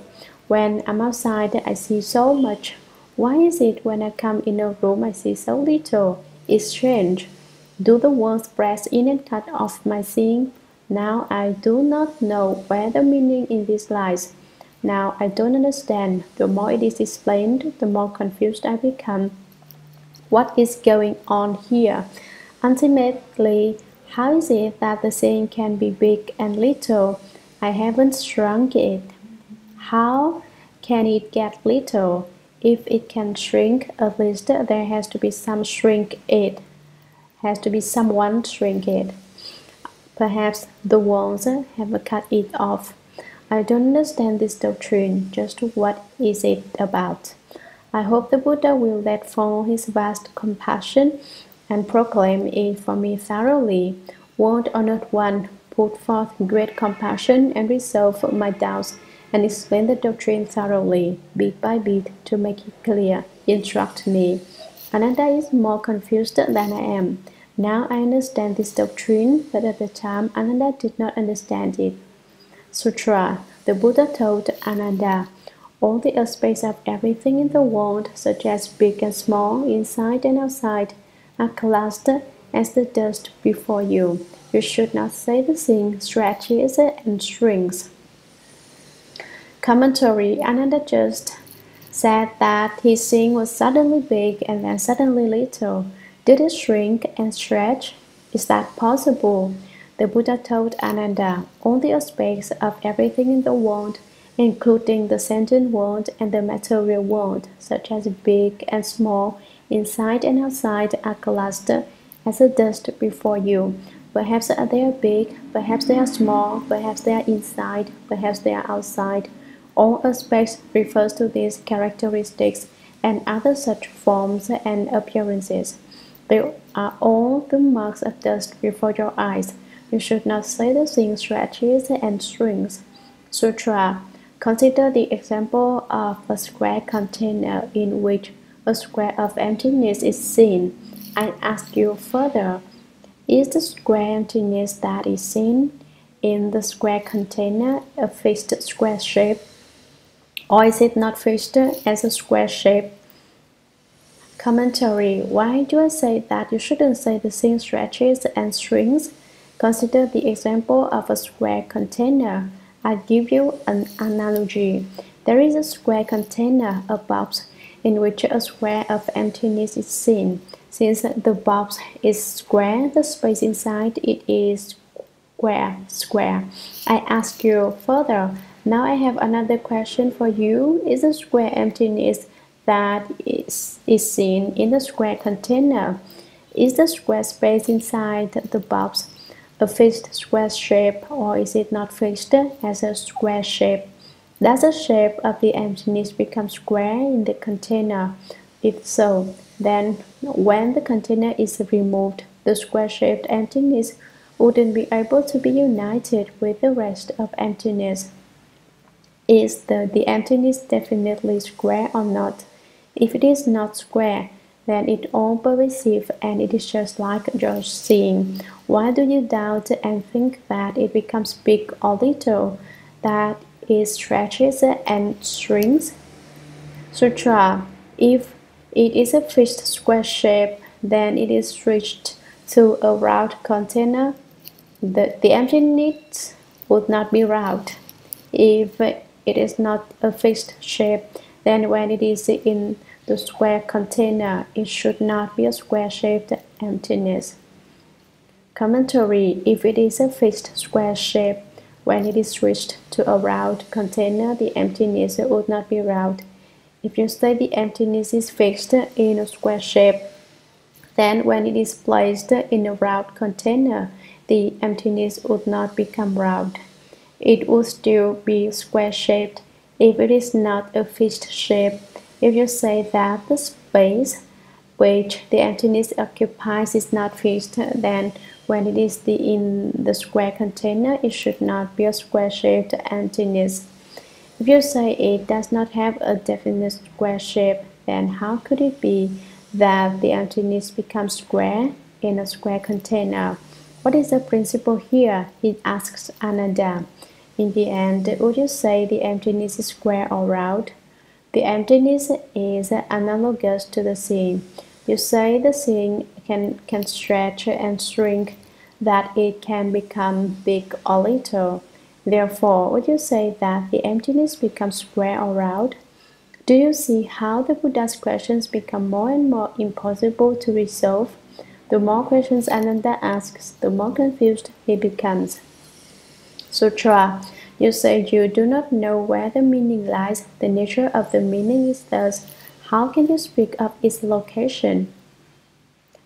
"When I'm outside, I see so much. Why is it when I come in a room, I see so little? It's strange. Do the walls press in and cut off my seeing? Now I do not know where the meaning in this lies. Now I don't understand. The more it is explained, the more confused I become. What is going on here? Ultimately, how is it that the seeing can be big and little? I haven't shrunk it. How can it get little? If it can shrink, at least there has to be some shrink it. Has to be someone shrink it. Perhaps the walls have cut it off. I don't understand this doctrine. Just what is it about? I hope the Buddha will let fall his vast compassion and proclaim it for me thoroughly. Won't Honored One put forth great compassion and resolve my doubts and explain the doctrine thoroughly, bit by bit, to make it clear? Instruct me. Ananda is more confused than I am. Now I understand this doctrine, but at the time Ananda did not understand it. Sutra. The Buddha told Ananda, "All the aspects of everything in the world, such as big and small, inside and outside, are clustered as the dust before you. You should not say the thing stretches and shrinks." Commentary. Ananda just said that his seeing was suddenly big and then suddenly little. Did it shrink and stretch? Is that possible? The Buddha told Ananda, "All the aspects of everything in the world, including the sentient world and the material world, such as big and small, inside and outside, are clustered as the dust before you. Perhaps they are big, perhaps they are small, perhaps they are inside, perhaps they are outside. All aspects refers to these characteristics and other such forms and appearances. They are all the marks of dust before your eyes. You should not say the thing stretches and shrinks." Sutra. Consider the example of a square container in which a square of emptiness is seen. I ask you further, is the square emptiness that is seen in the square container a fixed square shape, or is it not fixed as a square shape? Commentary. Why do I say that you shouldn't say the thing stretches and shrinks? Consider the example of a square container. I'll give you an analogy. There is a square container, a box, in which a square of emptiness is seen. Since the box is square, the space inside it is square. I ask you further. Now I have another question for you. Is the square emptiness that is seen in the square container? Is the square space inside the box a fixed square shape, or is it not fixed as a square shape? Does the shape of the emptiness become square in the container? If so, then when the container is removed, the square-shaped emptiness wouldn't be able to be united with the rest of emptiness. Is the emptiness definitely square or not? If it is not square, then it all pervasive and it is just like your seeing. Why do you doubt and think that it becomes big or little, that it stretches and shrinks? Sutra. If it is a fixed square shape, then it is stretched to a round container. The emptiness would not be round. If it is not a fixed shape, then when it is in the square container, it should not be a square-shaped emptiness. Commentary. If it is a fixed square shape, when it is switched to a round container, the emptiness would not be round. If you say the emptiness is fixed in a square shape, then when it is placed in a round container, the emptiness would not become round. It would still be square-shaped if it is not a fixed shape. If you say that the space which the emptiness occupies is not fixed, then when it is in the square container, it should not be a square-shaped emptiness. If you say it does not have a definite square shape, then how could it be that the emptiness becomes square in a square container? What is the principle here? He asks Ananda. In the end, would you say the emptiness is square or round? The emptiness is analogous to the seeing. You say the seeing can stretch and shrink, that it can become big or little. Therefore, would you say that the emptiness becomes square or round? Do you see how the Buddha's questions become more and more impossible to resolve? The more questions Ananda asks, the more confused he becomes. Sutra. You say you do not know where the meaning lies. The nature of the meaning is thus. How can you speak of its location?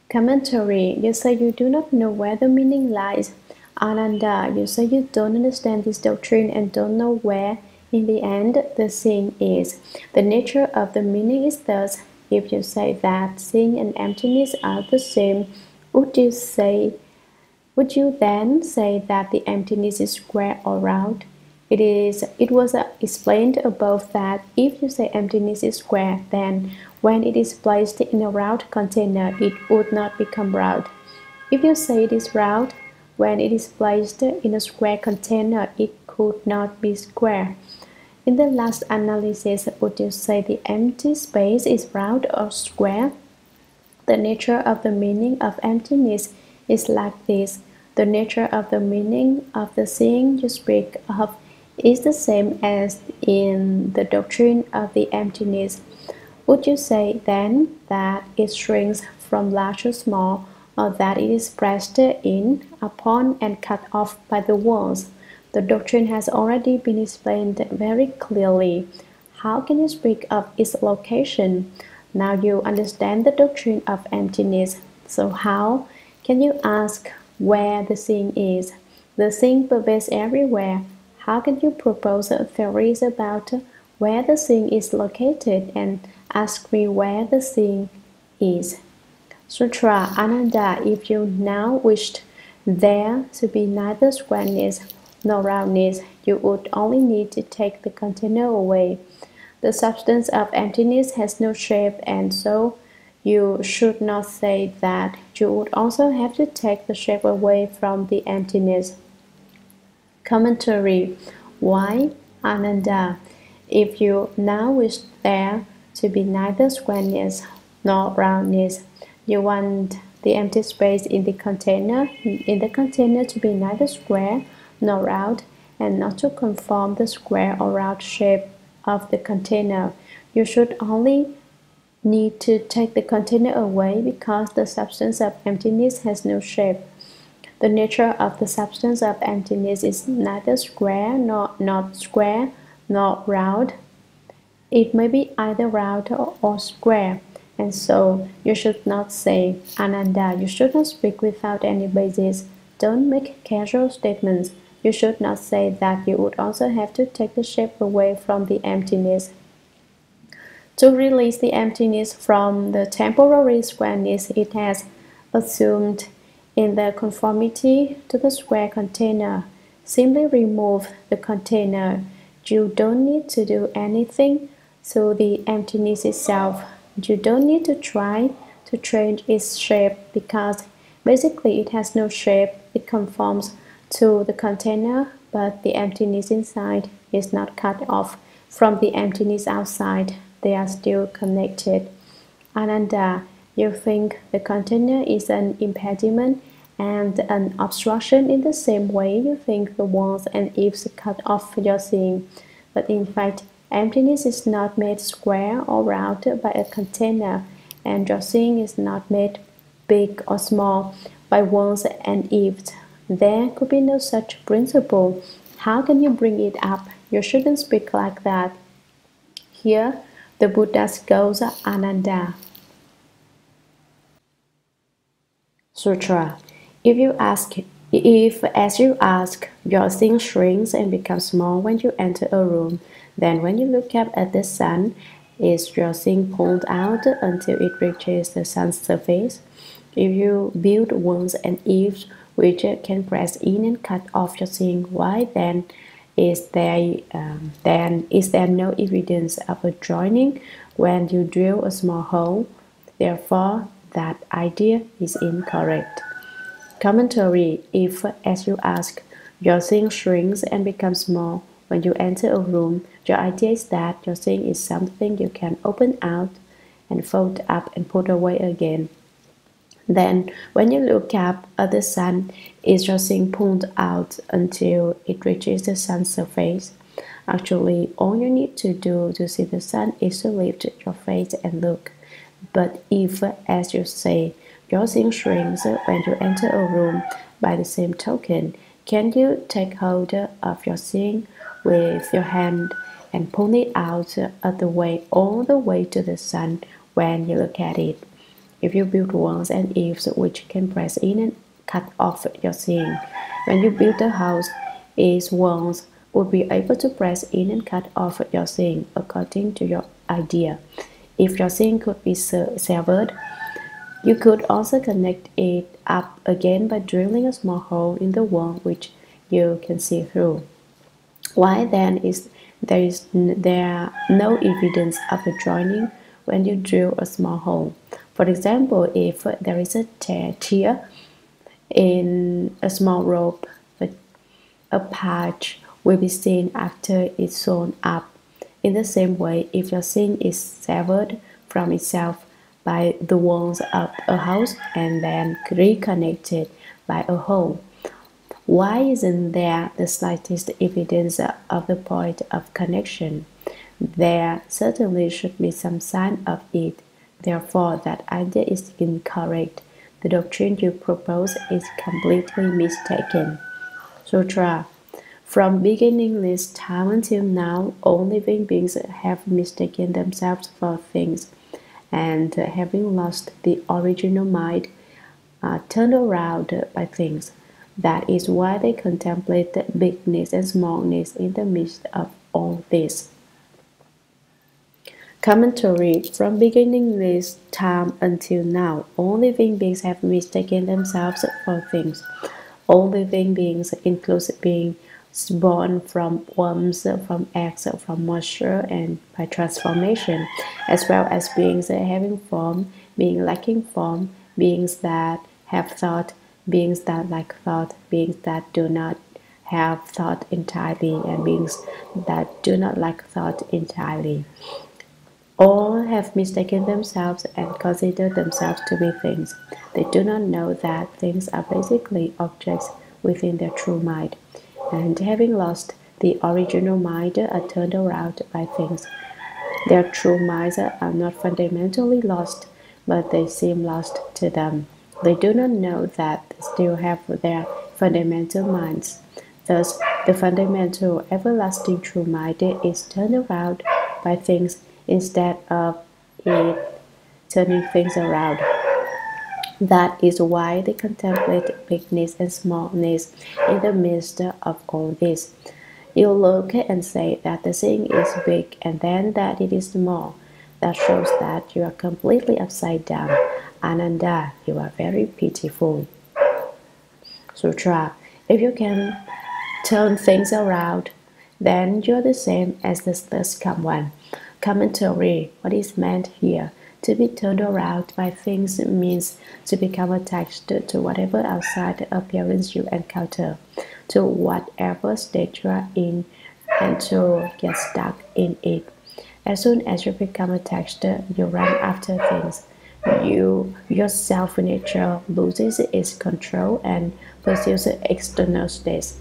Commentary. You say you do not know where the meaning lies. Ananda. You say you don't understand this doctrine and don't know where, in the end, the seeing is. The nature of the meaning is thus. If you say that seeing and emptiness are the same, would you then say that the emptiness is square or round? It was explained above that if you say emptiness is square, then when it is placed in a round container, it would not become round. If you say it is round, when it is placed in a square container, it could not be square. In the last analysis, would you say the empty space is round or square? The nature of the meaning of emptiness is like this. The nature of the meaning of the seeing you speak of is the same as in the doctrine of the emptiness. Would you say then that it shrinks from large to small, or that it is pressed in upon and cut off by the walls? The doctrine has already been explained very clearly. How can you speak of its location? Now you understand the doctrine of emptiness. So how can you ask where the seeing is? The seeing pervades everywhere. How can you propose theories about where the seeing is located and ask me where the seeing is? Sutra. Ananda, if you now wished there to be neither squareness nor roundness, you would only need to take the container away. The substance of emptiness has no shape, and so you should not say that. You would also have to take the shape away from the emptiness. Commentary. Why, Ananda? If you now wish there to be neither squareness nor roundness, you want the empty space in the container to be neither square nor round, and not to conform the square or round shape of the container. You should only need to take the container away because the substance of emptiness has no shape. The nature of the substance of emptiness is neither square nor not square nor round. It may be either round or square, and so you should not say, Ananda, you should not speak without any basis. Don't make casual statements. You should not say that you would also have to take the shape away from the emptiness. To release the emptiness from the temporary squareness it has assumed in the conformity to the square container, simply remove the container. You don't need to do anything to the emptiness itself. You don't need to try to change its shape because basically it has no shape. It conforms to the container, but the emptiness inside is not cut off from the emptiness outside. They are still connected. Ananda, you think the container is an impediment and an obstruction in the same way you think the walls and eaves cut off your seeing. But in fact, emptiness is not made square or round by a container, and your seeing is not made big or small by walls and eaves. There could be no such principle. How can you bring it up? You shouldn't speak like that. Here, the Buddha goes Ananda. Sutra. If as you ask, your thing shrinks and becomes small when you enter a room, then when you look up at the sun, is your thing pulled out until it reaches the sun's surface? If you build walls and eaves which can press in and cut off your thing, why then is there no evidence of a joining when you drill a small hole? Therefore, that idea is incorrect. Commentary. If, as you ask, your thing shrinks and becomes small when you enter a room, your idea is that your thing is something you can open out and fold up and put away again. Then, when you look up at the sun, is your thing pulled out until it reaches the sun's surface? Actually, all you need to do to see the sun is to lift your face and look. But if, as you say, your thing shrinks when you enter a room, by the same token, can you take hold of your thing with your hand and pull it out all the way to the sun when you look at it? If you build walls and eaves which can press in and cut off your thing, when you build a house, its walls would be able to press in and cut off your thing according to your idea. If your thing could be severed, you could also connect it up again by drilling a small hole in the wall which you can see through. Why then is there no evidence of a joining when you drill a small hole? For example, if there is a tear in a small rope, a patch will be seen after it's sewn up. In the same way, if your thing is severed from itself by the walls of a house and then reconnected by a hole, why isn't there the slightest evidence of the point of connection? There certainly should be some sign of it. Therefore, that idea is incorrect. The doctrine you propose is completely mistaken. Sutra. From beginningless time until now, all living beings have mistaken themselves for things, and having lost the original mind, are turned around by things. That is why they contemplate the bigness and smallness in the midst of all this. Commentary. From beginningless time until now, all living beings have mistaken themselves for things. All living beings includes being born from worms, from eggs, from moisture, and by transformation, as well as beings having form, being lacking form, beings that have thought, beings that lack thought, beings that do not have thought entirely, and beings that do not lack thought entirely. All have mistaken themselves and consider themselves to be things. They do not know that things are basically objects within their true mind, and having lost the original mind are turned around by things. Their true minds are not fundamentally lost, but they seem lost to them. They do not know that they still have their fundamental minds. Thus, the fundamental, everlasting true mind is turned around by things instead of it turning things around. That is why they contemplate bigness and smallness in the midst of all this. You look and say that the thing is big and then that it is small. That shows that you are completely upside down. Ananda, you are very pitiful. Sutra. If you can turn things around, then you are the same as the third one. Commentary. What is meant here? To be turned around by things means to become attached to whatever outside appearance you encounter, to whatever state you are in, and to get stuck in it. As soon as you become attached, you run after things. Your self-nature loses its control and pursues external states.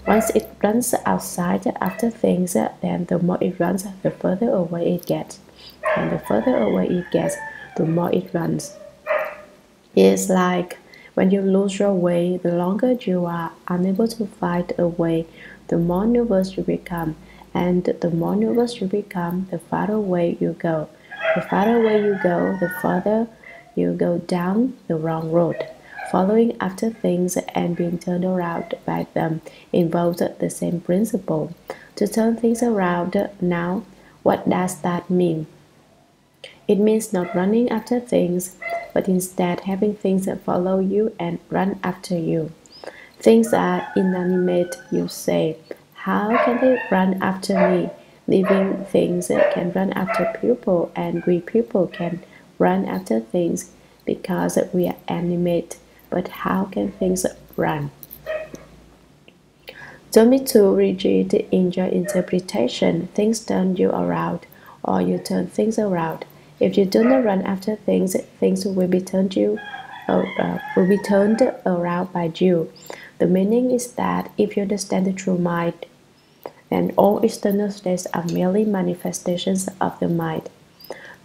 Once it runs outside after things, then the more it runs, the further away it gets. And the further away it gets, the more it runs. It's like when you lose your way, the longer you are unable to find a way, the more nervous you become, and the more nervous you become, the farther away you go. The farther away you go, the further you go down the wrong road. Following after things and being turned around by them involves the same principle. To turn things around now, what does that mean? It means not running after things, but instead having things follow you and run after you. Things are inanimate, you say. How can they run after me? Living things can run after people, and we people can run after things because we are animate. But how can things run? Don't be too rigid in your interpretation. Things turn you around, or you turn things around. If you do not run after things, things will be turned around by you. The meaning is that if you understand the true mind, then all external states are merely manifestations of the mind.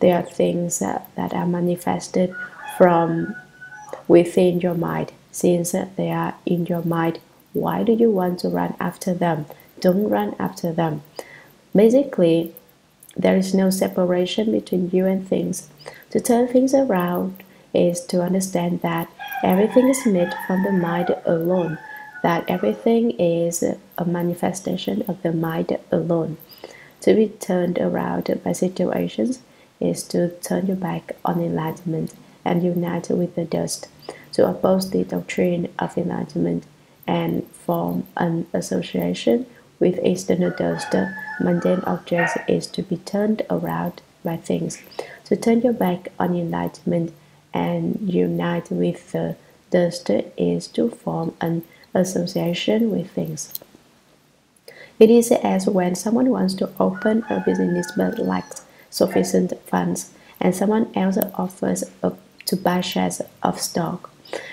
They are things that are manifested from within your mind. Since they are in your mind, why do you want to run after them? Don't run after them. Basically, there is no separation between you and things. To turn things around is to understand that everything is made from the mind alone, that everything is a manifestation of the mind alone. To be turned around by situations is to turn your back on enlightenment and unite with the dust, to oppose the doctrine of enlightenment and form an association with external dust. Mundane objects is to be turned around by things. To turn your back on enlightenment and unite with the dust is to form an association with things. It is as when someone wants to open a business but lacks sufficient funds, and someone else offers to buy shares of stock.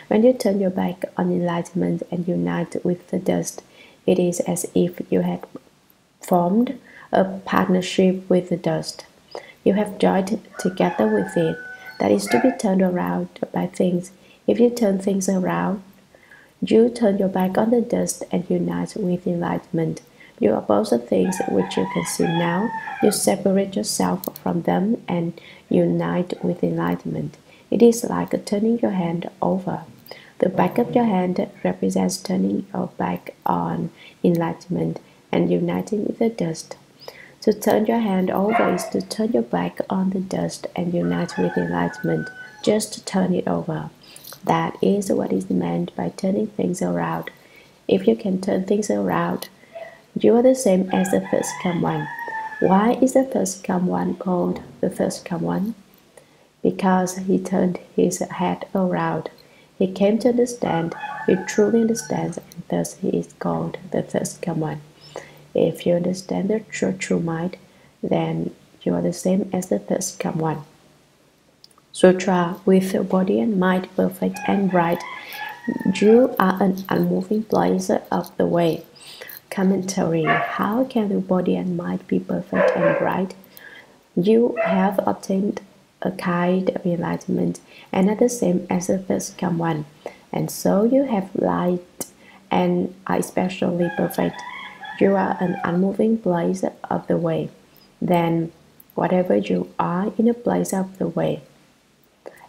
When you turn your back on enlightenment and unite with the dust, it is as if you had formed a partnership with the dust. You have joined together with it. That is to be turned around by things. If you turn things around, you turn your back on the dust and unite with enlightenment. You oppose the things which you can see now. You separate yourself from them and unite with enlightenment. It is like turning your hand over. The back of your hand represents turning your back on enlightenment and uniting with the dust. To turn your hand over is to turn your back on the dust and unite with enlightenment. Just turn it over. That is what is meant by turning things around. If you can turn things around, you are the same as the first come one. Why is the first come one called the first come one? Because he turned his head around. He came to understand, he truly understands, and thus he is called the first come one. If you understand the true mind, then you are the same as the first come one. Sutra, with your body and mind perfect and right, you are an unmoving blazer of the way. Commentary: how can the body and mind be perfect and right? You have obtained a kind of enlightenment and are the same as the first come one, and so you have light and are especially perfect. You are an unmoving blaze of the way. Then, whatever you are in a blaze of the way,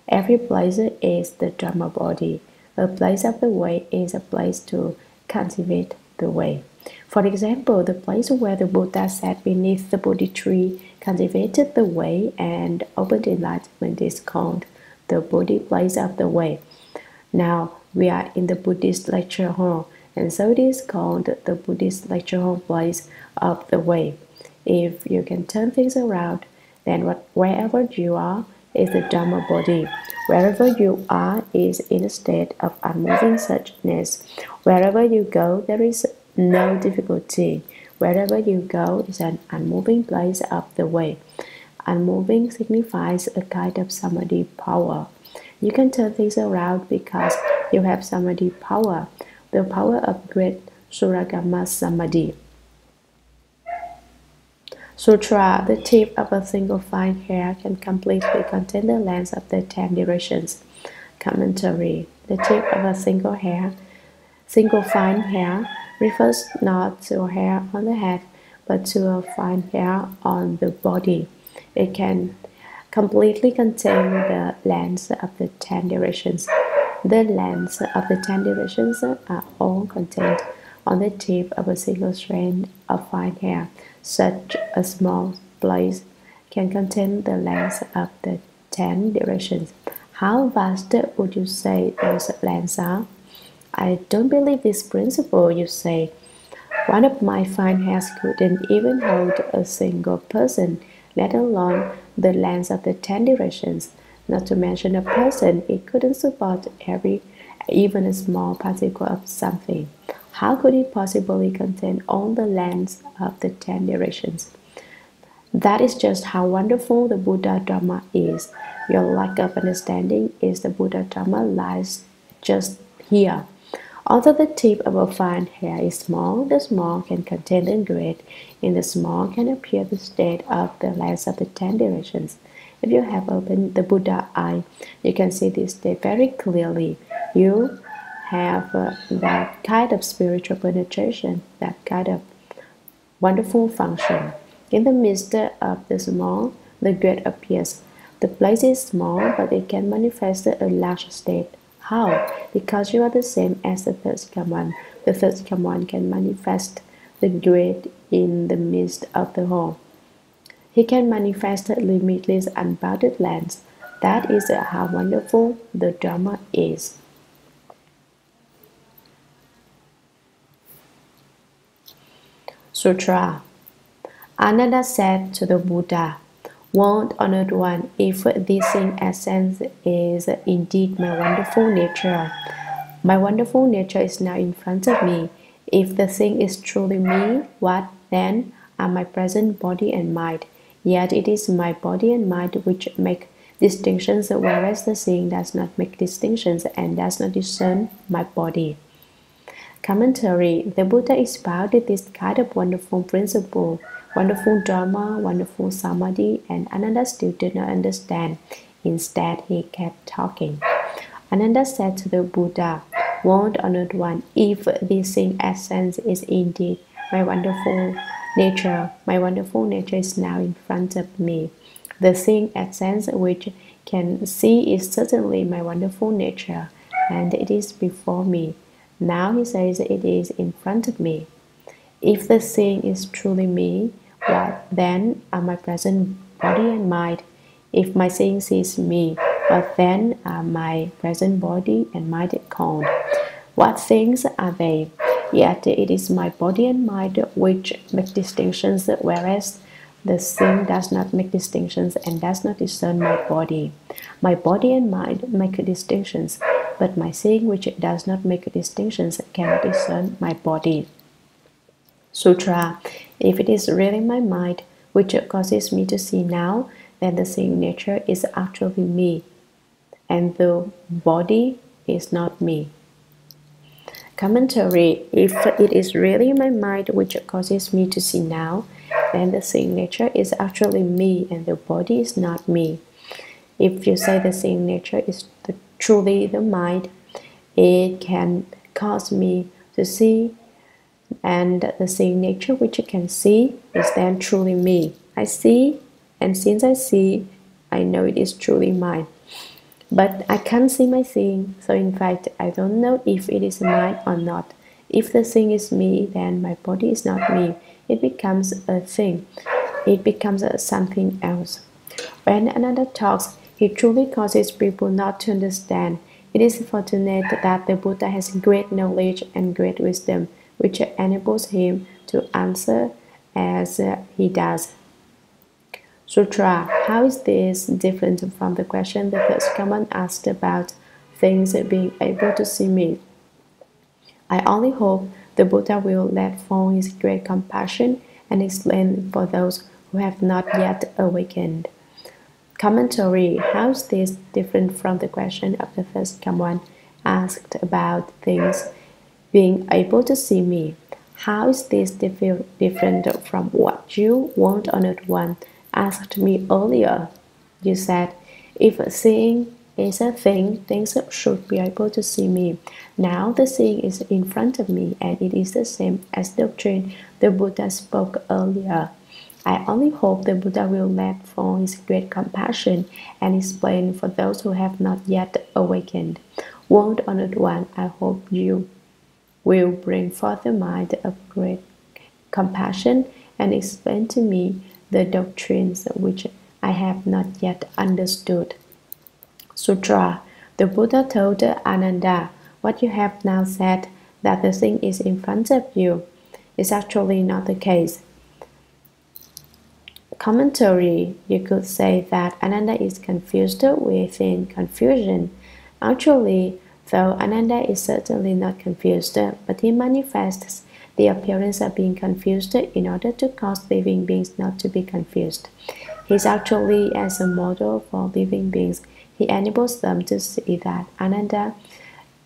every blaze is the Dharma body. A blaze of the way is a place to cultivate the way. For example, the place where the Buddha sat beneath the Bodhi tree, cultivated the way, and opened enlightenment is called the Bodhi place of the way. Now, we are in the Buddhist lecture hall, and so it is called the Buddhist lecture hall place of the way. If you can turn things around, then wherever you are is the Dharma body. Wherever you are is in a state of unmoving suchness. Wherever you go, there is no difficulty. Wherever you go is an unmoving place of the way. Unmoving signifies a kind of samadhi power. You can turn things around because you have samadhi power, the power of great Shurangama Samadhi. Sutra: the tip of a single fine hair can completely contain the length of the 10 directions. Commentary: the tip of a single fine hair refers not to hair on the head, but to a fine hair on the body. It can completely contain the lands of the 10 directions. The lands of the 10 directions are all contained on the tip of a single strand of fine hair. Such a small place can contain the lands of the 10 directions. How vast would you say those lands are? I don't believe this principle, you say. One of my fine hairs couldn't even hold a single person, let alone the lands of the 10 directions. Not to mention a person, it couldn't support even a small particle of something. How could it possibly contain all the lands of the 10 directions? That is just how wonderful the Buddha Dharma is. Your lack of understanding is the Buddha Dharma lies just here. Although the tip of a fine hair is small, the small can contain the great. In the small can appear the state of the lands of the 10 directions. If you have opened the Buddha eye, you can see this state very clearly. You have that kind of spiritual penetration, that kind of wonderful function. In the midst of the small, the great appears. The place is small, but it can manifest a large state. How? Because you are the same as the third command. The third command can manifest the great in the midst of the whole. He can manifest limitless, unbounded lands. That is how wonderful the Dharma is. Sutra. Ananda said to the Buddha, "World Honored One, if this in essence is indeed my wonderful nature is now in front of me. If the thing is truly me, what then are my present body and mind? Yet it is my body and mind which make distinctions, whereas the thing does not make distinctions and does not discern my body." Commentary. The Buddha expounded this kind of wonderful principle, wonderful Dharma, wonderful Samadhi, and Ananda still did not understand. Instead, he kept talking. Ananda said to the Buddha, "World Honored One, if this thing essence is indeed my wonderful nature is now in front of me. The thing essence which can see is certainly my wonderful nature, and it is before me. Now he says it is in front of me. If the thing is truly me, what then are my present body and mind? If my thing sees me, what then are my present body and mind called? What things are they? Yet it is my body and mind which make distinctions, whereas the thing does not make distinctions and does not discern my body. My body and mind make distinctions, but my thing which does not make distinctions cannot discern my body. Sutra. If it is really my mind which causes me to see now, then the seeing nature is actually me, and the body is not me. Commentary. If it is really my mind which causes me to see now, then the seeing nature is actually me, and the body is not me. If you say the seeing nature is truly the mind, it can cause me to see, and the seeing nature which can see is then truly me. I see, and since I see, I know it is truly mine. But I can't see my seeing, so in fact, I don't know if it is mine or not. If the thing is me, then my body is not me. It becomes a thing. It becomes something else. When another talks, he truly causes people not to understand. It is fortunate that the Buddha has great knowledge and great wisdom, which enables him to answer as he does. Sutra. How is this different from the question the first command asked about things being able to see me? I only hope the Buddha will let fall his great compassion and explain for those who have not yet awakened. Commentary. How is this different from the question of the first command asked about things being able to see me? How is this different from what you, World Honored One, asked me earlier? You said, if seeing is a thing, things should be able to see me. Now the seeing is in front of me, and it is the same as doctrine the Buddha spoke earlier. I only hope the Buddha will let fall his great compassion and explain for those who have not yet awakened. World Honored One, I hope you will bring forth a mind of great compassion and explain to me the doctrines which I have not yet understood. Sutra. The Buddha told Ananda, what you have now said, that the thing is in front of you, is actually not the case. Commentary. You could say that Ananda is confused within confusion. Actually, though Ananda is certainly not confused, but he manifests the appearance of being confused in order to cause living beings not to be confused. He is actually as a model for living beings. He enables them to see that Ananda,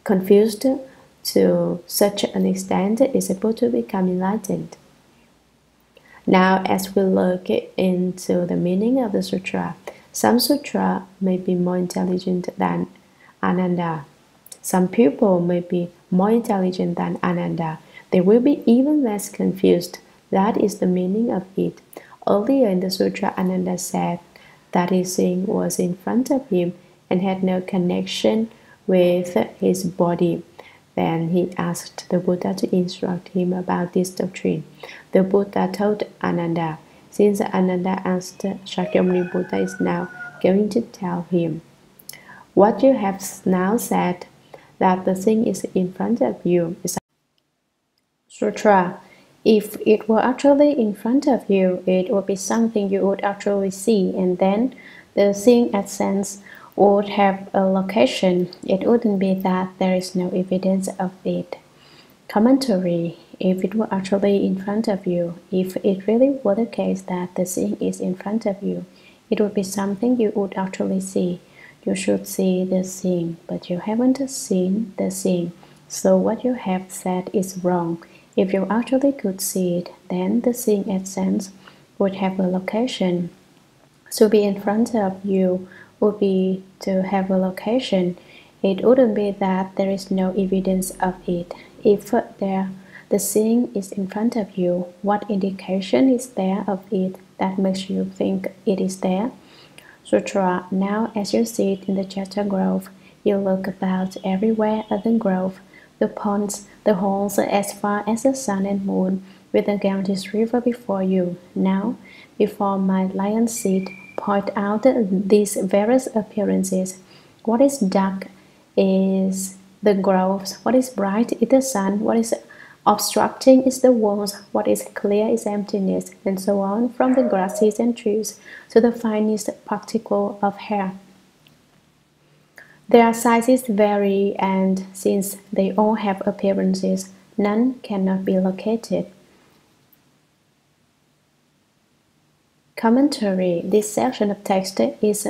confused to such an extent, is able to become enlightened. Now, as we look into the meaning of the sutra, some sutra may be more intelligent than Ananda. Some people may be more intelligent than Ananda. They will be even less confused. That is the meaning of it. Earlier in the sutra, Ananda said that his seeing was in front of him and had no connection with his body. Then he asked the Buddha to instruct him about this doctrine. The Buddha told Ananda. Since Ananda asked, Shakyamuni Buddha is now going to tell him. What you have now said, that the thing is in front of you, is sutra. If it were actually in front of you, it would be something you would actually see, and then the seeing essence would have a location. It wouldn't be that there is no evidence of it. Commentary. If it were actually in front of you, if it really were the case that the seeing is in front of you, it would be something you would actually see. You should see the seeing, but you haven't seen the seeing. So what you have said is wrong. If you actually could see it, then the seeing essence would have a location. To be in front of you would be to have a location. It wouldn't be that there is no evidence of it. If the seeing is in front of you, what indication is there of it that makes you think it is there? Sutra. Now, as you sit in the Jeta grove, you look about everywhere at the grove, the ponds, the holes as far as the sun and moon, with the Ganges river before you. Now, before my lion seat, point out these various appearances. What is dark is the groves, what is bright is the sun, what is obstructing is the walls, what is clear is emptiness, and so on, from the grasses and trees to the finest particle of hair. Their sizes vary, and since they all have appearances, none cannot be located. Commentary. This section of text is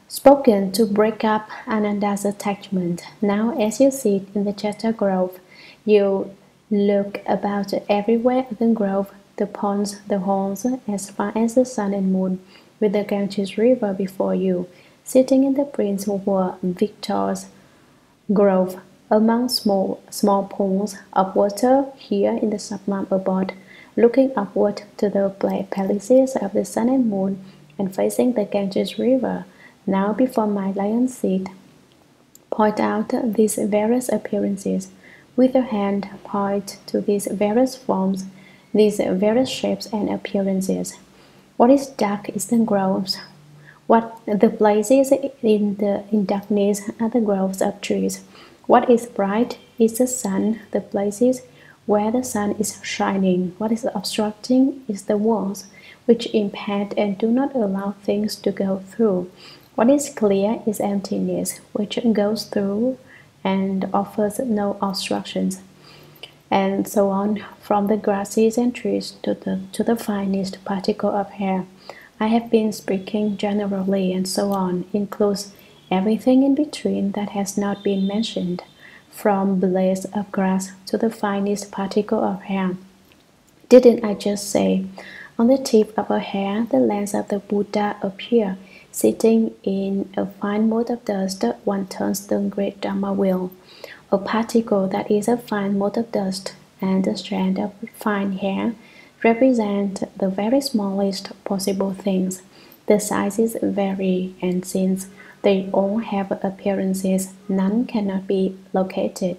spoken to break up Ananda's attachment. Now, as you sit in the Jeta grove, you look about everywhere at the grove, the ponds, the holes, as far as the sun and moon, with the Ganges river before you, sitting in the Prince Victor's grove, among small pools of water here in the sublime abode, looking upward to the palaces of the sun and moon, and facing the Ganges river. Now before my lion seat, point out these various appearances. With your hand, point to these various forms, these various shapes and appearances. What is dark is the groves. What the places in darkness are the groves of trees. What is bright is the sun, the places where the sun is shining. What is obstructing is the walls, which impede and do not allow things to go through. What is clear is emptiness, which goes through and offers no obstructions, and so on, from the grasses and trees to the finest particle of hair. I have been speaking generally, and so on includes everything in between that has not been mentioned, from blades of grass to the finest particle of hair. Didn't I just say, on the tip of a hair the lens of the Buddha appear? Sitting in a fine mote of dust, one turns the great Dharma wheel. A particle that is a fine mote of dust and a strand of fine hair represent the very smallest possible things. The sizes vary, and since they all have appearances, none cannot be located.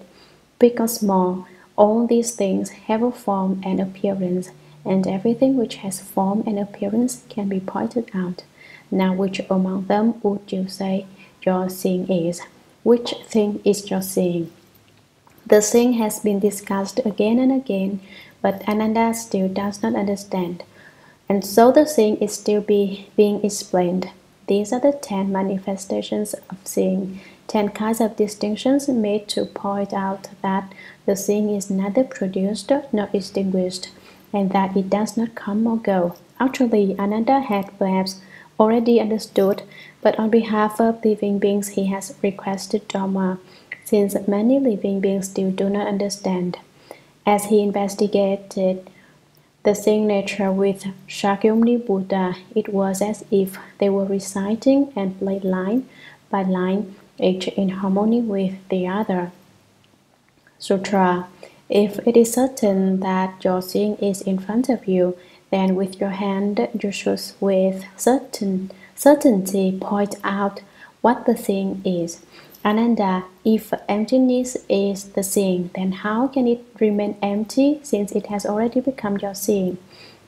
Big or small, all these things have a form and appearance, and everything which has form and appearance can be pointed out. Now, which among them would you say your seeing is? Which thing is your seeing? The thing has been discussed again and again, but Ananda still does not understand. And so the seeing is still being explained. These are the 10 manifestations of seeing, 10 kinds of distinctions made to point out that the seeing is neither produced nor extinguished, and that it does not come or go. Actually, Ananda had perhaps already understood, but on behalf of living beings he has requested Dharma, since many living beings still do not understand. As he investigated the seeing nature with Shakyamuni Buddha, it was as if they were reciting and played line by line, each in harmony with the other. Sutra. If it is certain that your seeing is in front of you, then with your hand you should with certainty point out what the seeing is. Ananda, if emptiness is the seeing, then how can it remain empty since it has already become your seeing?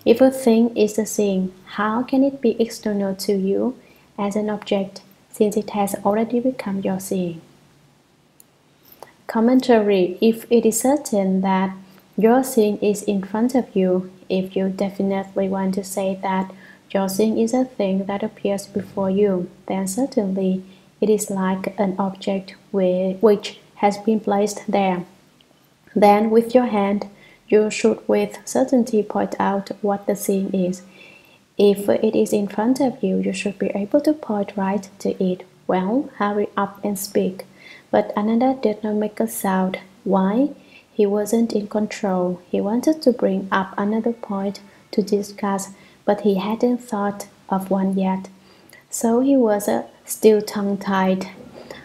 If a thing is the seeing, how can it be external to you as an object since it has already become your seeing? Commentary. If it is certain that your seeing is in front of you, if you definitely want to say that your seeing is a thing that appears before you, then certainly it is like an object which has been placed there. Then with your hand, you should with certainty point out what the seeing is. If it is in front of you, you should be able to point right to it. Well, hurry up and speak. But Ananda did not make a sound. Why? He wasn't in control. He wanted to bring up another point to discuss, but he hadn't thought of one yet. So he was still tongue-tied.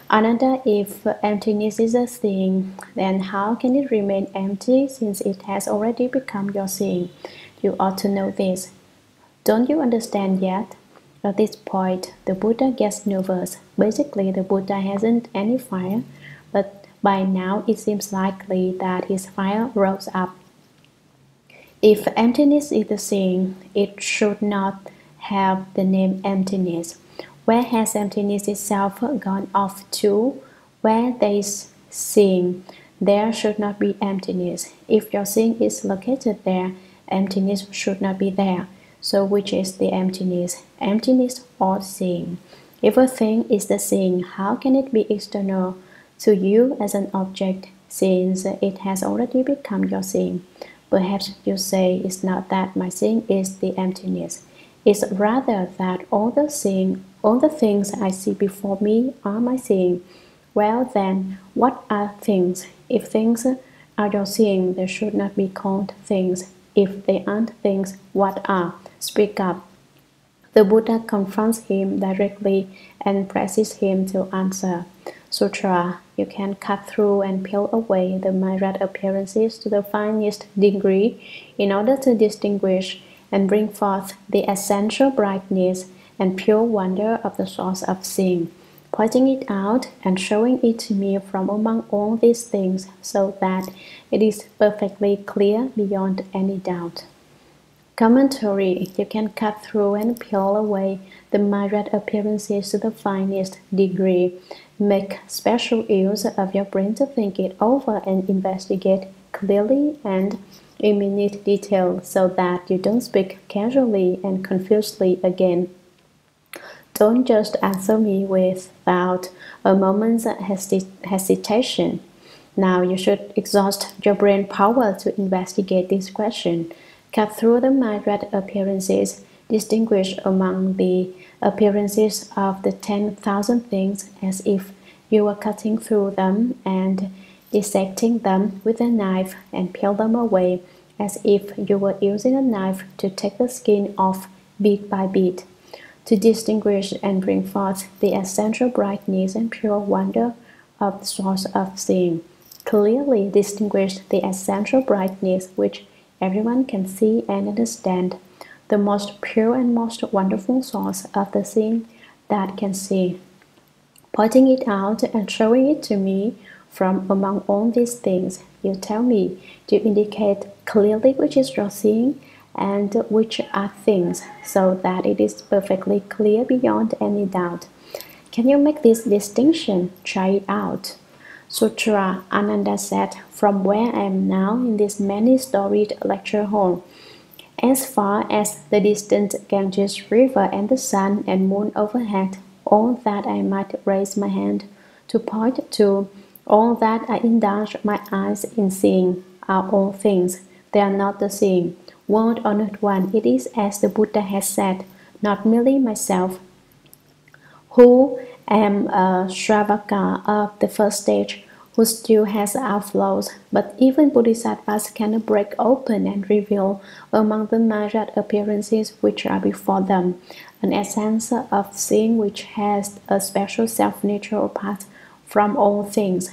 Ananda, if emptiness is a seeing, then how can it remain empty since it has already become your seeing? You ought to know this. Don't you understand yet? At this point, the Buddha gets nervous. Basically, the Buddha hasn't any fire, but by now it seems likely that his fire rose up. If emptiness is the seeing, it should not have the name emptiness. Where has emptiness itself gone off to? Where there is seeing, there should not be emptiness. If your seeing is located there, emptiness should not be there. So which is the emptiness? Emptiness or seeing? If a thing is the seeing, how can it be external to you as an object, since it has already become your seeing? Perhaps you say it's not that my seeing is the emptiness. It's rather that all the things I see before me are my seeing. Well then, what are things? If things are your seeing, they should not be called things. If they aren't things, what are? Speak up. The Buddha confronts him directly and presses him to answer. Sutra. You can cut through and peel away the myriad appearances to the finest degree in order to distinguish and bring forth the essential brightness and pure wonder of the source of seeing, pointing it out and showing it to me from among all these things so that it is perfectly clear beyond any doubt. Commentary. You can cut through and peel away the myriad appearances to the finest degree. Make special use of your brain to think it over and investigate clearly and in minute detail so that you don't speak casually and confusedly again. Don't just answer me without a moment's hesitation. Now you should exhaust your brain power to investigate this question. Cut through the myriad appearances, distinguish among the appearances of the 10,000 things as if you were cutting through them and dissecting them with a knife, and peel them away as if you were using a knife to take the skin off bit by bit. to distinguish and bring forth the essential brightness and pure wonder of the source of seeing. Clearly distinguish the essential brightness which everyone can see and understand, the most pure and most wonderful source of the seeing that can see, pointing it out and showing it to me from among all these things. You tell me to indicate clearly which is your seeing and which are things, so that it is perfectly clear beyond any doubt. Can you make this distinction? Try it out. Sutra, Ananda said, from where I am now in this many-storied lecture hall, as far as the distant Ganges River and the sun and moon overhead, all that I might raise my hand to point to, all that I indulge my eyes in seeing, are all things. They are not the seeing. World-honored one, it is as the Buddha has said, not merely myself, who am a Shravaka of the first stage, who still has outflows, but even Bodhisattvas cannot break open and reveal among the myriad appearances which are before them an essence of seeing which has a special self-nature apart from all things.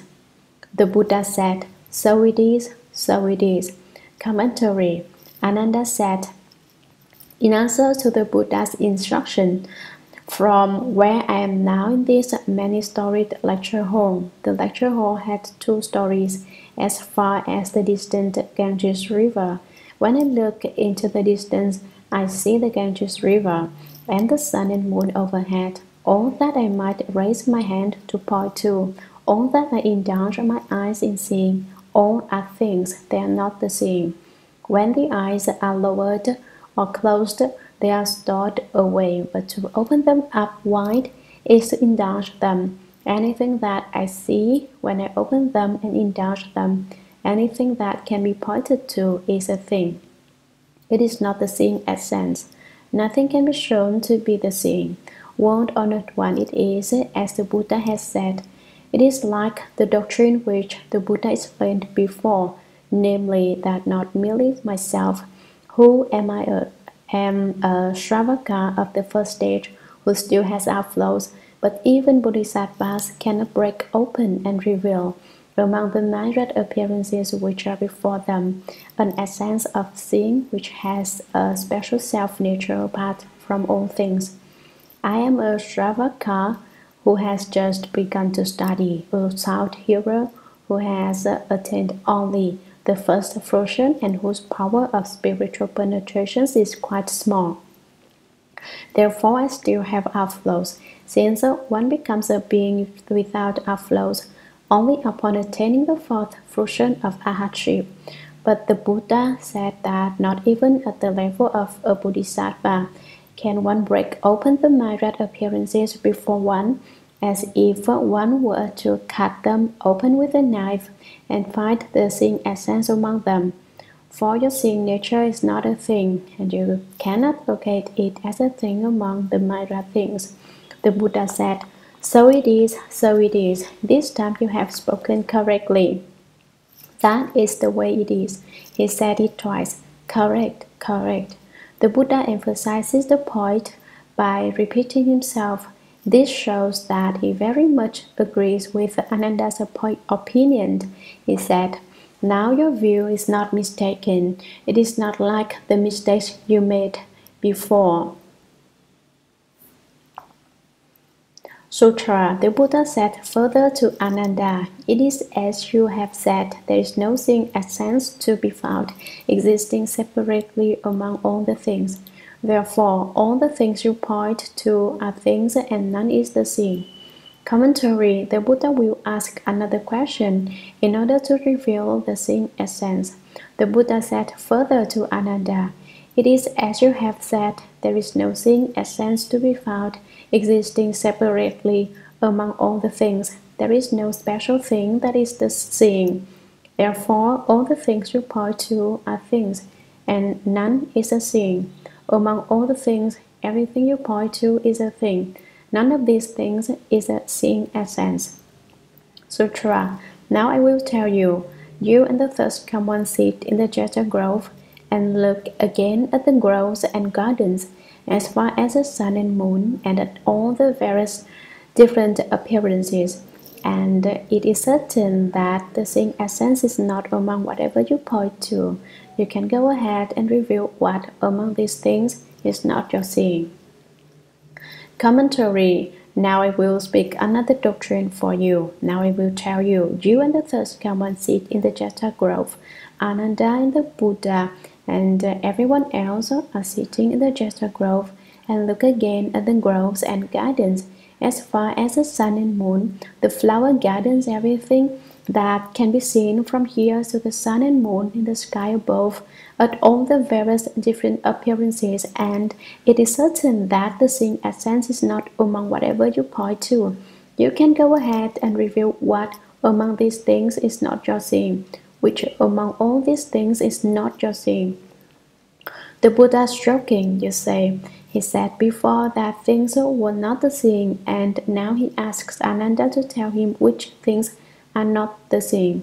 The Buddha said, so it is, so it is. Commentary. Ananda said, in answer to the Buddha's instruction, from where I am now in this many-storied lecture hall, the lecture hall had 2 stories as far as the distant Ganges River. When I look into the distance, I see the Ganges River and the sun and moon overhead, all that I might raise my hand to point to, all that I indulge my eyes in seeing, all are things, they are not the seeing. When the eyes are lowered or closed, they are stored away, but to open them up wide is to indulge them. Anything that I see when I open them and indulge them, anything that can be pointed to is a thing. It is not the seeing essence. Nothing can be shown to be the seeing. World-honored one, it is, as the Buddha has said. It is like the doctrine which the Buddha explained before, namely that not merely myself, who am a Shravaka of the first stage, who still has outflows, but even Bodhisattvas cannot break open and reveal, among the myriad appearances which are before them, an essence of seeing which has a special self-nature apart from all things. I am a Shravaka who has just begun to study, a south hero who has attained only the first fruition and whose power of spiritual penetration is quite small. Therefore, I still have outflows, since one becomes a being without outflows only upon attaining the fourth fruition of arhatship. But the Buddha said that not even at the level of a bodhisattva can one break open the myriad appearances before one, as if one were to cut them open with a knife and find the seeing essence among them. For your seeing nature is not a thing, and you cannot locate it as a thing among the myriad things. The Buddha said, so it is, so it is. This time you have spoken correctly. That is the way it is. He said it twice. Correct, correct. The Buddha emphasizes the point by repeating himself. This shows that he very much agrees with Ananda's opinion. He said, now your view is not mistaken. It is not like the mistakes you made before. Sutra. The Buddha said further to Ananda, it is as you have said, there is no seeing essence to be found, existing separately among all the things. Therefore, all the things you point to are things and none is the seeing. Commentary. The Buddha will ask another question in order to reveal the seeing essence. The Buddha said further to Ananda, it is as you have said, there is no seeing essence to be found, existing separately among all the things. There is no special thing that is the seeing. Therefore, all the things you point to are things, and none is a seeing. Among all the things, everything you point to is a thing. None of these things is a seeing essence. Sutra. Now I will tell you, you and the thirst come one sit in the Jeta grove, and look again at the groves and gardens, as far as the sun and moon, and at all the various different appearances. And it is certain that the seeing essence is not among whatever you point to. You can go ahead and reveal what among these things is not your seeing. Commentary. Now I will speak another doctrine for you. Now I will tell you, you and the thirst come and sit in the Jeta grove. Ananda and the Buddha and everyone else are sitting in the Jeta grove, and look again at the groves and gardens. As far as the sun and moon, the flower gardens, everything that can be seen from here to the sun and moon in the sky above, at all the various different appearances, and it is certain that the seeing essence is not among whatever you point to. You can go ahead and reveal what among these things is not your seeing, which among all these things is not your seeing. The Buddha is joking, you say. He said before that things were not the seeing, and now he asks Ananda to tell him which things are not the seeing.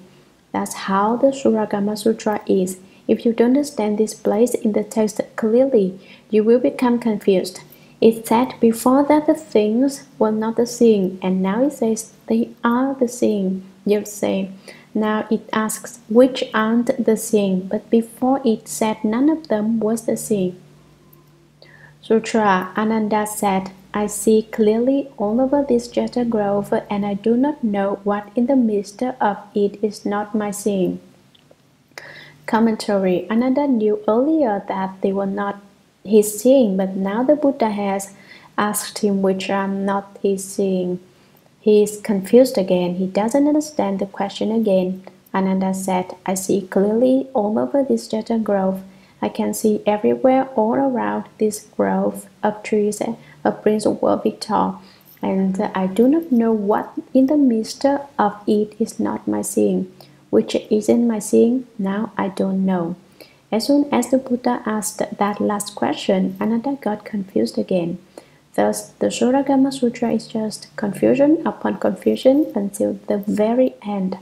That's how the Shurangama Sutra is. If you don't understand this place in the text clearly, you will become confused. It said before that the things were not the seeing, and now it says they are the seeing. You say, now it asks which aren't the seeing, but before it said none of them was the seeing. Sutra. Ananda said, I see clearly all over this Jeta grove, and I do not know what in the midst of it is not my seeing. Commentary. Ananda knew earlier that they were not his seeing, but now the Buddha has asked him which are not his seeing. He is confused again. He doesn't understand the question again. Ananda said, I see clearly all over this Jeta grove. I can see everywhere all around this grove of trees of Prince World Victor, and I do not know what in the midst of it is not my seeing. Which isn't my seeing, now I don't know. As soon as the Buddha asked that last question, Ananda got confused again. Thus, the Shurangama Sutra is just confusion upon confusion until the very end,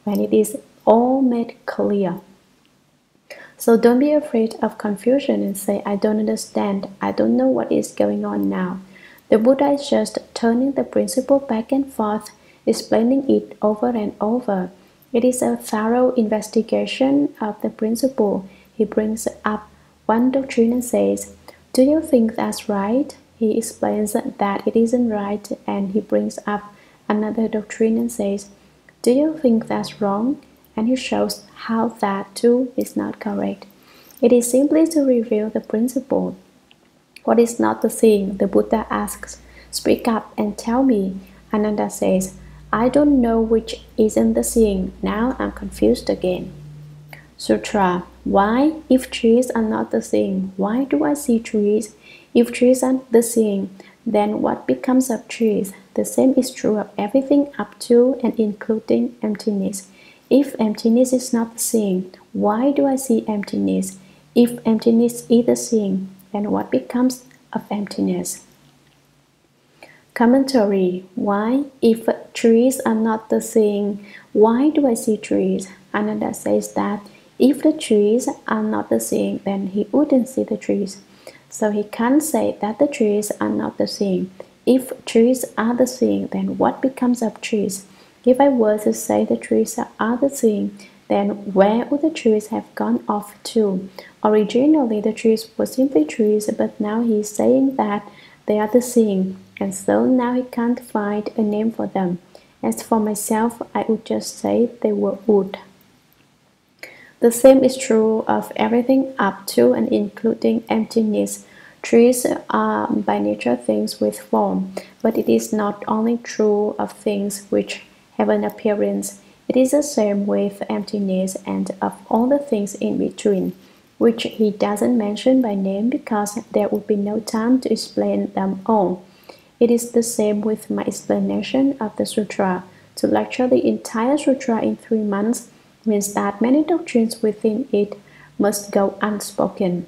when it is all made clear. So don't be afraid of confusion and say, I don't understand, I don't know what is going on now. The Buddha is just turning the principle back and forth, explaining it over and over. It is a thorough investigation of the principle. He brings up one doctrine and says, do you think that's right? He explains that it isn't right, and he brings up another doctrine and says, do you think that's wrong? And he shows how that too is not correct. It is simply to reveal the principle. What is not the seeing? The Buddha asks, speak up and tell me. Ananda says, I don't know which isn't the seeing. Now I'm confused again. Sutra. Why? If trees are not the seeing, why do I see trees? If trees are the seeing, then what becomes of trees? The same is true of everything up to and including emptiness. If emptiness is not the seeing, why do I see emptiness? If emptiness is the seeing, then what becomes of emptiness? Commentary. Why? If trees are not the seeing, why do I see trees? Ananda says that if the trees are not the seeing, then he wouldn't see the trees. So he can't say that the trees are not the seeing. If trees are the seeing, then what becomes of trees? If I were to say the trees are the seeing, then where would the trees have gone off to? Originally, the trees were simply trees, but now he is saying that they are the seeing, and so now he can't find a name for them. As for myself, I would just say they were wood. The same is true of everything up to and including emptiness. Trees are by nature things with form, but it is not only true of things which have an appearance. It is the same with emptiness and of all the things in between, which he doesn't mention by name because there would be no time to explain them all. It is the same with my explanation of the sutra. To lecture the entire sutra in 3 months means that many doctrines within it must go unspoken.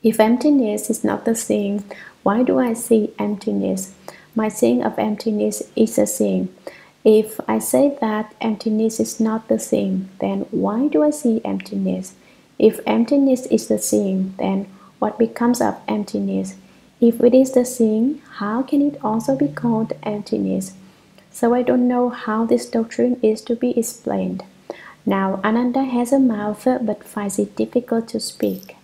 If emptiness is not the seeing, why do I see emptiness? My seeing of emptiness is a seeing. If I say that emptiness is not the seeing, then why do I see emptiness? If emptiness is the seeing, then what becomes of emptiness? If it is the seeing, how can it also be called emptiness? So I don't know how this doctrine is to be explained. Now Ananda has a mouth but finds it difficult to speak.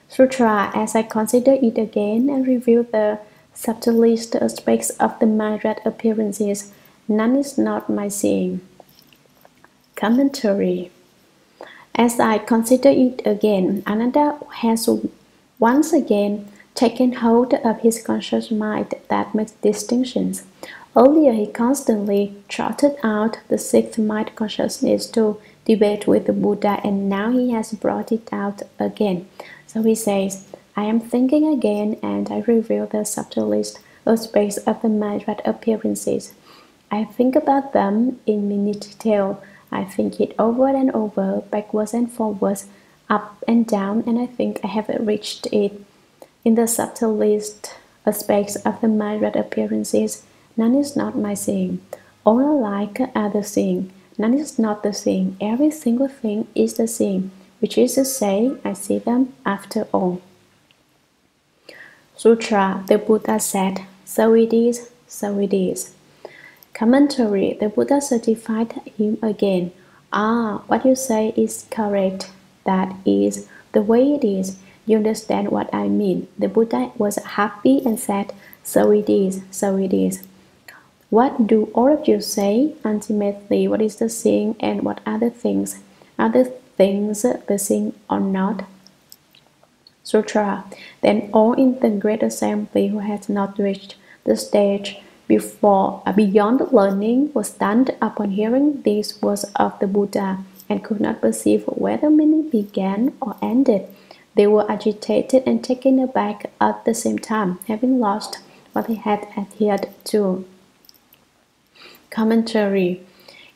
Sutra, as I consider it again and review the subtlest aspects of the myriad appearances, none is not my seeing. Commentary. As I consider it again, Ananda has once again taken hold of his conscious mind that makes distinctions. Earlier, he constantly trotted out the sixth mind consciousness to debate with the Buddha, and now he has brought it out again. So he says, I am thinking again, and I reveal the subtlest aspects of the myriad appearances. I think about them in minute detail. I think it over and over, backwards and forwards, up and down, and I think I have reached it. In the subtlest aspects of the myriad appearances, none is not my seeing. All alike are the seeing. None is not the seeing. Every single thing is the seeing, which is to say, I see them after all. Sutra, the Buddha said, so it is, so it is. Commentary, the Buddha certified him again. Ah, what you say is correct. That is the way it is. You understand what I mean. The Buddha was happy and said, so it is, so it is. What do all of you say? Ultimately, what is the seeing and what are the things? Are the things the seeing or not? Sutra. Then all in the great assembly who had not reached the stage beyond learning was stunned upon hearing these words of the Buddha and could not perceive where the meaning began or ended. They were agitated and taken aback at the same time, having lost what they had adhered to. Commentary.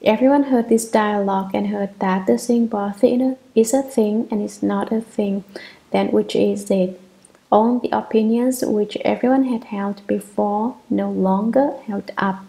Everyone heard this dialogue and heard that the seeing both is a thing and is not a thing. Then which is it? All the opinions which everyone had held before no longer held up.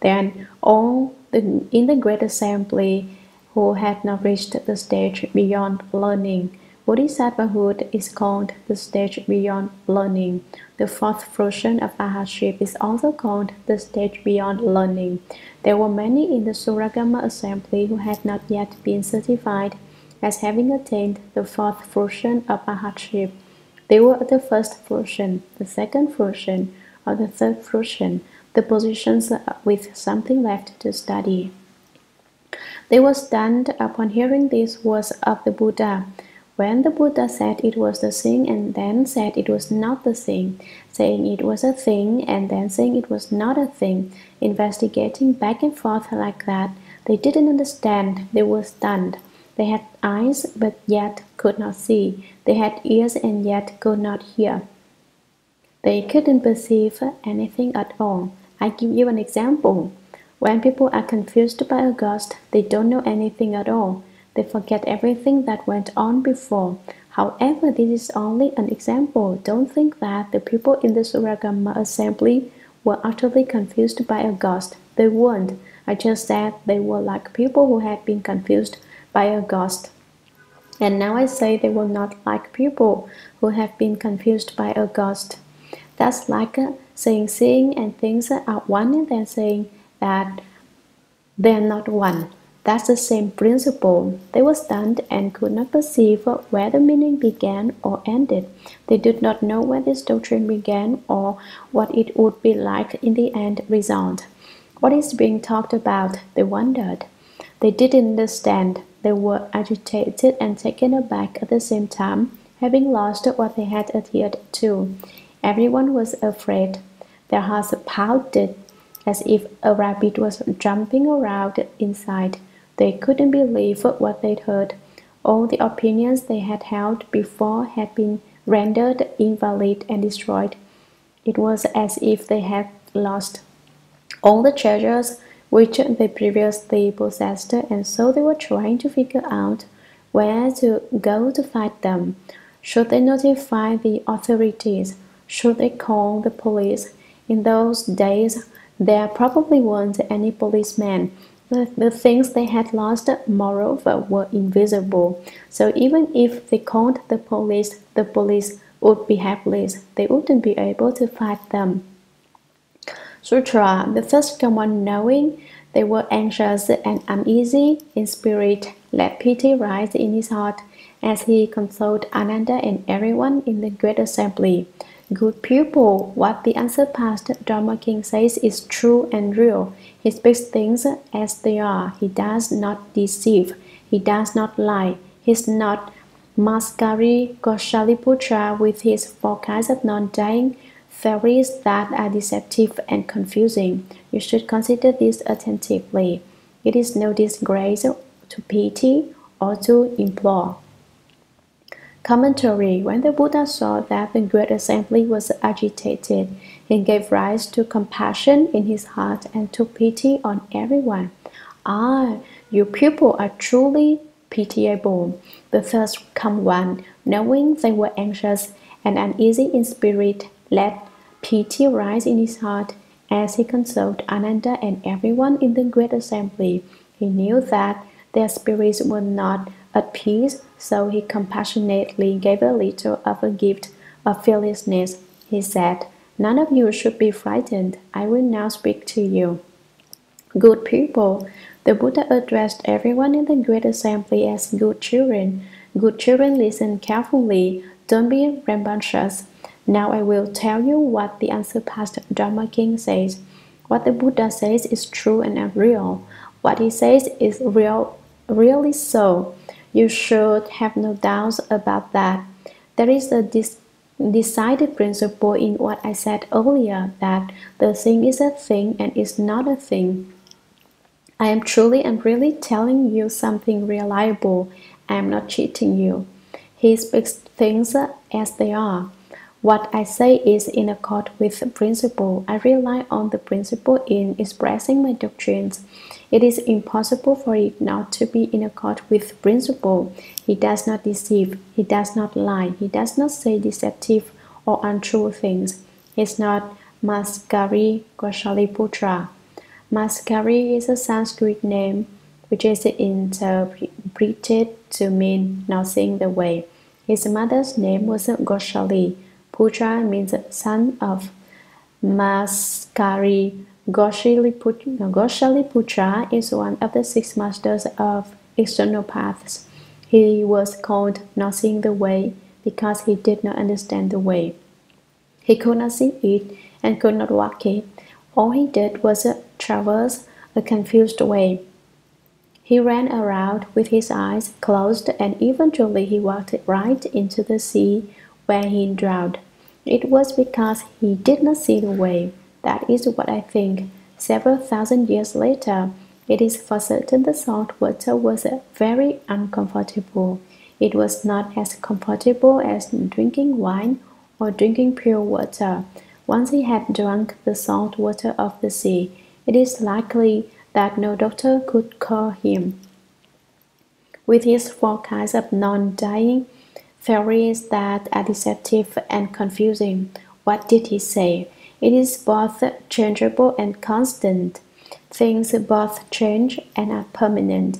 Then all in the great assembly who had not reached the stage beyond learning. Bodhisattvahood is called the stage beyond learning. The fourth fruition of arhatship is also called the stage beyond learning. There were many in the Shurangama assembly who had not yet been certified as having attained the fourth fruition of arhatship. They were at the first fruition, the second fruition, or the third fruition, the positions with something left to study. They were stunned upon hearing these words of the Buddha. When the Buddha said it was the thing and then said it was not the thing, saying it was a thing and then saying it was not a thing, investigating back and forth like that, they didn't understand. They were stunned. They had eyes but yet could not see. They had ears and yet could not hear. They couldn't perceive anything at all. I give you an example. When people are confused by a ghost, they don't know anything at all. They forget everything that went on before. However, this is only an example. Don't think that the people in the Shurangama assembly were utterly confused by a ghost. They weren't. I just said they were like people who had been confused by a ghost. And now I say they were not like people who have been confused by a ghost. That's like saying seeing and things are one and then saying that they're not one. That's the same principle. They were stunned and could not perceive where the meaning began or ended. They did not know where this doctrine began or what it would be like in the end result. What is being talked about? They wondered. They didn't understand. They were agitated and taken aback at the same time, having lost what they had adhered to. Everyone was afraid. Their hearts pounded as if a rabbit was jumping around inside. They couldn't believe what they'd heard. All the opinions they had held before had been rendered invalid and destroyed. It was as if they had lost all the treasures which they previously possessed, and so they were trying to figure out where to go to find them. Should they notify the authorities? Should they call the police? In those days, there probably weren't any policemen. The things they had lost, moreover, were invisible. So even if they called the police would be helpless. They wouldn't be able to fight them. Sutra, the first common knowing, they were anxious and uneasy in spirit. Let pity rise in his heart as he consoled Ananda and everyone in the great assembly. Good pupil, what the unsurpassed Dharma King says is true and real. He speaks things as they are. He does not deceive. He does not lie. He is not Maskari Goshaliputra with his four kinds of non-dying theories that are deceptive and confusing. You should consider this attentively. It is no disgrace to pity or to implore. Commentary. When the Buddha saw that the great assembly was agitated, he gave rise to compassion in his heart and took pity on everyone. Ah, you people are truly pitiable. The first come one, knowing they were anxious and uneasy in spirit, let pity rise in his heart as he consoled Ananda and everyone in the great assembly. He knew that their spirits were not at peace, so he compassionately gave a little of a gift of fearlessness. He said, "None of you should be frightened. I will now speak to you. Good people." The Buddha addressed everyone in the great assembly as good children. Good children, listen carefully. Don't be rambunctious. Now I will tell you what the unsurpassed Dharma King says. What the Buddha says is true and real. What he says is really so. You should have no doubts about that. There is a decided principle in what I said earlier, that the thing is a thing and is not a thing. I am truly and really telling you something reliable. I am not cheating you. He speaks things as they are. What I say is in accord with principle. I rely on the principle in expressing my doctrines. It is impossible for it not to be in accord with principle. He does not deceive. He does not lie. He does not say deceptive or untrue things. He is not Maskari Goshaliputra. Maskari is a Sanskrit name which is interpreted to mean not seeing the way. His mother's name was Goshali. Putra means son of. Maskari Goshaliputra is one of the 6 masters of external paths. He was called not seeing the way because he did not understand the way. He could not see it and could not walk it. All he did was traverse a confused way. He ran around with his eyes closed and eventually he walked right into the sea where he drowned. It was because he did not see the way. That is what I think. Several thousand years later, it is for certain the salt water was very uncomfortable. It was not as comfortable as drinking wine or drinking pure water. Once he had drunk the salt water of the sea, it is likely that no doctor could cure him. With his 4 kinds of non-dying theories that are deceptive and confusing, what did he say? It is both changeable and constant. Things both change and are permanent.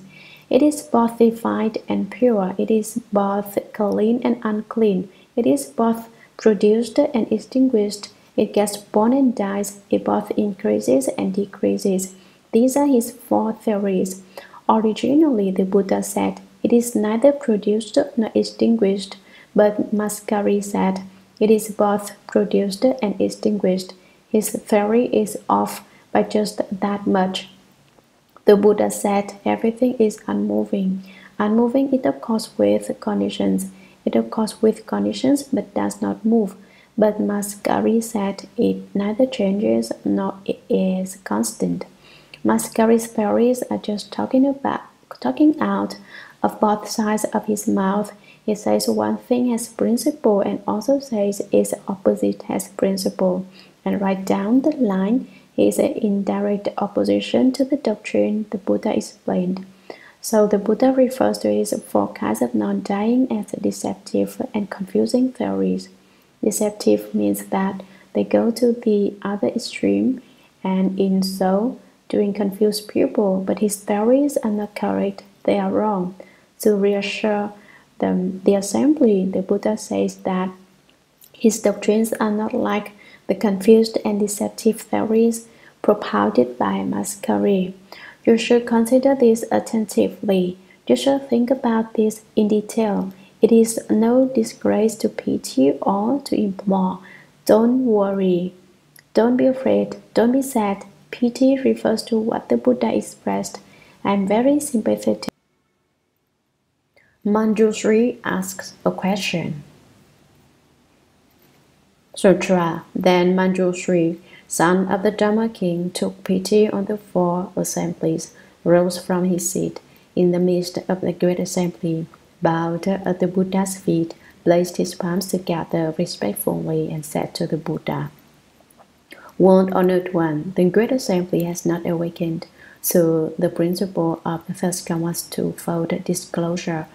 It is both defined and pure. It is both clean and unclean. It is both produced and extinguished. It gets born and dies. It both increases and decreases. These are his 4 theories. Originally, the Buddha said, it is neither produced nor extinguished, but Maskari said, it is both produced and extinguished. His theory is off by just that much. The Buddha said everything is unmoving. Unmoving it occurs with conditions. It occurs with conditions but does not move. But Maskari said it neither changes nor is constant. Maskari's theories are just talking out of both sides of his mouth. He says one thing has principle and also says its opposite has principle. And right down the line, he is in direct opposition to the doctrine the Buddha explained. So the Buddha refers to his 4 kinds of non-dying as deceptive and confusing theories. Deceptive means that they go to the other extreme and in so doing confuse people, but his theories are not correct, they are wrong. To reassure the assembly, the Buddha says that His doctrines are not like the confused and deceptive theories propounded by Mascari. You should consider this attentively. You should think about this in detail. It is no disgrace to pity or to implore. Don't worry. Don't be afraid. Don't be sad. Pity refers to what the Buddha expressed. I am very sympathetic. Manjushri asks a question. Sutra. Then Manjushri, son of the Dharma king, took pity on the four assemblies, rose from his seat in the midst of the great assembly, bowed at the Buddha's feet, placed his palms together respectfully, and said to the Buddha, "World honored one, the great assembly has not awakened to the principle of the first Karma's twofold disclosure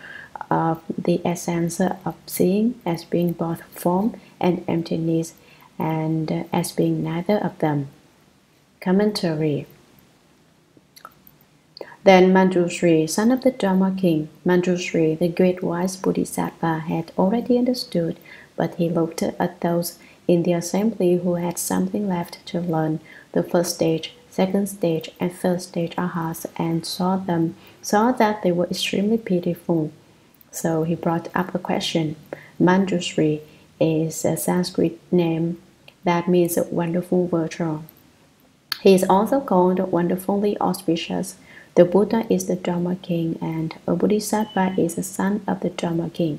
of the essence of seeing as being both form and emptiness, and as being neither of them." Commentary. Then Manjushri, son of the Dharma king, Manjushri, the great wise Bodhisattva, had already understood, but he looked at those in the assembly who had something left to learn, the first stage, second stage, and third stage arhats, and saw that they were extremely pitiful. So he brought up a question. Manjushri is a Sanskrit name that means wonderful virtue. He is also called wonderfully auspicious. The Buddha is the Dharma king, and a Bodhisattva is a son of the Dharma king.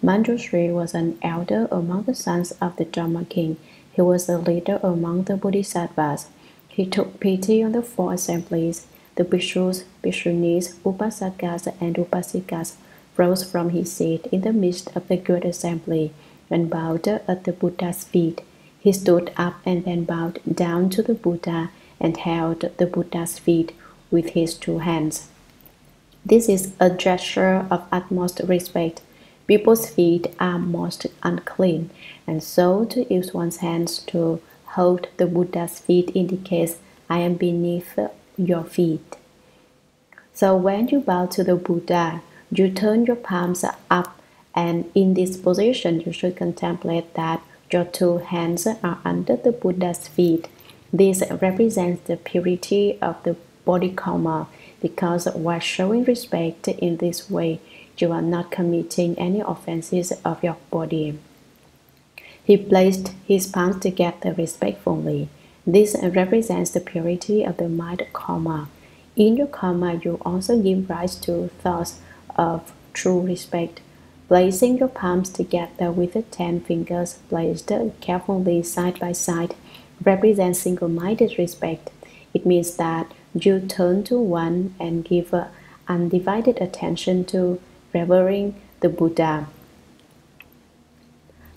Manjushri was an elder among the sons of the Dharma king. He was a leader among the Bodhisattvas. He took pity on the four assemblies. The bhikshus, bhikshunis, upasakas, and upasikas rose from his seat in the midst of the great assembly and bowed at the Buddha's feet. He stood up and then bowed down to the Buddha and held the Buddha's feet with his two hands. This is a gesture of utmost respect. People's feet are most unclean, and so to use one's hands to hold the Buddha's feet indicates, "I am beneath your feet." So when you bow to the Buddha, you turn your palms up, and in this position you should contemplate that your two hands are under the Buddha's feet. This represents the purity of the body karma, because while showing respect in this way, you are not committing any offenses of your body. He placed his palms together respectfully. This represents the purity of the mind karma. In your karma, you also give rise to thoughts of true respect. Placing your palms together with the 10 fingers placed carefully side by side represents single-minded respect. It means that you turn to one and give undivided attention to revering the Buddha.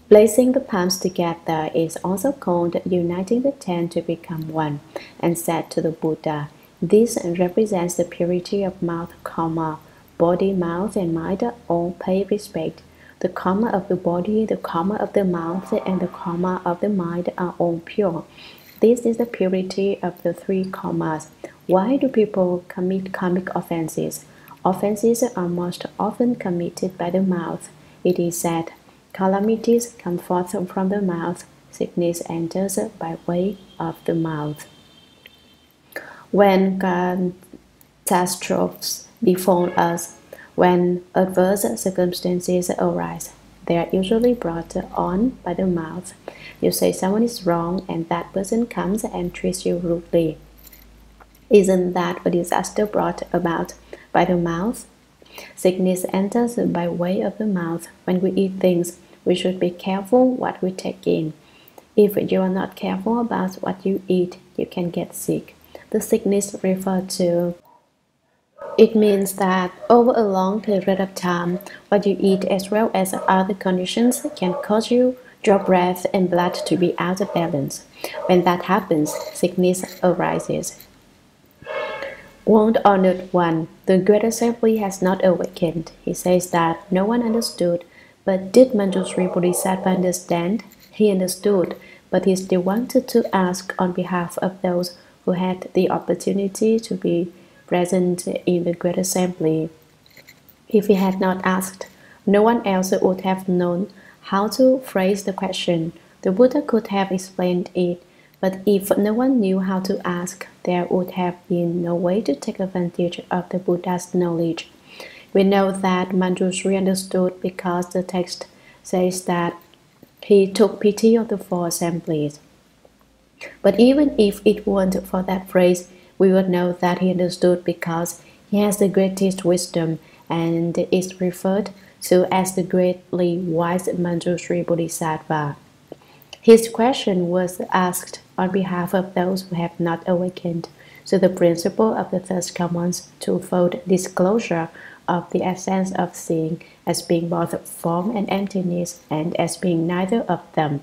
Placing the palms together is also called uniting the 10 to become one, and said to the Buddha. This represents the purity of mouth karma. Body, mouth, and mind all pay respect. The karma of the body, the karma of the mouth, and the karma of the mind are all pure. This is the purity of the three karmas. Why do people commit karmic offenses? Offenses are most often committed by the mouth. It is said, calamities come forth from the mouth, sickness enters by way of the mouth. When catastrophes befall us, when adverse circumstances arise, they are usually brought on by the mouth. You say someone is wrong, and that person comes and treats you rudely. Isn't that a disaster brought about by the mouth? Sickness enters by way of the mouth. When we eat things, we should be careful what we take in. If you are not careful about what you eat, you can get sick. The sickness referred to, it means that over a long period of time, what you eat as well as other conditions can cause your breath and blood to be out of balance. When that happens, sickness arises. World honored one, the great assembly has not awakened. He says that no one understood, but did Manjushri Bodhisattva understand? He understood, but he still wanted to ask on behalf of those who had the opportunity to be present in the great assembly. If he had not asked, no one else would have known how to phrase the question. The Buddha could have explained it, but if no one knew how to ask, there would have been no way to take advantage of the Buddha's knowledge. We know that Manjushri understood because the text says that he took pity on the four assemblies. But even if it weren't for that phrase, we would know that he understood because he has the greatest wisdom and is referred to as the greatly wise Manjushri Bodhisattva. His question was asked on behalf of those who have not awakened to the principle of the Third Command's twofold disclosure of the essence of seeing as being both form and emptiness, and as being neither of them.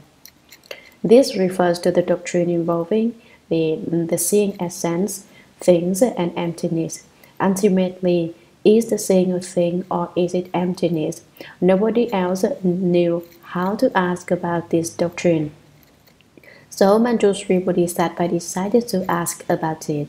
This refers to the doctrine involving the seeing essence, things, and emptiness. Ultimately, is the seeing a thing or is it emptiness? Nobody else knew how to ask about this doctrine. So Manjushri Bodhisattva decided to ask about it.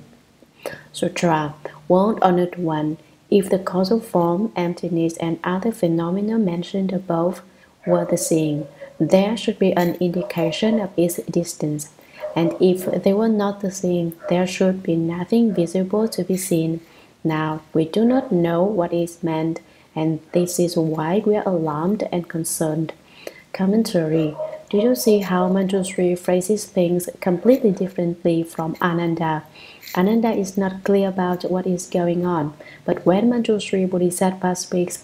Sutra, World Honored One, if the causal form, emptiness, and other phenomena mentioned above were the seeing, there should be an indication of its distance, and if they were not the seeing, there should be nothing visible to be seen. Now, we do not know what is meant, and this is why we are alarmed and concerned. Commentary. Do you see how Manjushri phrases things completely differently from Ananda? Ananda is not clear about what is going on, but when Manjushri Bodhisattva speaks,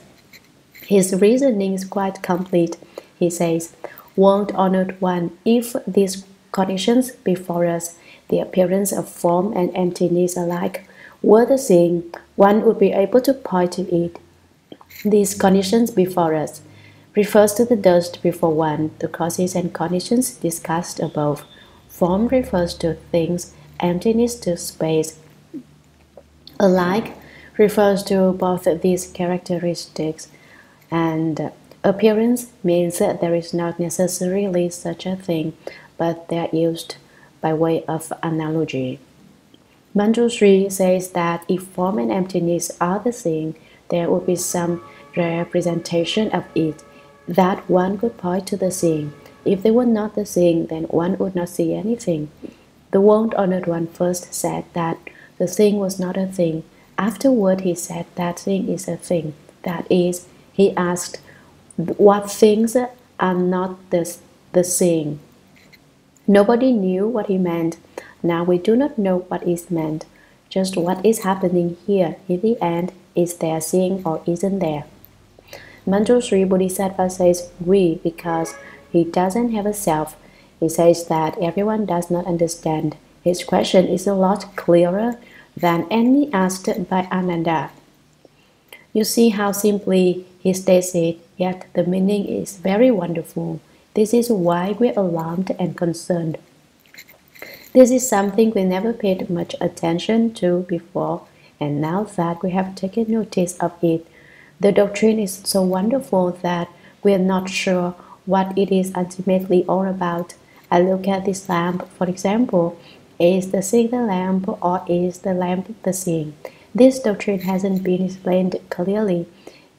his reasoning is quite complete. He says, World Honored One, if these conditions before us, the appearance of form and emptiness alike, were the seeing, one would be able to point to it. These conditions before us refers to the dust before one, the causes and conditions discussed above. Form refers to things, emptiness to space. Alike refers to both these characteristics, and appearance means that there is not necessarily such a thing, but they are used by way of analogy. Manjushri says that if form and emptiness are the seeing, there would be some representation of it, that one could point to the seeing. If they were not the seeing, then one would not see anything. The World Honored One first said that the thing was not a thing. Afterward, he said that thing is a thing. That is, he asked, what things are not the seeing? Nobody knew what he meant. Now we do not know what is meant. Just what is happening here in the end, is there seeing or isn't there? Manjushri Bodhisattva says we because he doesn't have a self. He says that everyone does not understand. His question is a lot clearer than any asked by Ananda. You see how simply he states it, yet the meaning is very wonderful. This is why we're alarmed and concerned. This is something we never paid much attention to before, and now that we have taken notice of it, the doctrine is so wonderful that we are not sure what it is ultimately all about. I look at this lamp, for example. Is the seeing the lamp, or is the lamp the seeing? This doctrine hasn't been explained clearly.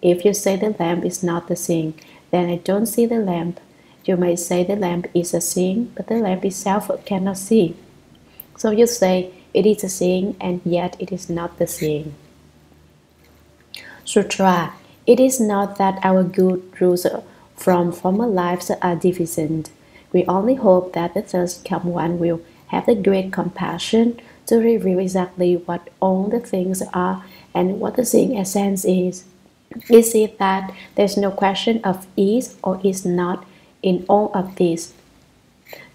If you say the lamp is not the seeing, then I don't see the lamp. You may say the lamp is a seeing, but the lamp itself cannot see. So you say it is a seeing, and yet it is not the seeing. Sutra. It is not that our good rules from former lives are deficient. We only hope that the Third Come One will have the great compassion to reveal exactly what all the things are and what the seeing essence is. Is it that there's no question of is or is not in all of this?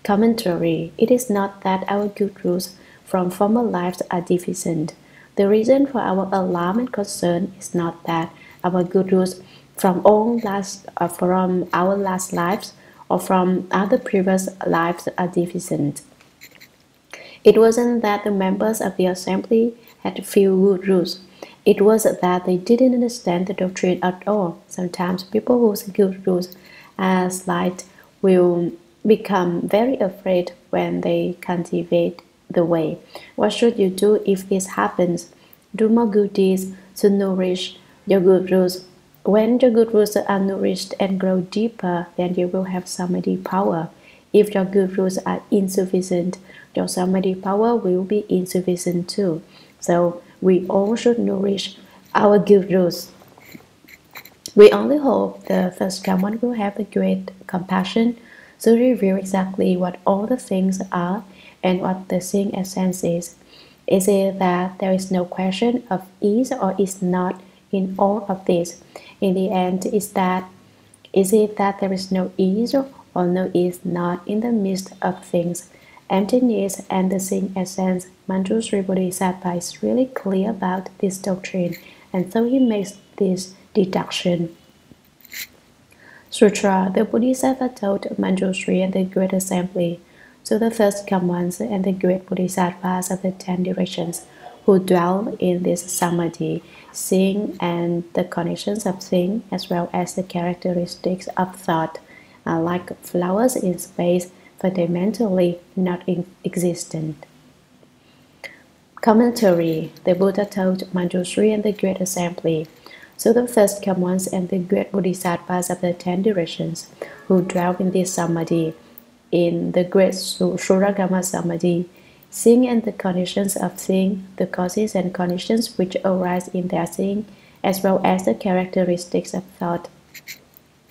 Commentary. It is not that our good rules from former lives are deficient. The reason for our alarm and concern is not that our good rules from our last lives or from other previous lives are deficient. It wasn't that the members of the assembly had few good rules. It was that they didn't understand the doctrine at all. Sometimes people whose good rules are slight will become very afraid when they cultivate the way. What should you do if this happens? Do more good deeds to nourish your good rules. When your gurus are nourished and grow deeper, then you will have samadhi power. If your gurus are insufficient, your samadhi power will be insufficient too. So we all should nourish our gurus. We only hope the first common will have a great compassion to reveal exactly what all the things are and what the seeing essence is. Is it that there is no question of is or is not in all of this? In the end, is it that there is no is or no is not in the midst of things? Emptiness and the seeing essence. Manjushri Bodhisattva is really clear about this doctrine, and so he makes this deduction. Sutra. The Bodhisattva told Manjushri and the Great Assembly, to the first come ones and the great Bodhisattvas of the 10 directions, who dwell in this samadhi, seeing and the conditions of seeing, as well as the characteristics of thought, are like flowers in space, fundamentally not existent. Commentary. The Buddha told Manjushri and the Great Assembly, so the first come ones and the great Bodhisattvas of the 10 directions, who dwell in this samadhi, in the great Shurangama Samadhi, seeing and the conditions of seeing, the causes and conditions which arise in their seeing, as well as the characteristics of thought,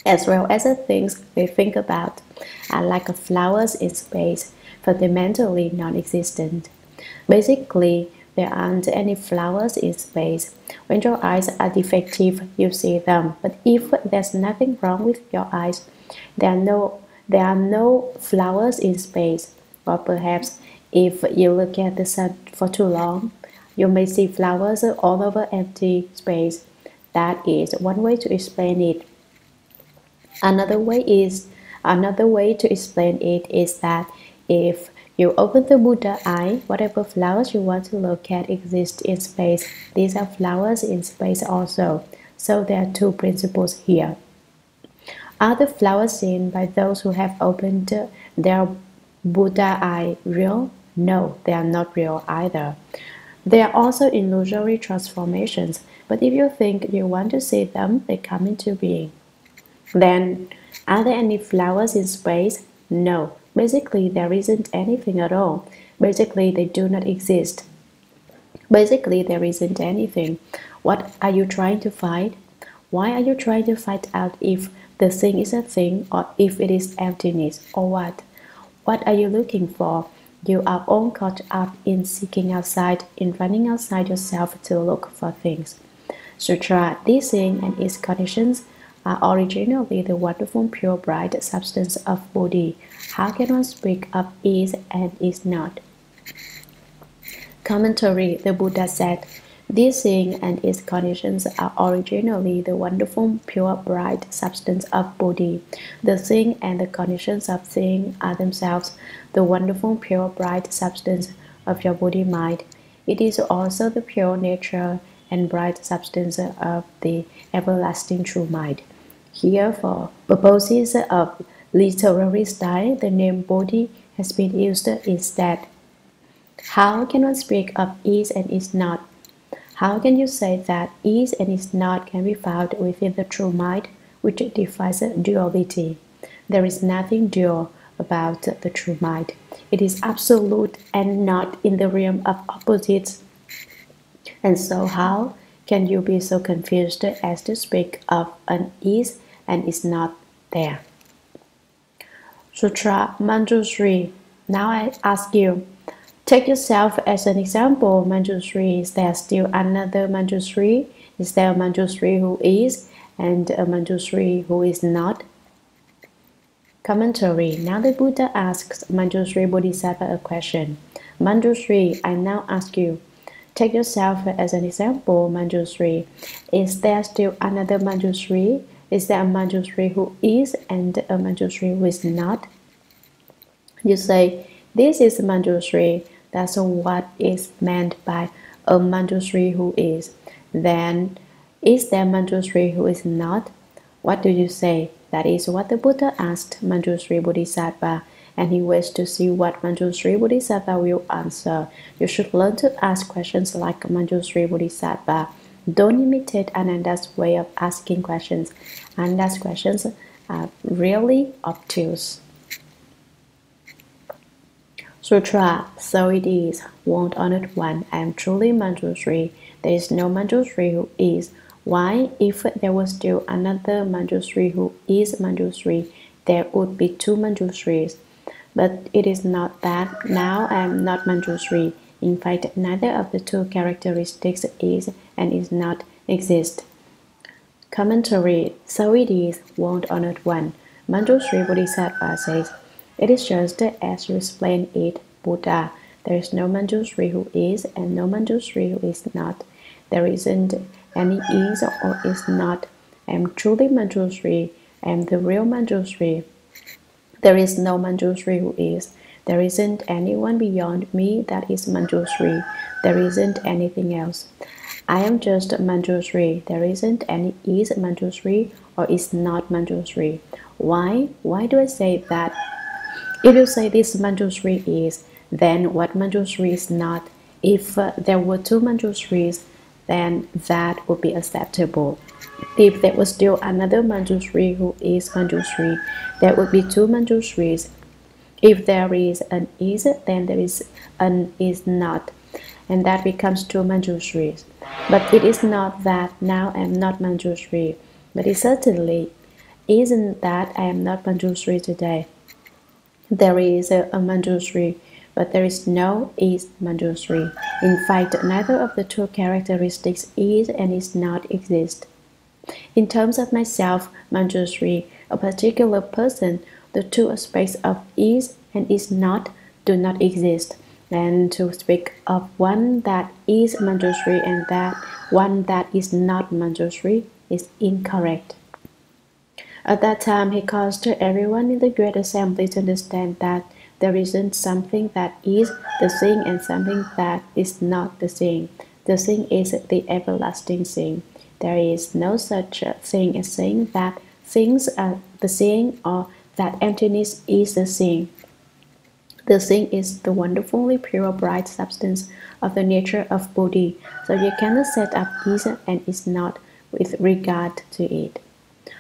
as well as the things they think about, are like flowers in space, fundamentally non-existent. Basically, there aren't any flowers in space. When your eyes are defective, you see them. But if there's nothing wrong with your eyes, there are no flowers in space. Or perhaps if you look at the sun for too long, you may see flowers all over empty space. That is one way to explain it. Another way to explain it is that if you open the Buddha eye, whatever flowers you want to look at exist in space. These are flowers in space also. So there are two principles here. Are the flowers seen by those who have opened their Buddha eye real? No, they are not real either. They are also illusory transformations, but if you think you want to see them, they come into being. Then, are there any flowers in space? No. Basically, there isn't anything at all. Basically, they do not exist. Basically, there isn't anything. What are you trying to find? Why are you trying to find out if the thing is a thing or if it is emptiness or what? What are you looking for? You are all caught up in seeking outside, in running outside yourself to look for things. Sutra, this thing and its conditions are originally the wonderful pure bright substance of Bodhi. How can one speak of is and is not? Commentary. The Buddha said, this thing and its conditions are originally the wonderful pure bright substance of Bodhi. The thing and the conditions of thing are themselves the wonderful pure bright substance of your Bodhi mind. It is also the pure nature and bright substance of the everlasting true mind. Here, for purposes of literary style, the name Bodhi has been used instead. How can one speak of is and is not? How can you say that is and is not can be found within the true mind, which defies duality? There is nothing dual about the true mind. It is absolute and not in the realm of opposites. And so how can you be so confused as to speak of an is and is not there? Sutra Manjushri. Now I ask you, take yourself as an example. Manjushri, is there still another Manjushri? Is there a Manjushri who is and a Manjushri who is not? Commentary. Now the Buddha asks Manjushri Bodhisattva a question. Manjushri, I now ask you, take yourself as an example, Manjushri. Is there still another Manjushri? Is there a Manjushri who is and a Manjushri who is not? You say, this is Manjushri. That's what is meant by a Manjushri who is. Then, is there Manjushri who is not? What do you say? That is what the Buddha asked Manjushri Bodhisattva, and he wished to see what Manjushri Bodhisattva will answer. You should learn to ask questions like Manjushri Bodhisattva. Don't imitate Ananda's way of asking questions. Ananda's questions are really obtuse. Sutra, so it is. Won't Honored One, I am truly Manjushri. There is no Manjushri who is. Why? If there was still another Manjushri who is Manjushri, there would be two Manjushris. But it is not that. Now I am not Manjushri. In fact, neither of the two characteristics is and is not exist. Commentary. So it is, Won't Honored One. Manjushri Bodhisattva says, it is just as you explain it, Buddha. There is no Manjushri who is and no Manjushri who is not. There isn't any is or is not. I am truly Manjushri. I am the real Manjushri. There is no Manjushri who is. There isn't anyone beyond me that is Manjushri. There isn't anything else. I am just Manjushri. There isn't any is Manjushri or is not Manjushri. Why? Why do I say that? If you say this Manjushri is, then what Manjushri is not? If there were two Manjushris, then that would be acceptable. If there was still another Manjushri who is Manjushri, there would be two Manjushris. If there is an is, then there is an is not, and that becomes two Manjushris. But it is not that now I am not Manjushri, but it certainly isn't that I am not Manjushri today. There is a Manjushri, but there is no is Manjushri. In fact, neither of the two characteristics is and is not exist. In terms of myself, Manjushri, a particular person, the two aspects of is and is not do not exist. And to speak of one that is Manjushri and that one that is not Manjushri is incorrect. At that time, he caused everyone in the Great Assembly to understand that there isn't something that is the thing and something that is not the thing. The thing is the everlasting thing. There is no such thing as saying that things are the thing or that emptiness is the thing. The thing is the wonderfully pure, bright substance of the nature of Bodhi, so you cannot set up is and is not with regard to it.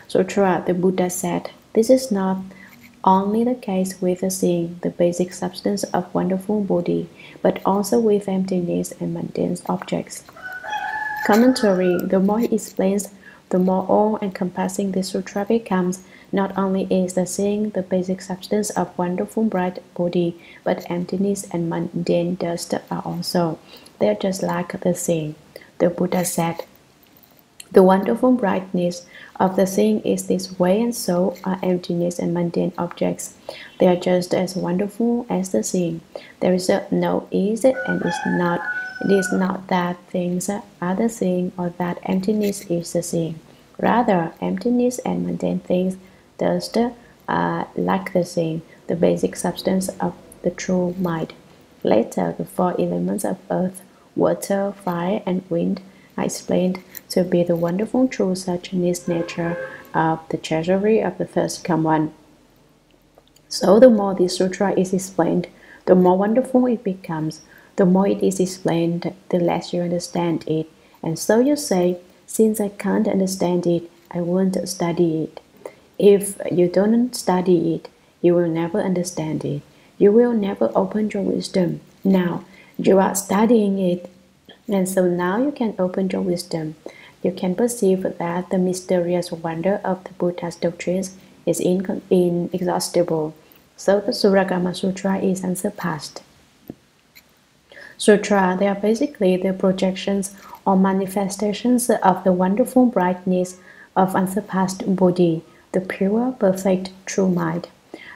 Sutra, the Buddha said, this is not only the case with the thing, the basic substance of wonderful Bodhi, but also with emptiness and mundane objects. Commentary. The more he explains, the more all-encompassing the sutra becomes. Not only is the thing the basic substance of wonderful bright Bodhi, but emptiness and mundane dust are also. They are just like the thing. The Buddha said, the wonderful brightness of the thing is this way, and so are emptiness and mundane objects. They are just as wonderful as the thing. There is no is and is not. It is not that things are the thing or that emptiness is the thing. Rather, emptiness and mundane things dust are like the thing, the basic substance of the true mind. Later, the four elements of earth, water, fire, and wind are explained to be the wonderful true suchness nature of the treasury of the first come one. So the more this sutra is explained, the more wonderful it becomes. The more it is explained, the less you understand it. And so you say, since I can't understand it, I won't study it. If you don't study it, you will never understand it. You will never open your wisdom. Now, you are studying it, and so now you can open your wisdom. You can perceive that the mysterious wonder of the Buddha's doctrines is inexhaustible. So the Shurangama Sutra is unsurpassed. Sutra, they are basically the projections or manifestations of the wonderful brightness of unsurpassed Bodhi, the pure, perfect, true mind.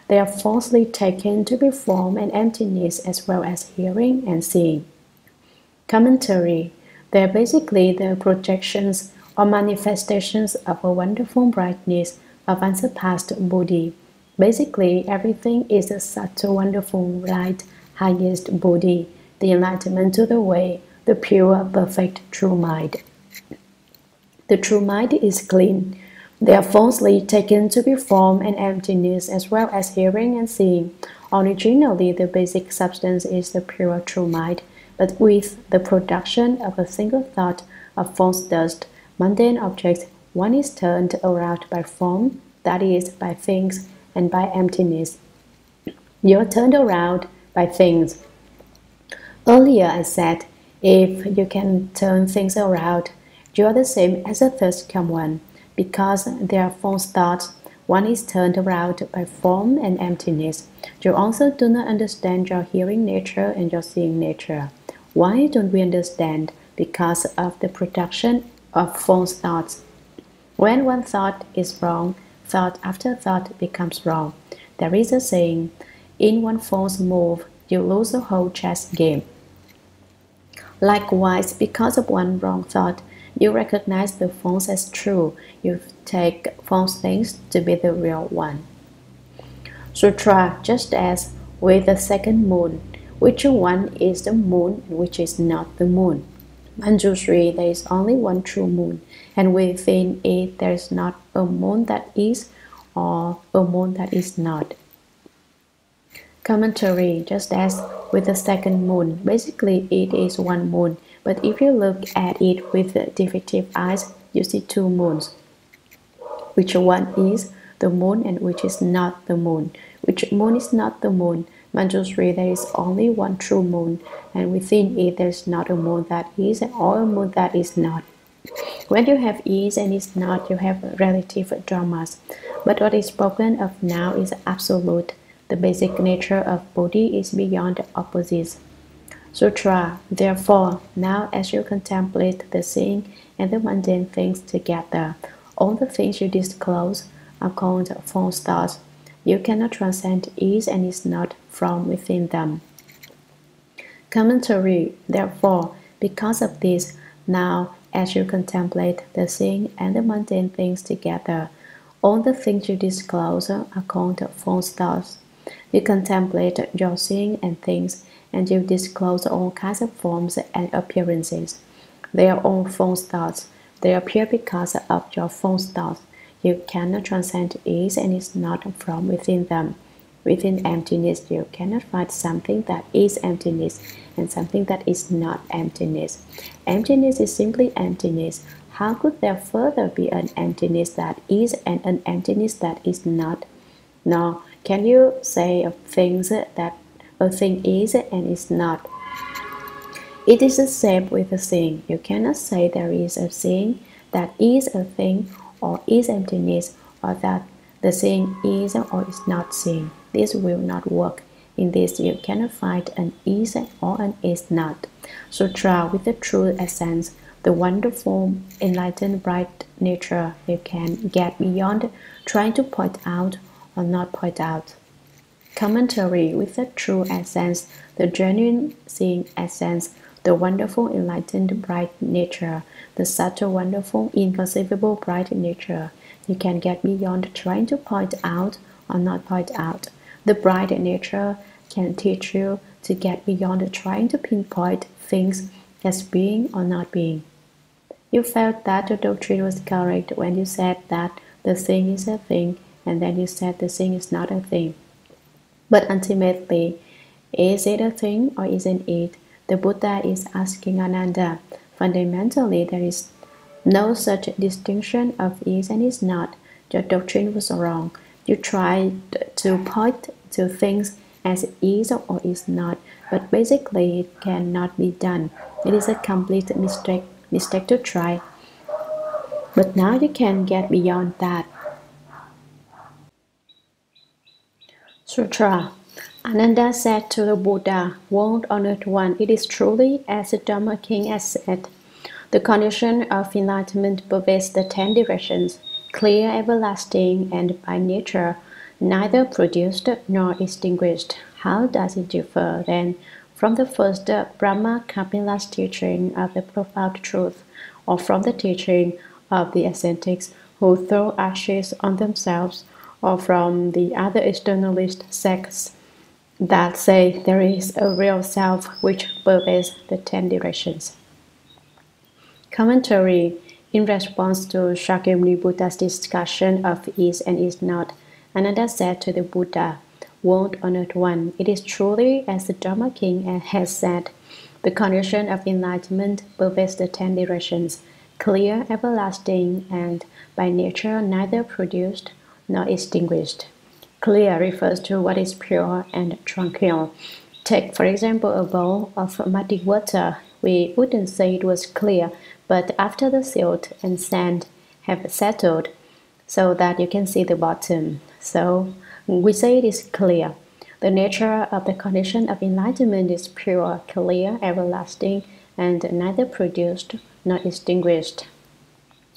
They are falsely taken to be form and emptiness as well as hearing and seeing. Commentary. They are basically the projections or manifestations of a wonderful brightness of unsurpassed Bodhi. Basically, everything is such a wonderful light, highest Bodhi, the enlightenment to the way, the pure, perfect, true mind. The true mind is clean. They are falsely taken to be form and emptiness as well as hearing and seeing. Originally, the basic substance is the pure true mind, but with the production of a single thought, of false dust, mundane objects, one is turned around by form, that is, by things, and by emptiness. You are turned around by things. Earlier I said, if you can turn things around, you are the same as a thirst-come one, because they are false thoughts. One is turned around by form and emptiness. You also do not understand your hearing nature and your seeing nature. Why don't we understand? Because of the production of false thoughts. When one thought is wrong, thought after thought becomes wrong. There is a saying, in one false move, you lose the whole chess game. Likewise, because of one wrong thought, you recognize the false as true. You take false things to be the real one. Sutra, just as with the second moon, which one is the moon and which is not the moon. Manjushri, there is only one true moon, and within it there is not a moon that is or a moon that is not. Commentary, just as with the second moon, basically it is one moon, but if you look at it with defective eyes, you see two moons. Which one is the moon and which is not the moon? Which moon is not the moon? Manjushri, there is only one true moon, and within it there is not a moon that is or a moon that is not. When you have is and is not, you have relative dramas. But what is spoken of now is absolute. The basic nature of Bodhi is beyond the opposites. Sutra, therefore, now as you contemplate the seeing and the mundane things together, all the things you disclose are called false thoughts. You cannot transcend is and is not from within them. Commentary, therefore, because of this, now as you contemplate the seeing and the mundane things together, all the things you disclose are called false thoughts. You contemplate your seeing and things, and you disclose all kinds of forms and appearances. They are all false thoughts. They appear because of your false thoughts. You cannot transcend is and is not from within them. Within emptiness, you cannot find something that is emptiness and something that is not emptiness. Emptiness is simply emptiness. How could there further be an emptiness that is and an emptiness that is not? Nor can you say of things that a thing is and is not. It is the same with a thing. You cannot say there is a thing that is a thing or is emptiness, or that the thing is or is not seen. This will not work. In this you cannot find an is or an is not. Sutra, with the true essence, the wonderful, enlightened, bright nature, you can get beyond trying to point out or not point out. Commentary, with the true essence, the genuine seeing essence, the wonderful, enlightened, bright nature, the subtle, wonderful, inconceivable, bright nature, you can get beyond trying to point out or not point out. The bright nature can teach you to get beyond trying to pinpoint things as being or not being. You felt that your doctrine was correct when you said that the thing is a thing, and then you said the thing is not a thing. But ultimately, is it a thing or isn't it? The Buddha is asking Ananda. Fundamentally, there is no such distinction of is and is not. Your doctrine was wrong. You tried to point to things as is or is not, but basically it cannot be done. It is a complete mistake to try. But now you can get beyond that. Sutra. Ananda said to the Buddha, World Honored One, it is truly as the Dharma King has said. The condition of enlightenment pervades the 10 directions, clear, everlasting, and by nature, neither produced nor extinguished. How does it differ, then, from the first Brahma Kapila's teaching of the profound truth, or from the teaching of the ascetics who throw ashes on themselves, or from the other externalist sects that say there is a real self which pervades the 10 directions? Commentary. In response to Shakyamuni Buddha's discussion of is and is not, Ananda said to the Buddha, World Honored One, it is truly as the Dharma King has said. The condition of enlightenment pervades the 10 directions, clear, everlasting, and by nature neither produced nor extinguished. Clear refers to what is pure and tranquil. Take, for example, a bowl of muddy water. We wouldn't say it was clear, but after the silt and sand have settled so that you can see the bottom, so we say it is clear. The nature of the condition of enlightenment is pure, clear, everlasting, and neither produced nor extinguished.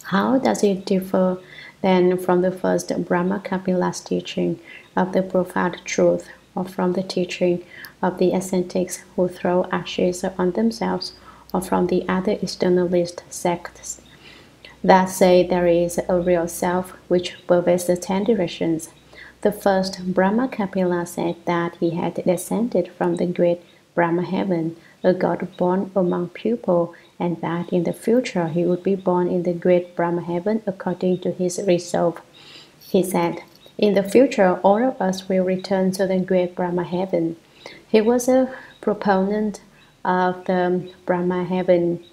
How does it differ then from the first Brahma Kapila's teaching of the profound truth, or from the teaching of the ascetics who throw ashes on themselves, or from the other externalist sects that say there is a real self which pervades the 10 directions? The first Brahma Kapila said that he had descended from the great Brahma heaven, a god born among people, and that in the future he would be born in the great Brahma heaven according to his resolve. He said, in the future all of us will return to the great Brahma heaven. He was a proponent of the Brahma heaven.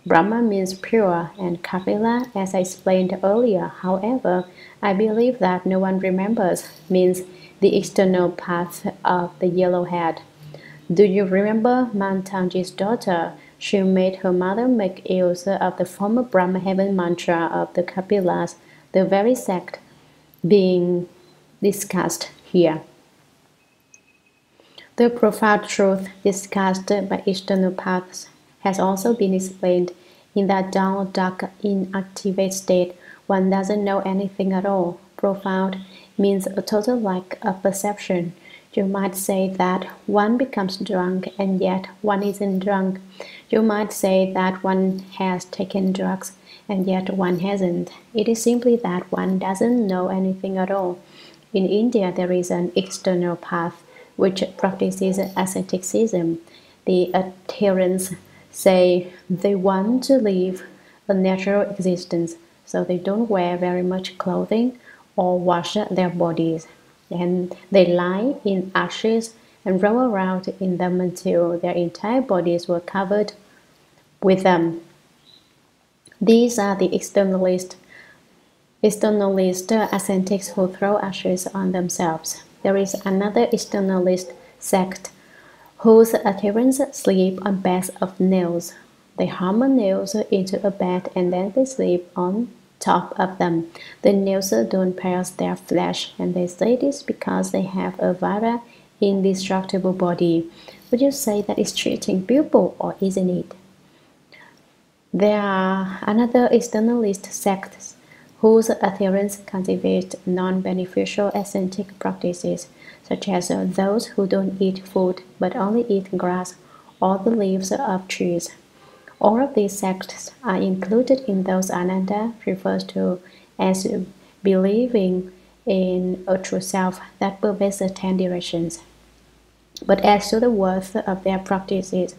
Brahma means pure, and Kapila, as I explained earlier. However, I believe that no one remembers means the external path of the yellow head. Do you remember Mantanji's daughter? She made her mother make use of the former Brahma heaven mantra of the Kapilas, the very sect being discussed here. The profound truth discussed by external paths has also been explained in that dull, dark, inactivate state. One doesn't know anything at all. Profound means a total lack of perception. You might say that one becomes drunk and yet one isn't drunk. You might say that one has taken drugs and yet one hasn't. It is simply that one doesn't know anything at all. In India, there is an external path which practices asceticism. The adherents say they want to live a natural existence, so they don't wear very much clothing or wash their bodies. And they lie in ashes and roll around in them until their entire bodies were covered with them. These are the externalist ascetics who throw ashes on themselves. There is another externalist sect whose adherents sleep on beds of nails. They hammer nails into a bed and then they sleep on top of them. The nails don't pierce their flesh, and they say this because they have a vara, indestructible body. Would you say that is treating people, or isn't it? There are another externalist sects whose adherents cultivate non-beneficial ascetic practices, such as those who don't eat food but only eat grass or the leaves of trees. All of these sects are included in those Ananda refers to as believing in a true self that pervades the 10 directions. But as to the worth of their practices,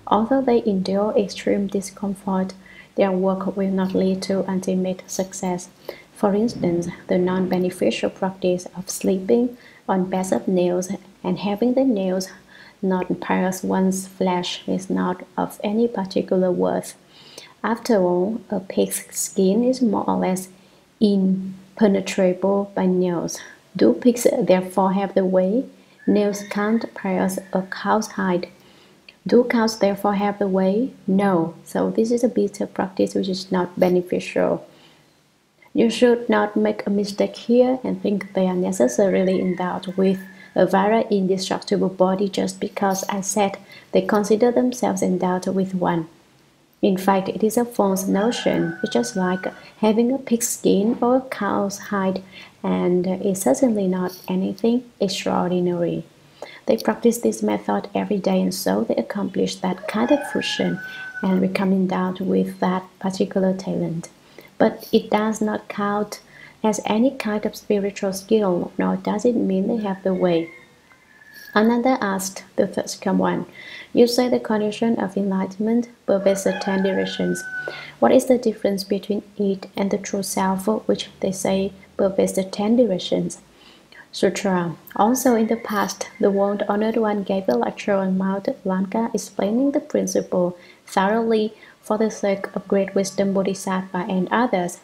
although they endure extreme discomfort, their work will not lead to ultimate success. For instance, the non-beneficial practice of sleeping on beds of nails and having the nails not pierce one's flesh is not of any particular worth. After all, a pig's skin is more or less impenetrable by nails. Do pigs therefore have the way? Nails can't pierce a cow's hide. Do cows therefore have the way? No. So this is a bit of practice which is not beneficial. You should not make a mistake here and think they are necessarily endowed with a very indestructible body just because I said they consider themselves endowed with one. In fact, it is a false notion. It's just like having a pig's skin or a cow's hide, and it's certainly not anything extraordinary. They practice this method every day, and so they accomplish that kind of fruition and become endowed with that particular talent. But it does not count as any kind of spiritual skill, nor does it mean they have the way. Ananda asked the third one, you say the condition of enlightenment pervades the 10 directions. What is the difference between it and the true self, which they say pervades the 10 directions? Sutra. Also in the past, the world-honored one gave a lecture on Mount Lanka explaining the principle thoroughly for the sake of great wisdom Bodhisattva and others.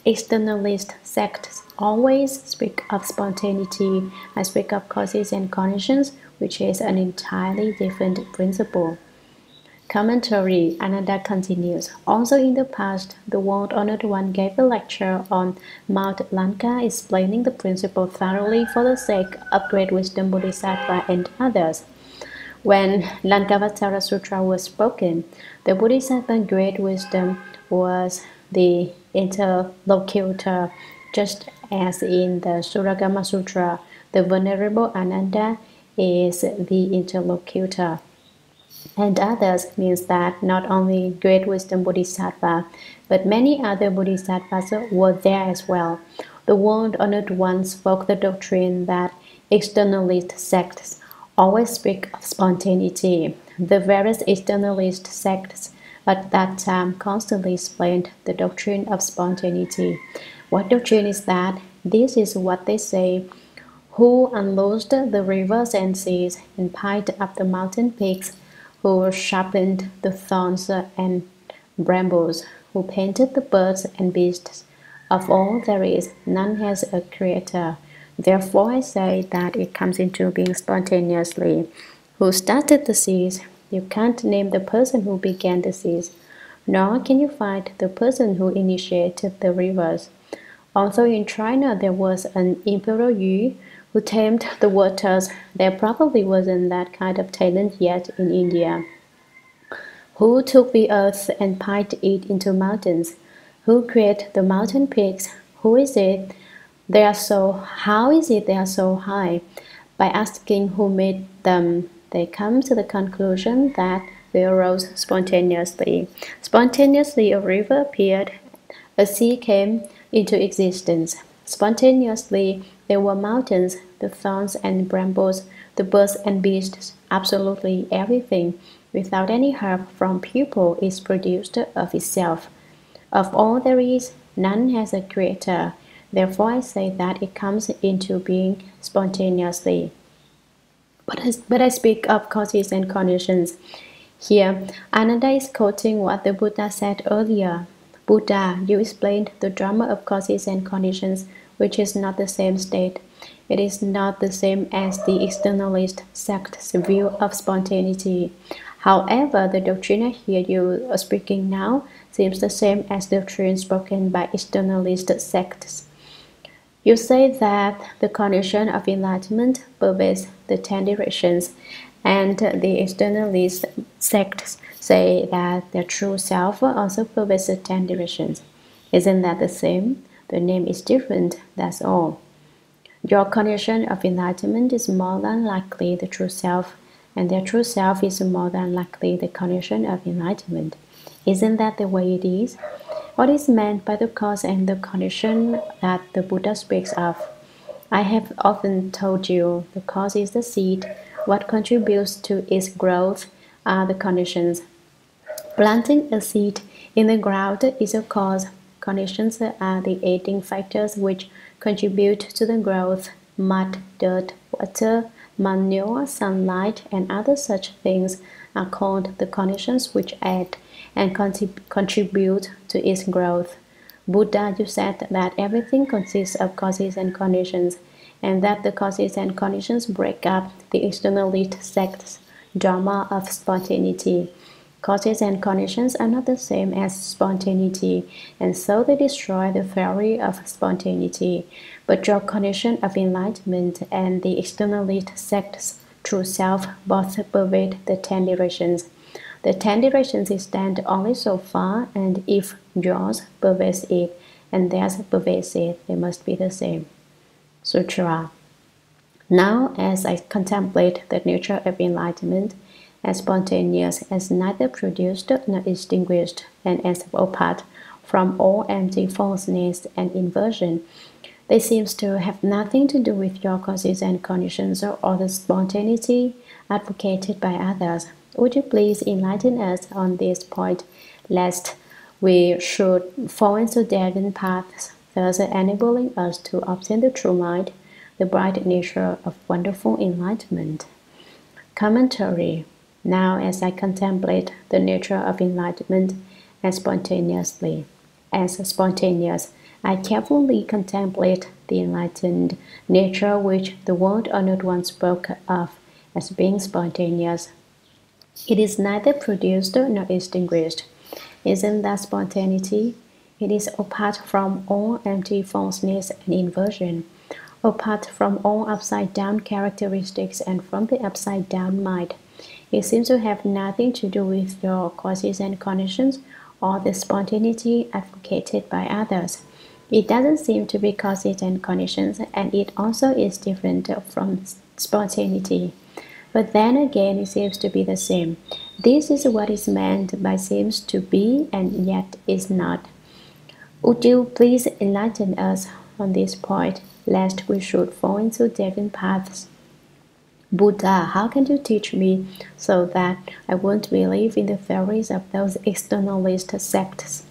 Externalist sects always speak of spontaneity and speak of causes and conditions, which is an entirely different principle. Commentary. Ananda continues. Also in the past, the world-honored one gave a lecture on Mount Lanka explaining the principle thoroughly for the sake of great wisdom Bodhisattva and others. When Lankavatara Sutra was spoken, the Bodhisattva great wisdom was the interlocutor, just as in the Shurangama Sutra, the Venerable Ananda is the interlocutor. And others means that not only great wisdom Bodhisattva, but many other Bodhisattvas were there as well. The world-honored one spoke the doctrine that externalist sects always speak of spontaneity. The various externalist sects at that time constantly explained the doctrine of spontaneity. What doctrine is that? This is what they say. Who unloosed the rivers and seas and piled up the mountain peaks, who sharpened the thorns and brambles, who painted the birds and beasts. Of all there is, none has a creator. Therefore I say that it comes into being spontaneously. Who started the seas? You can't name the person who began the seas, nor can you find the person who initiated the rivers. Also in China there was an Emperor Yu who tamed the waters. There probably wasn't that kind of talent yet in India. Who took the earth and piled it into mountains? Who created the mountain peaks? Who is it? How is it they are so high? By asking who made them, they come to the conclusion that they arose spontaneously. Spontaneously a river appeared, a sea came into existence. Spontaneously there were mountains, the thorns and brambles, the birds and beasts, absolutely everything, without any help from people, is produced of itself. Of all there is, none has a creator. Therefore I say that it comes into being spontaneously. But I speak of causes and conditions. Here, Ananda is quoting what the Buddha said earlier. Buddha, you explained the drama of causes and conditions, which is not the same state. It is not the same as the externalist sect's view of spontaneity. However, the doctrine I hear you speaking now seems the same as the doctrine spoken by externalist sects. You say that the condition of enlightenment pervades the 10 directions, and the externalist sects say that the true self also pervades the 10 directions. Isn't that the same? The name is different, that's all. Your condition of enlightenment is more than likely the true self, and their true self is more than likely the condition of enlightenment. Isn't that the way it is? What is meant by the cause and the condition that the Buddha speaks of? I have often told you the cause is the seed. What contributes to its growth are the conditions. Planting a seed in the ground is a cause. Conditions are the aiding factors which contribute to the growth. Mud, dirt, water, manure, sunlight, and other such things are called the conditions which aid and contribute to its growth. Buddha, you said that everything consists of causes and conditions, and that the causes and conditions break up the externalist sect's drama of spontaneity. Causes and conditions are not the same as spontaneity, and so they destroy the theory of spontaneity. But your condition of enlightenment and the externalist sect's true self both pervade the 10 directions. The 10 directions extend only so far, and if yours pervades it and theirs pervades it, they must be the same. Sutra. Now, as I contemplate the nature of enlightenment, as spontaneous, as neither produced nor extinguished, and as apart from all empty falseness and inversion, they seem to have nothing to do with your causes and conditions or the spontaneity advocated by others. Would you please enlighten us on this point, lest we should fall into dead paths, thus enabling us to obtain the true mind? the bright nature of wonderful enlightenment. Commentary. Now, as I contemplate the nature of enlightenment as spontaneous, I carefully contemplate the enlightened nature which the world-honored one spoke of as being spontaneous. It is neither produced nor extinguished. Isn't that spontaneity? It is apart from all empty falseness and inversion, apart from all upside-down characteristics and from the upside-down mind. It seems to have nothing to do with your causes and conditions or the spontaneity advocated by others. It doesn't seem to be causes and conditions, and it also is different from spontaneity. But then again, it seems to be the same. This is what is meant by seems to be and yet is not. Would you please enlighten us on this point, lest we should fall into deviant paths? Buddha, how can you teach me so that I won't believe in the theories of those externalist sects?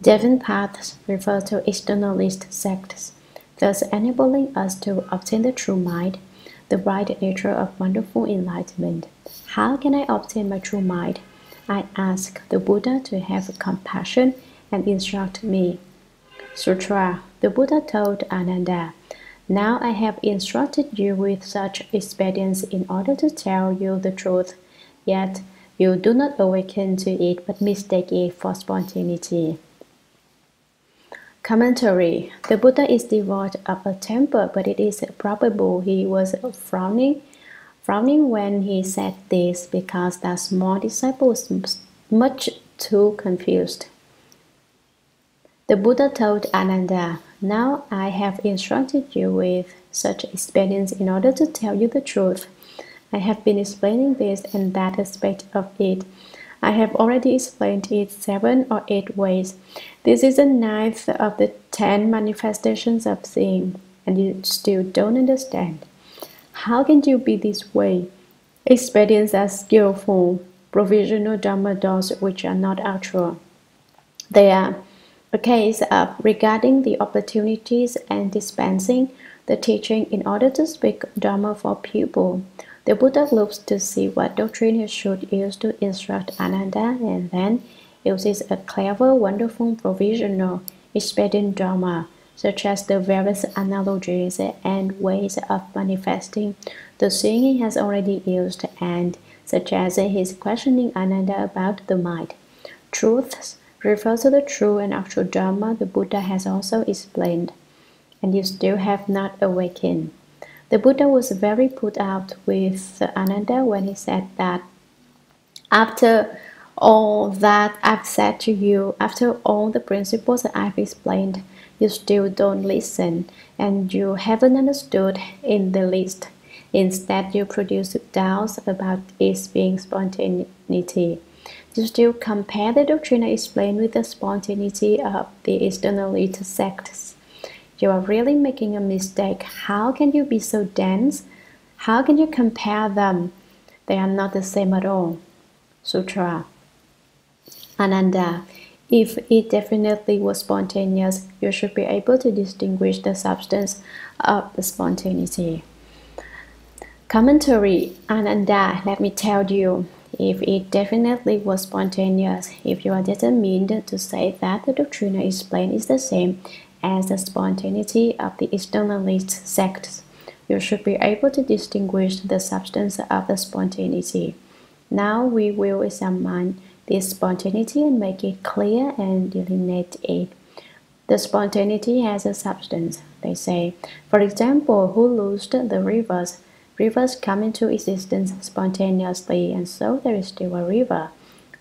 Deviant paths refer to externalist sects, thus enabling us to obtain the true mind, the bright nature of wonderful enlightenment. How can I obtain my true mind? I ask the Buddha to have compassion and instruct me. Sutra. The Buddha told Ananda, now I have instructed you with such expedients in order to tell you the truth, yet you do not awaken to it but mistake it for spontaneity. Commentary. The Buddha is devoid of a temper, but it is probable he was frowning when he said this, because the small disciple was much too confused. The Buddha told Ananda, now I have instructed you with such expedients in order to tell you the truth. I have been explaining this and that aspect of it. I have already explained it 7 or 8 ways. This is the 9th of the 10 manifestations of seeing, and you still don't understand. How can you be this way? Expedients are skillful, provisional Dharma doors which are not actual. They are a case of regarding the opportunities and dispensing the teaching in order to speak Dharma for pupil. The Buddha looks to see what doctrine he should use to instruct Ananda, and then uses a clever, wonderful, provisional, expedient Dharma, such as the various analogies and ways of manifesting the seeing he has already used, and such as his questioning Ananda about the mind. Truths refers to the true and actual Dharma the Buddha has also explained, and you still have not awakened. The Buddha was very put out with Ananda when he said that after all that I've said to you, after all the principles that I've explained, you still don't listen, and you haven't understood in the least. Instead, you produce doubts about its being spontaneity. You still compare the doctrine I explained with the spontaneity of the externalist sects. You are really making a mistake. How can you be so dense? How can you compare them? They are not the same at all. Sutra. Ananda, if it definitely was spontaneous, you should be able to distinguish the substance of the spontaneity. Commentary. Ananda, let me tell you, if it definitely was spontaneous, if you are determined to say that the doctrine I explained is the same as the spontaneity of the externalist sects, you should be able to distinguish the substance of the spontaneity. Now we will examine this spontaneity and make it clear and delineate it. The spontaneity has a substance, they say. For example, who loosed the rivers? Rivers come into existence spontaneously, and so there is still a river.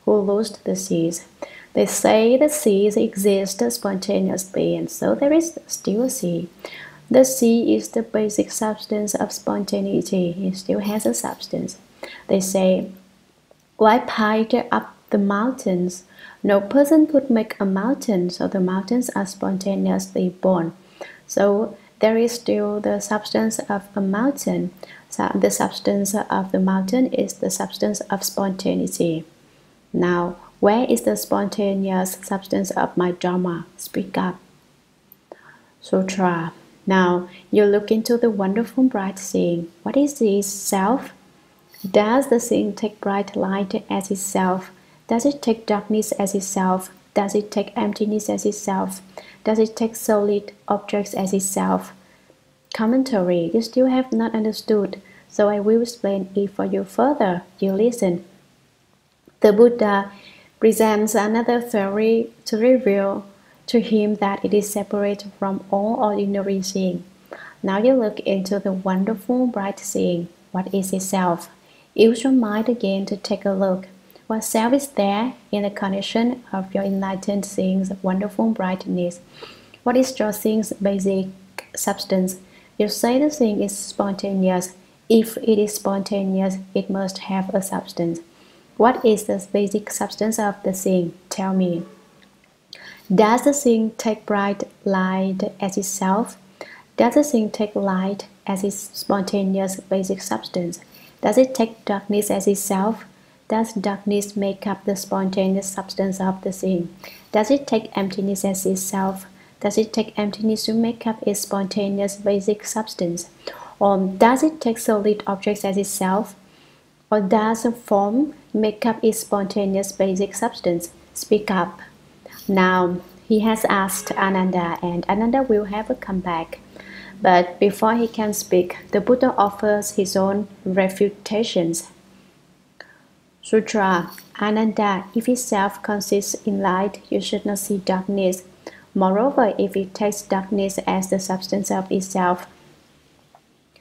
Who loosed the seas? They say the seas exist spontaneously, and so there is still a sea. The sea is the basic substance of spontaneity. It still has a substance. They say, why pile up the mountains? No person could make a mountain, so the mountains are spontaneously born. So there is still the substance of a mountain. So the substance of the mountain is the substance of spontaneity. Now, where is the spontaneous substance of my Dharma? Speak up. Sutra. Now you look into the wonderful bright seeing. What is its self? Does the seeing take bright light as itself? Does it take darkness as itself? Does it take emptiness as itself? Does it take solid objects as itself? Commentary. You still have not understood, so I will explain it for you further. You listen. The Buddha presents another theory to reveal to him that it is separate from all ordinary seeing. Now you look into the wonderful bright seeing. What is itself? Use your mind again to take a look. What self is there in the condition of your enlightened seeing's wonderful brightness? What is your seeing's basic substance? You say the seeing is spontaneous. If it is spontaneous, it must have a substance. What is the basic substance of the seeing? Tell me. Does the seeing take bright light as itself? Does the seeing take light as its spontaneous basic substance? Does it take darkness as itself? Does darkness make up the spontaneous substance of the seeing? Does it take emptiness as itself? Does it take emptiness to make up its spontaneous basic substance? Or does it take solid objects as itself? Or does a form make up its spontaneous basic substance? Speak up. Now, he has asked Ananda, and Ananda will have a comeback. But before he can speak, the Buddha offers his own refutations. Sutra. Ananda, if itself consists in light, you should not see darkness. Moreover, if it takes darkness as the substance of itself,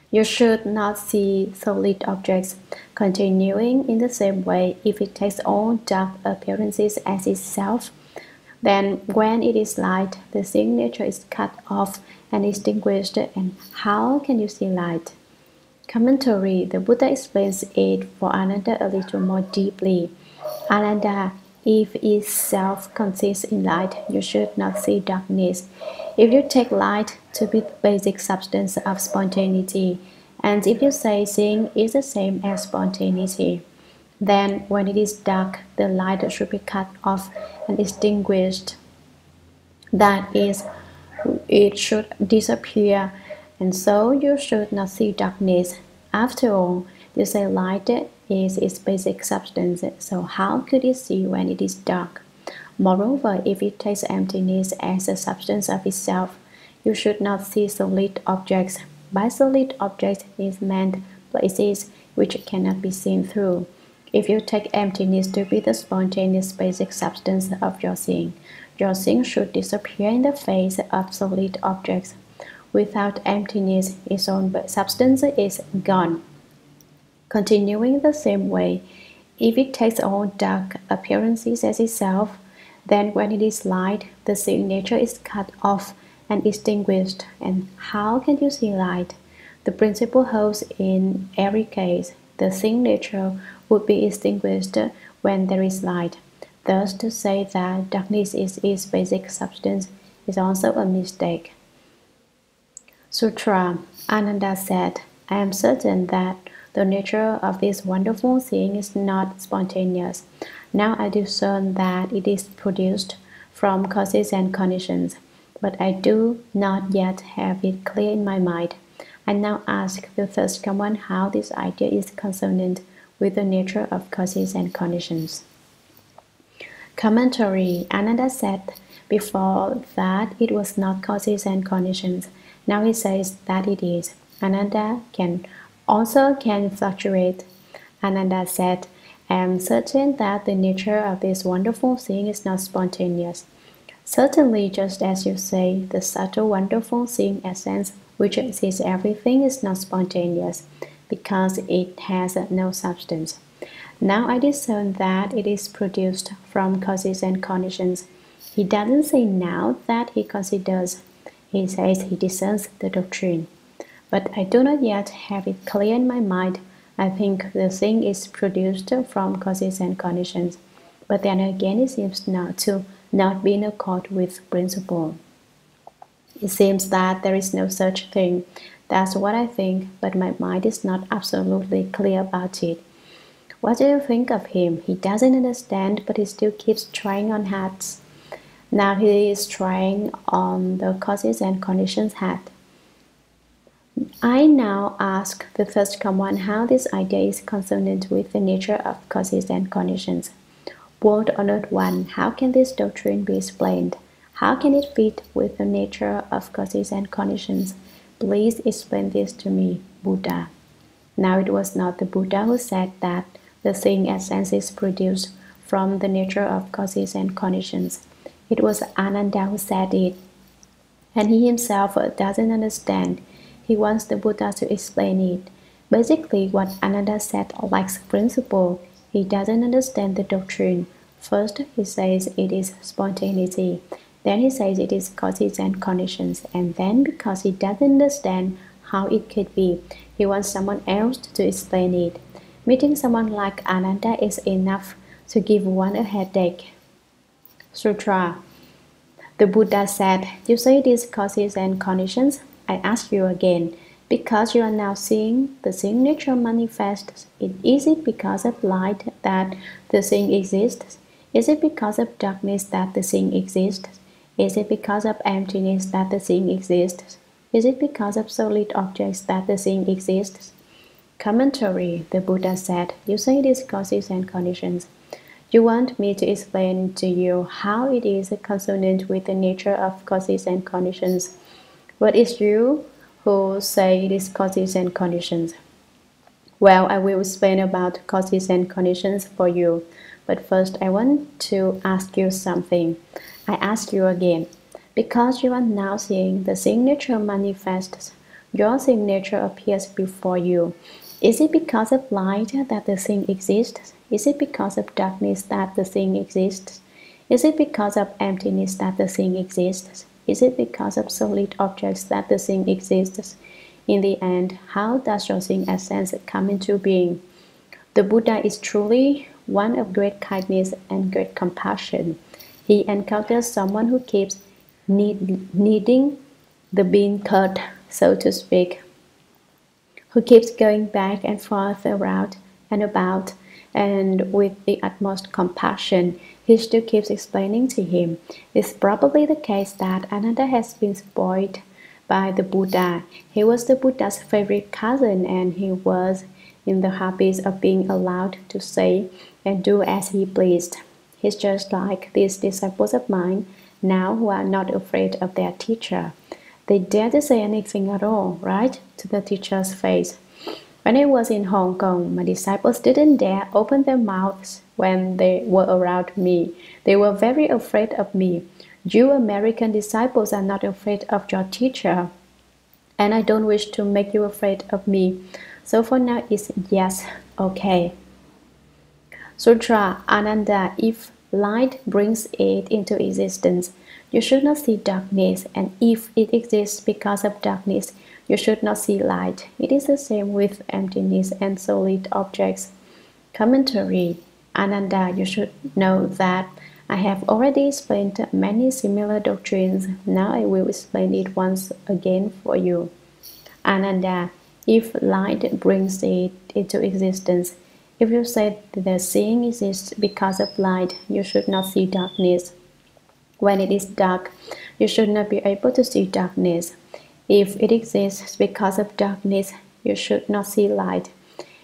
you should not see solid objects. Continuing in the same way, if it takes all dark appearances as itself, then when it is light, the seeing nature is cut off and extinguished, and how can you see light? Commentary. The Buddha explains it for Ananda a little more deeply. Ananda, if itself consists in light, you should not see darkness. If you take light to be the basic substance of spontaneity, and if you say seeing is the same as spontaneity, then when it is dark, the light should be cut off and extinguished. That is, it should disappear, and so you should not see darkness. After all, you say light is its basic substance, so how could it see when it is dark? Moreover, if it takes emptiness as a substance of itself, you should not see solid objects. By solid objects is meant places which cannot be seen through. If you take emptiness to be the spontaneous basic substance of your seeing should disappear in the face of solid objects. Without emptiness, its own substance is gone. Continuing the same way, if it takes all dark appearances as itself, then when it is light, the seeing nature is cut off and extinguished. And how can you see light? The principle holds in every case. The seeing nature would be extinguished when there is light. Thus, to say that darkness is its basic substance is also a mistake. Sutra. Ananda said, I am certain that the nature of this wonderful seeing is not spontaneous. Now I discern that it is produced from causes and conditions, but I do not yet have it clear in my mind. I now ask the first one how this idea is consonant with the nature of causes and conditions. Commentary. Ananda said before that it was not causes and conditions. Now he says that it is. Ananda can fluctuate. Ananda said, I am certain that the nature of this wonderful seeing is not spontaneous. Certainly, just as you say, the subtle wonderful seeing essence which sees everything is not spontaneous, because it has no substance. Now I discern that it is produced from causes and conditions. He doesn't say now that he considers. He says he discerns the doctrine. But I do not yet have it clear in my mind. I think the thing is produced from causes and conditions. But then again it seems not be in accord with principle. It seems that there is no such thing. That's what I think, but my mind is not absolutely clear about it. What do you think of him? He doesn't understand, but he still keeps trying on hats. Now he is trying on the causes and conditions hat. I now ask the first one how this idea is consonant with the nature of causes and conditions. World Honored One, how can this doctrine be explained? How can it fit with the nature of causes and conditions? Please explain this to me, Buddha. Now it was not the Buddha who said that the thing essence is produced from the nature of causes and conditions. It was Ananda who said it. And he himself doesn't understand. He wants the Buddha to explain it. Basically, what Ananda said lacks principle. He doesn't understand the doctrine. First, he says it is spontaneity. Then he says it is causes and conditions. And then, because he doesn't understand how it could be, he wants someone else to explain it. Meeting someone like Ananda is enough to give one a headache. Sutra. The Buddha said, you say it is causes and conditions. I ask you again, because you are now seeing the seeing nature manifests, is it because of light that the seeing exists? Is it because of darkness that the seeing exists? Is it because of emptiness that the seeing exists? Is it because of solid objects that the seeing exists? Commentary. The Buddha said, you say it is causes and conditions. You want me to explain to you how it is consonant with the nature of causes and conditions. But it's you who say it is causes and conditions. Well, I will explain about causes and conditions for you. But first, I want to ask you something. I ask you again. Because you are now seeing the seeing nature manifests, your seeing nature appears before you. Is it because of light that the thing exists? Is it because of darkness that the thing exists? Is it because of emptiness that the thing exists? Is it because of solid objects that the thing exists? In the end, how does your seeing essence come into being? The Buddha is truly one of great kindness and great compassion. He encounters someone who keeps needing the bean curd, so to speak, who keeps going back and forth around and about, and with the utmost compassion, he still keeps explaining to him. It's probably the case that Ananda has been spoiled by the Buddha. He was the Buddha's favorite cousin, and he was in the habit of being allowed to say and do as he pleased. He's just like these disciples of mine now who are not afraid of their teacher. They dare to say anything at all, right, to the teacher's face. When I was in Hong Kong, my disciples didn't dare open their mouths when they were around me. They were very afraid of me. You American disciples are not afraid of your teacher, and I don't wish to make you afraid of me. So for now, it's yes, okay. Sutra Ananda, if light brings it into existence, you should not see darkness, and if it exists because of darkness, you should not see light. It is the same with emptiness and solid objects. Commentary. Ananda, you should know that I have already explained many similar doctrines. Now I will explain it once again for you. Ananda, if light brings it into existence, if you say the seeing exists because of light, you should not see darkness. When it is dark, you should not be able to see darkness. If it exists because of darkness, you should not see light.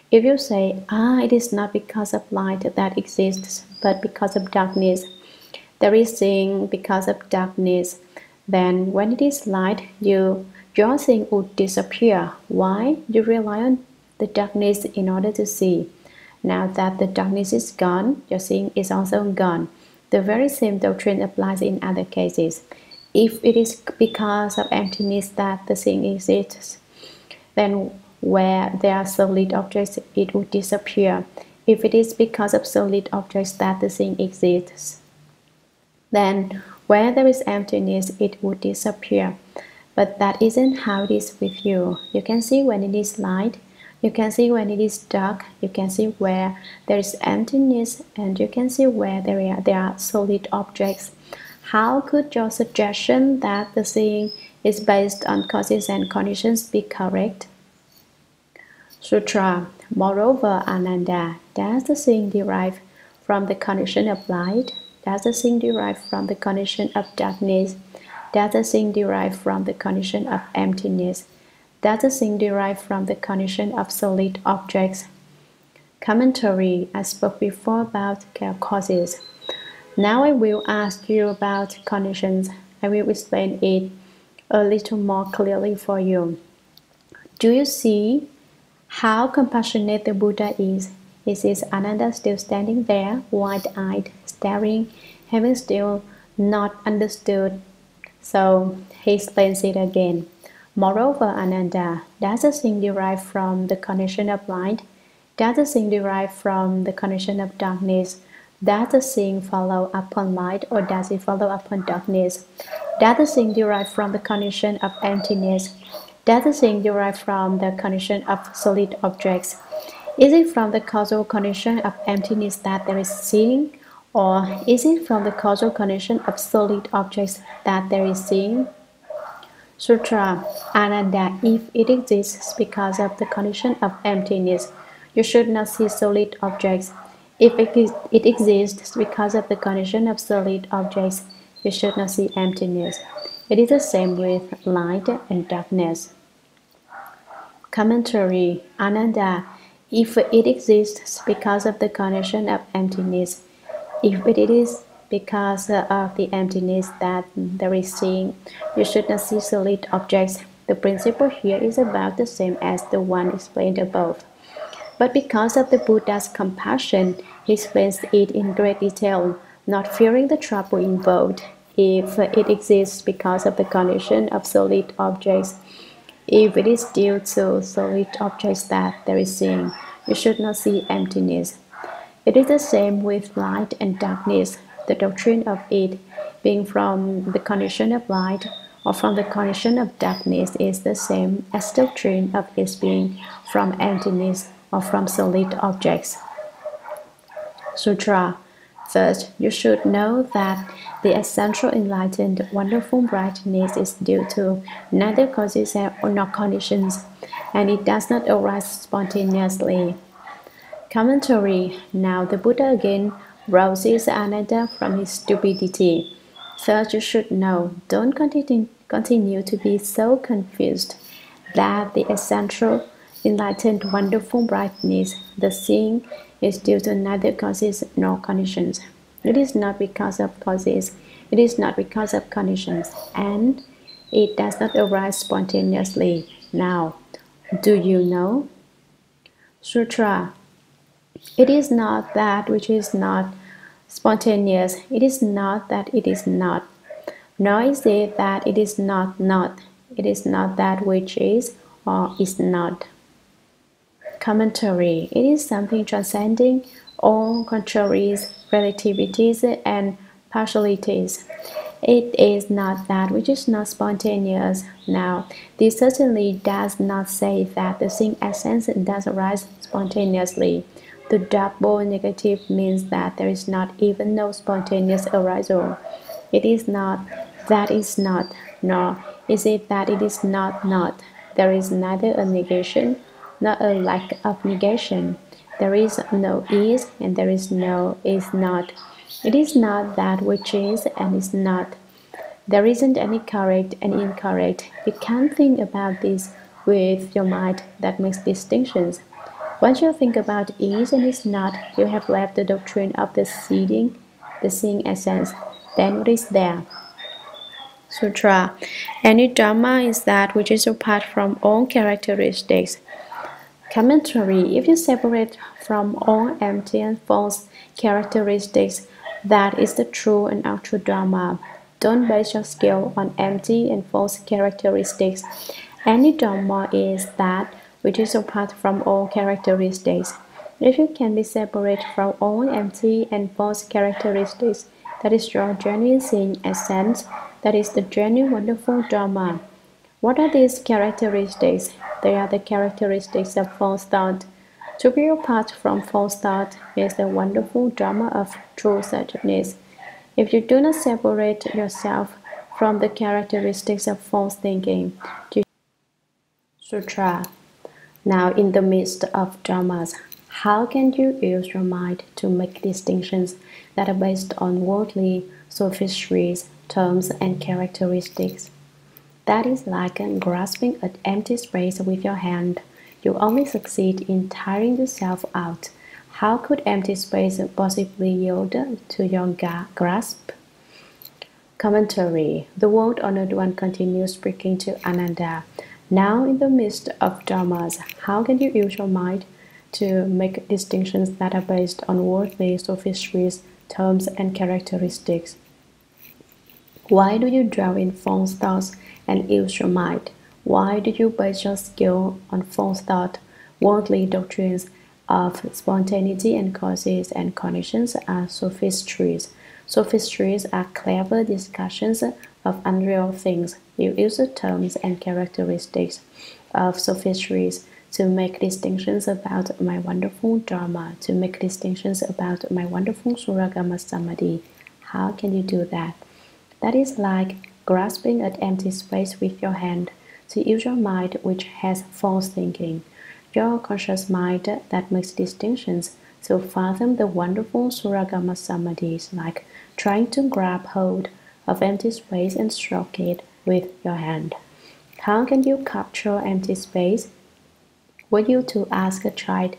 If you say, it is not because of light that exists, but because of darkness, there is seeing because of darkness, then when it is light, your seeing would disappear. Why? You rely on the darkness in order to see. Now that the darkness is gone, your seeing is also gone. The very same doctrine applies in other cases. If it is because of emptiness that the seeing exists, then where there are solid objects, it would disappear. If it is because of solid objects that the seeing exists, then where there is emptiness, it would disappear. But that isn't how it is with you. You can see when it is light, you can see when it is dark, you can see where there is emptiness, and you can see where there are solid objects. How could your suggestion that the seeing is based on causes and conditions be correct? Sutra. Moreover, Ananda, does the seeing derive from the condition of light? Does the seeing derive from the condition of darkness? Does the seeing derive from the condition of emptiness? Does the seeing derive from the condition of solid objects? Commentary. I spoke before about causes. Now I will ask you about conditions. I will explain it a little more clearly for you. Do you see how compassionate the Buddha is? Is his Ananda still standing there, wide-eyed, staring, having still not understood? So he explains it again. Moreover, Ananda, does the seeing derive from the condition of light? Does the seeing derive from the condition of darkness? Does the seeing follow upon light, or does it follow upon darkness? Does the seeing derive from the condition of emptiness? Does the seeing derive from the condition of solid objects? Is it from the causal condition of emptiness that there is seeing, or is it from the causal condition of solid objects that there is seeing? Sutra. Ananda, if it exists because of the condition of emptiness, you should not see solid objects. If it exists because of the condition of solid objects, you should not see emptiness. It is the same with light and darkness. Commentary. Ananda, if it exists because of the condition of emptiness, if it is because of the emptiness that there is seeing, you should not see solid objects. The principle here is about the same as the one explained above. But because of the Buddha's compassion, he explains it in great detail, not fearing the trouble involved. If it exists because of the condition of solid objects, if it is due to solid objects that there is seeing, you should not see emptiness. It is the same with light and darkness. The doctrine of it being from the condition of light or from the condition of darkness is the same as the doctrine of its being from emptiness or from solid objects. Sutra. First, you should know that the essential enlightened wonderful brightness is due to neither causes nor conditions, and it does not arise spontaneously. Commentary. Now the Buddha again rouses Ananda from his stupidity. First, you should know, don't continue to be so confused, that the essential enlightened wonderful brightness, the seeing, is due to neither causes nor conditions. It is not because of causes, it is not because of conditions, and it does not arise spontaneously. Now, do you know? Sutra. It is not that which is not spontaneous, it is not that it is not, nor is it that it is not not, it is not that which is or is not. Commentary. It is something transcending all contraries, relativities, and partialities. It is not that which is not spontaneous. Now, this certainly does not say that the seeing essence does arise spontaneously. The double negative means that there is not even no spontaneous arisal. It is not that is not, nor is it that it is not not. There is neither a negation nor a lack of negation. There is no is, and there is no is not. It is not that which is and is not. There isn't any correct and incorrect. You can't think about this with your mind that makes distinctions. Once you think about is and is not, you have left the doctrine of the seeing essence. Then what is there? Sutra. Any Dharma is that which is apart from all characteristics. Commentary. If you separate from all empty and false characteristics, that is the true and actual Dharma. Don't base your skill on empty and false characteristics. Any Dharma is that which is apart from all characteristics. If you can be separate from all empty and false characteristics, that is your genuine seeing essence, that is the genuine wonderful Dharma. What are these characteristics? They are the characteristics of false thought. To be apart from false thought is the wonderful Dharma of true centeredness. If you do not separate yourself from the characteristics of false thinking, Sutra. Now, in the midst of dharmas, how can you use your mind to make distinctions that are based on worldly sophistries, terms, and characteristics? That is like grasping an empty space with your hand. You only succeed in tiring yourself out. How could empty space possibly yield to your grasp? Commentary. The World Honored One continues speaking to Ananda. Now, in the midst of dharmas, how can you use your mind to make distinctions that are based on worldly sophistries, terms, and characteristics? Why do you dwell in false thoughts and use your mind? Why do you base your skill on false thought? Worldly doctrines of spontaneity and causes and conditions are sophistries. Sophistries are clever discussions of unreal things. You use the terms and characteristics of sophistries to make distinctions about my wonderful Dharma, to make distinctions about my wonderful Shurangama Samadhi. How can you do that? That is like grasping at empty space with your hand, to use your mind which has false thinking. Your conscious mind that makes distinctions to fathom the wonderful Shurangama Samadhi is like trying to grab hold of empty space and stroke it with your hand. How can you capture empty space? Were you to ask a child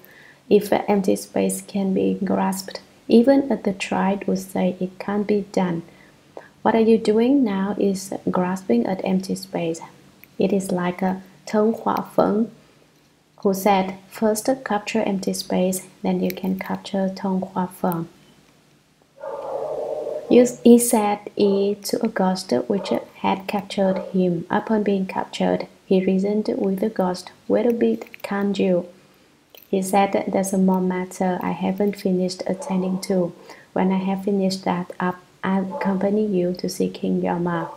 if empty space can be grasped, even the child would say it can't be done. What are you doing now is grasping at empty space. It is like a Tong Hua Feng who said, first capture empty space, then you can capture Tong Hua Feng. He said it to a ghost which had captured him. Upon being captured, he reasoned with the ghost, wait a bit, can't you? He said, there's a more matter I haven't finished attending to. When I have finished that up, I'll accompany you to see King Yama.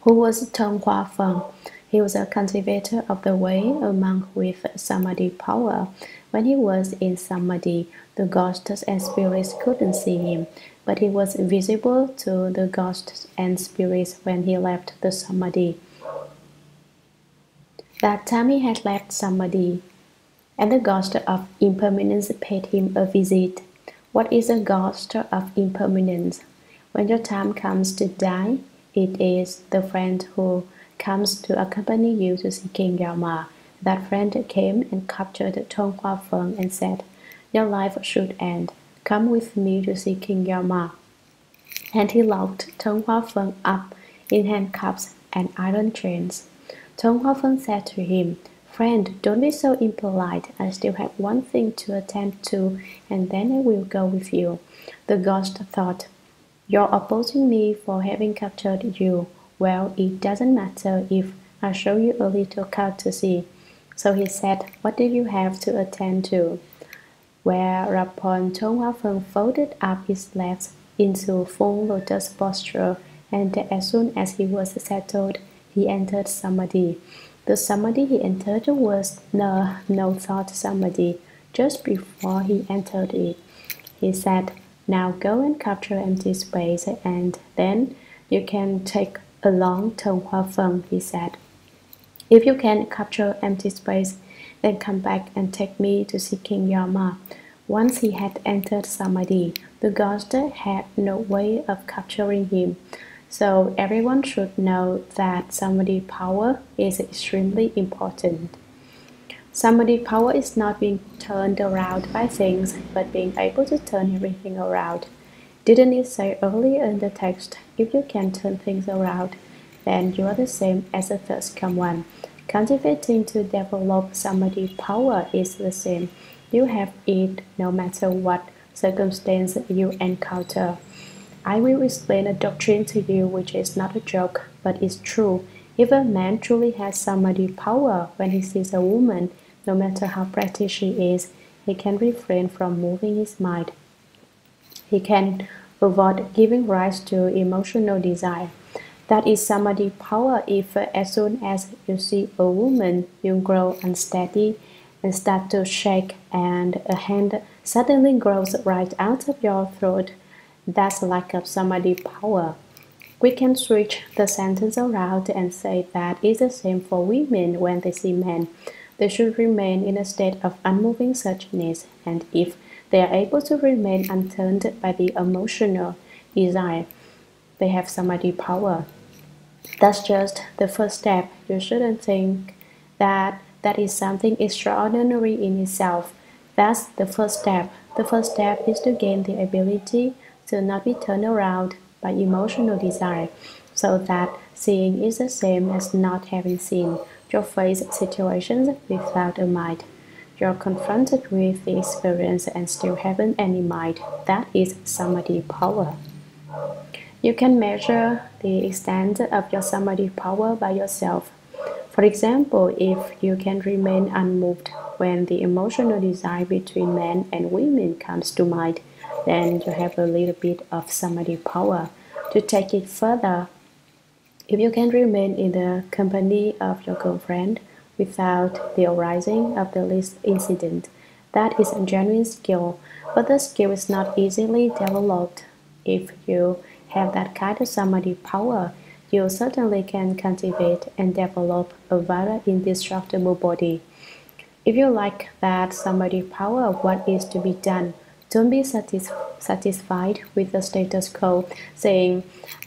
Who was Tong Hua Feng? He was a cultivator of the way, a monk with samadhi power. When he was in samadhi, the ghosts and spirits couldn't see him, but he was visible to the ghosts and spirits when he left the samadhi. That time he had left samadhi, and the ghost of impermanence paid him a visit. What is a ghost of impermanence? When your time comes to die, it is the friend who comes to accompany you to see King Yama. That friend came and captured Tong Hua Feng and said, your life should end. Come with me to see King Yama. And he locked Tong Hua Feng up in handcuffs and iron chains. Tong Hua Feng said to him, friend, don't be so impolite. I still have one thing to attend to, and then I will go with you. The ghost thought, you're opposing me for having captured you. Well, it doesn't matter if I show you a little courtesy. So he said, what do you have to attend to? Whereupon Tong Hua Feng folded up his legs into full lotus posture, and as soon as he was settled, he entered samadhi. The samadhi he entered was no thought samadhi. Just before he entered it, he said, now go and capture empty space, and then you can take along Tong Hua Feng, he said. If you can capture empty space, then come back and take me to see King Yama. Once he had entered samadhi, the ghost had no way of capturing him. So everyone should know that samadhi power is extremely important. Samadhi power is not being turned around by things, but being able to turn everything around. Didn't it say earlier in the text, if you can turn things around, then you are the same as a thirst-come one. Cultivating to develop samadhi power is the same. You have it no matter what circumstance you encounter. I will explain a doctrine to you which is not a joke, but is true. If a man truly has samadhi power, when he sees a woman, no matter how pretty she is, he can refrain from moving his mind. He can avoid giving rise to emotional desire. That is samadhi power if as soon as you see a woman, you grow unsteady and start to shake, and a hand suddenly grows right out of your throat. That's lack of samadhi power. We can switch the sentence around and say that it's the same for women when they see men. They should remain in a state of unmoving suchness, and if they are able to remain unturned by the emotional desire, they have samadhi power. That's just the first step. You shouldn't think that that is something extraordinary in itself. That's the first step. The first step is to gain the ability to not be turned around by emotional desire, so that seeing is the same as not having seen. You face situations without a mind. You're confronted with the experience and still haven't any mind. That is samadhi power. You can measure the extent of your samadhi power by yourself. For example, if you can remain unmoved when the emotional desire between men and women comes to mind, then you have a little bit of samadhi power. To take it further, if you can remain in the company of your girlfriend without the arising of the least incident, that is a genuine skill, but the skill is not easily developed. If you have that kind of samadhi power, you certainly can cultivate and develop a very indestructible body. If you like that samadhi power, what is to be done? Don't be satisfied with the status quo, saying,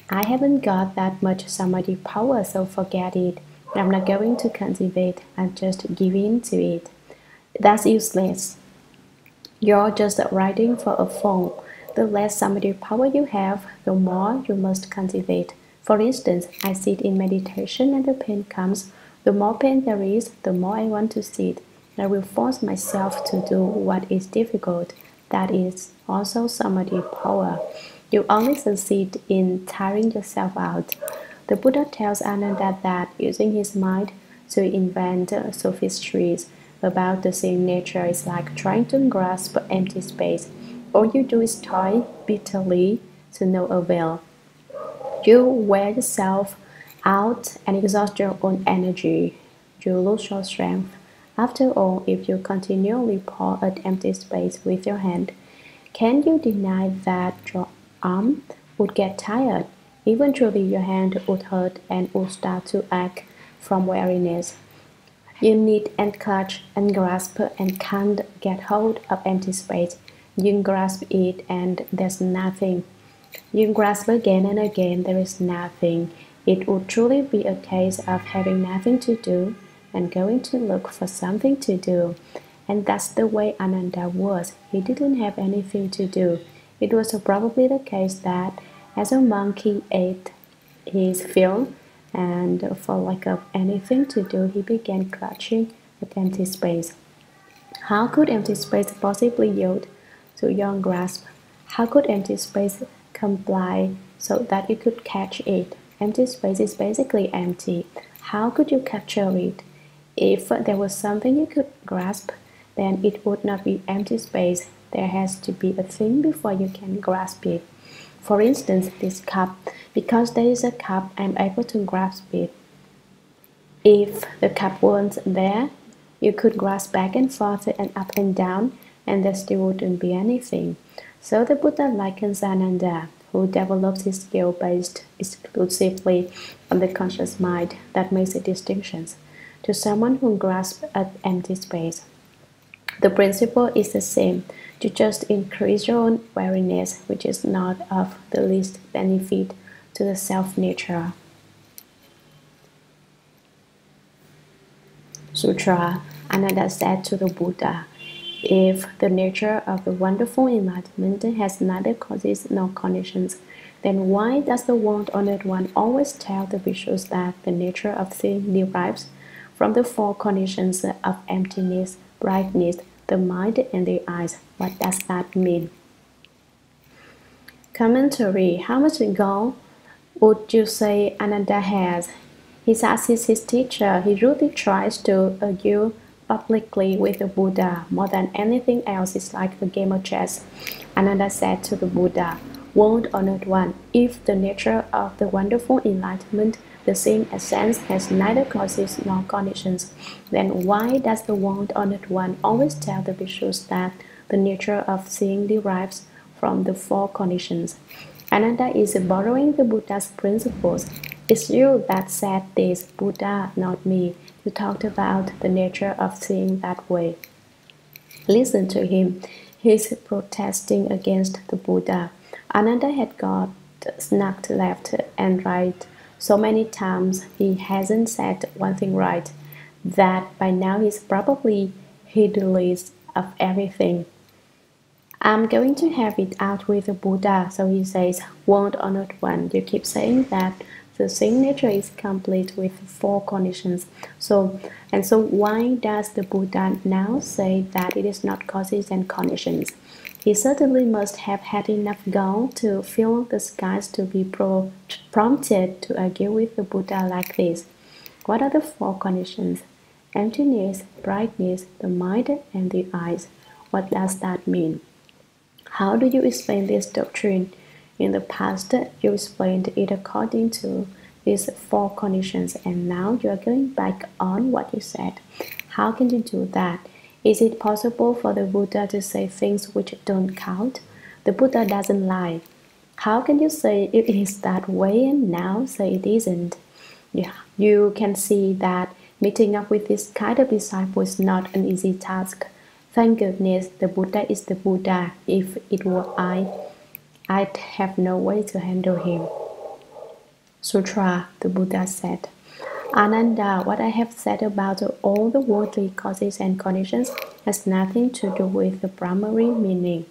I haven't got that much samadhi power, so forget it. I'm not going to cultivate, I'll just give in to it. That's useless. You're just writing for a phone. The less samadhi power you have, the more you must cultivate. For instance, I sit in meditation and the pain comes. The more pain there is, the more I want to sit. I will force myself to do what is difficult. That is also samadhi power. You only succeed in tiring yourself out. The Buddha tells Ananda that using his mind to invent sophistries about the same nature is like trying to grasp empty space. All you do is toil bitterly to no avail. You wear yourself out and exhaust your own energy. You lose your strength. After all, if you continually paw at empty space with your hand, can you deny that your arm would get tired? Eventually, your hand would hurt and would start to ache from weariness. You need and clutch and grasp and can't get hold of empty space. You grasp it and there's nothing. You grasp again and again, there is nothing. It would truly be a case of having nothing to do and going to look for something to do. And that's the way Ananda was. He didn't have anything to do. It was probably the case that as a monk he ate his fill, and for lack of anything to do, he began clutching at empty space. How could empty space possibly yield to your grasp? How could empty space comply so that you could catch it? Empty space is basically empty. How could you capture it? If there was something you could grasp, then it would not be empty space. There has to be a thing before you can grasp it. For instance, this cup. Because there is a cup, I'm able to grasp it. If the cup wasn't there, you could grasp back and forth and up and down, and there still wouldn't be anything. So the Buddha likens Ananda, who develops his skill based exclusively on the conscious mind that makes the distinctions, to someone who grasps at empty space. The principle is the same, to just increase your own wariness, which is not of the least benefit to the self-nature. Sutra. Ananda said to the Buddha, if the nature of the wonderful enlightenment has neither causes nor conditions, then why does the world-honored one always tell the bhikkhus that the nature of thing derives from the four conditions of emptiness, brightness, the mind, and the eyes? What does that mean? Commentary. How much gold would you say Ananda has? He asks his teacher. He really tries to argue publicly with the Buddha. More than anything else, it's like a game of chess. Ananda said to the Buddha, World-honored one, if the nature of the wonderful enlightenment, the same essence, has neither causes nor conditions, then why does the world-honored one always tell the bhikkhus that the nature of seeing derives from the four conditions? Ananda is borrowing the Buddha's principles. It's you that said this, Buddha, not me. You talked about the nature of seeing that way. Listen to him. He's protesting against the Buddha. Ananda had got snuck left and right So many times he hasn't said one thing right, that by now he's probably heedless of everything. I'm going to have it out with the Buddha, so he says, won't or not one. You keep saying that the same nature is complete with four conditions. So why does the Buddha now say that it is not causes and conditions? He certainly must have had enough gall to fill the skies to be prompted to argue with the Buddha like this. What are the four conditions? Emptiness, brightness, the mind, and the eyes. What does that mean? How do you explain this doctrine? In the past, you explained it according to these four conditions, and now you are going back on what you said. How can you do that? Is it possible for the Buddha to say things which don't count? The Buddha doesn't lie. How can you say it is that way and now say it isn't? Yeah, you can see that meeting up with this kind of disciple is not an easy task. Thank goodness the Buddha is the Buddha. If it were I'd have no way to handle him. Sutra, the Buddha said. Ananda, what I have said about all the worldly causes and conditions has nothing to do with the primary meaning.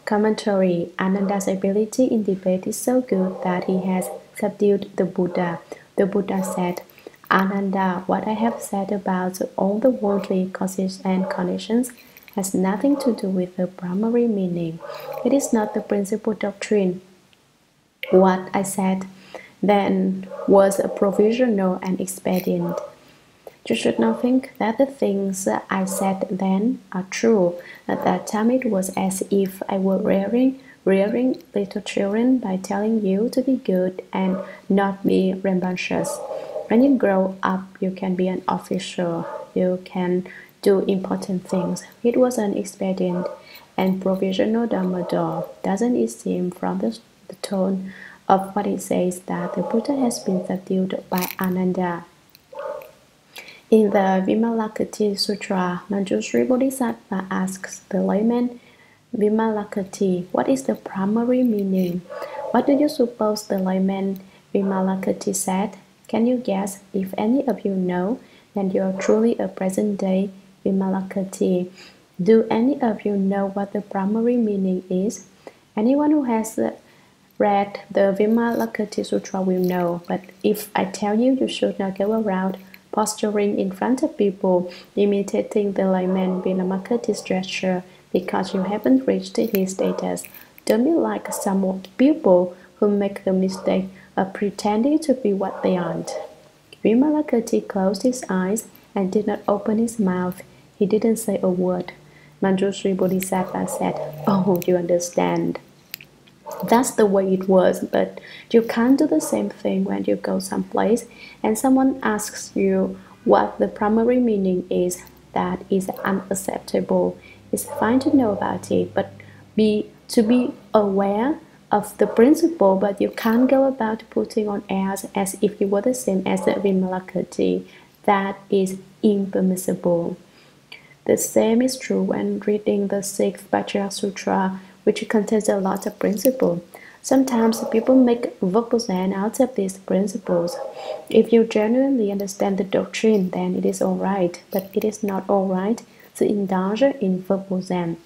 Commentary, Ananda's ability in debate is so good that he has subdued the Buddha. The Buddha said, Ananda, what I have said about all the worldly causes and conditions has nothing to do with the primary meaning. It is not the principal doctrine. What I said then was a provisional and expedient. You should not think that the things I said then are true. At that time it was as if I were rearing little children by telling you to be good and not be rambunctious. When you grow up, you can be an official. You can do important things. It was an expedient and provisional Dharma door. Doesn't it seem from the tone of what it says that the Buddha has been subdued by Ananda? In the Vimalakkhati Sutra, Manjushri Bodhisattva asks the layman, Vimalakkhati, what is the primary meaning? What do you suppose the layman Vimalakkhati said? Can you guess? If any of you know, then you are truly a present-day Vimalakkhati. Do any of you know what the primary meaning is? Anyone who has read the Vimalakkhati Sutra will know, but if I tell you, you should not go around posturing in front of people, imitating the layman Vimalakkhati's gesture because you haven't reached his status. Don't be like some people who make the mistake of pretending to be what they aren't. Vimalakkhati closed his eyes and did not open his mouth. He didn't say a word. Manjushri Bodhisattva said, Oh, you understand. That's the way it was, but you can't do the same thing when you go someplace and someone asks you what the primary meaning is. That is unacceptable. It's fine to know about it, but to be aware of the principle, but you can't go about putting on airs as if you were the same as the Vimalakkhati. That is impermissible. The same is true when reading the 6th Vajra Sutra, which contains a lot of principles. Sometimes people make verbal zen out of these principles. If you genuinely understand the doctrine, then it is all right, but it is not all right to indulge in verbal zen.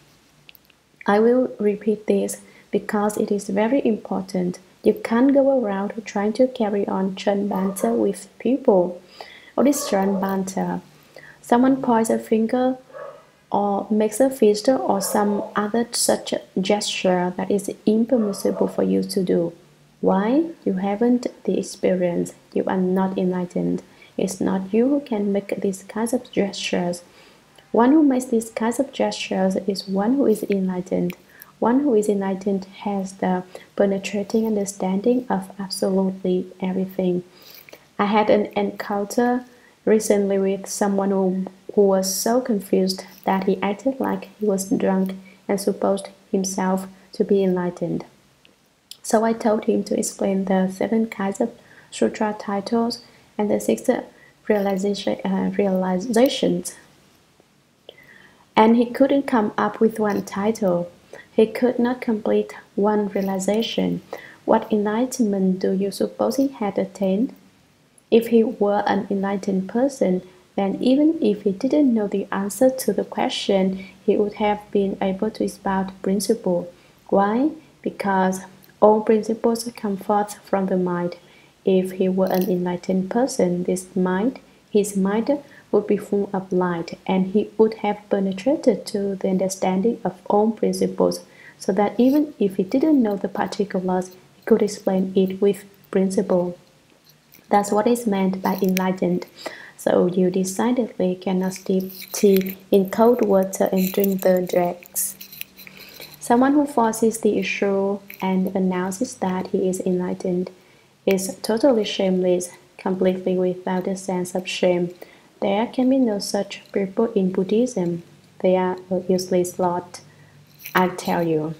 I will repeat this because it is very important. You can't go around trying to carry on chun banter with people. What is chun banter? Someone points a finger or makes a fist or some other such gesture that is impermissible for you to do. Why? You haven't the experience. You are not enlightened. It's not you who can make these kinds of gestures. One who makes these kinds of gestures is one who is enlightened. One who is enlightened has the penetrating understanding of absolutely everything. I had an encounter recently with someone who was so confused that he acted like he was drunk and supposed himself to be enlightened. So I told him to explain the 7 kinds of sutra titles and the 6 realizations. And he couldn't come up with one title. He could not complete one realization. What enlightenment do you suppose he had attained? If he were an enlightened person, then even if he didn't know the answer to the question, he would have been able to expound principle. Why? Because all principles come forth from the mind. If he were an enlightened person, his mind would be full of light, and he would have penetrated to the understanding of all principles, so that even if he didn't know the particulars, he could explain it with principle. That's what is meant by enlightened. So you decidedly cannot steep tea in cold water and drink the dregs. Someone who forces the issue and announces that he is enlightened is totally shameless, completely without a sense of shame. There can be no such people in Buddhism. They are a useless lot, I tell you.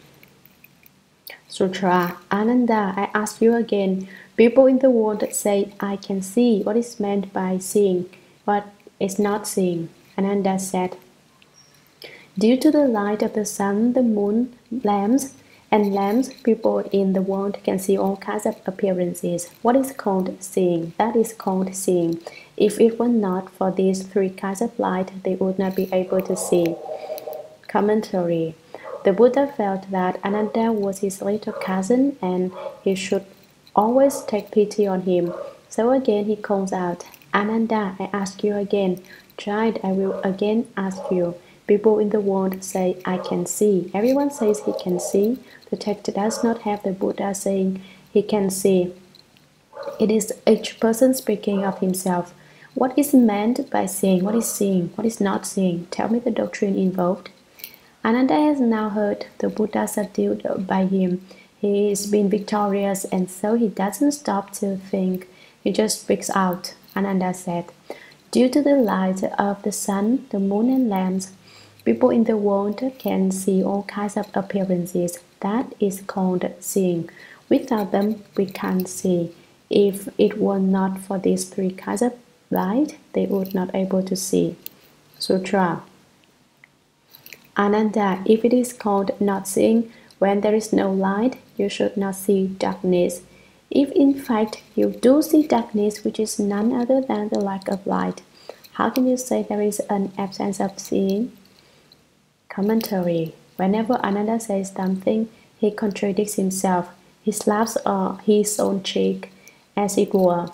Sutra. Ananda, I ask you again. People in the world say, I can see. What is meant by seeing? What is not seeing? Ananda said, due to the light of the sun, the moon, lamps, people in the world can see all kinds of appearances. What is called seeing? That is called seeing. If it were not for these three kinds of light, they would not be able to see. Commentary. The Buddha felt that Ananda was his little cousin and he should always take pity on him. So again he calls out, Ananda, I ask you again. Child, I will again ask you. People in the world say, I can see. Everyone says he can see. The text does not have the Buddha saying he can see. It is each person speaking of himself. What is meant by seeing? What is seeing? What is not seeing? Tell me the doctrine involved. Ananda has now heard the Buddha subdued by him. He has been victorious, and so he doesn't stop to think. He just speaks out. Ananda said, due to the light of the sun, the moon, and lamps, people in the world can see all kinds of appearances. That is called seeing. Without them, we can't see. If it were not for these three kinds of light, they would not be able to see. Sutra. Ananda, if it is called not seeing, when there is no light, you should not see darkness. If in fact you do see darkness, which is none other than the lack of light, how can you say there is an absence of seeing? Commentary. Whenever Ananda says something, he contradicts himself. He slaps his own cheek, as it were.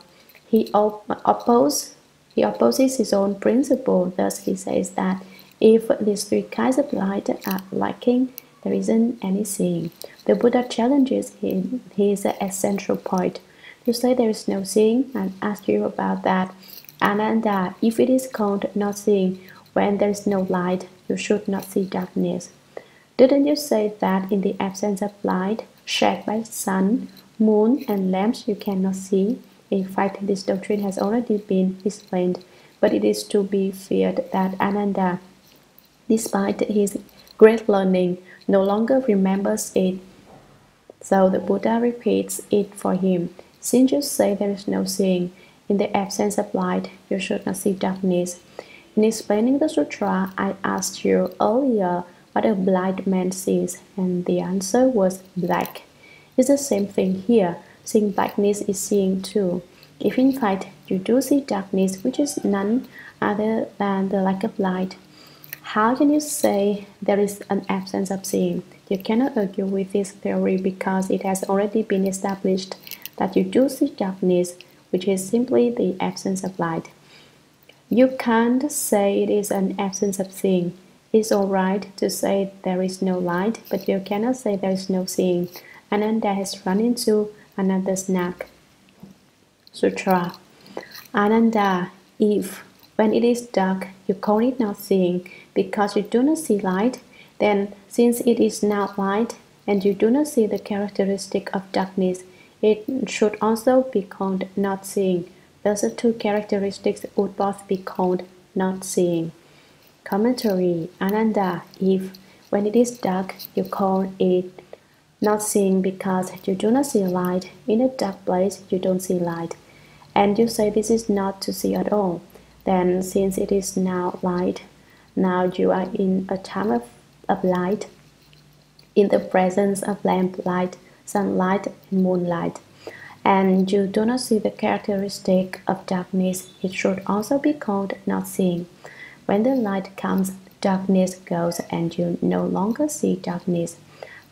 He opposes his own principle. Thus he says that if these three kinds of light are lacking, there isn't any seeing. The Buddha challenges him, his essential point. You say there is no seeing, and ask you about that. Ananda, if it is called not seeing, when there is no light, you should not see darkness. Didn't you say that in the absence of light, shed by sun, moon, and lamps, you cannot see? In fact, this doctrine has already been explained, but it is to be feared that Ananda, despite his great learning, no longer remembers it. So the Buddha repeats it for him. Since you say there is no seeing, in the absence of light, you should not see darkness. In explaining the sutra, I asked you earlier what a blind man sees, and the answer was black. It's the same thing here. Seeing blackness is seeing too. If in fact you do see darkness, which is none other than the lack of light, how can you say there is an absence of seeing? You cannot argue with this theory because it has already been established that you do see darkness, which is simply the absence of light. You can't say it is an absence of seeing. It's all right to say there is no light, but you cannot say there is no seeing. Ananda has run into another snag. Sutra. Ananda, if when it is dark, you call it not seeing because you do not see light, then since it is not light and you do not see the characteristic of darkness, it should also be called not seeing. Thus the two characteristics would both be called not seeing. Commentary. Ananda, if when it is dark, you call it not seeing because you do not see light, in a dark place you don't see light, and you say this is not to see at all, then since it is now light, now you are in a time of light, in the presence of lamp light, sunlight, and moonlight, and you do not see the characteristic of darkness, it should also be called not seeing. When the light comes, darkness goes, and you no longer see darkness.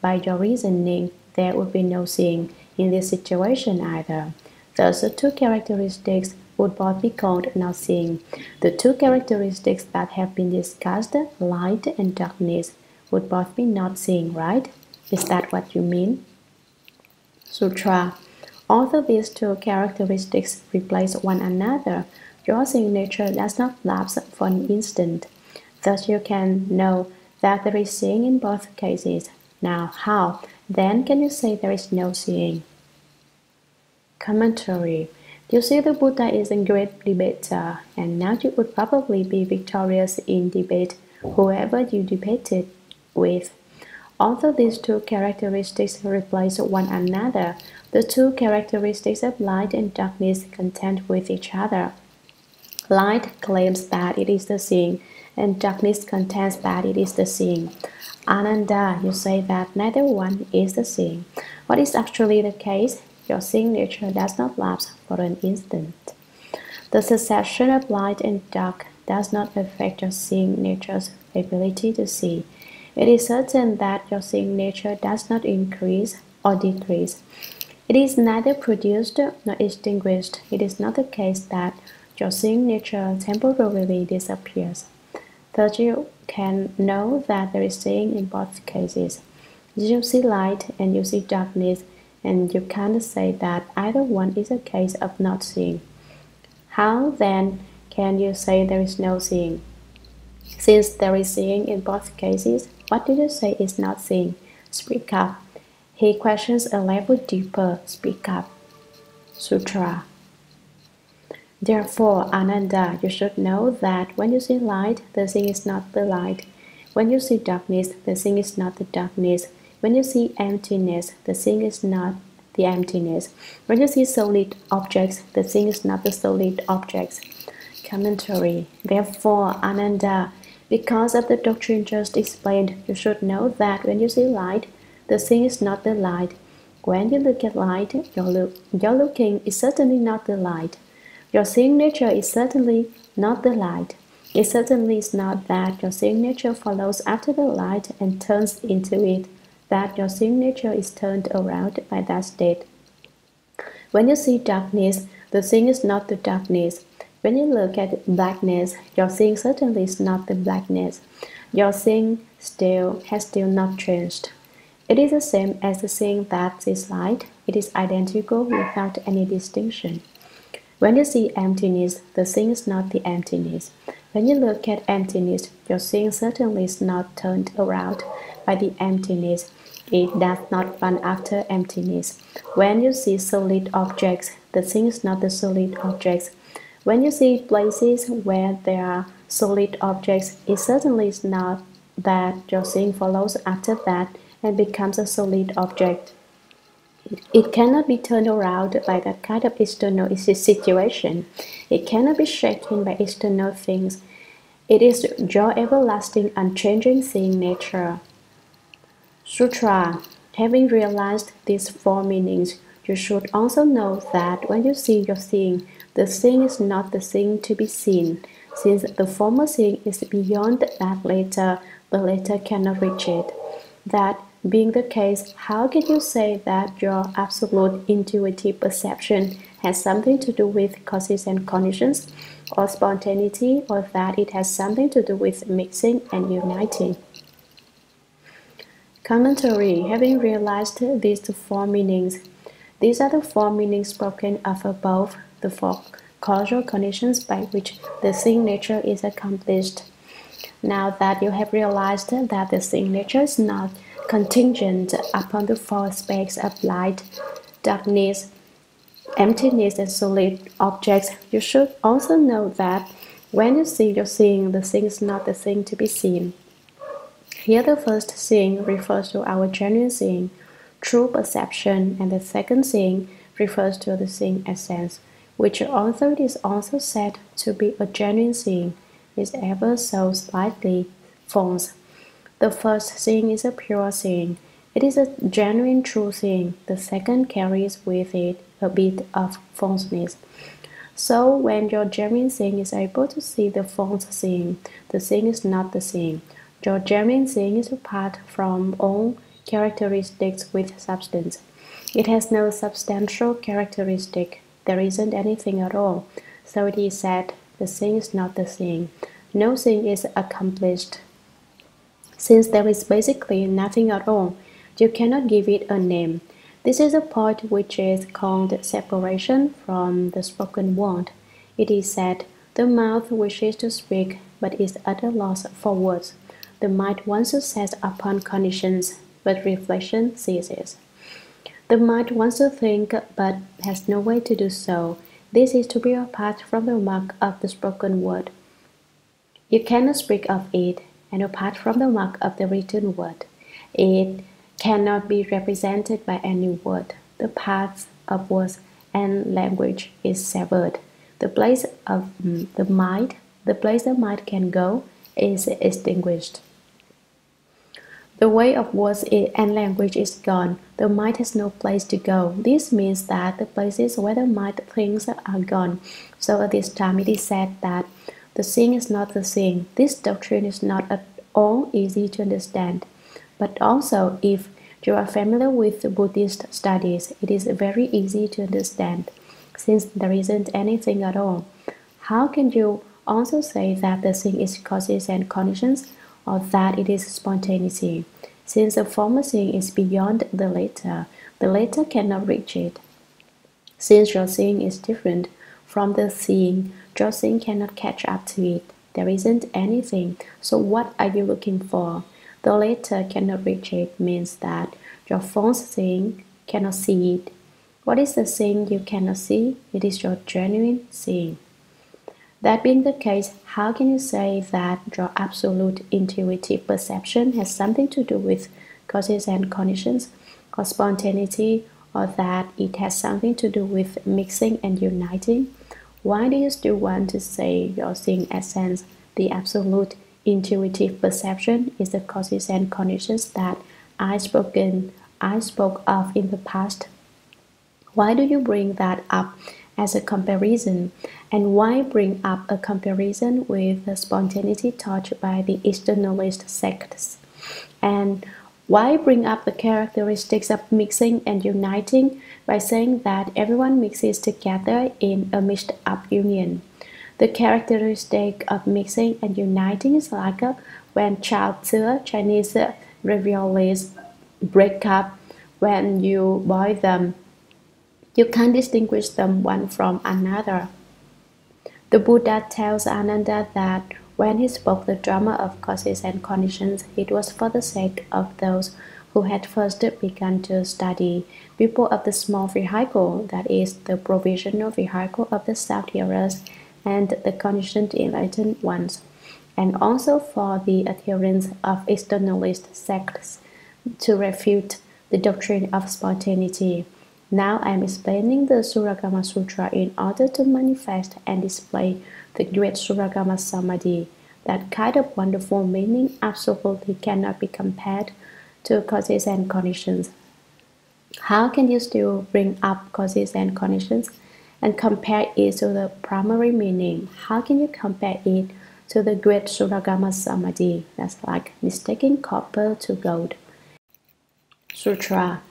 By your reasoning, there would be no seeing in this situation either. Thus, the two characteristics would both be called not seeing. The two characteristics that have been discussed, light and darkness, would both be not seeing, right? Is that what you mean? Sutra. Although these two characteristics replace one another, your seeing nature does not lapse for an instant. Thus you can know that there is seeing in both cases. Now how, then, can you say there is no seeing? Commentary. You see, the Buddha is a great debater, and now you would probably be victorious in debate, whoever you debated with. Although these two characteristics replace one another, the two characteristics of light and darkness contend with each other. Light claims that it is the seeing, and darkness contends that it is the seeing. Ananda, you say that neither one is the seeing. What is actually the case? Your seeing nature does not lapse for an instant. The cessation of light and dark does not affect your seeing nature's ability to see. It is certain that your seeing nature does not increase or decrease. It is neither produced nor extinguished. It is not the case that your seeing nature temporarily disappears. Thus you can know that there is seeing in both cases. You see light and you see darkness, and you can't say that either one is a case of not seeing. How, then, can you say there is no seeing? Since there is seeing in both cases, what do you say is not seeing? Speak up. He questions a level deeper. Speak up. Sutra. Therefore, Ananda, you should know that when you see light, the seeing is not the light. When you see darkness, the seeing is not the darkness. When you see emptiness, the seeing is not the emptiness. When you see solid objects, the seeing is not the solid objects. Commentary. Therefore, Ananda, because of the doctrine just explained, you should know that when you see light, the seeing is not the light. When you look at light, your looking is certainly not the light. Your seeing nature is certainly not the light. It certainly is not that your seeing nature follows after the light and turns into it, that your seeing nature is turned around by that state. When you see darkness, the seeing is not the darkness. When you look at blackness, your seeing certainly is not the blackness. Your seeing has still not changed. It is the same as the seeing that sees light. It is identical without any distinction. When you see emptiness, the seeing is not the emptiness. When you look at emptiness, your seeing certainly is not turned around by the emptiness. It does not run after emptiness. When you see solid objects, the seeing is not the solid objects. When you see places where there are solid objects, it certainly is not that your seeing follows after that and becomes a solid object. It cannot be turned around by that kind of external situation. It cannot be shaken by external things. It is your everlasting, unchanging seeing nature. Sutra. Having realized these four meanings, you should also know that when you see your seeing, the seeing is not the seeing to be seen. Since the former seeing is beyond that later, the later cannot reach it. That being the case, how can you say that your absolute intuitive perception has something to do with causes and conditions, or spontaneity, or that it has something to do with mixing and uniting? Commentary. Having realized these four meanings, these are the four meanings spoken of above, the four causal conditions by which the seeing nature is accomplished. Now that you have realized that the seeing nature is not contingent upon the four aspects of light, darkness, emptiness, and solid objects, you should also know that when you see your seeing, the seeing is not the thing to be seen. Here the first seeing refers to our genuine seeing, true perception, and the second seeing refers to the seeing essence, which, although it is also said to be a genuine seeing, is ever so slightly false. The first seeing is a pure seeing. It is a genuine true seeing. The second carries with it a bit of falseness. So when your genuine seeing is able to see the false seeing, the seeing is not the seeing. Your genuine seeing is apart from all characteristics with substance. It has no substantial characteristic. There isn't anything at all. So it is said, the seeing is not the seeing. No seeing is accomplished. Since there is basically nothing at all, you cannot give it a name. This is a point which is called separation from the spoken word. It is said, the mouth wishes to speak, but is at a loss for words. The mind wants to set upon conditions, but reflection ceases. The mind wants to think, but has no way to do so. This is to be apart from the mark of the spoken word. You cannot speak of it, and apart from the mark of the written word. It cannot be represented by any word. The path of words and language is severed. The place the mind can go is extinguished. The way of words and language is gone. The mind has no place to go. This means that the places where the mind thinks are gone. So at this time it is said that the seeing is not the seeing. This doctrine is not at all easy to understand. But also, if you are familiar with Buddhist studies, it is very easy to understand, since there isn't anything at all. How can you also say that the seeing is causes and conditions, or that it is spontaneity? Since the former seeing is beyond the latter cannot reach it. Since your seeing is different from the seeing, your seeing cannot catch up to it. There isn't anything, so what are you looking for? The latter cannot reach it means that your false seeing cannot see it. What is the seeing you cannot see? It is your genuine seeing. That being the case, how can you say that your absolute intuitive perception has something to do with causes and conditions, or spontaneity, or that it has something to do with mixing and uniting? Why do you still want to say your seeing essence, the absolute intuitive perception, is the causes and conditions that I spoke of in the past? Why do you bring that up as a comparison? And why bring up a comparison with the spontaneity taught by the externalist sects? And why bring up the characteristics of mixing and uniting by saying that everyone mixes together in a mixed up union? The characteristic of mixing and uniting is like when Chinese raviolis break up. When you boil them, you can't distinguish them one from another. The Buddha tells Ananda that when he spoke the drama of causes and conditions, it was for the sake of those who had first begun to study, people of the small vehicle, that is, the provisional vehicle of the self-hearers and the conditioned enlightened ones, and also for the adherents of externalist sects to refute the doctrine of spontaneity. Now I am explaining the Shurangama Sutra in order to manifest and display the great Shurangama Samadhi. That kind of wonderful meaning absolutely cannot be compared to causes and conditions. How can you still bring up causes and conditions and compare it to the primary meaning? How can you compare it to the great Shurangama Samadhi? That's like mistaking copper to gold. Sutra.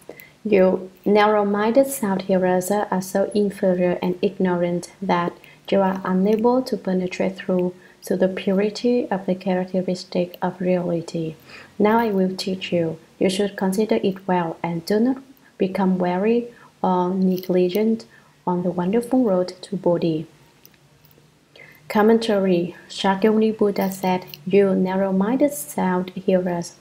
You narrow-minded self-hearers are so inferior and ignorant that you are unable to penetrate through to the purity of the characteristic of reality. Now I will teach you. You should consider it well and do not become weary or negligent on the wonderful road to Bodhi. Commentary. Shakyamuni Buddha said, you narrow-minded self-hearers,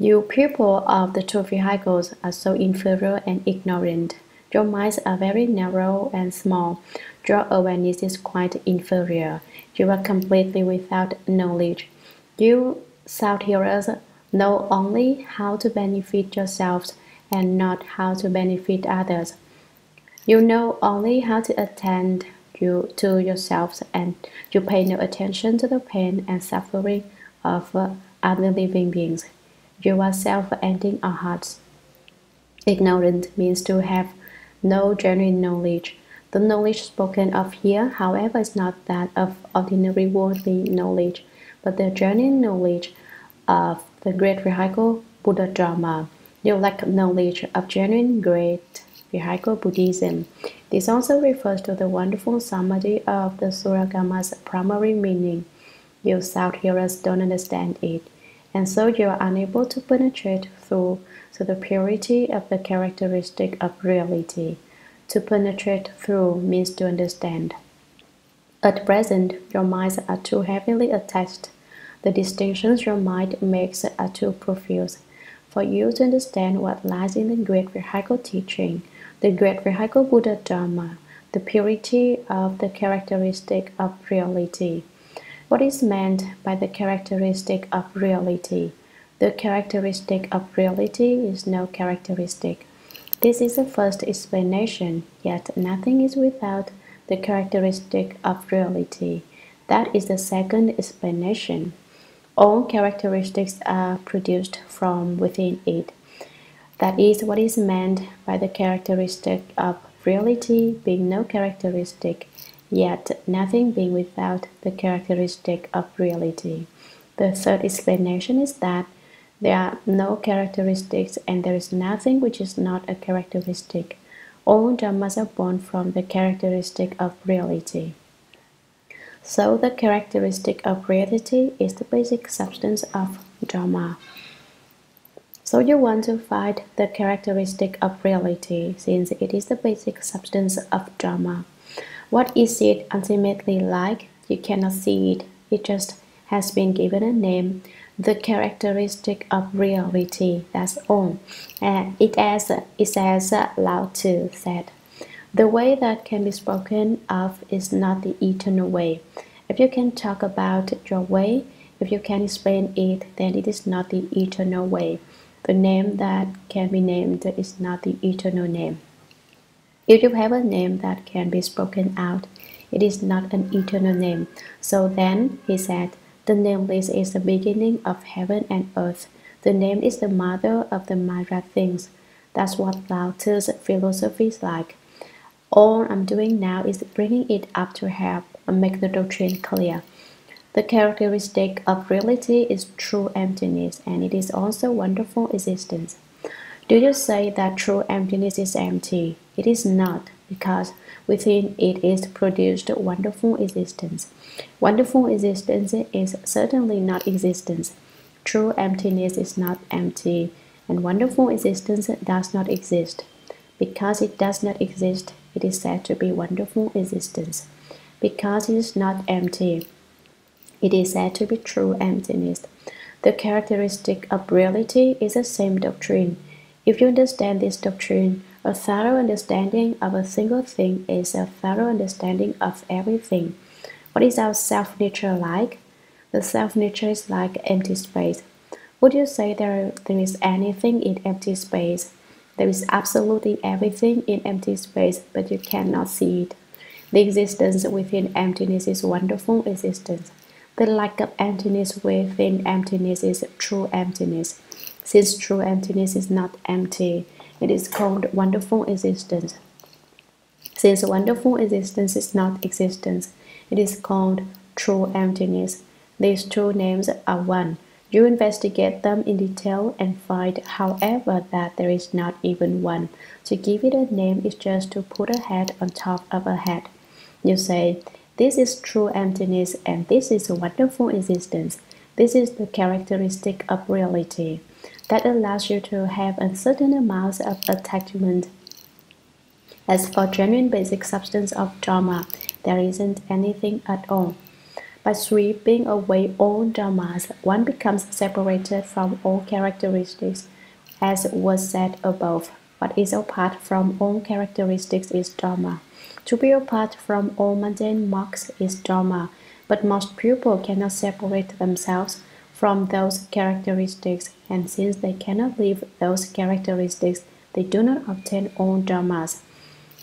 you people of the two vehicles are so inferior and ignorant. Your minds are very narrow and small. Your awareness is quite inferior. You are completely without knowledge. You self-hearers know only how to benefit yourselves and not how to benefit others. You know only how to attend to yourselves, and you pay no attention to the pain and suffering of other living beings. You are self-ending or hearts. Ignorant means to have no genuine knowledge. The knowledge spoken of here, however, is not that of ordinary worldly knowledge, but the genuine knowledge of the great vehicle Buddha Dharma. You lack knowledge of genuine great vehicle Buddhism. This also refers to the wonderful samadhi of the Shurangama's primary meaning. You South hearers don't understand it, and so you are unable to penetrate through to the purity of the characteristic of reality. To penetrate through means to understand. At present, your minds are too heavily attached. The distinctions your mind makes are too profuse for you to understand what lies in the great vehicle teaching, the great vehicle Buddha Dharma, the purity of the characteristic of reality. What is meant by the characteristic of reality? The characteristic of reality is no characteristic. This is the first explanation, yet nothing is without the characteristic of reality. That is the second explanation. All characteristics are produced from within it. That is what is meant by the characteristic of reality being no characteristic, yet nothing being without the characteristic of reality. The third explanation is that there are no characteristics and there is nothing which is not a characteristic. All dharmas are born from the characteristic of reality. So the characteristic of reality is the basic substance of dharma. So you want to find the characteristic of reality since it is the basic substance of dharma. What is it ultimately like? You cannot see it. It just has been given a name, the characteristic of reality, that's all. And it as Lao Tzu said, the way that can be spoken of is not the eternal way. If you can talk about your way, if you can explain it, then it is not the eternal way. The name that can be named is not the eternal name. If you have a name that can be spoken out, it is not an eternal name. So then, he said, the nameless is the beginning of heaven and earth. The name is the mother of the myriad things. That's what Lao Tzu's philosophy is like. All I'm doing now is bringing it up to help and make the doctrine clear. The characteristic of reality is true emptiness, and it is also wonderful existence. Do you say that true emptiness is empty? It is not, because within it is produced wonderful existence. Wonderful existence is certainly not existence. True emptiness is not empty, and wonderful existence does not exist. Because it does not exist, it is said to be wonderful existence. Because it is not empty, it is said to be true emptiness. The characteristic of reality is the same doctrine. If you understand this doctrine, a thorough understanding of a single thing is a thorough understanding of everything. What is our self-nature like? The self-nature is like empty space. Would you say there is anything in empty space? There is absolutely everything in empty space, but you cannot see it. The existence within emptiness is wonderful existence. The lack of emptiness within emptiness is true emptiness. Since true emptiness is not empty, it is called wonderful existence. Since wonderful existence is not existence, it is called true emptiness. These two names are one. You investigate them in detail and find, however, that there is not even one. To give it a name is just to put a head on top of a head. You say, this is true emptiness and this is a wonderful existence. This is the characteristic of reality that allows you to have a certain amount of attachment. As for genuine basic substance of Dharma, there isn't anything at all. By sweeping away all dharmas, one becomes separated from all characteristics, as was said above. What is apart from all characteristics is dharma. To be apart from all mundane marks is dharma, but most people cannot separate themselves from those characteristics, and since they cannot leave those characteristics, they do not obtain all dharmas.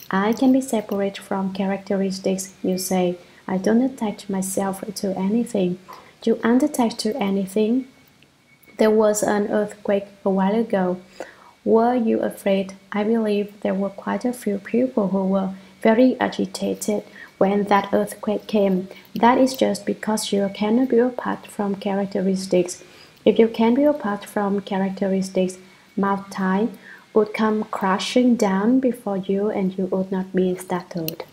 I can be separate from characteristics, you say. I don't attach myself to anything. You aren't attached to anything. There was an earthquake a while ago. Were you afraid? I believe there were quite a few people who were very agitated when that earthquake came. That is just because you cannot be apart from characteristics. If you can be apart from characteristics, mountain would come crashing down before you and you would not be startled.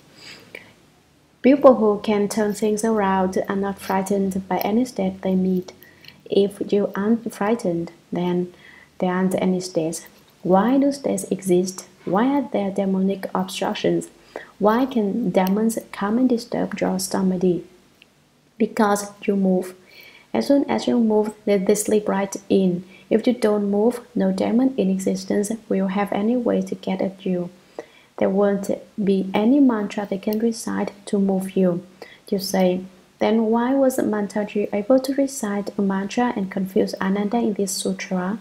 People who can turn things around are not frightened by any state they meet. If you aren't frightened, then there aren't any states. Why do states exist? Why are there demonic obstructions? Why can demons come and disturb your samadhi? Because you move. As soon as you move, they slip right in. If you don't move, no demon in existence will have any way to get at you. There won't be any mantra they can recite to move you. You say, then why was Mantaji able to recite a mantra and confuse Ananda in this sutra?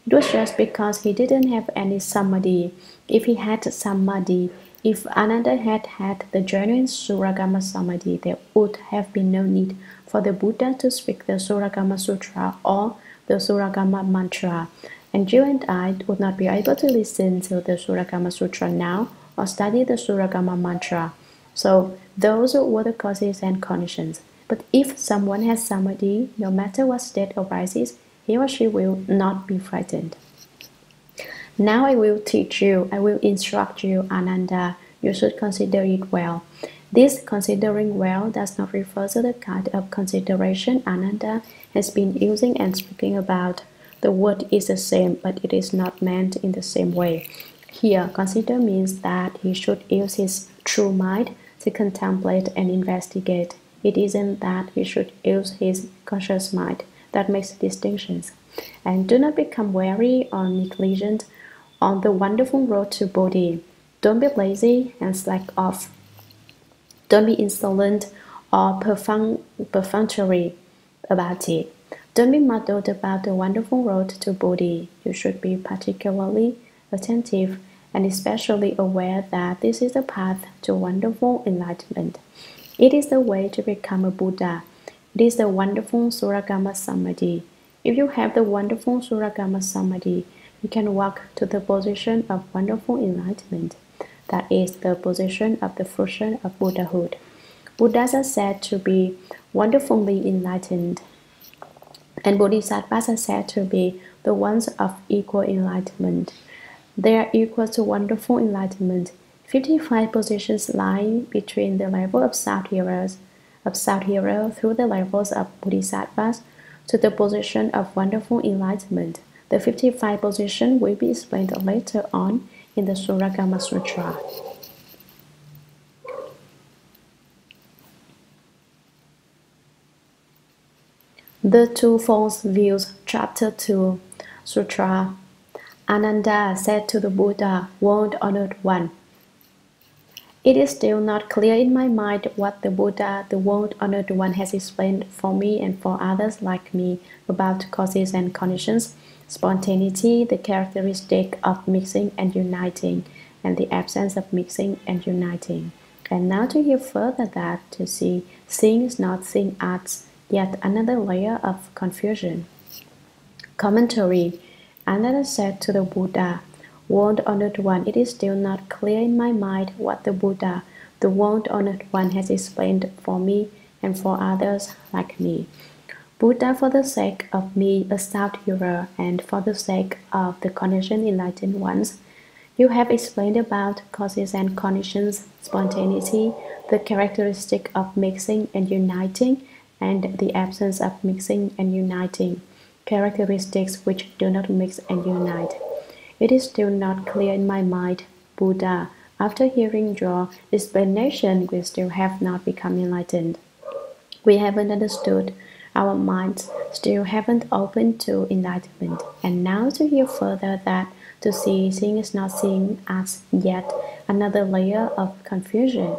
It was just because he didn't have any samadhi. If he had samadhi, if Ananda had had the genuine Shurangama samadhi, there would have been no need for the Buddha to speak the Shurangama Sutra or the Shurangama mantra, and you and I would not be able to listen to the Shurangama Sutra now or study the Shurangama mantra. So those were the causes and conditions. But if someone has samadhi, no matter what state arises, he or she will not be frightened. Now I will teach you, I will instruct you, Ananda. You should consider it well. This considering well does not refer to the kind of consideration Ananda has been using and speaking about. The word is the same, but it is not meant in the same way. Here, consider means that he should use his true mind to contemplate and investigate. It isn't that he should use his conscious mind that makes distinctions. And do not become weary or negligent on the wonderful road to Bodhi. Don't be lazy and slack off. Don't be insolent or perfunctory about it. Don't be muddled about the wonderful road to Bodhi. You should be particularly attentive and especially aware that this is the path to wonderful enlightenment. It is the way to become a Buddha. It is the wonderful Shurangama Samadhi. If you have the wonderful Shurangama Samadhi, you can walk to the position of wonderful enlightenment. That is the position of the fruition of Buddhahood. Buddhas are said to be wonderfully enlightened, and Bodhisattvas are said to be the ones of equal enlightenment. They are equal to wonderful enlightenment. 55 positions lie between the level of South-hero through the levels of Bodhisattvas to the position of wonderful enlightenment. The 55 positions will be explained later on in the Shurangama Sutra. The Two False Views, Chapter 2, Sutra. Ananda said to the Buddha, World Honored One, it is still not clear in my mind what the Buddha, the World Honored One, has explained for me and for others like me about causes and conditions, spontaneity, the characteristic of mixing and uniting, and the absence of mixing and uniting. And now to hear further that, to see seeing is not seeing adds yet another layer of confusion. Commentary. Another said to the Buddha, World Honored One, it is still not clear in my mind what the Buddha, the World Honored One, has explained for me and for others like me. Buddha, for the sake of me, a South-hero, and for the sake of the conditioned enlightened ones, you have explained about causes and conditions, spontaneity, the characteristic of mixing and uniting, and the absence of mixing and uniting, characteristics which do not mix and unite. It is still not clear in my mind, Buddha. After hearing your explanation, we still have not become enlightened. We haven't understood. Our minds still haven't opened to enlightenment. And now to hear further that to see seeing is not seeing adds yet another layer of confusion.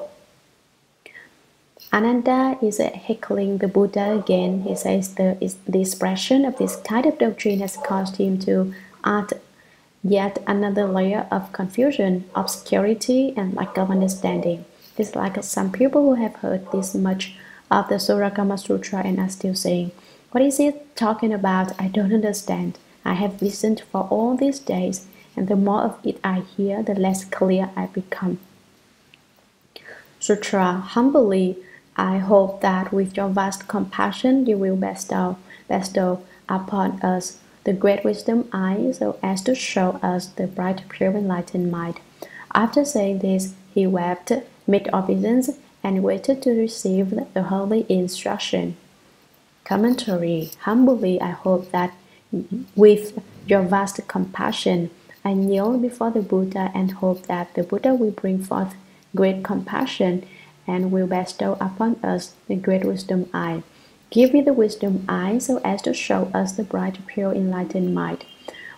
Ananda is heckling the Buddha again. He says the expression of this kind of doctrine has caused him to add yet another layer of confusion, obscurity, and lack of understanding. It's like some people who have heard this much of the Shurangama Sutra and are still saying, What is it talking about? I don't understand. I have listened for all these days, and the more of it I hear, the less clear I become. Sutra, humbly, I hope that with your vast compassion you will bestow upon us the great wisdom eye so as to show us the bright, pure, enlightened mind. After saying this, he wept, made obeisance, and waited to receive the holy instruction. Commentary. Humbly, I hope that with your vast compassion, I kneel before the Buddha and hope that the Buddha will bring forth great compassion and will bestow upon us the great wisdom eye. Give me the wisdom eye so as to show us the bright, pure, enlightened mind.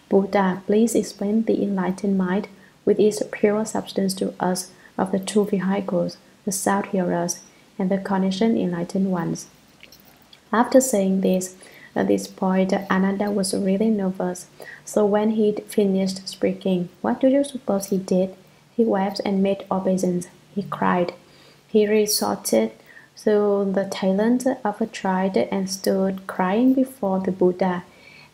Buddha, please explain the enlightened mind with its pure substance to us of the two vehicles, the sound hearers and the conditioned enlightened ones. After saying this, at this point, Ananda was really nervous. So when he'd finished speaking, what do you suppose he did? He wept and made obeisance. He cried. He resorted to the talent of a child and stood crying before the Buddha.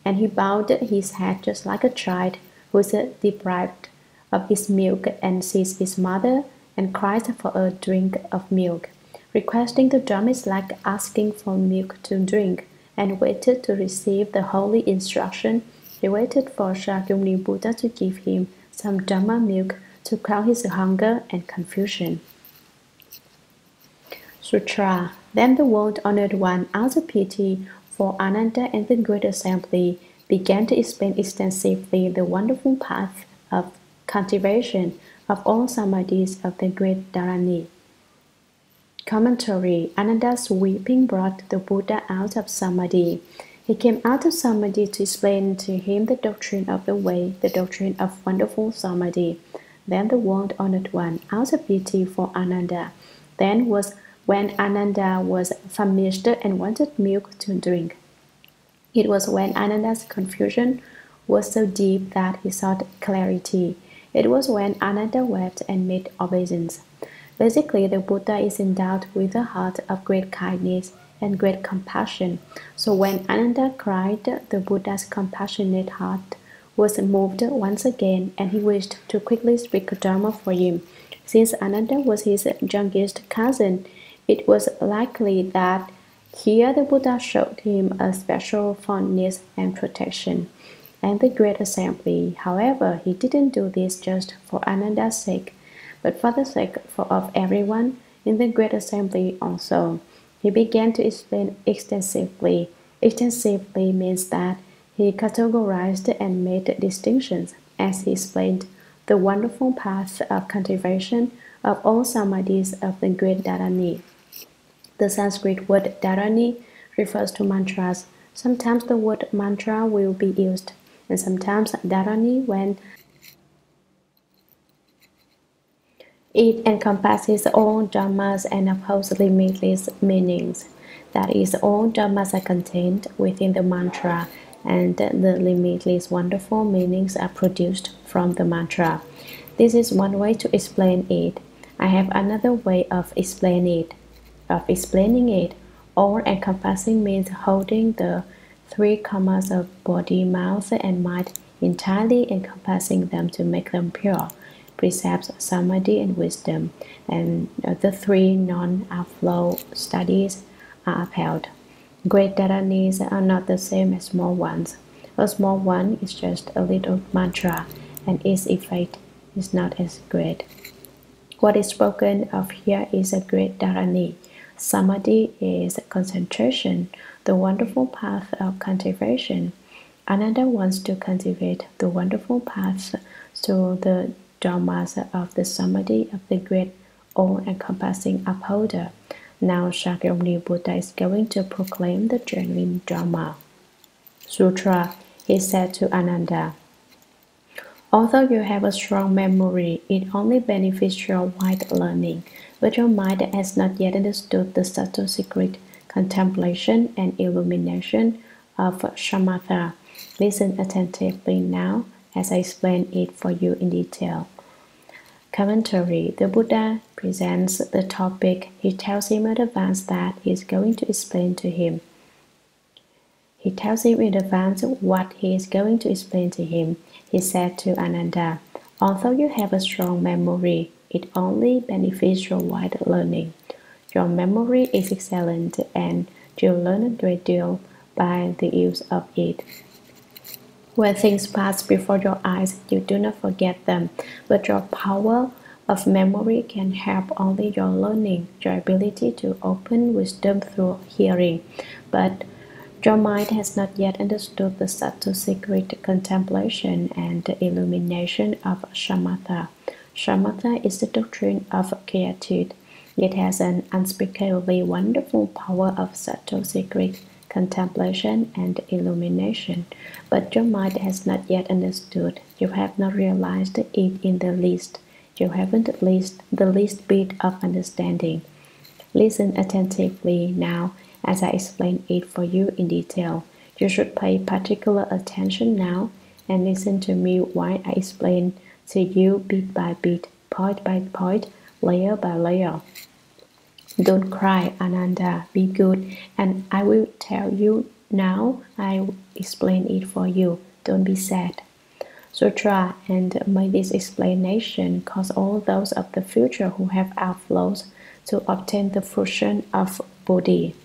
And he bowed his head just like a child who is deprived of his milk and sees his mother and cries for a drink of milk. Requesting the Dharma is like asking for milk to drink, and waited to receive the holy instruction. He waited for Shakyamuni Buddha to give him some Dharma milk to quell his hunger and confusion. Sutra. Then the world-honored one, out of pity for Ananda and the great assembly, began to explain extensively the wonderful path of cultivation of all samadhis of the great Dharani. Commentary. Ananda's weeping brought the Buddha out of samadhi. He came out of samadhi to explain to him the doctrine of the way, the doctrine of wonderful samadhi. Then the world-honored one, out of pity for Ananda, then was when Ananda was famished and wanted milk to drink. It was when Ananda's confusion was so deep that he sought clarity. It was when Ananda wept and made obeisance. Basically, the Buddha is endowed with a heart of great kindness and great compassion. So when Ananda cried, the Buddha's compassionate heart was moved once again, and he wished to quickly speak Dharma for him. Since Ananda was his youngest cousin, it was likely that here the Buddha showed him a special fondness and protection. And the great assembly, however, he didn't do this just for Ananda's sake, but for the sake of everyone in the great assembly also. He began to explain extensively. Extensively means that he categorized and made distinctions as he explained the wonderful path of cultivation of all samadhis of the great Dharani. The Sanskrit word Dharani refers to mantras. Sometimes the word mantra will be used, and sometimes Dharani when it encompasses all dharmas and upholds limitless meanings. That is, all dharmas are contained within the mantra, and the limitless wonderful meanings are produced from the mantra. This is one way to explain it. I have another way of explaining it. All encompassing means holding the three karmas of body, mouth, and mind entirely, encompassing them to make them pure. Precepts, samadhi, and wisdom, and the three non-outflow studies are upheld. Great Dharanis are not the same as small ones. A small one is just a little mantra, and its effect is not as great. What is spoken of here is a great Dharani. Samadhi is concentration, the wonderful path of cultivation. Ananda wants to cultivate the wonderful path to the dharmas of the samadhi of the great all-encompassing upholder. Now Shakyamuni Buddha is going to proclaim the genuine Dharma. Sutra, he said to Ananda, although you have a strong memory, it only benefits your wide learning, but your mind has not yet understood the subtle secret contemplation and illumination of shamatha. Listen attentively now as I explain it for you in detail. Commentary. The Buddha presents the topic. He tells him in advance that he is going to explain to him. He tells him in advance what he is going to explain to him. He said to Ananda, although you have a strong memory, it only benefits your wide learning. Your memory is excellent and you learn a great deal by the use of it. When things pass before your eyes, you do not forget them, but your power of memory can help only your learning, your ability to open wisdom through hearing. But your mind has not yet understood the subtle secret contemplation and the illumination of shamatha. Shamatha is the doctrine of quietude. It has an unspeakably wonderful power of subtle secret contemplation and illumination, but your mind has not yet understood. You have not realized it in the least. You haven't the least bit of understanding. Listen attentively now as I explain it for you in detail. You should pay particular attention now and listen to me while I explain to you bit by bit, point by point, layer by layer. Don't cry, Ananda, be good, and I will tell you now. I will explain it for you. Don't be sad. Sutra, and may this explanation cause all those of the future who have outflows to obtain the fruition of Bodhi.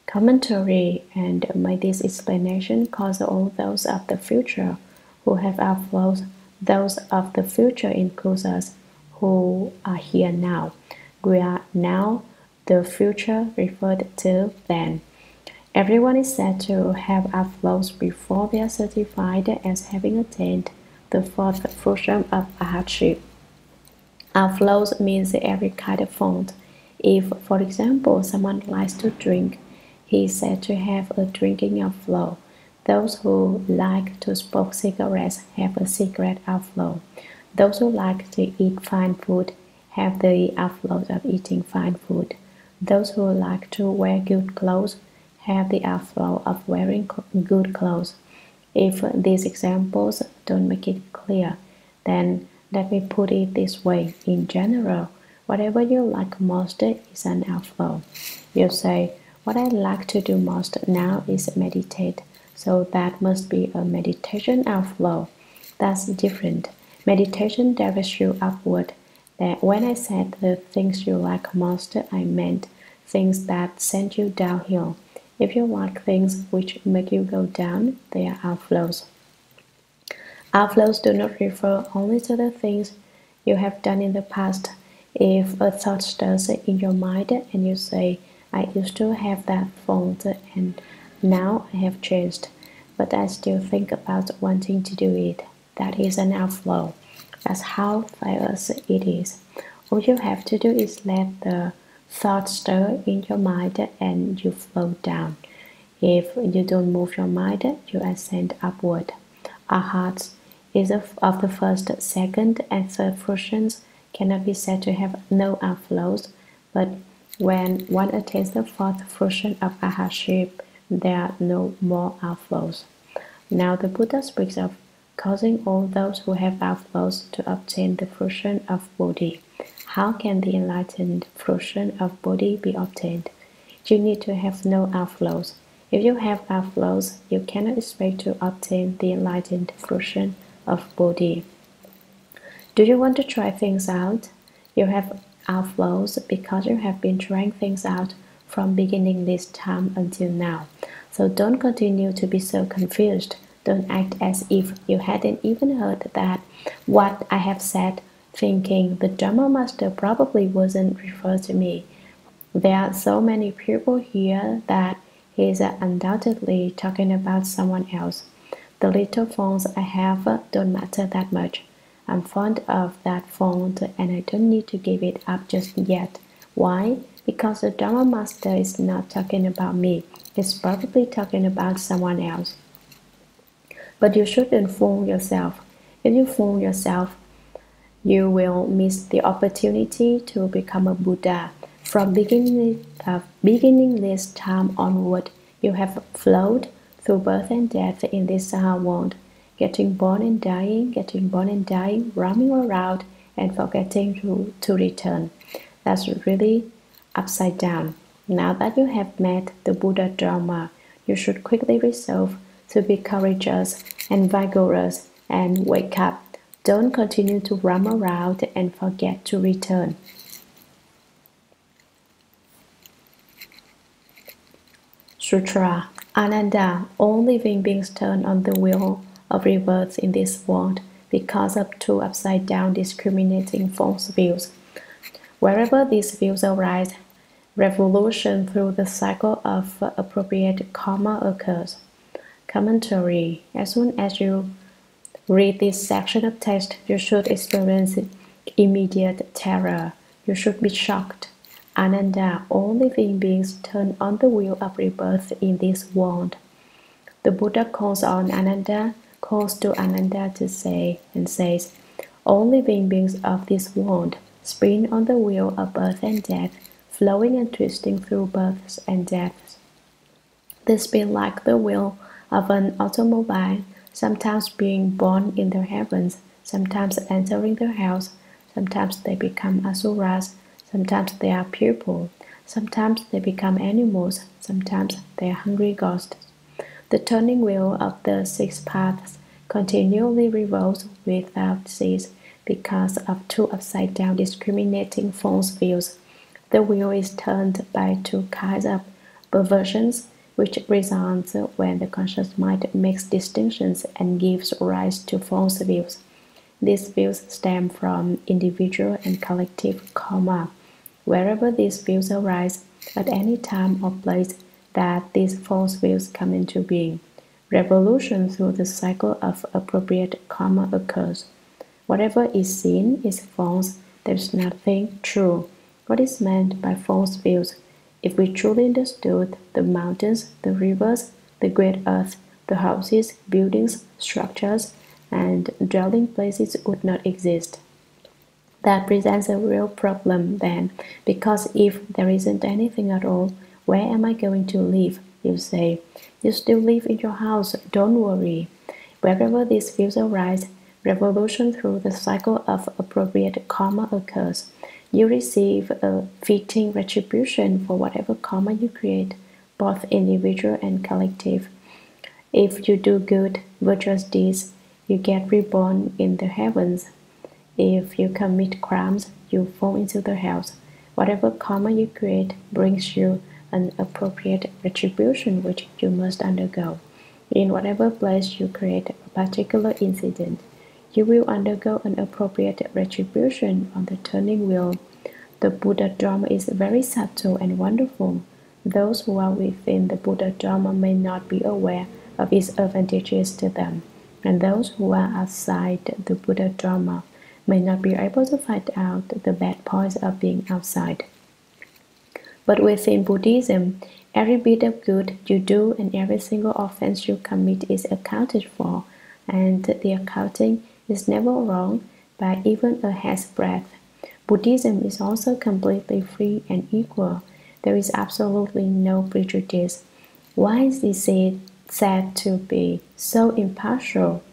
Commentary, and may this explanation cause all those of the future who have outflows. Those of the future includes us who are here now. We are now the future referred to then. Everyone is said to have outflows before they are certified as having attained the fourth fruition of arhatship. Outflows means every kind of font. If, for example, someone likes to drink, he is said to have a drinking outflow. Those who like to smoke cigarettes have a cigarette outflow. Those who like to eat fine food have the outflows of eating fine food. Those who like to wear good clothes have the outflow of wearing good clothes. If these examples don't make it clear, then let me put it this way. In general, whatever you like most is an outflow. You say, what I like to do most now is meditate, so that must be a meditation outflow. That's different. Meditation directs you upward. That when I said the things you like most, I meant things that send you downhill. If you like things which make you go down, they are outflows. Outflows do not refer only to the things you have done in the past. If a thought stirs in your mind and you say, I used to have that fault and now I have changed, but I still think about wanting to do it, that is an outflow. That's how fierce it is. All you have to do is let the thought stir in your mind and you float down. If you don't move your mind, you ascend upward. Our hearts is of the first, second, and third fruitions cannot be said to have no outflows, but when one attains the fourth fruition of arhatship, there are no more outflows. Now the Buddha speaks of causing all those who have outflows to obtain the fruition of Bodhi. How can the enlightened fruition of Bodhi be obtained? You need to have no outflows. If you have outflows, you cannot expect to obtain the enlightened fruition of Bodhi. Do you want to try things out? You have outflows because you have been trying things out from beginning this time until now. So don't continue to be so confused. Don't act as if you hadn't even heard that what I have said, thinking the Dharma Master probably wasn't referred to me. There are so many people here that he is undoubtedly talking about someone else. The little phones I have don't matter that much. I'm fond of that phone and I don't need to give it up just yet. Why? Because the Dharma Master is not talking about me. He's probably talking about someone else. But you shouldn't fool yourself. If you fool yourself, you will miss the opportunity to become a Buddha. From beginning this time onward, you have flowed through birth and death in this world, getting born and dying, roaming around and forgetting to return. That's really upside down. Now that you have met the Buddha Dharma, you should quickly resolve to be courageous and vigorous and wake up. Don't continue to roam around and forget to return. Sutra. Ananda, all living beings turn on the wheel of rebirth in this world because of two upside-down discriminating false views. Wherever these views arise, revolution through the cycle of appropriate karma occurs. Commentary. As soon as you read this section of text, you should experience immediate terror. You should be shocked. Ananda, all living beings turn on the wheel of rebirth in this world. The Buddha calls on Ananda, calls to Ananda to say, and says, all living beings of this world spin on the wheel of birth and death, flowing and twisting through births and deaths. They spin like the wheel of an automobile, sometimes being born in the heavens, sometimes entering the hells, sometimes they become asuras, sometimes they are people, sometimes they become animals, sometimes they are hungry ghosts. The turning wheel of the six paths continually revolves without cease because of two upside-down discriminating false views. The wheel is turned by two kinds of perversions, which results when the conscious mind makes distinctions and gives rise to false views. These views stem from individual and collective karma. Wherever these views arise, at any time or place that these false views come into being, revolution through the cycle of appropriate karma occurs. Whatever is seen is false. There is nothing true. What is meant by false views? If we truly understood, the mountains, the rivers, the great earth, the houses, buildings, structures, and dwelling places would not exist. That presents a real problem then, because if there isn't anything at all, where am I going to live? You say, you still live in your house, don't worry. Wherever these views arise, revolution through the cycle of appropriate karma occurs. You receive a fitting retribution for whatever karma you create, both individual and collective. If you do good, virtuous deeds, you get reborn in the heavens. If you commit crimes, you fall into the hells. Whatever karma you create brings you an appropriate retribution which you must undergo. In whatever place you create a particular incident, you will undergo an appropriate retribution on the turning wheel. The Buddha Dharma is very subtle and wonderful. Those who are within the Buddha Dharma may not be aware of its advantages to them, and those who are outside the Buddha Dharma may not be able to find out the bad points of being outside. But within Buddhism, every bit of good you do and every single offense you commit is accounted for, and the accounting is never wrong by even a hair's breadth. Buddhism is also completely free and equal. There is absolutely no prejudice. Why is this said to be so impartial?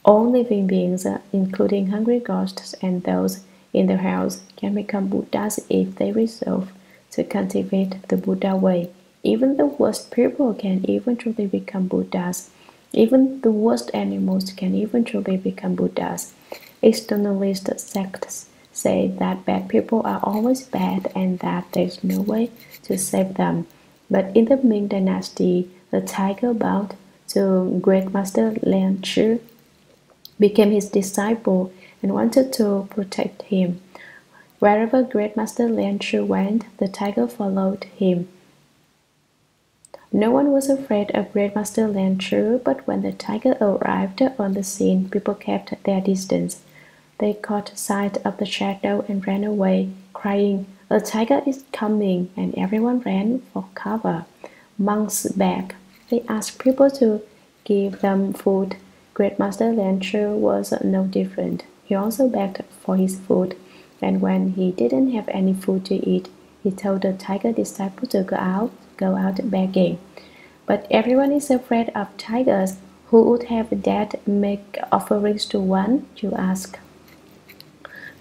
All living beings, including hungry ghosts and those in the hells, can become Buddhas if they resolve to cultivate the Buddha way. Even the worst people can eventually become Buddhas. Even the worst animals can eventually become Buddhas. Externalist sects say that bad people are always bad and that there is no way to save them. But in the Ming Dynasty, the tiger bowed to Great Master Lian Chi, became his disciple, and wanted to protect him. Wherever Great Master Lian Chi went, the tiger followed him. No one was afraid of Great Master Lian Chi, but when the tiger arrived on the scene, people kept their distance. They caught sight of the shadow and ran away, crying, "A tiger is coming," and everyone ran for cover. Monks begged. They asked people to give them food. Great Master Lian Chi was no different. He also begged for his food, and when he didn't have any food to eat, he told the tiger disciple to go out begging. But everyone is afraid of tigers. Who would have dared make offerings to one, you ask?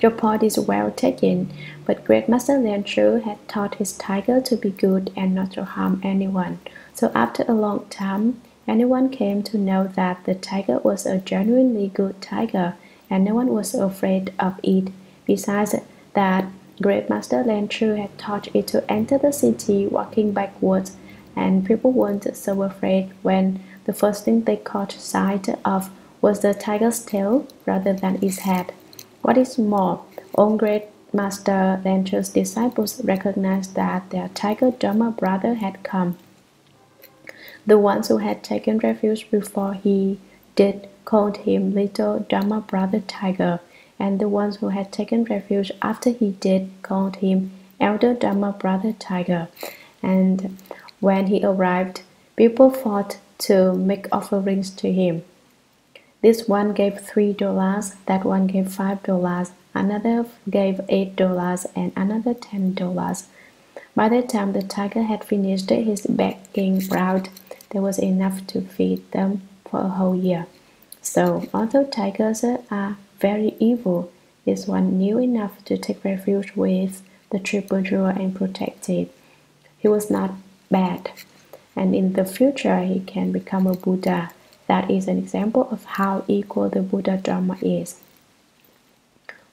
Your point is well taken, but Great Master Hsuan had taught his tiger to be good and not to harm anyone. So after a long time, anyone came to know that the tiger was a genuinely good tiger, and no one was afraid of it. Besides that, Great Master Hsuan had taught it to enter the city walking backwards, and people weren't so afraid when the first thing they caught sight of was the tiger's tail rather than its head. What is more, all Great Master Hsuan's disciples recognized that their tiger Dharma brother had come. The ones who had taken refuge before he did called him Little Dharma Brother Tiger, and the ones who had taken refuge after he did called him Elder Dharma Brother Tiger. And when he arrived, people fought to make offerings to him. This one gave $3, that one gave $5, another gave $8, and another $10. By the time the tiger had finished his begging round, there was enough to feed them for a whole year. So, although tigers are very evil, this one knew enough to take refuge with the triple jewel and protect it. He was not bad, and in the future he can become a Buddha. That is an example of how equal the Buddha Dharma is.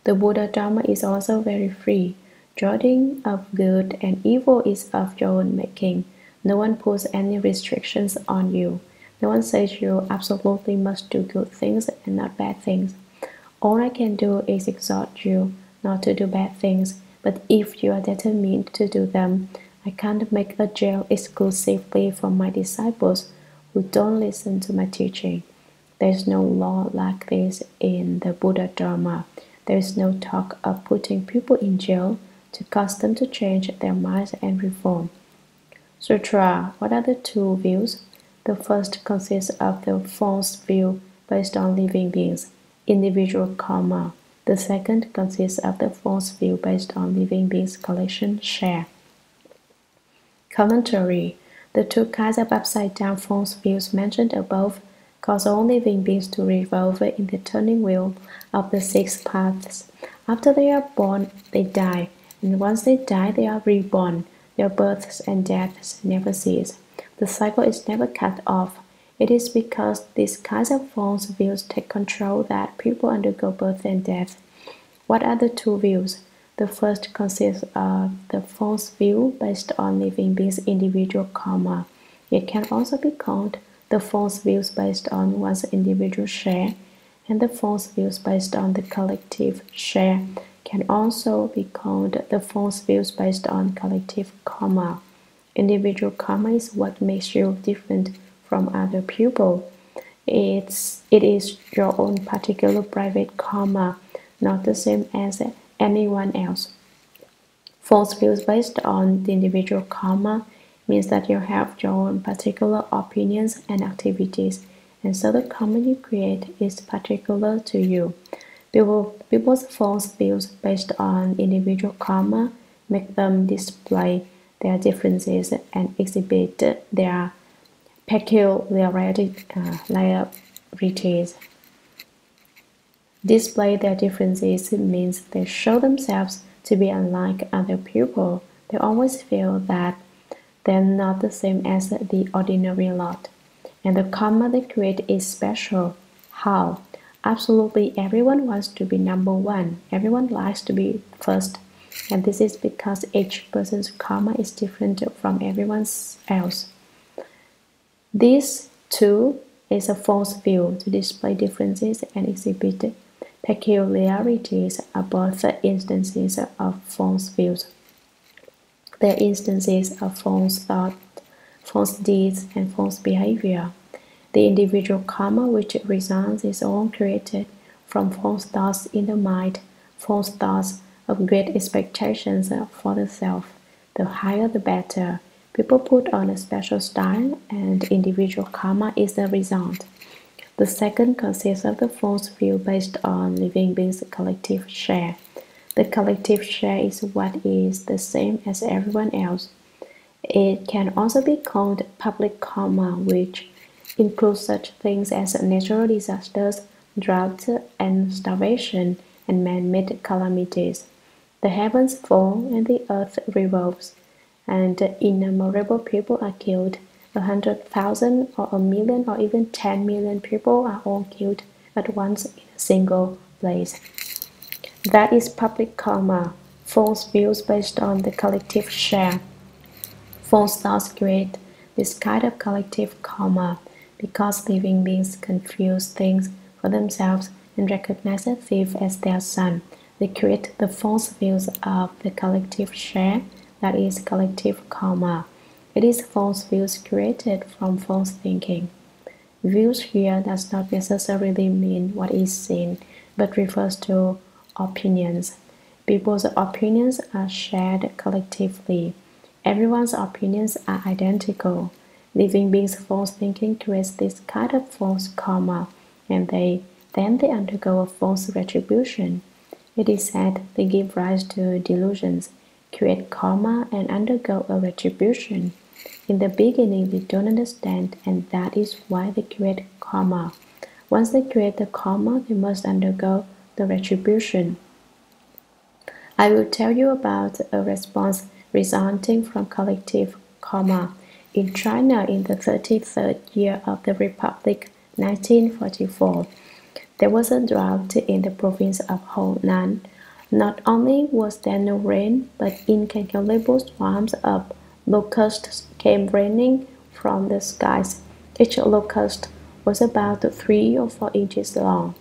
The Buddha Dharma is also very free. Judging of good and evil is of your own making. No one puts any restrictions on you. No one says you absolutely must do good things and not bad things. All I can do is exhort you not to do bad things, but if you are determined to do them, I can't make a jail exclusively for my disciples who don't listen to my teaching. There is no law like this in the Buddha Dharma. There is no talk of putting people in jail to cause them to change their minds and reform. Sutra. What are the two views? The first consists of the false view based on living beings, individual karma. The second consists of the false view based on living beings' collection share. Commentary. The two kinds of upside-down false views mentioned above cause all living beings to revolve in the turning wheel of the six paths. After they are born, they die, and once they die, they are reborn. Their births and deaths never cease. The cycle is never cut off. It is because these kinds of false views take control that people undergo birth and death. What are the two views? The first consists of the false view based on living beings' individual karma. It can also be called the false views based on one's individual share, and the false views based on the collective share can also be called the false views based on collective karma. Individual karma is what makes you different from other people. It is your own particular private karma, not the same as anyone else. False views based on the individual karma means that you have your own particular opinions and activities, and so the karma you create is particular to you. People's false views based on individual karma make them display their differences and exhibit their peculiarities. Display their differences means they show themselves to be unlike other people. They always feel that they're not the same as the ordinary lot, and the karma they create is special. How? Absolutely everyone wants to be number one. Everyone likes to be first, and this is because each person's karma is different from everyone else. This, too, is a false view. To display differences and exhibit peculiarities are both instances of false views. They are instances of false thought, false deeds, and false behavior. The individual karma which results is all created from false thoughts in the mind, false thoughts of great expectations for the self. The higher the better. People put on a special style, and individual karma is the result. The second consists of the false view based on living beings' collective share. The collective share is what is the same as everyone else. It can also be called public karma, which includes such things as natural disasters, drought, and starvation, and man-made calamities. The heavens fall and the earth revolves, and innumerable people are killed. 100,000 or 1,000,000 or even 10 million people are all killed at once in a single place. That is public karma, false views based on the collective share. False thoughts create this kind of collective karma because living beings confuse things for themselves and recognize a thief as their son. They create the false views of the collective share, that is collective karma. It is false views created from false thinking. Views here does not necessarily mean what is seen, but refers to opinions. People's opinions are shared collectively. Everyone's opinions are identical. Living beings' false thinking creates this kind of false karma, and then they undergo a false retribution. It is said they give rise to delusions, create karma, and undergo a retribution. In the beginning, they don't understand, and that is why they create karma. Once they create the karma, they must undergo the retribution. I will tell you about a response resulting from collective karma. In China, in the 33rd year of the Republic, 1944, there was a drought in the province of Honan. Not only was there no rain, but incalculable swarms of locusts came raining from the skies. Each locust was about 3 or 4 inches long.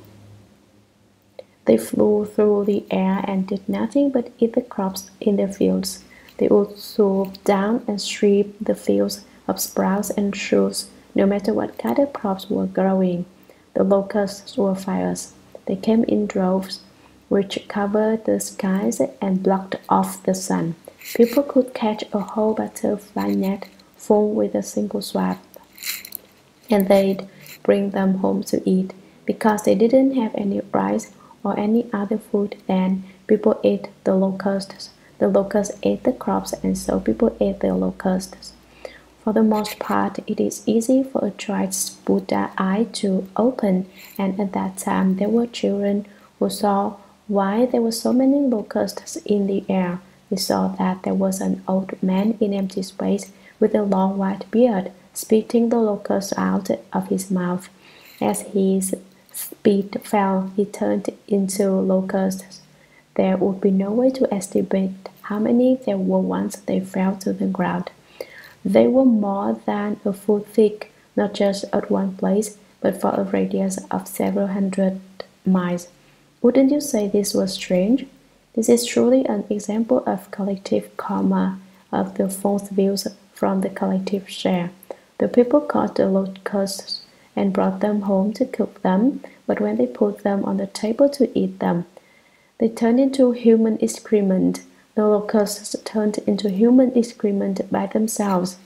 They flew through the air and did nothing but eat the crops in the fields. They would swoop down and strip the fields of sprouts and shoots, no matter what kind of crops were growing. The locusts were fierce. They came in droves, which covered the skies and blocked off the sun. People could catch a whole butterfly net full with a single swipe, and they'd bring them home to eat. Because they didn't have any rice or any other food, then people ate the locusts. The locusts ate the crops, and so people ate the locusts. For the most part, it is easy for a child's Buddha eye to open, and at that time there were children who saw why there were so many locusts in the air. They saw that there was an old man in empty space with a long white beard, spitting the locusts out of his mouth. As his spit fell, he turned into locusts. There would be no way to estimate how many there were once they fell to the ground. They were more than a foot thick, not just at one place, but for a radius of several hundred miles. Wouldn't you say this was strange? This is truly an example of collective karma, of the false views from the collective share. The people caught the locusts and brought them home to cook them, but when they put them on the table to eat them, they turned into human excrement. The locusts turned into human excrement by themselves.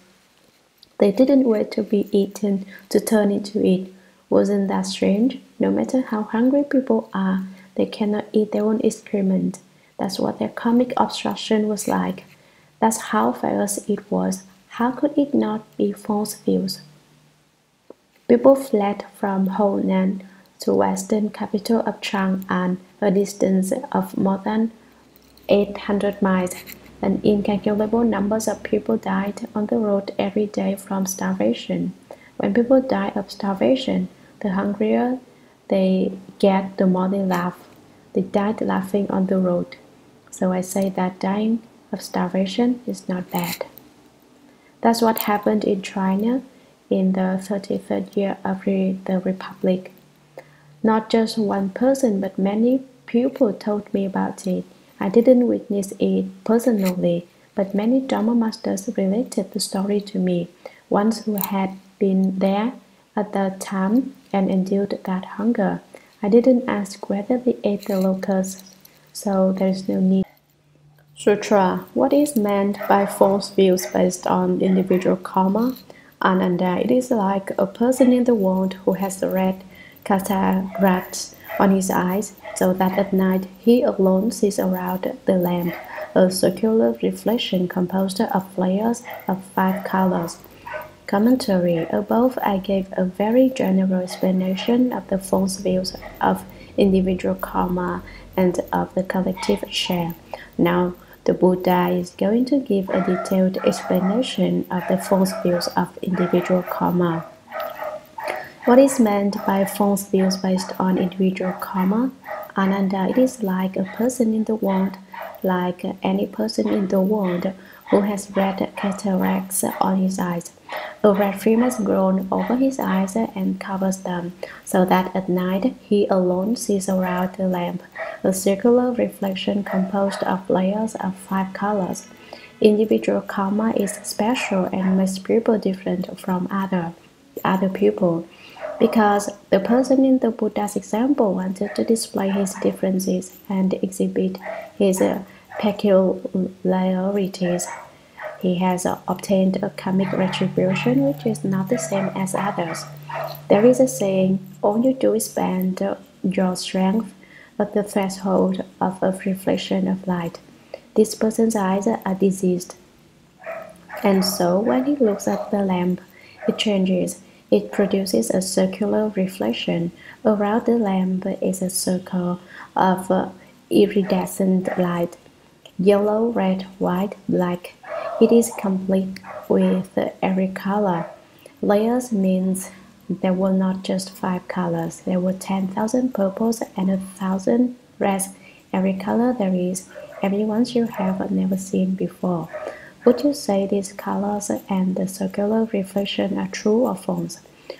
They didn't wait to be eaten to turn into it. Wasn't that strange? No matter how hungry people are, they cannot eat their own excrement. That's what their karmic obstruction was like. That's how fierce it was. How could it not be false views? People fled from Honan to western capital of Chang'an, a distance of more than 800 miles. And incalculable numbers of people died on the road every day from starvation. When people die of starvation, the hungrier they get, the more they laugh. They died laughing on the road. So I say that dying of starvation is not bad. That's what happened in China in the 33rd year of the Republic. Not just one person, but many people told me about it. I didn't witness it personally, but many Dharma masters related the story to me, ones who had been there at the time and endured that hunger. I didn't ask whether they ate the locusts, so there is no need. Sutra. What is meant by false views based on individual karma? Ananda. It is like a person in the world who has red cataracts on his eyes, so that at night he alone sees around the lamp a circular reflection composed of flares of 5 colors. Commentary. Above I gave a very general explanation of the false views of individual karma and of the collective share. Now, the Buddha is going to give a detailed explanation of the false views of individual karma. What is meant by false views based on individual karma? Ananda, it is like a person in the world, like any person in the world who has red cataracts on his eyes. A red film has grown over his eyes and covers them, so that at night he alone sees around the lamp a circular reflection composed of layers of 5 colors. Individual karma is special and makes people different from other people, because the person in the Buddha's example wanted to display his differences and exhibit his peculiarities. He has obtained a karmic retribution which is not the same as others. There is a saying, all you do is bend your strength at the threshold of a reflection of light. This person's eyes are diseased, and so when he looks at the lamp, it changes. It produces a circular reflection. Around the lamp is a circle of iridescent light, yellow, red, white, black. It is complete with every color. Layers means there were not just 5 colors. There were 10,000 purples and 1,000 reds. Every color there is, every one you have never seen before. Would you say these colors and the circular reflection are true or false?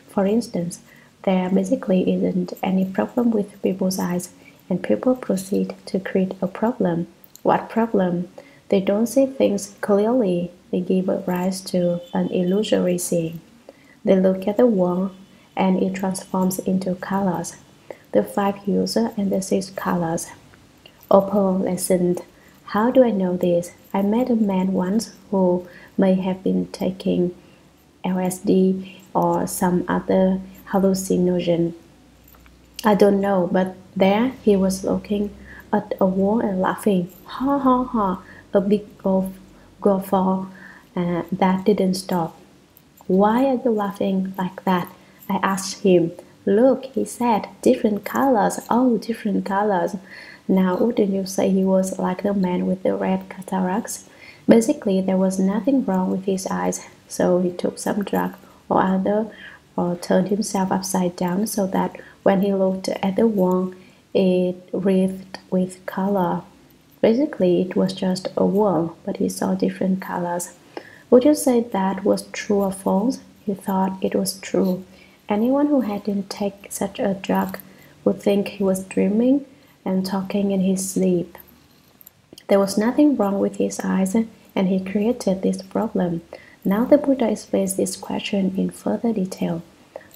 For instance, there basically isn't any problem with people's eyes, and people proceed to create a problem. What problem? They don't see things clearly. They give rise to an illusory seeing. They look at the wall, and it transforms into colors. The 5 hues and the 6 colors. Opal listened. How do I know this? I met a man once who may have been taking LSD or some other hallucinogen. I don't know, but there he was looking at a wall and laughing. Ha ha ha, a big guffaw that didn't stop. Why are you laughing like that? I asked him. Look, he said, different colors. Oh, different colors. Now, wouldn't you say he was like the man with the red cataracts? Basically, there was nothing wrong with his eyes, so he took some drug or other, or turned himself upside down so that when he looked at the wall, it wreathed with color. Basically, it was just a wall, but he saw different colors. Would you say that was true or false? He thought it was true. Anyone who hadn't taken such a drug would think he was dreaming and talking in his sleep. There was nothing wrong with his eyes, and he created this problem. Now the Buddha explains this question in further detail.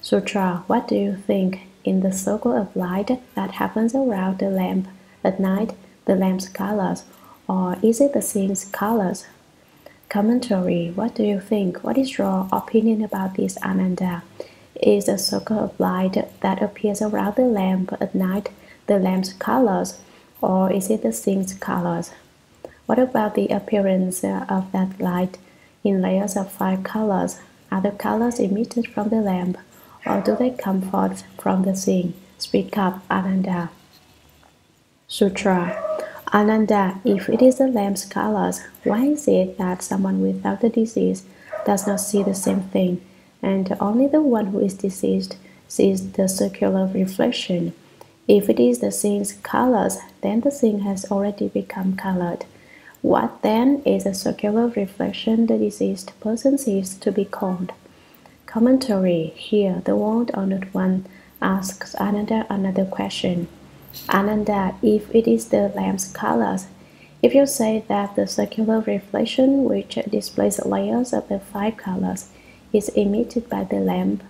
Sutra, what do you think? In the circle of light that happens around the lamp at night, the lamp's colors, or is it the scene's colors? Commentary, what do you think? What is your opinion about this, Ananda? Is the circle of light that appears around the lamp at night the lamp's colors, or is it the scene's colors? What about the appearance of that light in layers of 5 colors? Are the colors emitted from the lamp, or do they come forth from the scene? Speak up, Ananda. Sutra. Ananda, if it is the lamp's colors, why is it that someone without the disease does not see the same thing, and only the one who is diseased sees the circular reflection? If it is the scene's colors, then the scene has already become colored. What then is a circular reflection the diseased person sees to be called? Commentary. Here, the world-honored one asks Ananda another question. Ananda, if it is the lamp's colors, if you say that the circular reflection which displays layers of the 5 colors is emitted by the lamp,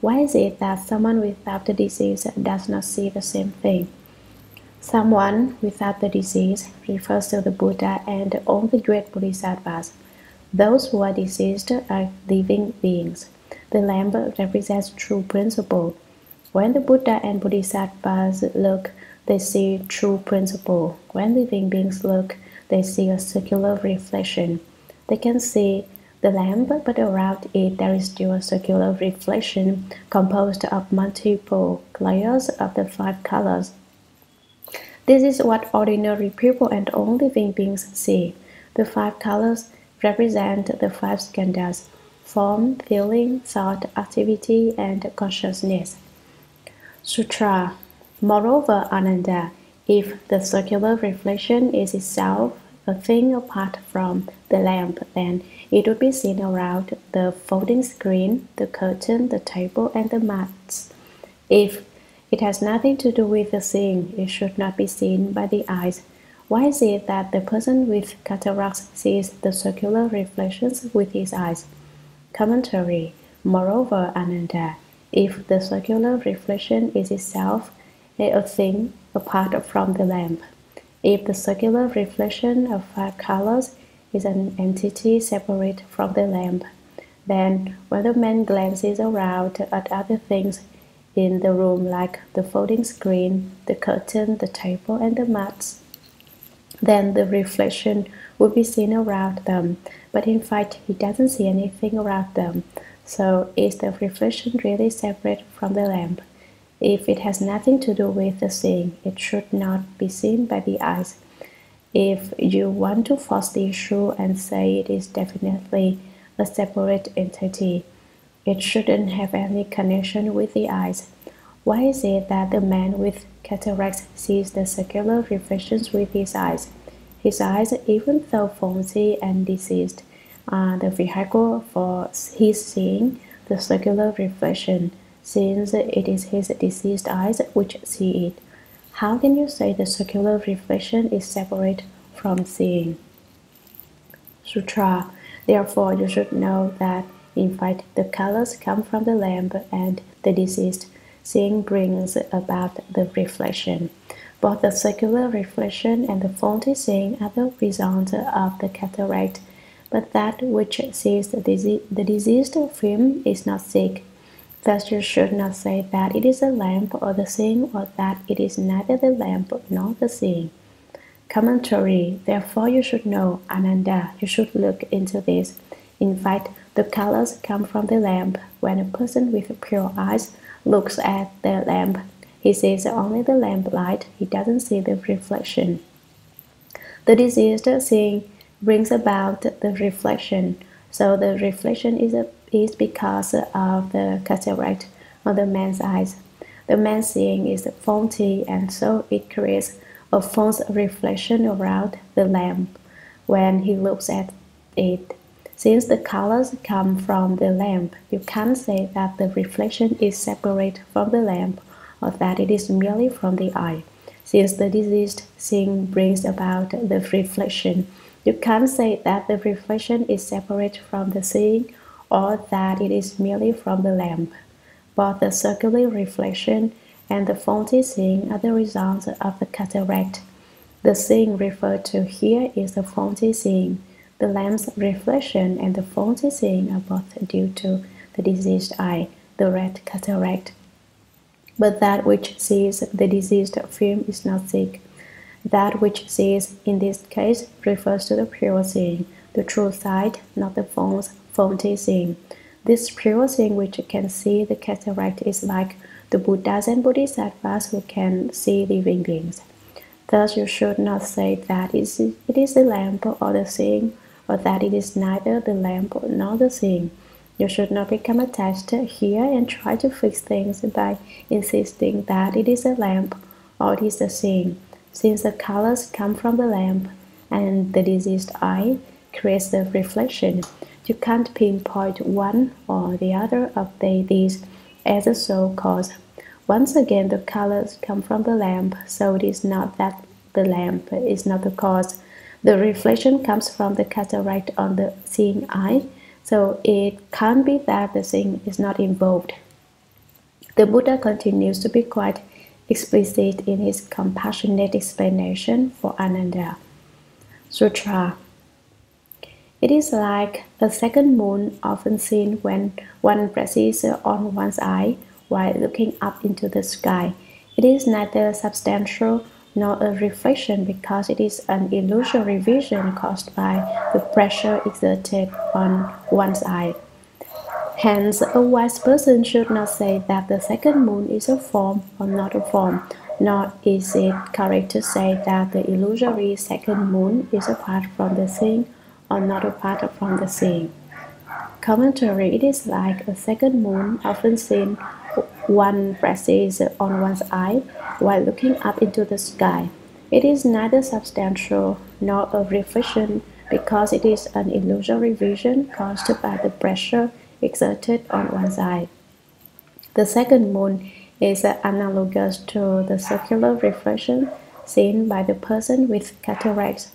why is it that someone without the disease does not see the same thing? Someone without the disease refers to the Buddha and all the great Bodhisattvas. Those who are diseased are living beings. The lamp represents true principle. When the Buddha and Bodhisattvas look, they see true principle. When living beings look, they see a circular reflection. They can see the lamp, but around it there is still a circular reflection composed of multiple layers of the 5 colors. This is what ordinary people and all living beings see. The 5 colors represent the 5 skandhas: form, feeling, thought, activity, and consciousness. Sutra. Moreover, Ananda, if the circular reflection is itself a thing apart from the lamp, then it would be seen around the folding screen, the curtain, the table, and the mats. If it has nothing to do with the seeing, it should not be seen by the eyes. Why is it that the person with cataracts sees the circular reflections with his eyes? Commentary. Moreover, Ananda, if the circular reflection is itself a thing apart from the lamp, if the circular reflection of 5 colors is an entity separate from the lamp, then when the man glances around at other things in the room, like the folding screen, the curtain, the table, and the mats, then the reflection would be seen around them, but in fact he doesn't see anything around them. So is the reflection really separate from the lamp? If it has nothing to do with the seeing, it should not be seen by the eyes. If you want to force the issue and say it is definitely a separate entity, it shouldn't have any connection with the eyes. Why is it that the man with cataracts sees the circular reflections with his eyes? His eyes, even though faulty and diseased, are the vehicle for his seeing the circular reflection, since it is his diseased eyes which see it. How can you say the circular reflection is separate from seeing? Sutra. Therefore, you should know that, in fact, the colors come from the lamp, and the diseased seeing brings about the reflection. Both the circular reflection and the faulty seeing are the result of the cataract, but that which sees the diseased film is not sick. Thus you should not say that it is a lamp or the seeing, or that it is neither the lamp nor the seeing. Commentary. Therefore you should know, Ananda, you should look into this. In fact, the colors come from the lamp. When a person with pure eyes looks at the lamp, he sees only the lamp light, he doesn't see the reflection. The diseased seeing brings about the reflection, so the reflection is because of the cataract on the man's eyes. The man's seeing is faulty, and so it creates a false reflection around the lamp when he looks at it. Since the colors come from the lamp, you can't say that the reflection is separate from the lamp, or that it is merely from the eye. Since the diseased seeing brings about the reflection, you can't say that the reflection is separate from the seeing, or that it is merely from the lamp. Both the circular reflection and the faulty seeing are the result of the cataract. The seeing referred to here is the faulty seeing. The lamp's reflection and the faulty seeing are both due to the diseased eye, the red cataract. But that which sees the diseased film is not sick. That which sees in this case refers to the pure seeing, the true sight, not the false, faulty seeing. This pure seeing which can see the cataract is like the Buddhas and Bodhisattvas who can see living beings. Thus you should not say that it is the lamp or the seeing, or that it is neither the lamp nor the seeing. You should not become attached here and try to fix things by insisting that it is a lamp or it is the seeing. Since the colors come from the lamp and the diseased eye creates the reflection, you can't pinpoint one or the other of these as a sole cause. Once again, the colors come from the lamp, so it is not that the lamp is not the cause. The reflection comes from the cataract on the seeing eye, so it can't be that the seeing is not involved. The Buddha continues to be quite explicit in his compassionate explanation for Ananda. Sutra. It is like a second moon often seen when one presses on one's eye while looking up into the sky. It is neither substantial nor a reflection, because it is an illusory vision caused by the pressure exerted on one's eye. Hence, a wise person should not say that the second moon is a form or not a form, nor is it correct to say that the illusory second moon is apart from the seeing or not apart from the seeing. Commentary: it is like a second moon, often seen one presses on one's eye while looking up into the sky. It is neither substantial nor a reflection because it is an illusory vision caused by the pressure exerted on one's eye. The second moon is analogous to the circular reflection seen by the person with cataracts.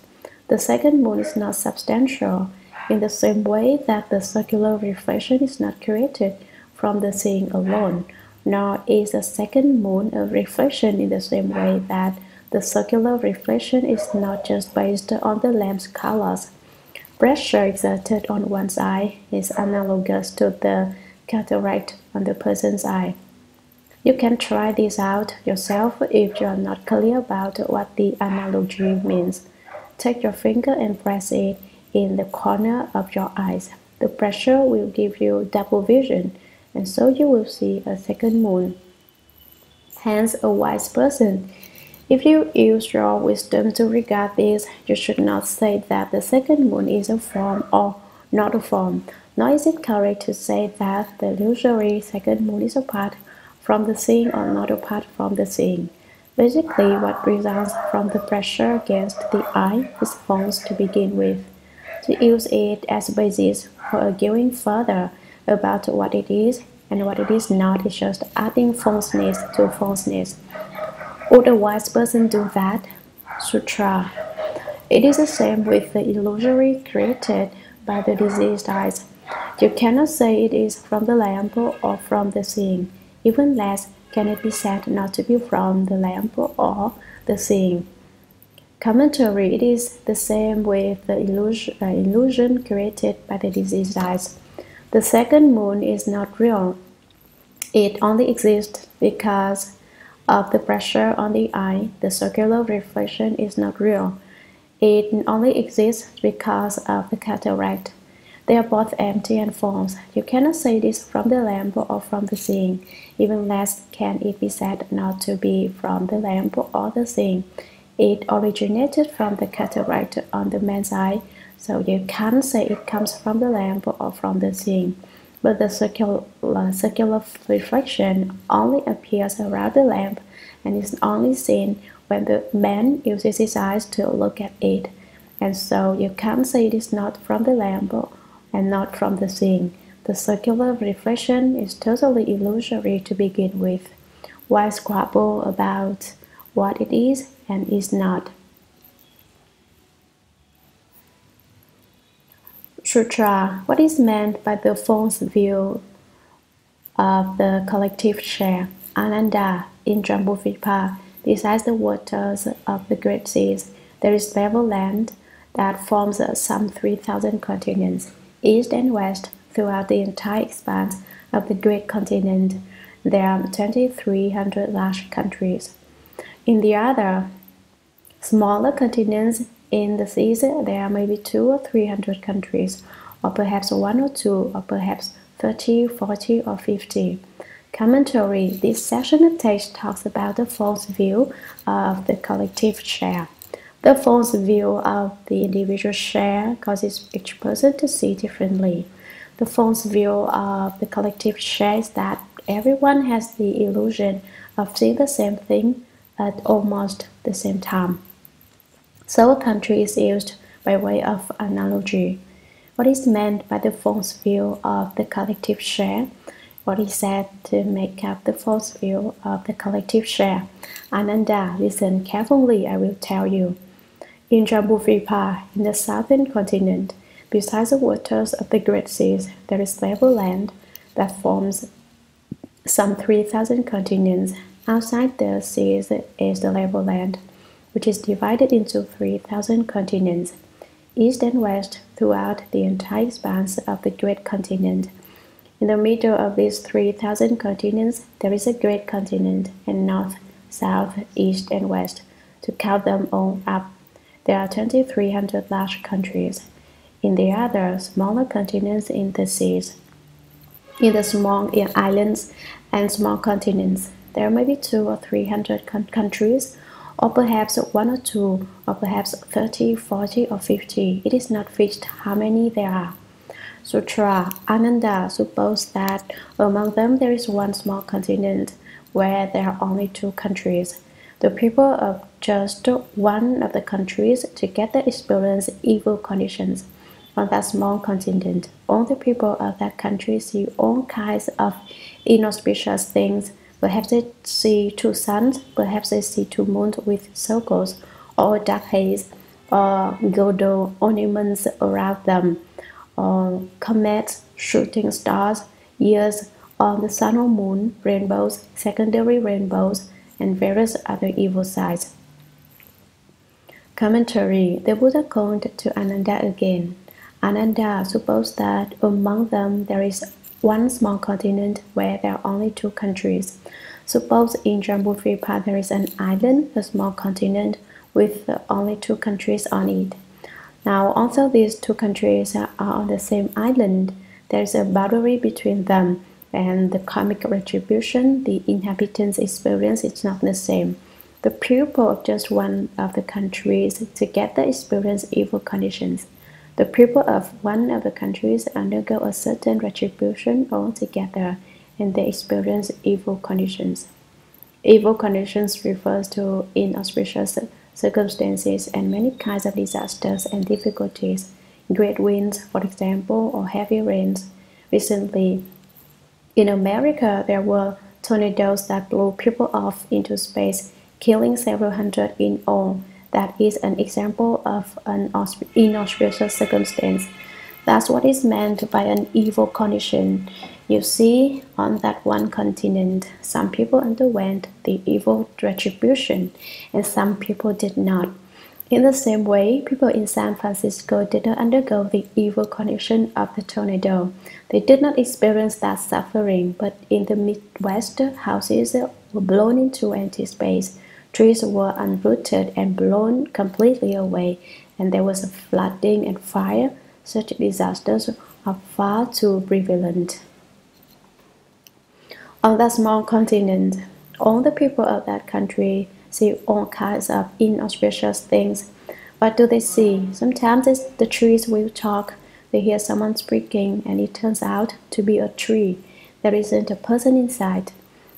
The second moon is not substantial in the same way that the circular reflection is not created from the seeing alone, nor is the second moon a reflection in the same way that the circular reflection is not just based on the lamp's colors. Pressure exerted on one's eye is analogous to the cataract on the person's eye. You can try this out yourself if you are not clear about what the analogy means. Take your finger and press it in the corner of your eyes. The pressure will give you double vision, and so you will see a second moon. Hence, a wise person, if you use your wisdom to regard this, you should not say that the second moon is a form or not a form, nor is it correct to say that the illusory second moon is apart from the seeing or not apart from the seeing. Basically, what results from the pressure against the eye is false to begin with. To use it as a basis for arguing further about what it is and what it is not is just adding falseness to falseness. Would a wise person do that? Sutra. It is the same with the illusory created by the diseased eyes. You cannot say it is from the lamp or from the seeing. Even less can it be said not to be from the lamp or the seeing. Commentary: it is the same with the illusion created by the diseased eyes. The second moon is not real. It only exists because of the pressure on the eye. The circular reflection is not real. It only exists because of the cataract. They are both empty and false. You cannot say this from the lamp or from the seeing. Even less can it be said not to be from the lamp or the seeing. It originated from the cataract on the man's eye, so you can't say it comes from the lamp or from the seeing. But the circular reflection only appears around the lamp and is only seen when the man uses his eyes to look at it. And so you can't say it is not from the lamp and not from the seeing. The circular reflection is totally illusory to begin with. Why squabble about what it is and is not? Sutra. What is meant by the false view of the collective share? Ananda. In Jambudvipa, besides the waters of the great seas, there is level land that forms some 3,000 continents, east and west, throughout the entire expanse of the great continent. There are 2,300 large countries. In the other smaller continents, in the seas, there are maybe 200 or 300 countries, or perhaps 1 or 2, or perhaps 30, 40, or 50. Commentary. This section of text talks about the false view of the collective share. The false view of the individual share causes each person to see differently. The false view of the collective share is that everyone has the illusion of seeing the same thing at almost the same time. So a country is used by way of analogy. What is meant by the false view of the collective share? What is said to make up the false view of the collective share? Ananda, listen carefully, I will tell you. In Jambudvipa, in the southern continent, besides the waters of the great seas, there is level land that forms some 3,000 continents. Outside the seas is the level land, which is divided into 3,000 continents, east and west, throughout the entire expanse of the great continent. In the middle of these 3,000 continents, there is a great continent, and north, south, east, and west. To count them all up, there are 2,300 large countries. In the other smaller continents in the seas, in the small islands and small continents, There may be 200 or 300 countries, or perhaps 1 or 2, or perhaps 30, 40, or 50. It is not fixed how many there are. Sutra Ananda suppose that among them there is one small continent where there are only 2 countries. The people of just one of the countries together experience evil conditions. On that small continent, all the people of that country see all kinds of inauspicious things. Perhaps they see 2 suns, perhaps they see 2 moons with circles, or dark haze, or golden ornaments around them, or comets, shooting stars, years on the sun or moon, rainbows, secondary rainbows, and various other evil sights. Commentary. The Buddha called to Ananda again. Ananda supposed that among them there is one small continent where there are only 2 countries. Suppose in Jambudvipa there is an island, a small continent, with only 2 countries on it. Now, although these 2 countries are on the same island, there is a boundary between them, and the karmic retribution the inhabitants experience is not the same. The people of just one of the countries together experience evil conditions. The people of one of the countries undergo a certain retribution altogether, and they experience evil conditions. Evil conditions refers to inauspicious circumstances and many kinds of disasters and difficulties. Great winds, for example, or heavy rains. Recently, in America, there were tornadoes that blew people off into space, killing several hundred in all. That is an example of an inauspicious circumstance. That's what is meant by an evil condition. You see, on that one continent, some people underwent the evil retribution, and some people did not. In the same way, people in San Francisco did not undergo the evil condition of the tornado. They did not experience that suffering, but in the Midwest, houses were blown into empty space. Trees were uprooted and blown completely away, and there was a flooding and fire. Such disasters are far too prevalent. On that small continent, all the people of that country see all kinds of inauspicious things. What do they see? Sometimes the trees will talk. They hear someone speaking, and it turns out to be a tree. There isn't a person inside.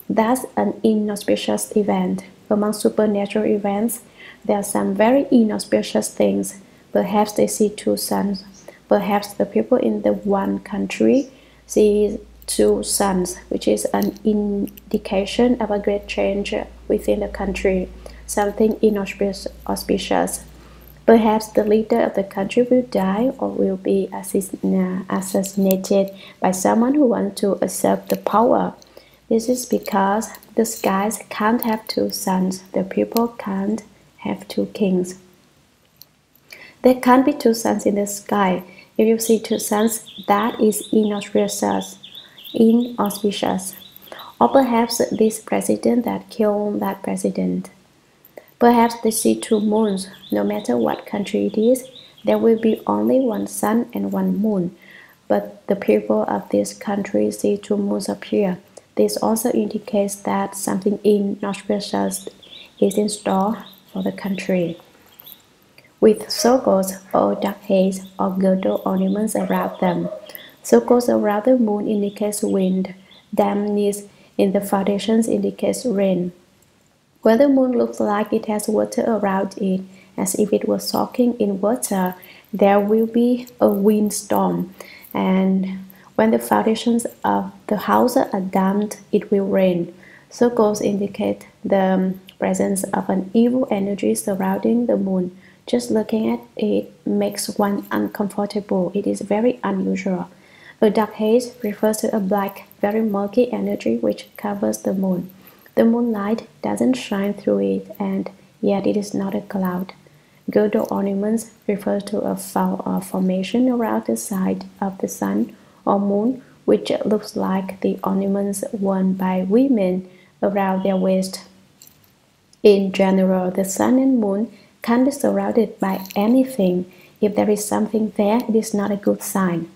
That's an inauspicious event. Among supernatural events, there are some very inauspicious things. Perhaps they see 2 suns. Perhaps the people in the one country see 2 suns, which is an indication of a great change within the country, something inauspicious. Perhaps the leader of the country will die or will be assassinated by someone who wants to usurp the power. This is because the skies can't have 2 suns, the people can't have 2 kings. There can't be 2 suns in the sky. If you see 2 suns, that is inauspicious. Or perhaps this president that killed that president. Perhaps they see 2 moons. No matter what country it is, there will be only 1 sun and 1 moon. But the people of this country see 2 moons appear. This also indicates that something inauspicious is in store for the country. With circles or dark haze or golden ornaments around them. Circles around the moon indicates wind. Dampness in the foundations indicates rain. When the moon looks like it has water around it, as if it was soaking in water, there will be a windstorm. And when the foundations of the house are damped, it will rain. Circles indicate the presence of an evil energy surrounding the moon. Just looking at it makes one uncomfortable. It is very unusual. A dark haze refers to a black, very murky energy which covers the moon. The moonlight doesn't shine through it, and yet it is not a cloud. Golden ornaments refer to a formation around the side of the sun or moon, which looks like the ornaments worn by women around their waist. In general, the sun and moon can't be surrounded by anything. If there is something there, it is not a good sign.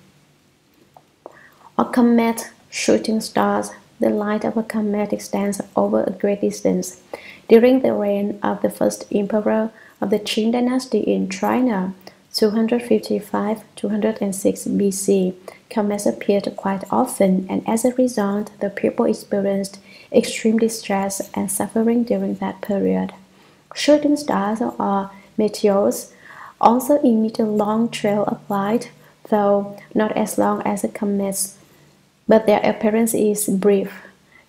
Or comet, shooting stars, the light of a comet extends over a great distance. During the reign of the first emperor of the Qing dynasty in China, 255-206 BC, comets appeared quite often, and as a result, the people experienced extreme distress and suffering during that period. Shooting stars or meteors also emit a long trail of light, though not as long as the comets, but their appearance is brief.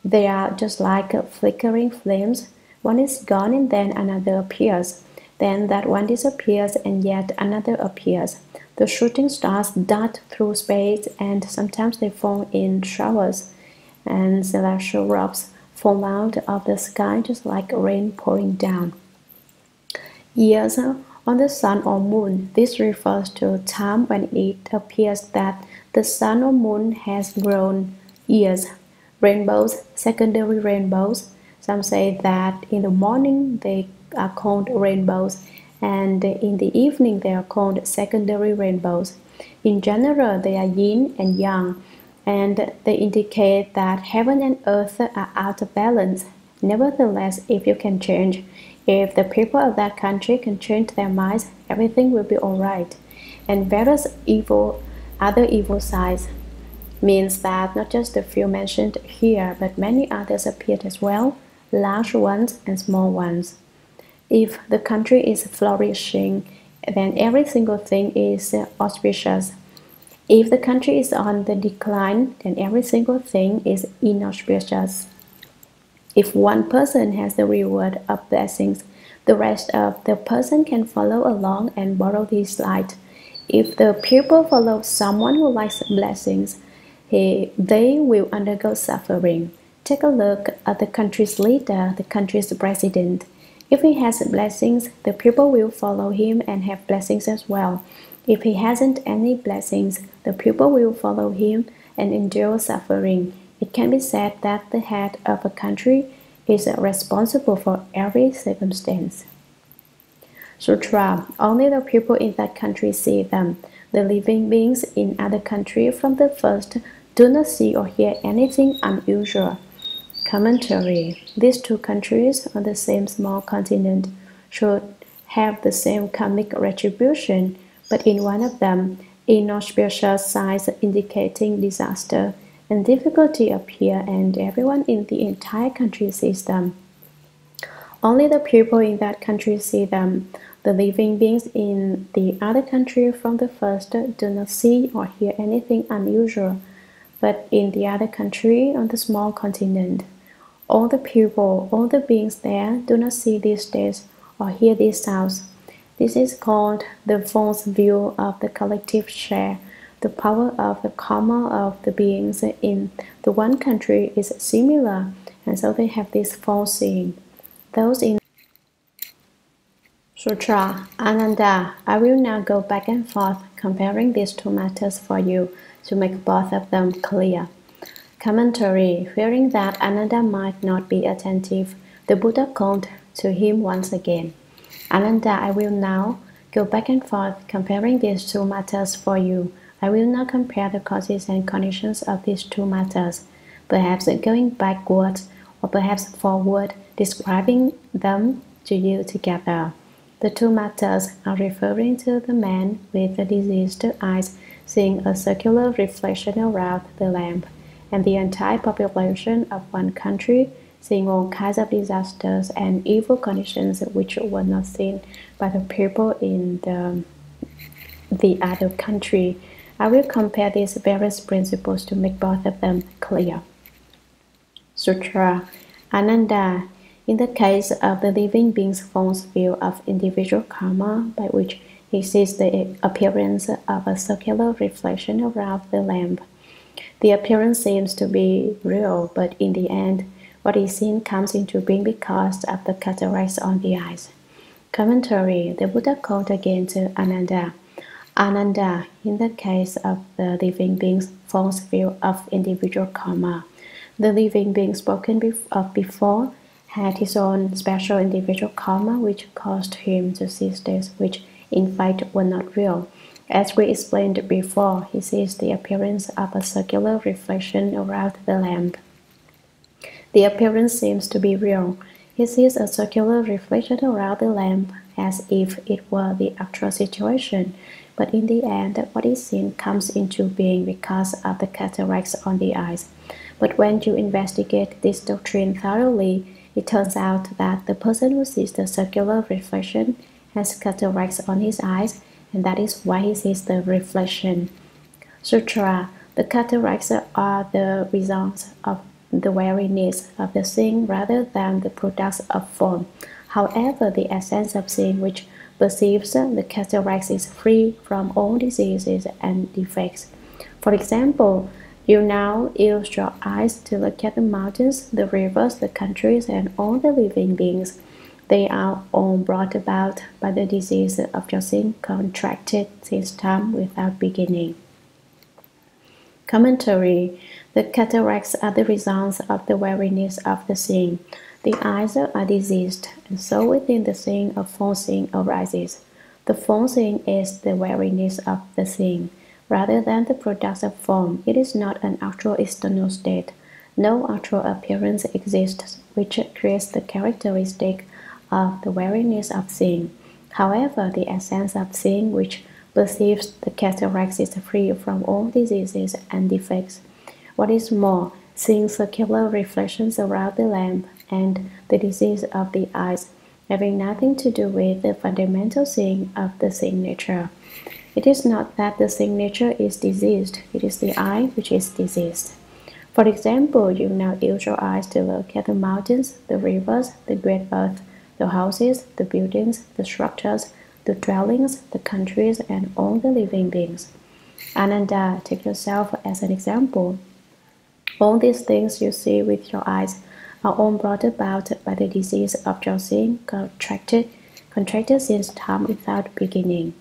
They are just like flickering flames. One is gone and then another appears. Then that one disappears and yet another appears. The shooting stars dart through space and sometimes they fall in showers, and celestial robes fall out of the sky just like rain pouring down. Years on the sun or moon. This refers to time when it appears that the sun or moon has grown years. Rainbows, secondary rainbows. Some say that in the morning they are called rainbows, and in the evening they are called secondary rainbows. In general, they are yin and yang, and they indicate that heaven and earth are out of balance. Nevertheless, if you can change, if the people of that country can change their minds, everything will be all right. And various other evil sides means that not just the few mentioned here, but many others appeared as well, large ones and small ones. If the country is flourishing, then every single thing is auspicious. If the country is on the decline, then every single thing is inauspicious. If one person has the reward of blessings, the rest of the person can follow along and borrow this light. If the people follow someone who likes blessings, they will undergo suffering. Take a look at the country's leader, the country's president. If he has blessings, the people will follow him and have blessings as well. If he hasn't any blessings, the people will follow him and endure suffering. It can be said that the head of a country is responsible for every circumstance. Sutra. Only the people in that country see them. The living beings in other countries from the first do not see or hear anything unusual. Commentary. These two countries on the same small continent should have the same karmic retribution, but in one of them, inauspicious signs indicating disaster and difficulty appear, and everyone in the entire country sees them. Only the people in that country see them. The living beings in the other country from the first do not see or hear anything unusual, but in the other country on the small continent, all the people, all the beings there do not see these states or hear these sounds. This is called the false view of the collective share. The power of the karma of the beings in the one country is similar, and so they have this false seeing. Those in Sutra, Ananda. I will now go back and forth comparing these two matters for you to make both of them clear. Commentary. Fearing that Ananda might not be attentive, the Buddha called to him once again. Ananda, I will now go back and forth comparing these two matters for you. I will now compare the causes and conditions of these two matters, perhaps going backwards or perhaps forward, describing them to you together. The two matters are referring to the man with the diseased eyes seeing a circular reflection around the lamp, and the entire population of one country seeing all kinds of disasters and evil conditions which were not seen by the people in the other country. I will compare these various principles to make both of them clear. Sutra. Ananda. In the case of the living being's false view of individual karma, by which he sees the appearance of a circular reflection around the lamp, the appearance seems to be real, but in the end, what is seen comes into being because of the cataracts on the eyes. Commentary. The Buddha called again to Ananda. Ananda, in the case of the living being's false view of individual karma, the living being spoken of before had his own special individual karma which caused him to see states which in fact were not real. As we explained before, he sees the appearance of a circular reflection around the lamp. The appearance seems to be real. He sees a circular reflection around the lamp as if it were the actual situation, but in the end, what is seen comes into being because of the cataracts on the eyes. But when you investigate this doctrine thoroughly, it turns out that the person who sees the circular reflection has cataracts on his eyes, and that is why he sees the reflection. Sutra. The cataracts are the results of the weariness of the seeing rather than the products of form. However, the essence of seeing which perceives the cataracts is free from all diseases and defects. For example, you now use your eyes to look at the mountains, the rivers, the countries, and all the living beings. They are all brought about by the disease of your seeing contracted since time without beginning. Commentary. The cataracts are the results of the weariness of the seeing. The eyes are diseased, and so within the seeing a false seeing arises. The false seeing is the weariness of the seeing. Rather than the product of form, it is not an actual external state. No actual appearance exists which creates the characteristic of the weariness of seeing. However, the essence of seeing which perceives the cataracts is free from all diseases and defects. What is more, seeing circular reflections around the lamp and the disease of the eyes having nothing to do with the fundamental seeing of the seeing nature. It is not that the seeing nature is diseased, it is the eye which is diseased. For example, you now use your eyes to look at the mountains, the rivers, the great earth, the houses, the buildings, the structures, the dwellings, the countries, and all the living beings. Ananda, take yourself as an example. All these things you see with your eyes are all brought about by the disease of your seeing contracted since time without beginning.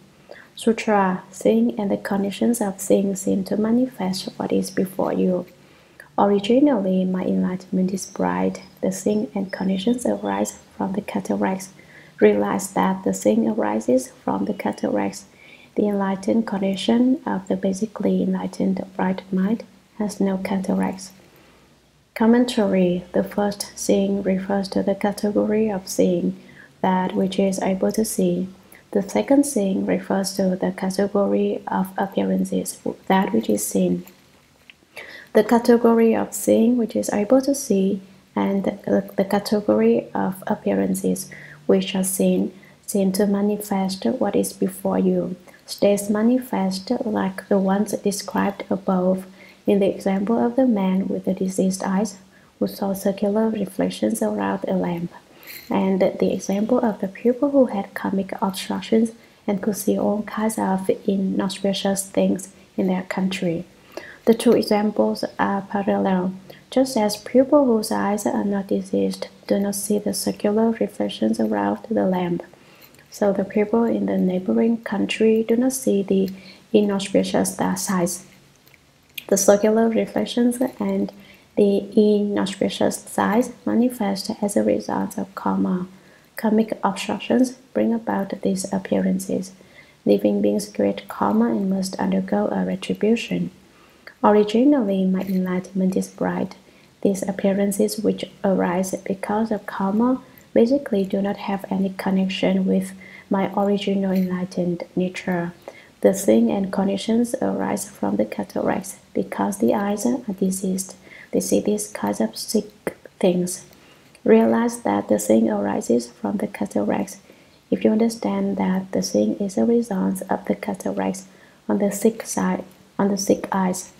Sutra. Seeing and the conditions of seeing seem to manifest what is before you. Originally, my enlightenment is bright. The seeing and conditions arise from the cataracts. Realize that the seeing arises from the cataracts. The enlightened condition of the basically enlightened right mind has no cataracts. Commentary. The first seeing refers to the category of seeing, that which is able to see. The second seeing refers to the category of appearances, that which is seen. The category of seeing which is able to see and the category of appearances which are seen seem to manifest what is before you. States manifest like the ones described above in the example of the man with the diseased eyes who saw circular reflections around a lamp, and the example of the people who had karmic obstructions and could see all kinds of inauspicious things in their country. The two examples are parallel. Just as people whose eyes are not diseased do not see the circular reflections around the lamp, so the people in the neighboring country do not see the inauspicious sights. The circular reflections and the inauspicious sights manifest as a result of karma. Karmic obstructions bring about these appearances. Living beings create karma and must undergo a retribution. Originally, my enlightenment is bright. These appearances which arise because of karma basically do not have any connection with my original enlightened nature. The seeing and conditions arise from the cataracts because the eyes are diseased. They see these kinds of sick things. Realize that the seeing arises from the cataracts. If you understand that the seeing is a result of the cataracts on the sick eyes,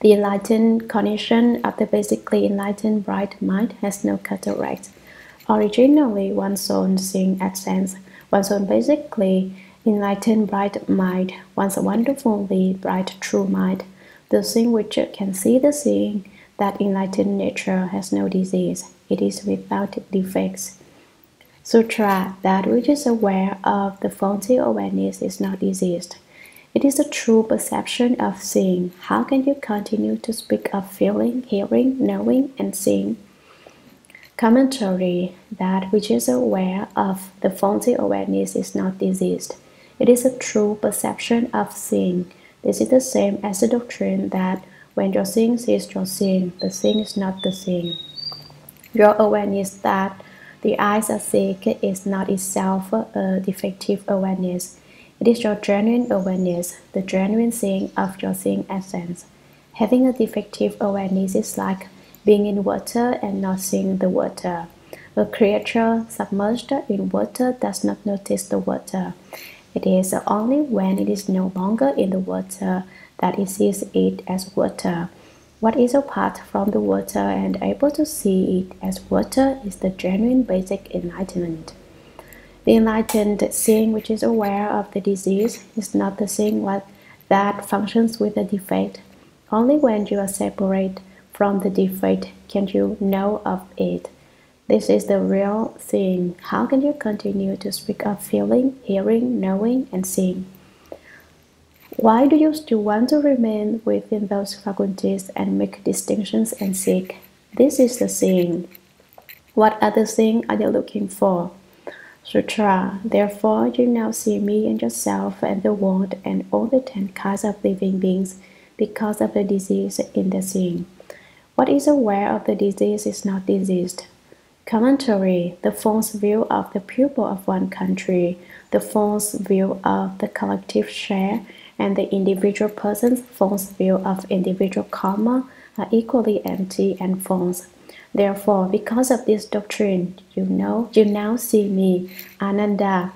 the enlightened condition of the basically enlightened bright mind has no cataracts. Originally, one's own seeing accents, one's own basically enlightened bright mind, one's wonderfully bright true mind. The seeing which can see the seeing, that enlightened nature has no disease. It is without defects. Sutra. That which is aware of the faulty awareness is not diseased. It is a true perception of seeing. How can you continue to speak of feeling, hearing, knowing, and seeing? Commentary. That which is aware of the faulty awareness is not diseased. It is a true perception of seeing. This is the same as the doctrine that When your seeing sees your seeing, the seeing is not the seeing. Your awareness that the eyes are sick is not itself a defective awareness. It is your genuine awareness, the genuine seeing of your seeing essence. Having a defective awareness is like being in water and not seeing the water. A creature submerged in water does not notice the water. It is only when it is no longer in the water that it sees it as water. What is apart from the water and able to see it as water is the genuine basic enlightenment. The enlightened seeing which is aware of the disease is not the seeing that functions with a defect. Only when you are separate from the defect can you know of it. This is the real seeing. How can you continue to speak of feeling, hearing, knowing, and seeing? Why do you still want to remain within those faculties and make distinctions and seek? This is the seeing. What other seeing are you looking for? Sutra. Therefore, you now see me and yourself and the world and all the 10 kinds of living beings because of the disease in the seeing. What is aware of the disease is not diseased. Commentary. The false view of the people of one country, the false view of the collective share, and the individual person's false view of individual karma are equally empty and false. Therefore, because of this doctrine, you now see me, Ananda,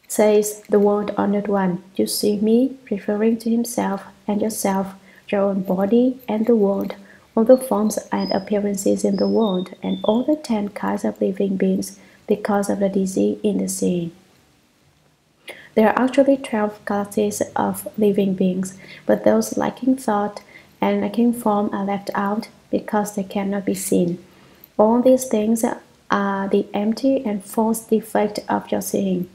says the world honored one. You see me, referring to himself and yourself, your own body and the world, all the forms and appearances in the world, and all the 10 kinds of living beings because of the disease in the sea. There are actually 12 classes of living beings, but those lacking thought and lacking form are left out because they cannot be seen. All these things are the empty and false defect of your seeing,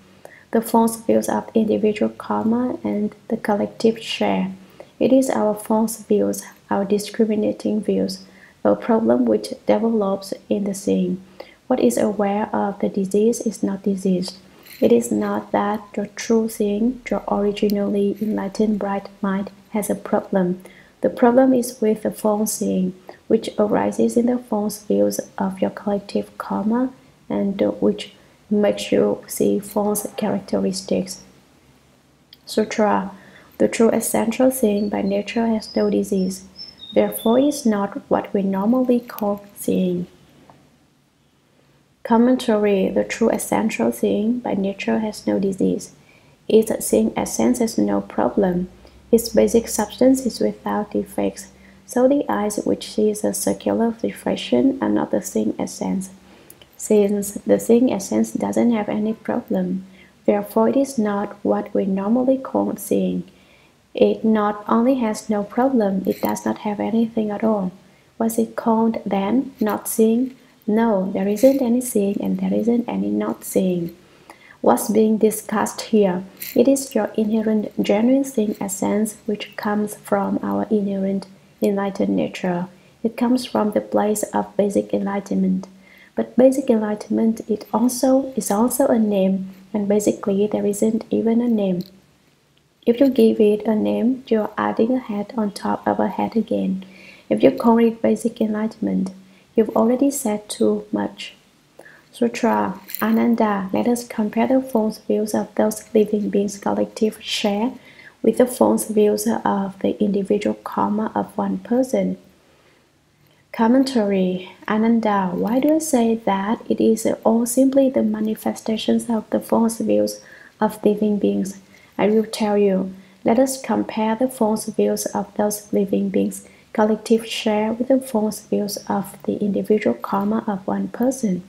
the false views of individual karma and the collective share. It is our false views, our discriminating views, a problem which develops in the seeing. What is aware of the disease is not diseased. It is not that your true seeing, your originally enlightened bright mind, has a problem. The problem is with the false seeing, which arises in the false views of your collective karma and which makes you see false characteristics. Sutra. The true essential seeing by nature has no disease. Therefore, it is not what we normally call seeing. Commentary. The true essential seeing by nature has no disease. Its seeing essence has no problem. Its basic substance is without defects. So the eyes which sees a circular reflection are not the seeing essence, since the seeing essence doesn't have any problem. Therefore, it is not what we normally call seeing. It not only has no problem, it does not have anything at all. Was it called then not seeing? No, there isn't any seeing and there isn't any not seeing. What's being discussed here? It is your inherent genuine seeing essence which comes from our inherent enlightened nature. It comes from the place of basic enlightenment. But basic enlightenment is also a name, and basically there isn't even a name. If you give it a name, you are adding a head on top of a head again. If you call it basic enlightenment, you've already said too much. Sutra. Ananda, let us compare the false views of those living beings' collective share with the false views of the individual karma of one person. Commentary. Ananda, why do I say that it is all simply the manifestations of the false views of living beings? I will tell you. Let us compare the false views of those living beings' collective share with the false views of the individual karma of one person.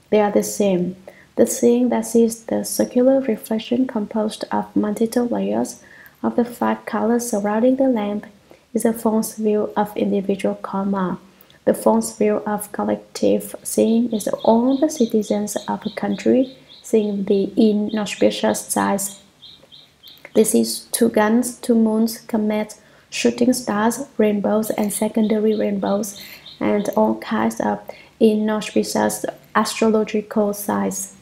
They are the same. The seeing that sees the circular reflection composed of multiple layers of the 5 colors surrounding the lamp is a false view of individual karma. The false view of collective seeing is all the citizens of a country seeing the inauspicious sights. This is 2 guns, 2 moons, comets, shooting stars, rainbows and secondary rainbows, and all kinds of inauspicious astrological signs.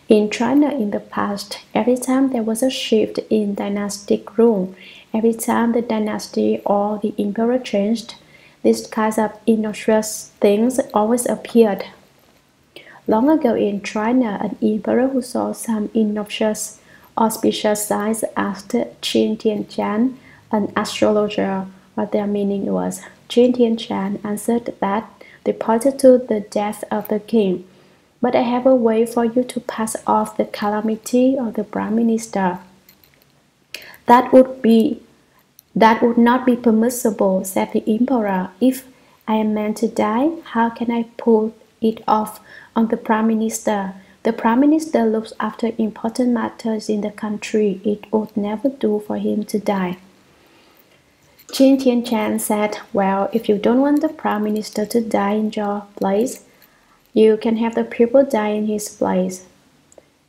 In China in the past, every time there was a shift in dynastic rule, Every time the dynasty or the emperor changed, these kinds of innocuous things always appeared. Long ago in China, an emperor who saw some innocuous, auspicious signs asked Qin Tianchan, an astrologer, what their meaning was. Qin Tianchan answered that they pointed to the death of the king. But I have a way for you to pass off the calamity of the prime minister. That would not be permissible, said the emperor. If I am meant to die, how can I pull it off on the prime minister? The prime minister looks after important matters in the country. It would never do for him to die. Qin Tianchan said, well, if you don't want the prime minister to die in your place, you can have the people die in his place.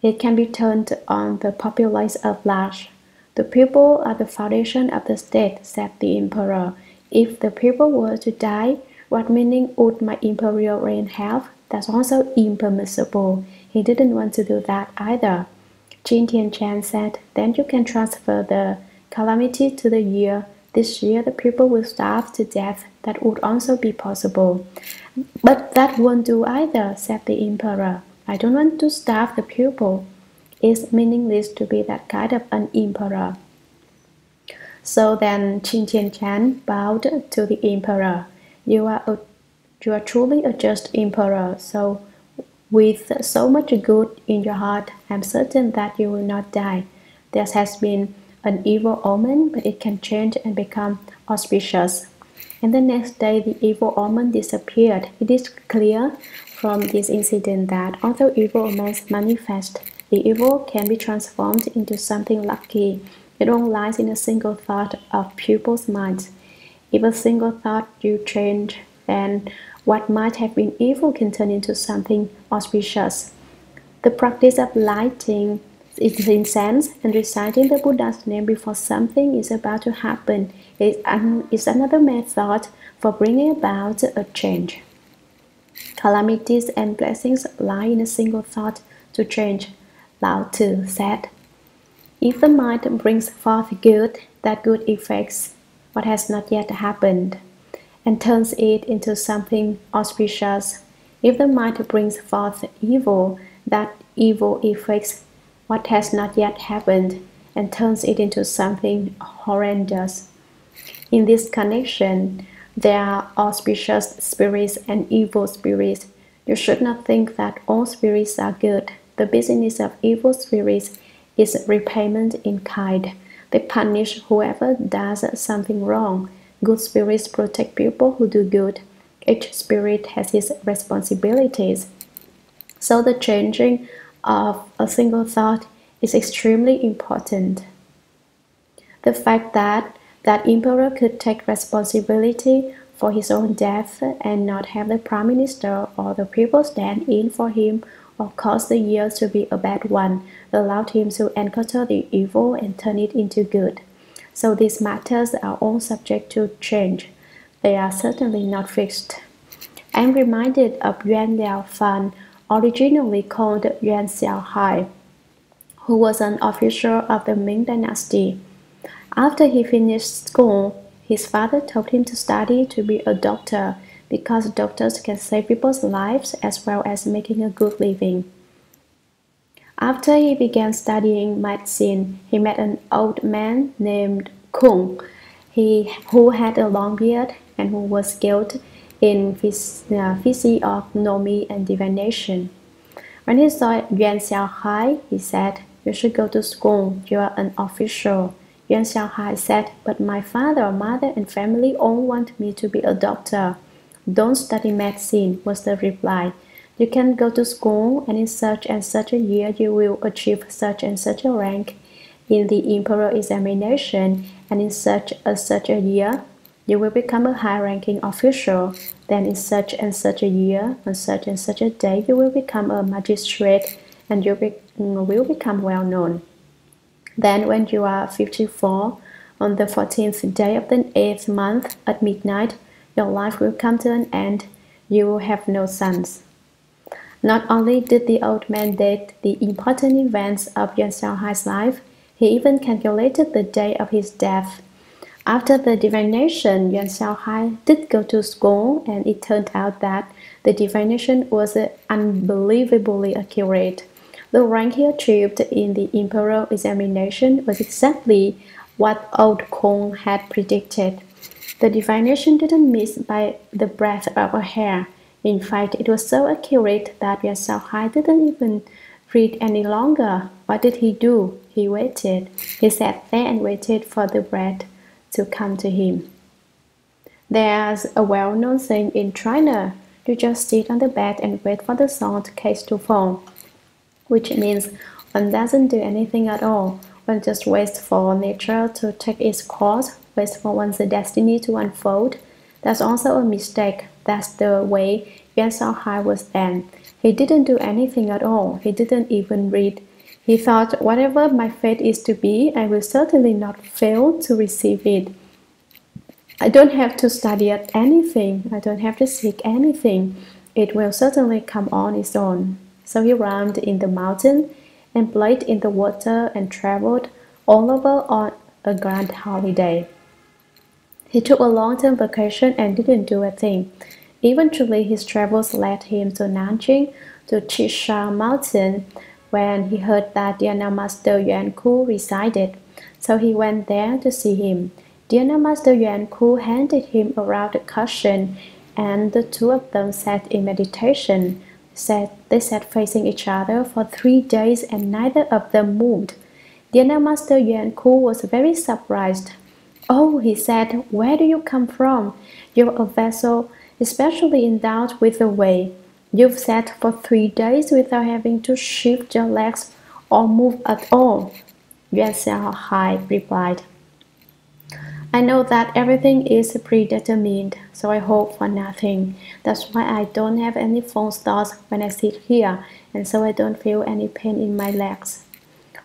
It can be turned on the populace at large. The people are the foundation of the state, said the emperor. If the people were to die, what meaning would my imperial reign have? That's also impermissible. He didn't want to do that either. Qin Tianchan said, then you can transfer the calamity to the year. This year the people will starve to death. That would also be possible. But that won't do either, said the emperor. I don't want to starve the people. It's meaningless to be that kind of an emperor. So then Qin Tianchan bowed to the emperor. You are truly a just emperor, so with so much good in your heart, I'm certain that you will not die. There has been an evil omen, but it can change and become auspicious. And the next day, the evil omen disappeared. It is clear from this incident that although evil omens manifest, the evil can be transformed into something lucky. It all lies in a single thought of pupils' minds. If a single thought you change, then what might have been evil can turn into something auspicious. The practice of lighting incense and reciting the Buddha's name before something is about to happen is another method for bringing about a change. Calamities and blessings lie in a single thought to change. Lao Tzu said, if the mind brings forth good, that good affects what has not yet happened and turns it into something auspicious. If the mind brings forth evil, that evil affects what has not yet happened and turns it into something horrendous. In this connection, there are auspicious spirits and evil spirits. You should not think that all spirits are good. The business of evil spirits is repayment in kind. They punish whoever does something wrong. Good spirits protect people who do good. Each spirit has its responsibilities. So the changing of a single thought is extremely important. The fact that that emperor could take responsibility for his own death and not have the prime minister or the people stand in for him or cause the year to be a bad one allowed him to encounter the evil and turn it into good. So these matters are all subject to change. They are certainly not fixed. I am reminded of Yuan Liao Fan, originally called Yuan Xiaohai, who was an official of the Ming Dynasty. After he finished school, his father told him to study to be a doctor because doctors can save people's lives as well as making a good living. After he began studying medicine, he met an old man named Kung, who had a long beard and who was skilled in physiognomy and divination. When he saw Yuan Xiaohai, he said, "You should go to school. You are an official." Yuan Xiaohai said, "But my father, mother, and family all want me to be a doctor." "Don't study medicine," was the reply. "You can go to school, and in such and such a year you will achieve such and such a rank in the emperor examination, and in such a year you will become a high-ranking official. Then in such and such a year, on such and such a day, you will become a magistrate, and you will become well-known. Then when you are 54, on the 14th day of the 8th month at midnight, your life will come to an end. You will have no sons." Not only did the old man date the important events of Yuan Xiaohai's life, he even calculated the day of his death. After the divination, Yuan Xiaohai did go to school, and it turned out that the divination was unbelievably accurate. The rank he achieved in the imperial examination was exactly what old Kong had predicted. The divination didn't miss by the breadth of a hair. In fact, it was so accurate that Yuan Xiaohai didn't even read any longer. What did he do? He waited. He sat there and waited for the breath to come to him. There's a well-known saying in China, you just sit on the bed and wait for the salt case to fall, which means one doesn't do anything at all. One just waits for nature to take its course, waits for one's destiny to unfold. That's also a mistake. That's the way Yuan Xiaohai was then. He didn't do anything at all. He didn't even read. He thought, whatever my fate is to be, I will certainly not fail to receive it. I don't have to study at anything. I don't have to seek anything. It will certainly come on its own. So he roamed in the mountain and played in the water and traveled all over on a grand holiday. He took a long-term vacation and didn't do a thing. Eventually, his travels led him to Nanjing, to Chisha Mountain, when he heard that Dharma Master Hsuan Hua resided. So he went there to see him. Dharma Master Hsuan Hua handed him a round cushion, and the two of them sat in meditation. They sat facing each other for 3 days, and neither of them moved. Dharma Master Hsuan Hua was very surprised. "Oh," he said, "where do you come from? You're a vessel especially endowed with the way. You've sat for 3 days without having to shift your legs or move at all." Yuan Xiaohai replied, "I know that everything is predetermined, so I hope for nothing. That's why I don't have any false thoughts when I sit here, and so I don't feel any pain in my legs."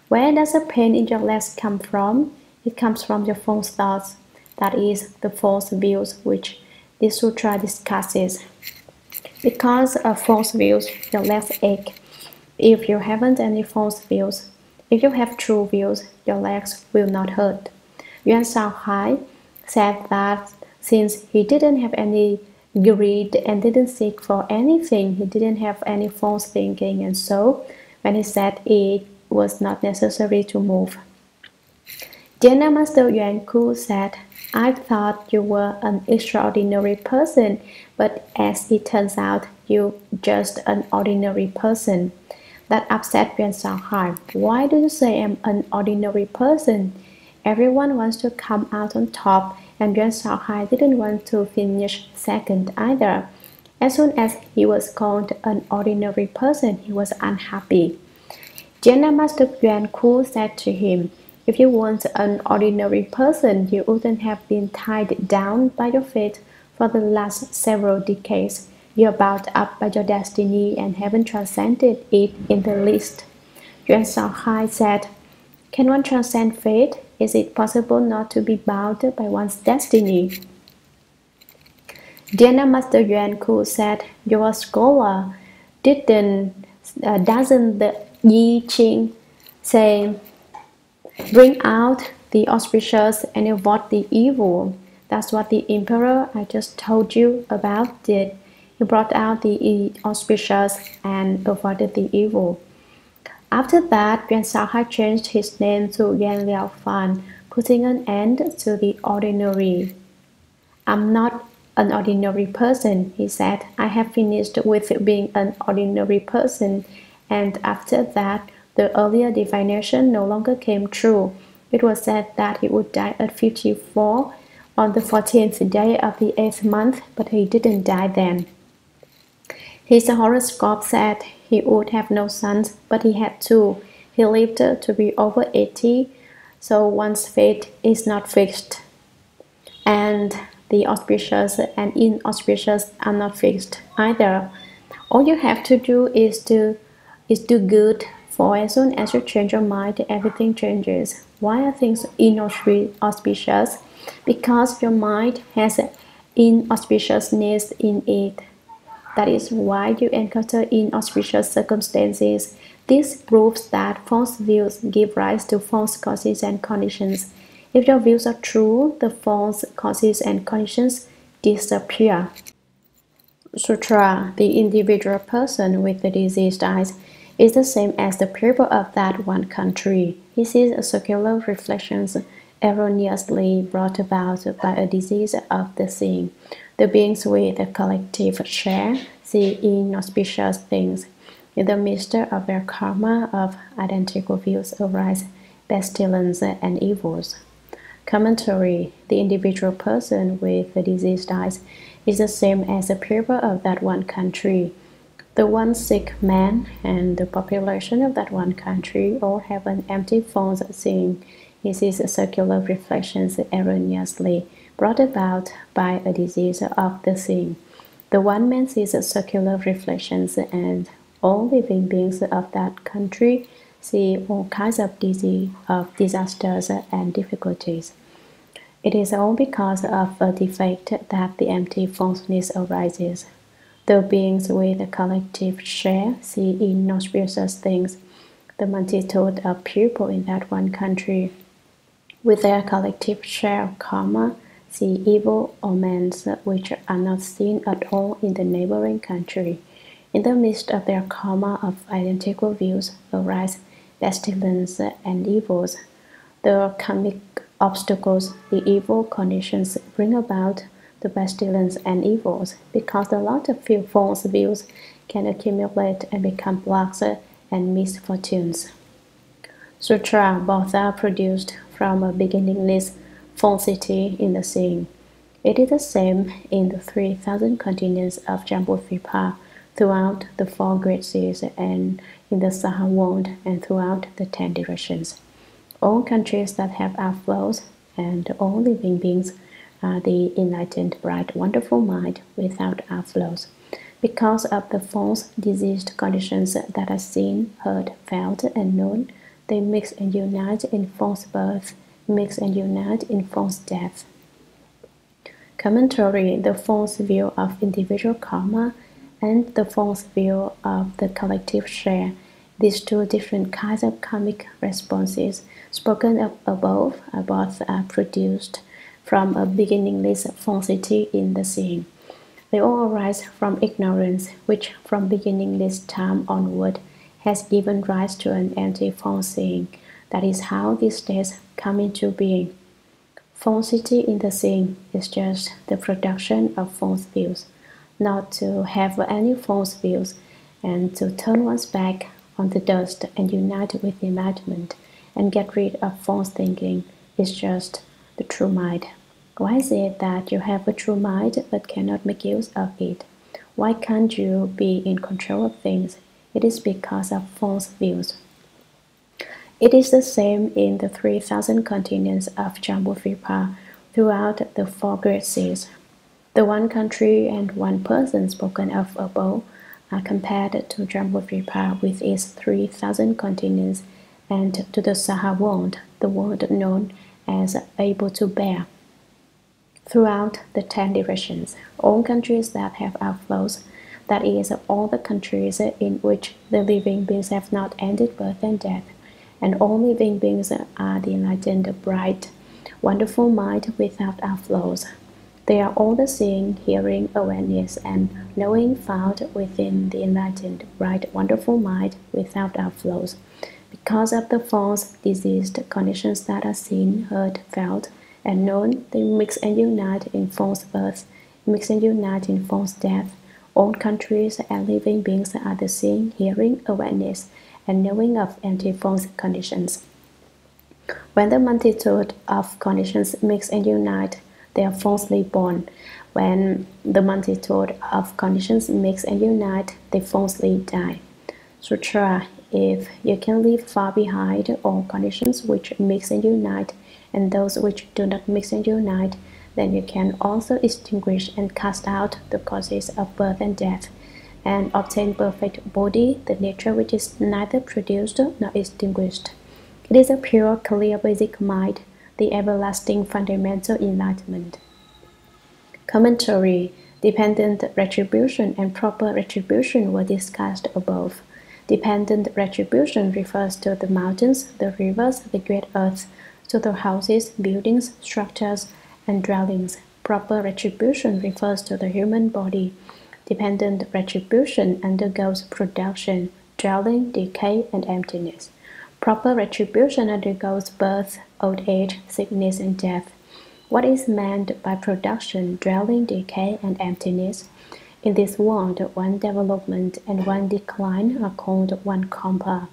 "Where does the pain in your legs come from?" "It comes from your false thoughts. That is, the false views which this sutra discusses. Because of false views, your legs ache. If you haven't any false views, if you have true views, your legs will not hurt." Yuan Xiaohai said that since he didn't have any greed and didn't seek for anything, he didn't have any false thinking, and so when he said it was not necessary to move. Dharma Master Hsuan Hua said, "I thought you were an extraordinary person, but as it turns out, you're just an ordinary person." That upset Yuan Xiaohai. "Why do you say I'm an ordinary person?" Everyone wants to come out on top, and Yuan Xiaohai didn't want to finish second either. As soon as he was called an ordinary person, he was unhappy. Dharma Master Hsuan Hua said to him, "If you weren't an ordinary person, you wouldn't have been tied down by your fate for the last several decades. You're bound up by your destiny and haven't transcended it in the least." Yuan Xiaohai said, "Can one transcend fate? Is it possible not to be bound by one's destiny?" Dharma Master Hsuan Hua said, "You're a scholar. Doesn't the Yi Ching say, bring out the auspicious and avoid the evil? That's what the emperor I just told you about did. He brought out the auspicious and avoided the evil." After that, Yuan Xiaohai changed his name to Yan Liao Fan, putting an end to the ordinary. "I'm not an ordinary person," he said. "I have finished with being an ordinary person." And after that, the earlier divination no longer came true. It was said that he would die at 54 on the 14th day of the 8th month, but he didn't die then. His horoscope said he would have no sons, but he had two. He lived to be over 80, so one's fate is not fixed. And the auspicious and inauspicious are not fixed either. All you have to do is do good, for as soon as you change your mind, everything changes. Why are things inauspicious? Because your mind has inauspiciousness in it. That is why you encounter inauspicious circumstances. This proves that false views give rise to false causes and conditions. If your views are true, the false causes and conditions disappear. Sutra, the individual person with the diseased eyes, is the same as the people of that one country. He sees circular reflections erroneously brought about by a disease of the seeing. The beings with a collective share see inauspicious things. In the midst of their karma of identical views arise pestilence and evils. Commentary: the individual person with the diseased eyes is the same as the people of that one country. The one sick man and the population of that one country all have an empty false seeing. He sees circular reflections erroneously brought about by a disease of the seeing. The one man sees circular reflections, and all living beings of that country see all kinds of disasters and difficulties. It is all because of a defect that the empty falseness arises. The beings with a collective share see inauspicious things. The multitude of people in that one country, with their collective share of karma, see evil omens which are not seen at all in the neighboring country. In the midst of their karma of identical views arise pestilence and evils. The karmic obstacles, the evil conditions bring about the pestilence and evils, because a lot of false views can accumulate and become blocks and misfortunes. Sutra, both are produced from a beginningless falsity in the seeing. It is the same in the 3,000 continents of Jambudvipa, throughout the 4 great seas, and in the Saha world, and throughout the 10 directions. All countries that have outflows and all living beings are the enlightened, bright, wonderful mind without outflows. Because of the false, diseased conditions that are seen, heard, felt, and known, they mix and unite in false birth, mix and unite in false death. Commentary: the false view of individual karma and the false view of the collective share. These 2 different kinds of karmic responses spoken of above are both produced from a beginningless falsity in the seeing. They all arise from ignorance, which from beginningless time onward has given rise to an empty false seeing. That is how these states come into being. Falsity in the seeing is just the production of false views. Not to have any false views and to turn one's back on the dust and unite with enlightenment and get rid of false thinking is just the true mind. Why is it that you have a true mind but cannot make use of it? Why can't you be in control of things? It is because of false views. It is the same in the 3,000 continents of Jambudvipa, throughout the 4 great seas. The one country and one person spoken of above are compared to Jambudvipa with its 3,000 continents, and to the Saha world, the world known as able to bear. Throughout the 10 directions, all countries that have outflows, that is, all the countries in which the living beings have not ended birth and death, and all living beings are the enlightened, bright, wonderful mind without outflows. They are all the seeing, hearing, awareness, and knowing found within the enlightened, bright, wonderful mind without outflows. Because of the false, diseased conditions that are seen, heard, felt, and known, they mix and unite in false birth, mix and unite in false death. All countries and living beings are the seeing, hearing, awareness, and knowing of empty false conditions. When the multitude of conditions mix and unite, they are falsely born. When the multitude of conditions mix and unite, they falsely die. Sutra: if you can leave far behind all conditions which mix and unite, and those which do not mix and unite, then you can also extinguish and cast out the causes of birth and death, and obtain perfect Bodhi, the nature which is neither produced nor extinguished. It is a pure, clear, basic mind, the everlasting fundamental enlightenment. Commentary: dependent retribution and proper retribution were discussed above. Dependent retribution refers to the mountains, the rivers, the great earth, to to the houses, buildings, structures, and dwellings. Proper retribution refers to the human body. Dependent retribution undergoes production, dwelling, decay, and emptiness. Proper retribution undergoes birth, old age, sickness, and death. What is meant by production, dwelling, decay, and emptiness? In this world, one development and one decline are called one kampa.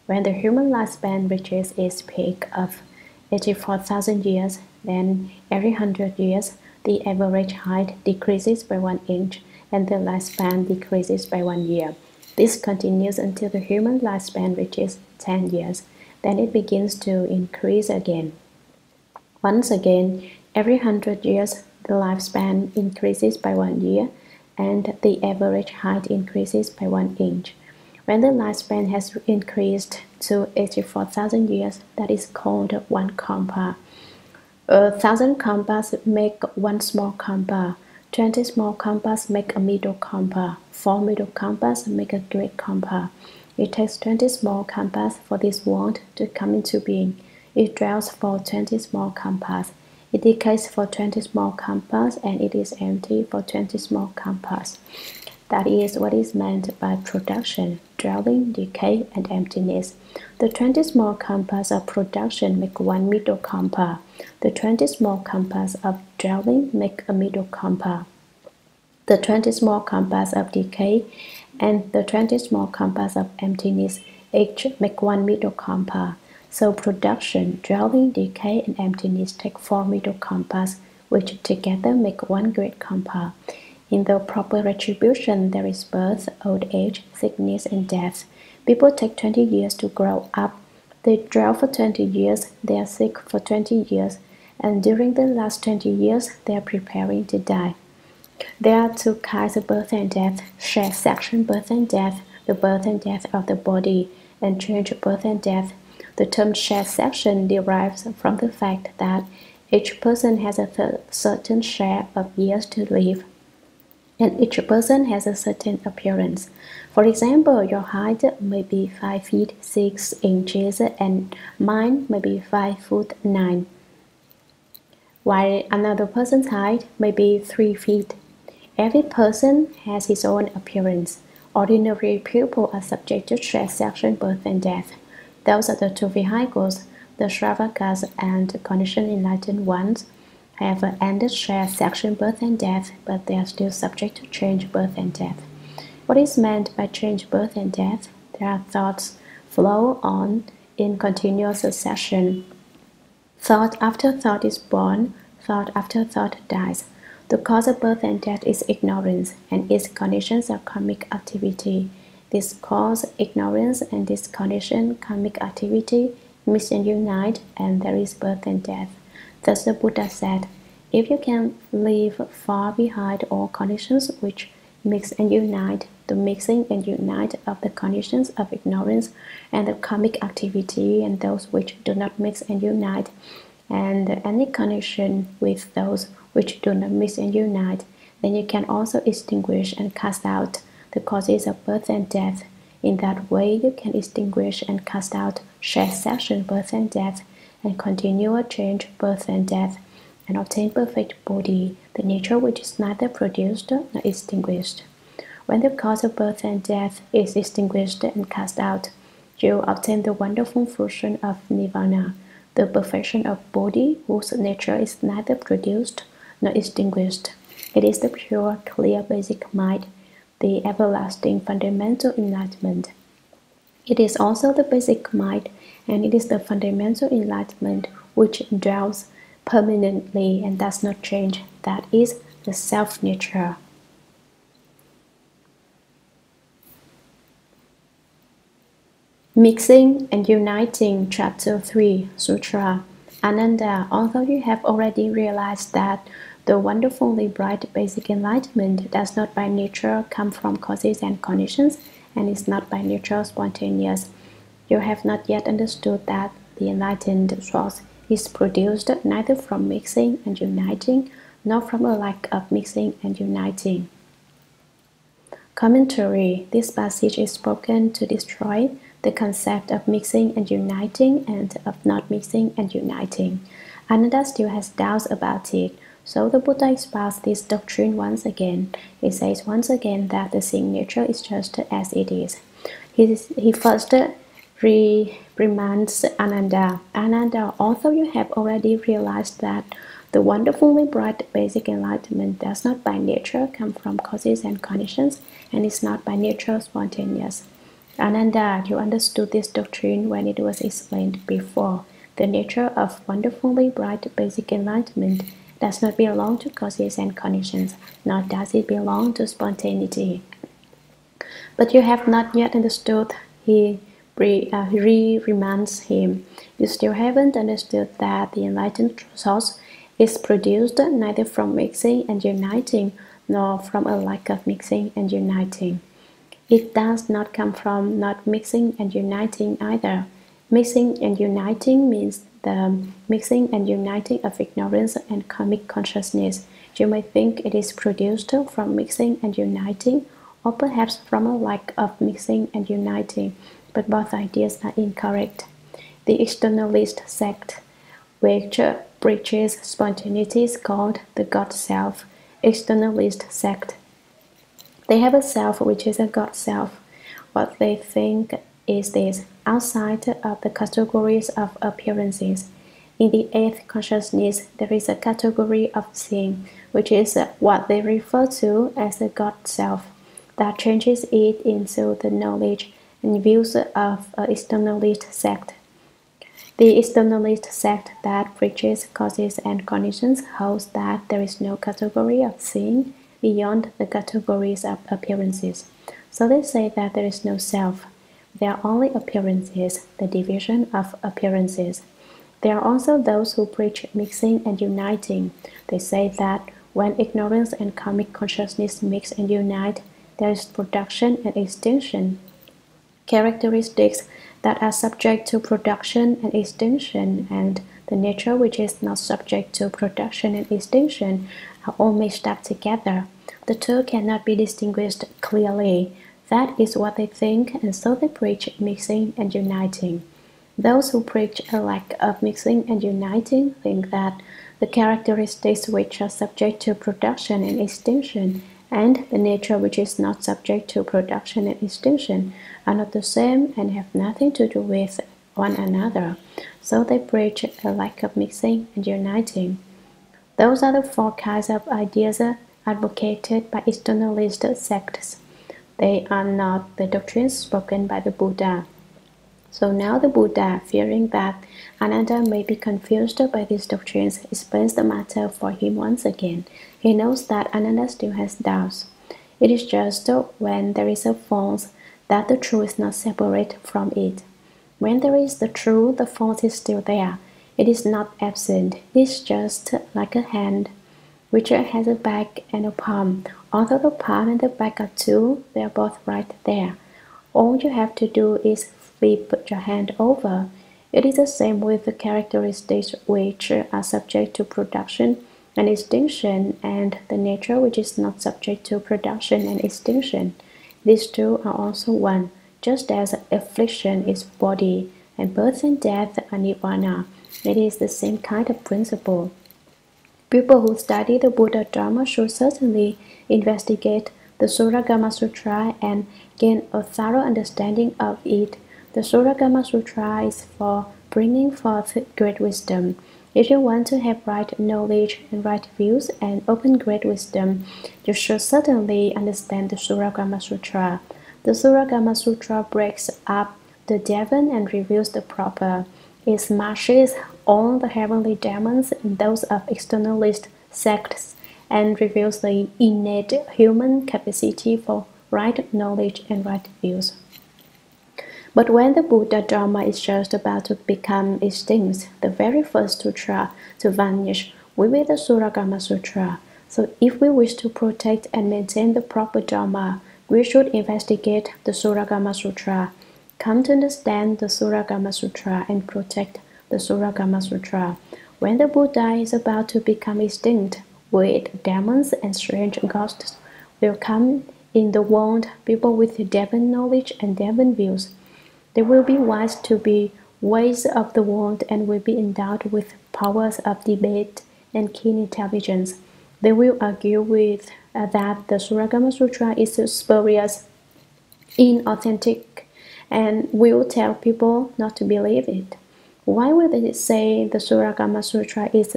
When the human lifespan reaches its peak of 84,000 years, then every 100 years, the average height decreases by 1 inch and the lifespan decreases by 1 year. This continues until the human lifespan reaches 10 years. Then it begins to increase again. Once again, every 100 years, the lifespan increases by 1 year and the average height increases by 1 inch. When the lifespan has increased to 84,000 years, that is called one kampa. 1,000 kampas make one small kampa. 20 small kampas make a middle kampa. 4 middle kampas make a great kampa. It takes 20 small kampas for this world to come into being. It dwells for 20 small kampas. It decays for 20 small kampas, and it is empty for 20 small kampas. That is what is meant by production, dwelling, decay, and emptiness. The 20 small kampas of production make one middle kampa. The 20 small kampas of dwelling make a middle kampa. The 20 small kampas of decay and the 20 small kampas of emptiness each make one middle kampa. So production, dwelling, decay, and emptiness take 4 middle kampas, which together make one great kampa. In the proper retribution, there is birth, old age, sickness, and death. People take 20 years to grow up. They dwell for 20 years, they are sick for 20 years, and during the last 20 years, they are preparing to die. There are two kinds of birth and death: shared section birth and death, the birth and death of the body, and change birth and death. The term shared section derives from the fact that each person has a certain share of years to live, and each person has a certain appearance. For example, your height may be 5 feet 6 inches and mine may be 5 foot 9, while another person's height may be 3 feet. Every person has his own appearance. Ordinary people are subject to shared section birth and death. Those are the two vehicles. The Shravakas and conditioned enlightened ones have ended shared section birth and death, but they are still subject to change birth and death. What is meant by change birth and death? Their thoughts flow on in continuous succession. Thought after thought is born, thought after thought dies. The cause of birth and death is ignorance, and its conditions are karmic activity. This cause, ignorance, and this condition, karmic activity, mix and unite, and there is birth and death. Thus the Buddha said, if you can leave far behind all conditions which mix and unite, the mixing and unite of the conditions of ignorance and the karmic activity and those which do not mix and unite, and any connection with those which do not mix and unite, then you can also extinguish and cast out the causes of birth and death. In that way, you can extinguish and cast out shared section birth and death, and continual change birth and death, and obtain perfect Bodhi, the nature which is neither produced nor extinguished. When the cause of birth and death is extinguished and cast out, you obtain the wonderful fruition of Nirvana, the perfection of Bodhi, whose nature is neither produced nor extinguished. It is the pure, clear, basic mind, the everlasting fundamental enlightenment. It is also the basic mind, and it is the fundamental enlightenment which dwells permanently and does not change. That is the self-nature. Mixing and Uniting, Chapter 3, Sutra. Ananda, although you have already realized that the wonderfully bright basic enlightenment does not by nature come from causes and conditions, and is not by nature spontaneous, you have not yet understood that the enlightened source is produced neither from mixing and uniting, nor from a lack of mixing and uniting. Commentary. This passage is spoken to destroy the concept of mixing and uniting and of not mixing and uniting. Ananda still has doubts about it, so the Buddha espoused this doctrine once again. He says once again that the seeing nature is just as it is. He first reminds Ananda, Ananda, although you have already realized that the wonderfully bright basic enlightenment does not by nature come from causes and conditions, and is not by nature spontaneous. Ananda, you understood this doctrine when it was explained before. The nature of wonderfully bright basic enlightenment does not belong to causes and conditions, nor does it belong to spontaneity. But you have not yet understood, he reminds him. You still haven't understood that the enlightened source is produced neither from mixing and uniting, nor from a lack of mixing and uniting. It does not come from not mixing and uniting either. Mixing and uniting means the mixing and uniting of ignorance and karmic consciousness. You may think it is produced from mixing and uniting, or perhaps from a lack of mixing and uniting, but both ideas are incorrect. The externalist sect, which preaches spontaneity, is called the God Self. Externalist sect. They have a self which is a God Self. What they think is this, outside of the categories of appearances. In the eighth consciousness, there is a category of seeing, which is what they refer to as the God Self, that changes it into the knowledge and views of an externalist sect. The externalist sect that preaches causes and conditions holds that there is no category of seeing beyond the categories of appearances. So they say that there is no self. There are only appearances, the division of appearances. There are also those who preach mixing and uniting. They say that when ignorance and karmic consciousness mix and unite, there is production and extinction. Characteristics that are subject to production and extinction, and the nature which is not subject to production and extinction, are all mixed up together. The two cannot be distinguished clearly. That is what they think, and so they preach mixing and uniting. Those who preach a lack of mixing and uniting think that the characteristics which are subject to production and extinction and the nature which is not subject to production and extinction are not the same and have nothing to do with one another. So they preach a lack of mixing and uniting. Those are the four kinds of ideas advocated by externalist sects. They are not the doctrines spoken by the Buddha. So now the Buddha, fearing that Ananda may be confused by these doctrines, explains the matter for him once again. He knows that Ananda still has doubts. It is just when there is a false that the true is not separate from it. When there is the true, the false is still there. It is not absent. It is just like a hand, which has a back and a palm. Although the palm and the back are two, they are both right there. All you have to do is flip your hand over. It is the same with the characteristics which are subject to production and extinction, and the nature which is not subject to production and extinction. These two are also one, just as affliction is body and birth and death are nirvana. It is the same kind of principle. People who study the Buddha Dharma should certainly investigate the Shurangama Sutra and gain a thorough understanding of it. The Shurangama Sutra is for bringing forth great wisdom. If you want to have right knowledge and right views and open great wisdom, you should certainly understand the Shurangama Sutra. The Shurangama Sutra breaks up the devon and reveals the proper. It smashes all the heavenly demons and those of externalist sects and reveals the innate human capacity for right knowledge and right views. But when the Buddha Dharma is just about to become extinct, the very first sutra to vanish will be the Shurangama Sutra. So if we wish to protect and maintain the proper Dharma, we should investigate the Shurangama Sutra, come to understand the Shurangama Sutra, and protect the Shurangama Sutra. When the Buddha is about to become extinct, weird demons and strange ghosts will come in the world, people with devon knowledge and devon views. They will be wise to be ways of the world and will be endowed with powers of debate and keen intelligence. They will argue with that the Shurangama Sutra is spurious, inauthentic, and will tell people not to believe it. Why would they say the Shurangama Sutra is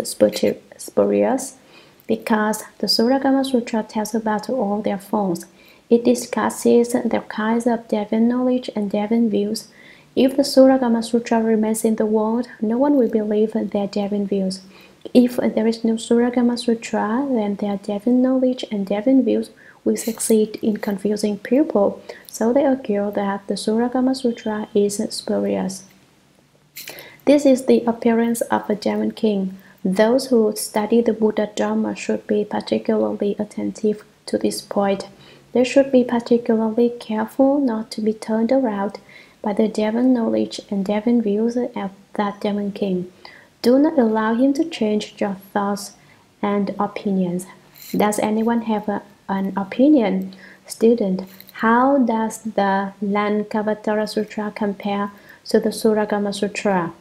spurious? Because the Shurangama Sutra tells about all their forms. It discusses their kinds of divine knowledge and divine views. If the Shurangama Sutra remains in the world, no one will believe their divine views. If there is no Shurangama Sutra, then their divine knowledge and divine views will succeed in confusing people, so they argue that the Shurangama Sutra is spurious. This is the appearance of a divine king. Those who study the Buddha Dharma should be particularly attentive to this point. They should be particularly careful not to be turned around by the divine knowledge and divine views of that divine king. Do not allow him to change your thoughts and opinions. Does anyone have an opinion? Student, how does the Lankavatara Sutra compare to the Shurangama Sutra?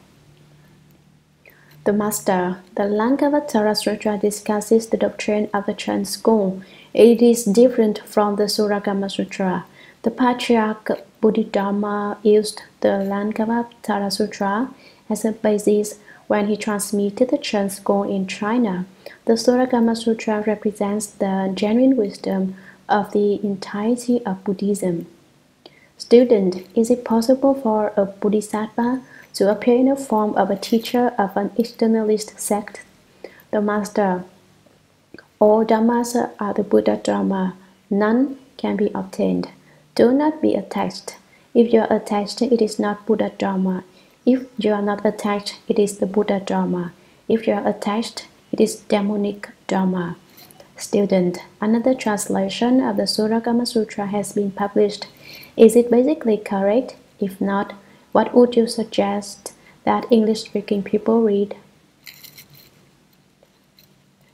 The Master, the Lankavatara Sutra discusses the doctrine of the Chan school. It is different from the Shurangama Sutra. The Patriarch Bodhidharma used the Lankavatara Sutra as a basis when he transmitted the Chan school in China. The Shurangama Sutra represents the genuine wisdom of the entirety of Buddhism. Student, is it possible for a Bodhisattva to appear in the form of a teacher of an externalist sect? The Master, all dharmas are the Buddha Dharma. None can be obtained. Do not be attached. If you are attached, it is not Buddha Dharma. If you are not attached, it is the Buddha Dharma. If you are attached, it is demonic Dharma. Student, another translation of the Shurangama Sutra has been published. Is it basically correct? If not, what would you suggest that English-speaking people read?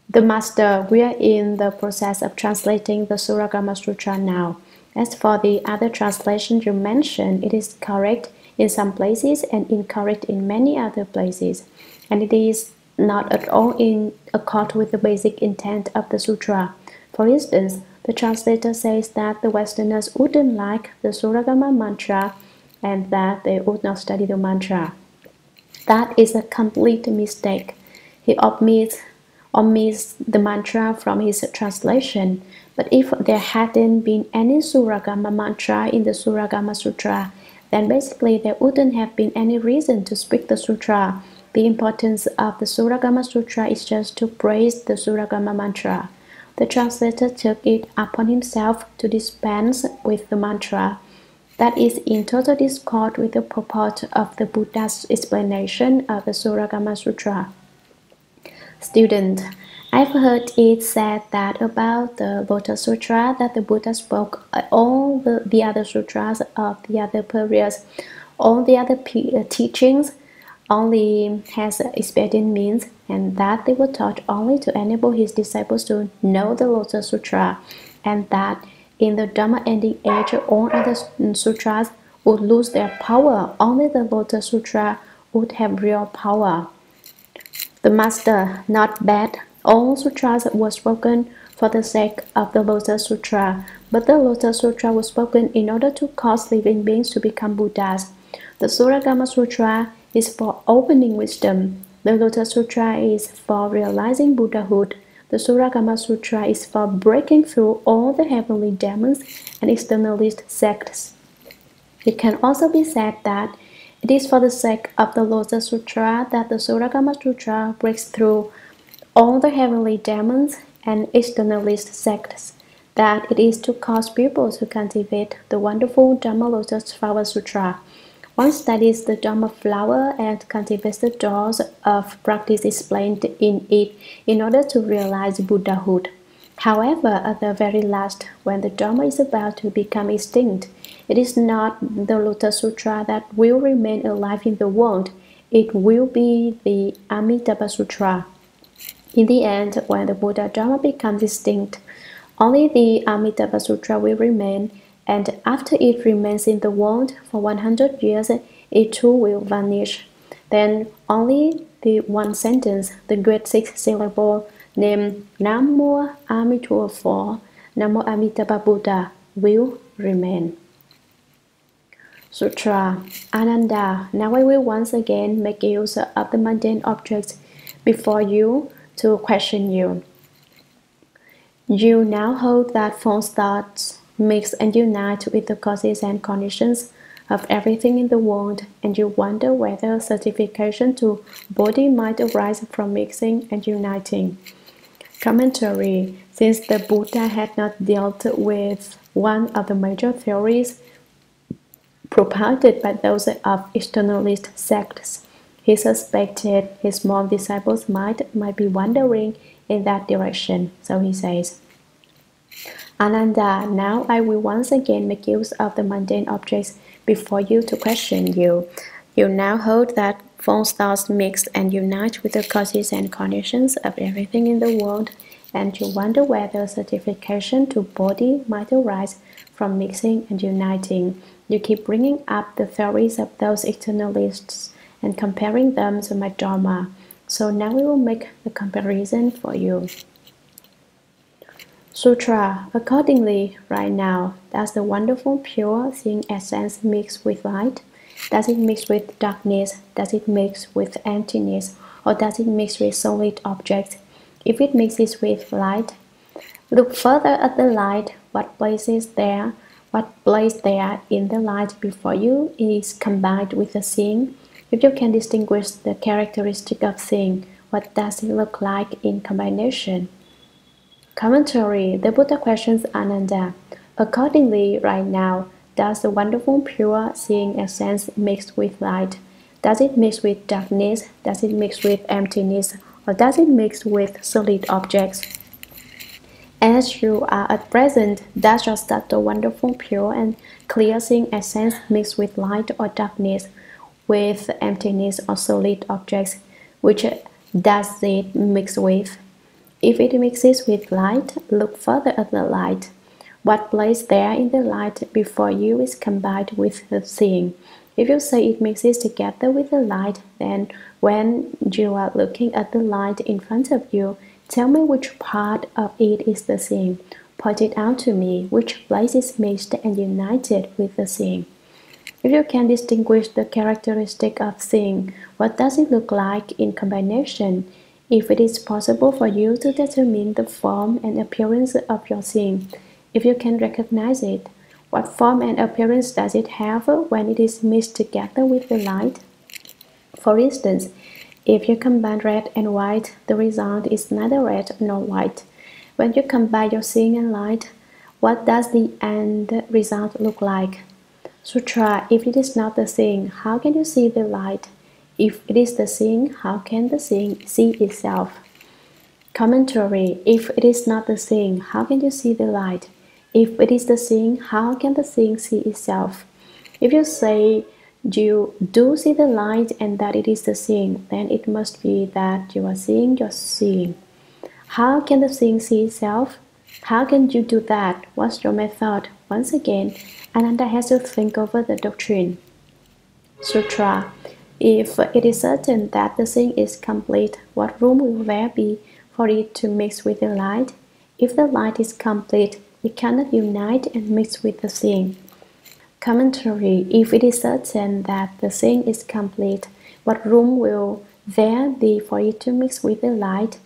The Master, we are in the process of translating the Shurangama Sutra now. As for the other translation you mentioned, it is correct in some places and incorrect in many other places, and it is not at all in accord with the basic intent of the sutra. For instance, the translator says that the Westerners wouldn't like the Shurangama mantra and that they would not study the mantra. That is a complete mistake. He omits the mantra from his translation. But if there hadn't been any Shurangama mantra in the Shurangama Sutra, then basically there wouldn't have been any reason to speak the sutra. The importance of the Shurangama Sutra is just to praise the Shurangama mantra. The translator took it upon himself to dispense with the mantra. That is in total discord with the purport of the Buddha's explanation of the Shurangama Sutra. Student, I've heard it said that about the Lotus Sutra that the Buddha spoke all the other sutras of the other periods, all the other teachings only has expedient means, and that they were taught only to enable his disciples to know the Lotus Sutra, and that in the Dharma Ending Age all other sutras would lose their power, only the Lotus Sutra would have real power. The Master, not bad. All sutras were spoken for the sake of the Lotus Sutra, but the Lotus Sutra was spoken in order to cause living beings to become Buddhas. The Shurangama Sutra is for opening wisdom. The Lotus Sutra is for realizing Buddhahood. The Shurangama Sutra is for breaking through all the heavenly demons and externalist sects. It can also be said that it is for the sake of the Lotus Sutra that the Shurangama Sutra breaks through all the heavenly demons and externalist sects, that it is to cause people to cultivate the wonderful Dharma Lotus Flower Sutra. One studies the Dharma flower and cultivates the doors of practice explained in it in order to realize Buddhahood. However, at the very last, when the Dharma is about to become extinct, it is not the Lotus Sutra that will remain alive in the world. It will be the Amitabha Sutra. In the end, when the Buddha Dharma becomes extinct, only the Amitabha Sutra will remain, and after it remains in the world for 100 years, it too will vanish. Then only the one sentence, the great six syllable named Nam Mô A Di Đà Phật, Nam Mô Amitabha Buddha will remain. Sutra. Ananda, now I will once again make use of the mundane objects before you to question you. You now hold that false thoughts mix and unite with the causes and conditions of everything in the world, and you wonder whether certification to body might arise from mixing and uniting. Commentary. Since the Buddha had not dealt with one of the major theories propounded by those of externalist sects, he suspected his small disciples might be wandering in that direction. So he says, Ananda, now I will once again make use of the mundane objects before you to question you. You now hold that false thoughts mix and unite with the causes and conditions of everything in the world, and you wonder whether certification to body might arise from mixing and uniting. You keep bringing up the theories of those externalists and comparing them to my Dharma. So now we will make the comparison for you. Sutra. Accordingly, right now, does the wonderful pure seeing essence mix with light? Does it mix with darkness? Does it mix with emptiness? Or does it mix with solid objects? If it mixes with light, look further at the light. What place there in the light before you is combined with the seeing? If you can distinguish the characteristic of seeing, what does it look like in combination? Commentary. The Buddha questions Ananda. Accordingly, right now, does the wonderful pure seeing essence mix with light? Does it mix with darkness? Does it mix with emptiness? Or does it mix with solid objects? As you are at present, does your subtle, wonderful, pure, and clear seeing essence mix with light or darkness, with emptiness or solid objects? Which does it mix with? If it mixes with light, look further at the light. What place there in the light before you is combined with the seeing? If you say it mixes together with the light, then when you are looking at the light in front of you, tell me which part of it is the seeing. Point it out to me, which place is mixed and united with the seeing. If you can distinguish the characteristic of seeing, what does it look like in combination? If it is possible for you to determine the form and appearance of your seeing, if you can recognize it, what form and appearance does it have when it is mixed together with the light? For instance, if you combine red and white, the result is neither red nor white. When you combine your seeing and light, what does the end result look like? Sutra. If it is not the seeing, how can you see the light? If it is the seeing, how can the seeing see itself? Commentary. If it is not the seeing, how can you see the light? If it is the seeing, how can the seeing see itself? If you say you do see the light and that it is the seeing, then it must be that you are seeing your seeing. How can the seeing see itself? How can you do that? What's your method? Once again, Ananda has to think over the doctrine. Sutra. If it is certain that the seeing is complete, what room will there be for it to mix with the light? If the light is complete, it cannot unite and mix with the seeing. Commentary. If it is certain that the seeing is complete, what room will there be for it to mix with the light?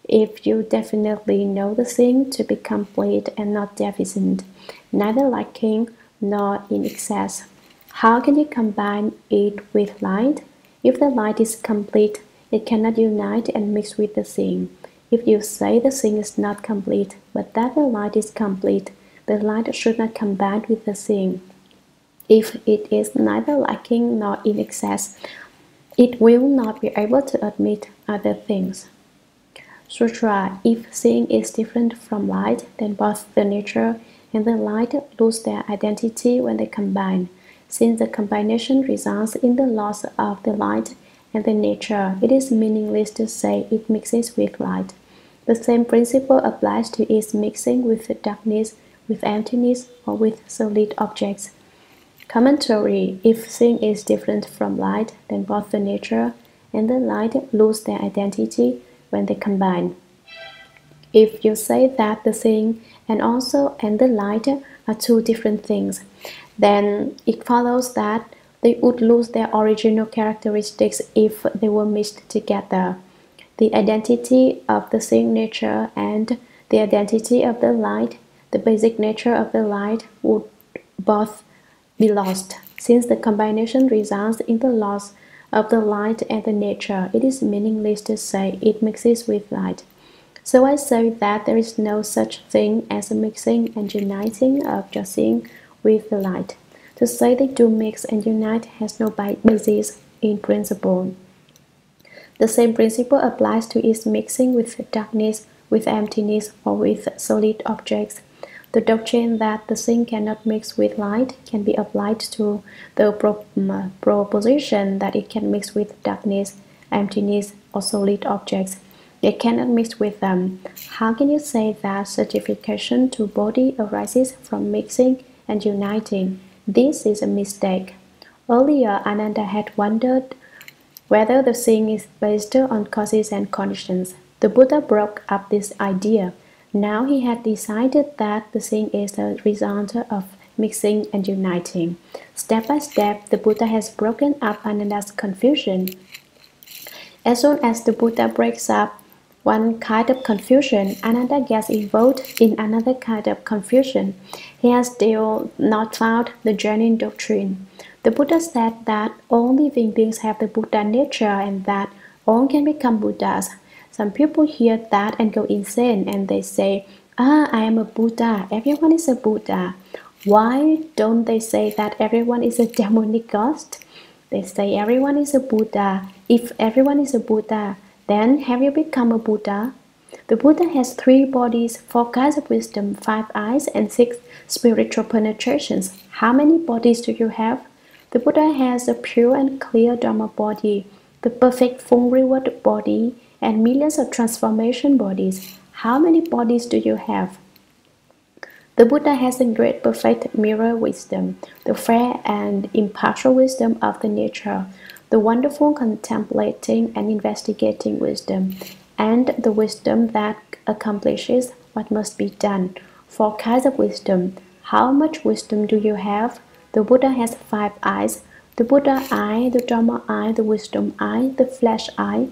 If you definitely know the seeing to be complete and not deficient, neither lacking nor in excess, how can you combine it with light? If the light is complete, it cannot unite and mix with the seeing. If you say the seeing is not complete, but that the light is complete, the light should not combine with the seeing. If it is neither lacking nor in excess, it will not be able to admit other things. Sutra. If seeing is different from light, then both the nature and the light lose their identity when they combine. Since the combination results in the loss of the light and the nature, it is meaningless to say it mixes with light. The same principle applies to its mixing with the darkness with emptiness, or with solid objects. Commentary: if seeing is different from light, then both the nature and the light lose their identity when they combine. If you say that the seeing and the light are two different things, then it follows that they would lose their original characteristics if they were mixed together. The identity of the seeing nature and the identity of the light, the basic nature of the light, would both be lost. Since the combination results in the loss of the light and the nature, it is meaningless to say it mixes with light. So I say that there is no such thing as a mixing and uniting of your seeing with the light. To say they do mix and unite has no basis in principle. The same principle applies to its mixing with darkness, with emptiness, or with solid objects. The doctrine that the seeing cannot mix with light can be applied to the proposition that it can mix with darkness, emptiness, or solid objects. It cannot mix with them. How can you say that certification to body arises from mixing and uniting? This is a mistake. Earlier, Ananda had wondered whether the seeing is based on causes and conditions. The Buddha broke up this idea. Now he had decided that the seeing is the result of mixing and uniting. Step by step, the Buddha has broken up Ananda's confusion. As soon as the Buddha breaks up one kind of confusion, Ananda gets involved in another kind of confusion. He has still not found the genuine doctrine. The Buddha said that all living beings have the Buddha nature and that all can become Buddhas. Some people hear that and go insane, and they say, I am a Buddha, everyone is a Buddha. Why don't they say that everyone is a demonic ghost? They say everyone is a Buddha. If everyone is a Buddha, then have you become a Buddha? The Buddha has 3 bodies, 4 kinds of wisdom, 5 eyes, and 6 spiritual penetrations. How many bodies do you have? The Buddha has a pure and clear Dharma body, the perfect full reward body, and millions of transformation bodies. How many bodies do you have? The Buddha has a great perfect mirror wisdom, the fair and impartial wisdom of the nature, the wonderful contemplating and investigating wisdom, and the wisdom that accomplishes what must be done. 4 kinds of wisdom. How much wisdom do you have? The Buddha has 5 eyes, the Buddha eye, the Dharma eye, the wisdom eye, the flesh eye,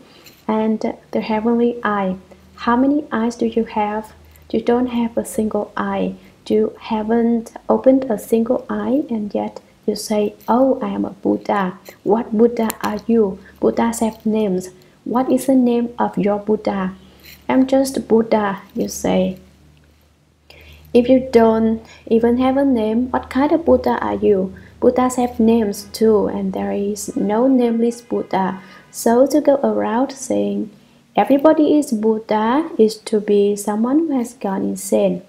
and the heavenly eye. How many eyes do you have? You don't have a single eye. You haven't opened a single eye, and yet you say, oh, I am a Buddha. What Buddha are you? Buddhas have names. What is the name of your Buddha? I'm just Buddha, you say. If you don't even have a name, what kind of Buddha are you? Buddhas have names too, and there is no nameless Buddha. So to go around saying, everybody is Buddha is to be someone who has gone insane.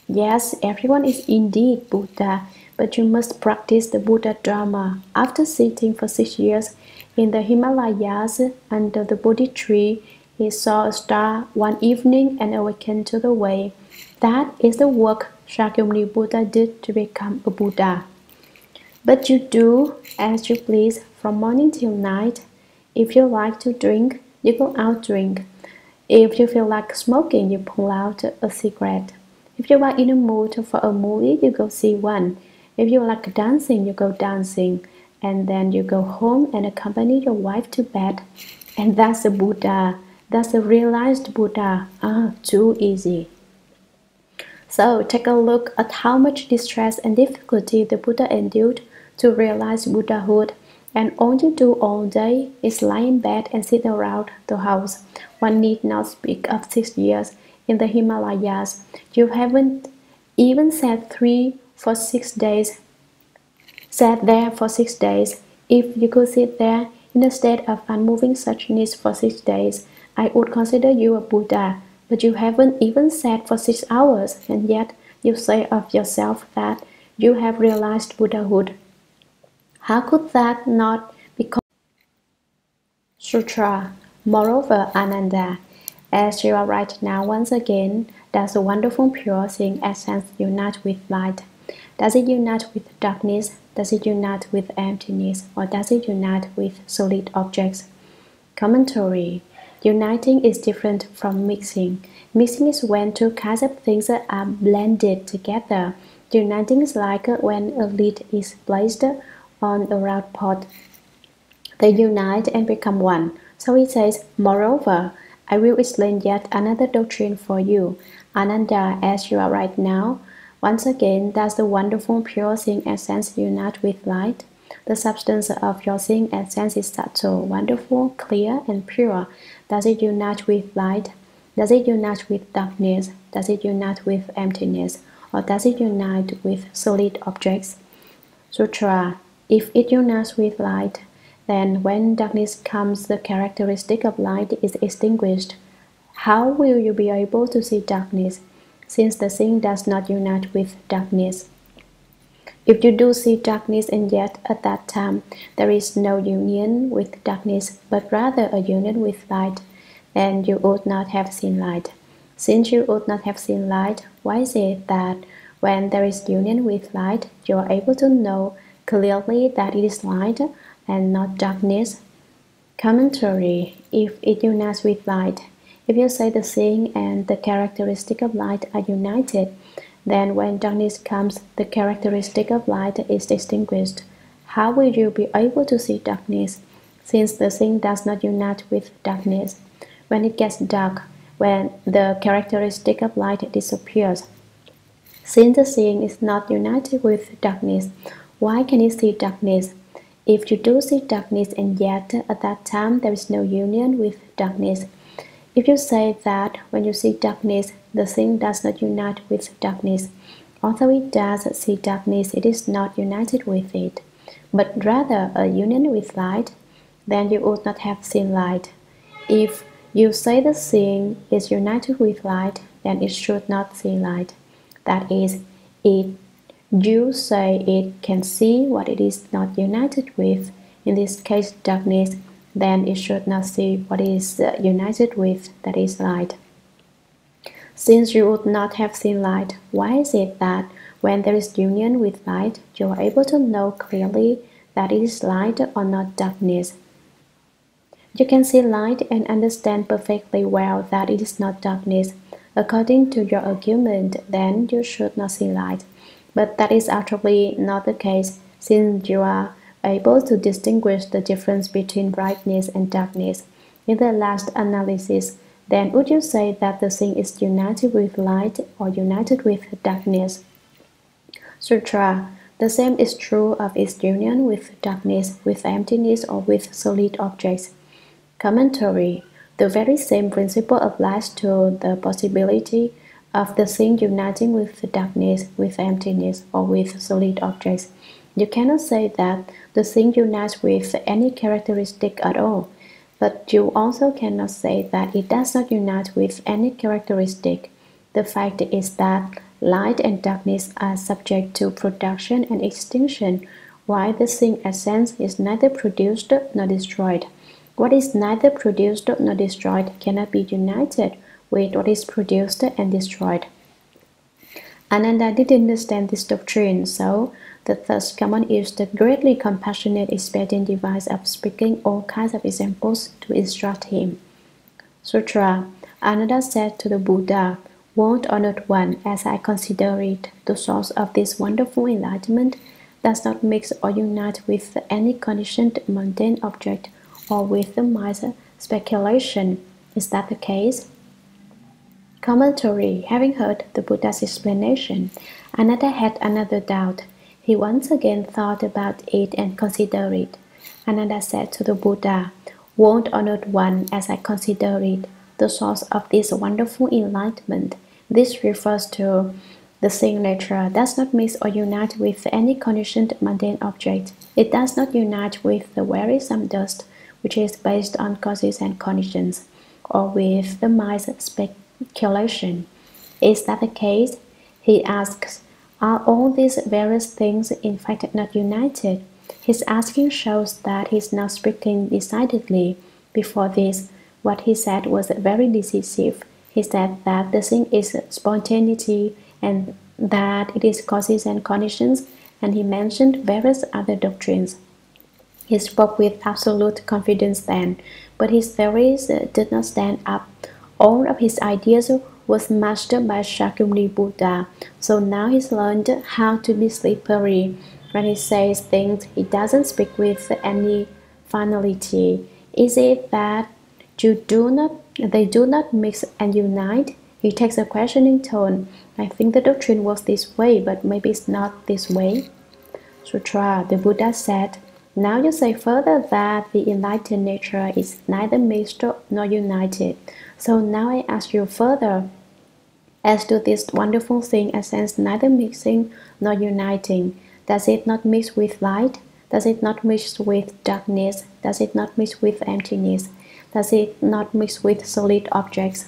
Yes, everyone is indeed Buddha, but you must practice the Buddha Dharma. After sitting for 6 years in the Himalayas under the Bodhi tree, he saw a star one evening and awakened to the way. That is the work Shakyamuni Buddha did to become a Buddha. But you do as you please from morning till night. If you like to drink, you go out drink. If you feel like smoking, you pull out a cigarette. If you are in a mood for a movie, you go see one. If you like dancing, you go dancing. And then you go home and accompany your wife to bed. And that's a Buddha. That's a realized Buddha. Too easy. So take a look at how much distress and difficulty the Buddha endured to realize Buddhahood. And all you do all day is lie in bed and sit around the house. One need not speak of 6 years in the Himalayas. You haven't even sat there for 6 days. If you could sit there in a state of unmoving suchness for 6 days, I would consider you a Buddha. But you haven't even sat for 6 hours, and yet you say of yourself that you have realized Buddhahood. How could that not be called Sutra? Moreover, Ananda, as you are right now once again, does the wonderful pure thing essence unite with light? Does it unite with darkness? Does it unite with emptiness? Or does it unite with solid objects? Commentary. Uniting is different from mixing. Mixing is when two kinds of things are blended together. Uniting is like when a lid is placed on a round pot. They unite and become one. So he says, moreover, I will explain yet another doctrine for you. Ananda, as you are right now, once again, does the wonderful pure thing essence unite with light? The substance of your thing essence is subtle, wonderful, clear, and pure. Does it unite with light? Does it unite with darkness? Does it unite with emptiness? Or does it unite with solid objects? Sutra. If it unites with light, then when darkness comes, the characteristic of light is extinguished. How will you be able to see darkness, since the thing does not unite with darkness? If you do see darkness and yet at that time there is no union with darkness, but rather a union with light, then you ought not have seen light. Since you ought not have seen light, why is it that when there is union with light, you are able to know clearly that it is light and not darkness? Commentary. If it unites with light, if you say the thing and the characteristic of light are united, then when darkness comes, the characteristic of light is extinguished. How will you be able to see darkness, since the thing does not unite with darkness? When it gets dark, when the characteristic of light disappears, since the thing is not united with darkness, why can it see darkness? If you do see darkness and yet at that time there is no union with darkness, if you say that when you see darkness, the thing does not unite with darkness, although it does see darkness, it is not united with it, but rather a union with light, then you ought not have seen light. If you say the thing is united with light, then it should not see light. That is, you say it can see what it is not united with, in this case darkness, then it should not see what it is united with, that is light. Since you would not have seen light, why is it that when there is union with light, you are able to know clearly that it is light or not darkness? You can see light and understand perfectly well that it is not darkness. According to your argument, then you should not see light. But that is actually not the case, since you are able to distinguish the difference between brightness and darkness. In the last analysis, then would you say that the thing is united with light or united with darkness? Sutra. The same is true of its union with darkness, with emptiness, or with solid objects. Commentary. The very same principle applies to the possibility of the thing uniting with darkness, with emptiness, or with solid objects. You cannot say that the thing unites with any characteristic at all, but you also cannot say that it does not unite with any characteristic. The fact is that light and darkness are subject to production and extinction, while the thing essence is neither produced nor destroyed. What is neither produced nor destroyed cannot be united with what is produced and destroyed. Ananda did understand this doctrine, so the thus Common used the greatly compassionate expedient device of speaking all kinds of examples to instruct him. Sutra. Ananda said to the Buddha, "Won't Honored One, as I consider it, the source of this wonderful enlightenment does not mix or unite with any conditioned mundane object or with the mind's speculation. Is that the case?" Commentary. Having heard the Buddha's explanation, Ananda had another doubt. He once again thought about it and considered it. Ananda said to the Buddha, "Won't Honored One, as I consider it, the source of this wonderful enlightenment." This refers to the thing nature does not mix or unite with any conditioned mundane object. It does not unite with the wearisome dust, which is based on causes and conditions, or with the mind's speculation. Is that the case? He asks, are all these various things in fact not united? His asking shows that he is not speaking decidedly. Before this, What he said was very decisive. He said that the thing is spontaneity and that it is causes and conditions, and he mentioned various other doctrines. He spoke with absolute confidence then, but his theories did not stand up. All of his ideas was mastered by Shakyamuni Buddha, so now he's learned how to be slippery. When he says things, he doesn't speak with any finality. Is it that they do not mix and unite? He takes a questioning tone. I think the doctrine was this way, but maybe it's not this way. Sutra, the Buddha said, now you say further that the enlightened nature is neither mixed nor united. So now I ask you further, as to this wonderful thing, a sense neither mixing nor uniting. Does it not mix with light? Does it not mix with darkness? Does it not mix with emptiness? Does it not mix with solid objects?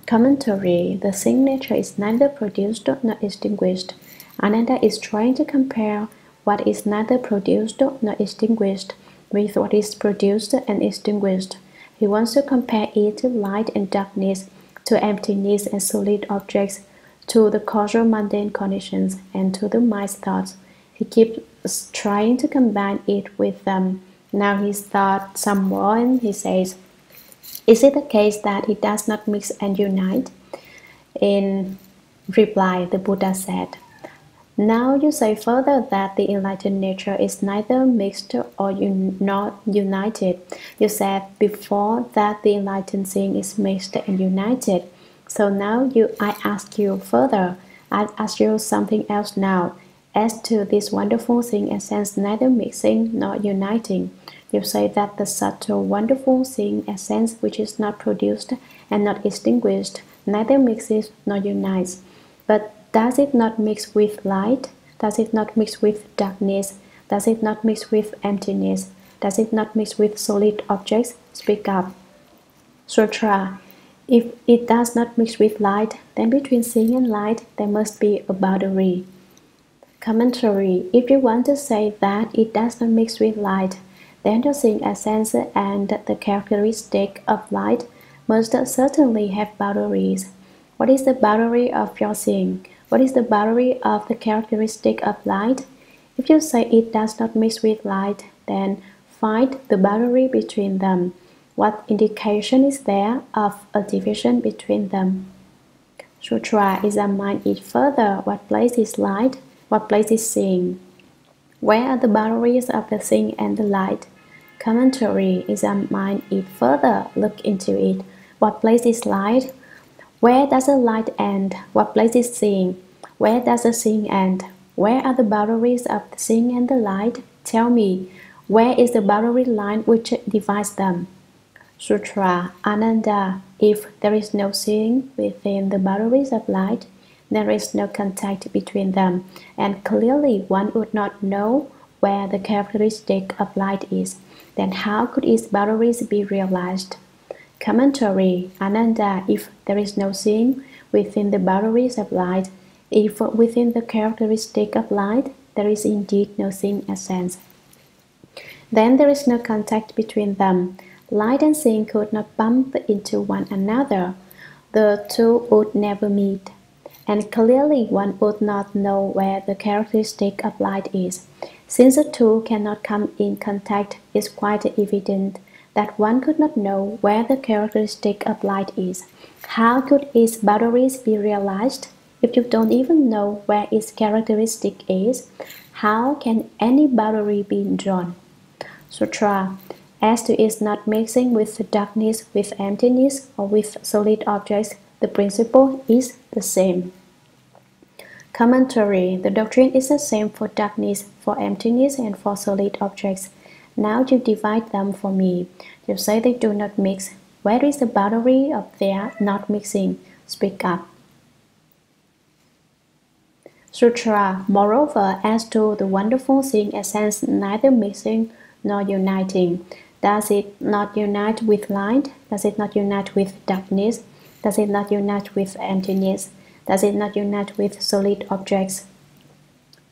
Commentary. The thing nature is neither produced nor extinguished. Ananda is trying to compare what is neither produced nor extinguished with what is produced and extinguished. He wants to compare it to light and darkness, to emptiness and solid objects, to the causal mundane conditions, and to the mind's thoughts. He keeps trying to combine it with them. Now he's thought some more and he says, is it the case that it does not mix and unite? In reply, the Buddha said, now you say further that the enlightened nature is neither mixed or not united. You said before that the enlightened thing is mixed and united. So now I ask you further. I ask you something else now. As to this wonderful thing, essence neither mixing nor uniting. You say that the subtle, wonderful thing, essence which is not produced and not extinguished, neither mixes nor unites. But does it not mix with light? Does it not mix with darkness? Does it not mix with emptiness? Does it not mix with solid objects? Speak up. Sutra. If it does not mix with light, then between seeing and light there must be a boundary. Commentary. If you want to say that it does not mix with light, then the seeing essence and the characteristic of light must certainly have boundaries. What is the boundary of your seeing? What is the boundary of the characteristic of light? If you say it does not mix with light, then find the boundary between them. What indication is there of a division between them? Sutra. Examine it further. What place is light? What place is seeing? Where are the boundaries of the seeing and the light? Commentary. Examine it further. Look into it. What place is light? Where does the light end? What place is seeing? Where does the seeing end? Where are the boundaries of the seeing and the light? Tell me, where is the boundary line which divides them? Sutra. Ananda. If there is no seeing within the boundaries of light, there is no contact between them, and clearly one would not know where the characteristic of light is. Then how could its boundaries be realized? Commentary. Ananda. If there is no seeing within the boundaries of light, if within the characteristic of light there is indeed no seeing essence, then there is no contact between them. Light and seeing could not bump into one another. The two would never meet. And clearly one would not know where the characteristic of light is. Since the two cannot come in contact, it's quite evident that one could not know where the characteristic of light is. How could its boundaries be realized? If you don't even know where its characteristic is, how can any boundary be drawn? Sutra. As to its not mixing with darkness, with emptiness, or with solid objects, the principle is the same. Commentary. The doctrine is the same for darkness, for emptiness, and for solid objects. Now you divide them for me. You say they do not mix. Where is the boundary of their not mixing? Speak up. Sutra. Moreover, as to the wonderful thing essence neither mixing nor uniting, does it not unite with light? Does it not unite with darkness? Does it not unite with emptiness? Does it not unite with solid objects?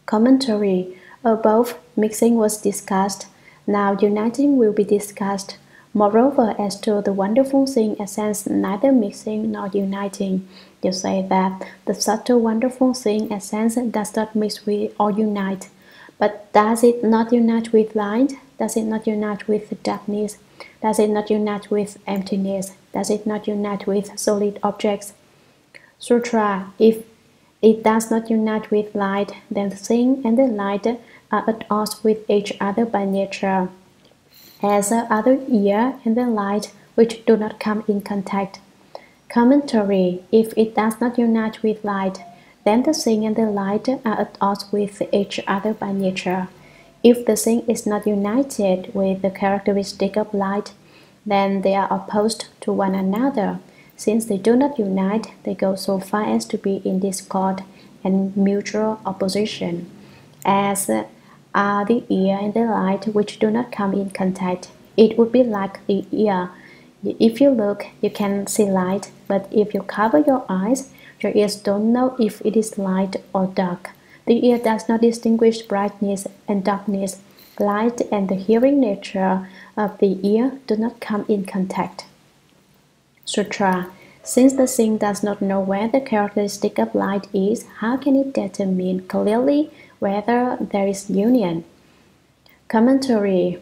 Commentary. Above, mixing was discussed. Now uniting will be discussed. Moreover, as to the wonderful thing essence neither mixing nor uniting, you say that the subtle wonderful thing essence does not mix with or unite. But does it not unite with light? Does it not unite with darkness? Does it not unite with emptiness? Does it not unite with solid objects? Sutra, if it does not unite with light, then the thing and the light are at odds with each other by nature, as the other ear and the light which do not come in contact. Commentary, if it does not unite with light, then the thing and the light are at odds with each other by nature. If the thing is not united with the characteristic of light, then they are opposed to one another. Since they do not unite, they go so far as to be in discord and mutual opposition, as are the ear and the light which do not come in contact. It would be like the ear. If you look, you can see light, but if you cover your eyes, your ears don't know if it is light or dark. The ear does not distinguish brightness and darkness. Light and the hearing nature of the ear do not come in contact. Sutra. Since the thing does not know where the characteristic of light is, how can it determine clearly whether there is union? Commentary.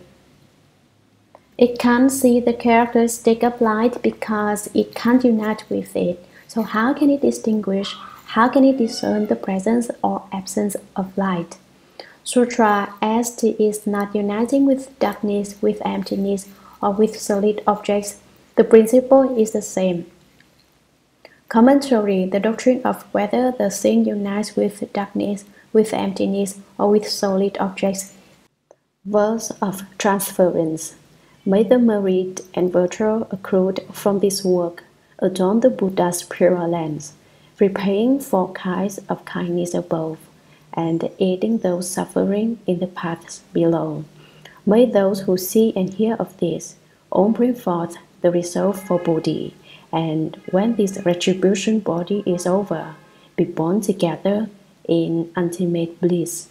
It can't see the characteristic of light because it can't unite with it. So how can it distinguish? How can it discern the presence or absence of light? Sutra, as it is not uniting with darkness, with emptiness, or with solid objects, the principle is the same. Commentary. The doctrine of whether the thing unites with darkness, with emptiness, or with solid objects. Verse of transference. May the merit and virtue accrued from this work adorn the Buddha's pure lands, repaying 4 kinds of kindness above, and aiding those suffering in the paths below. May those who see and hear of this all bring forth the resolve for Bodhi, and when this retribution body is over, be born together in ultimate bliss.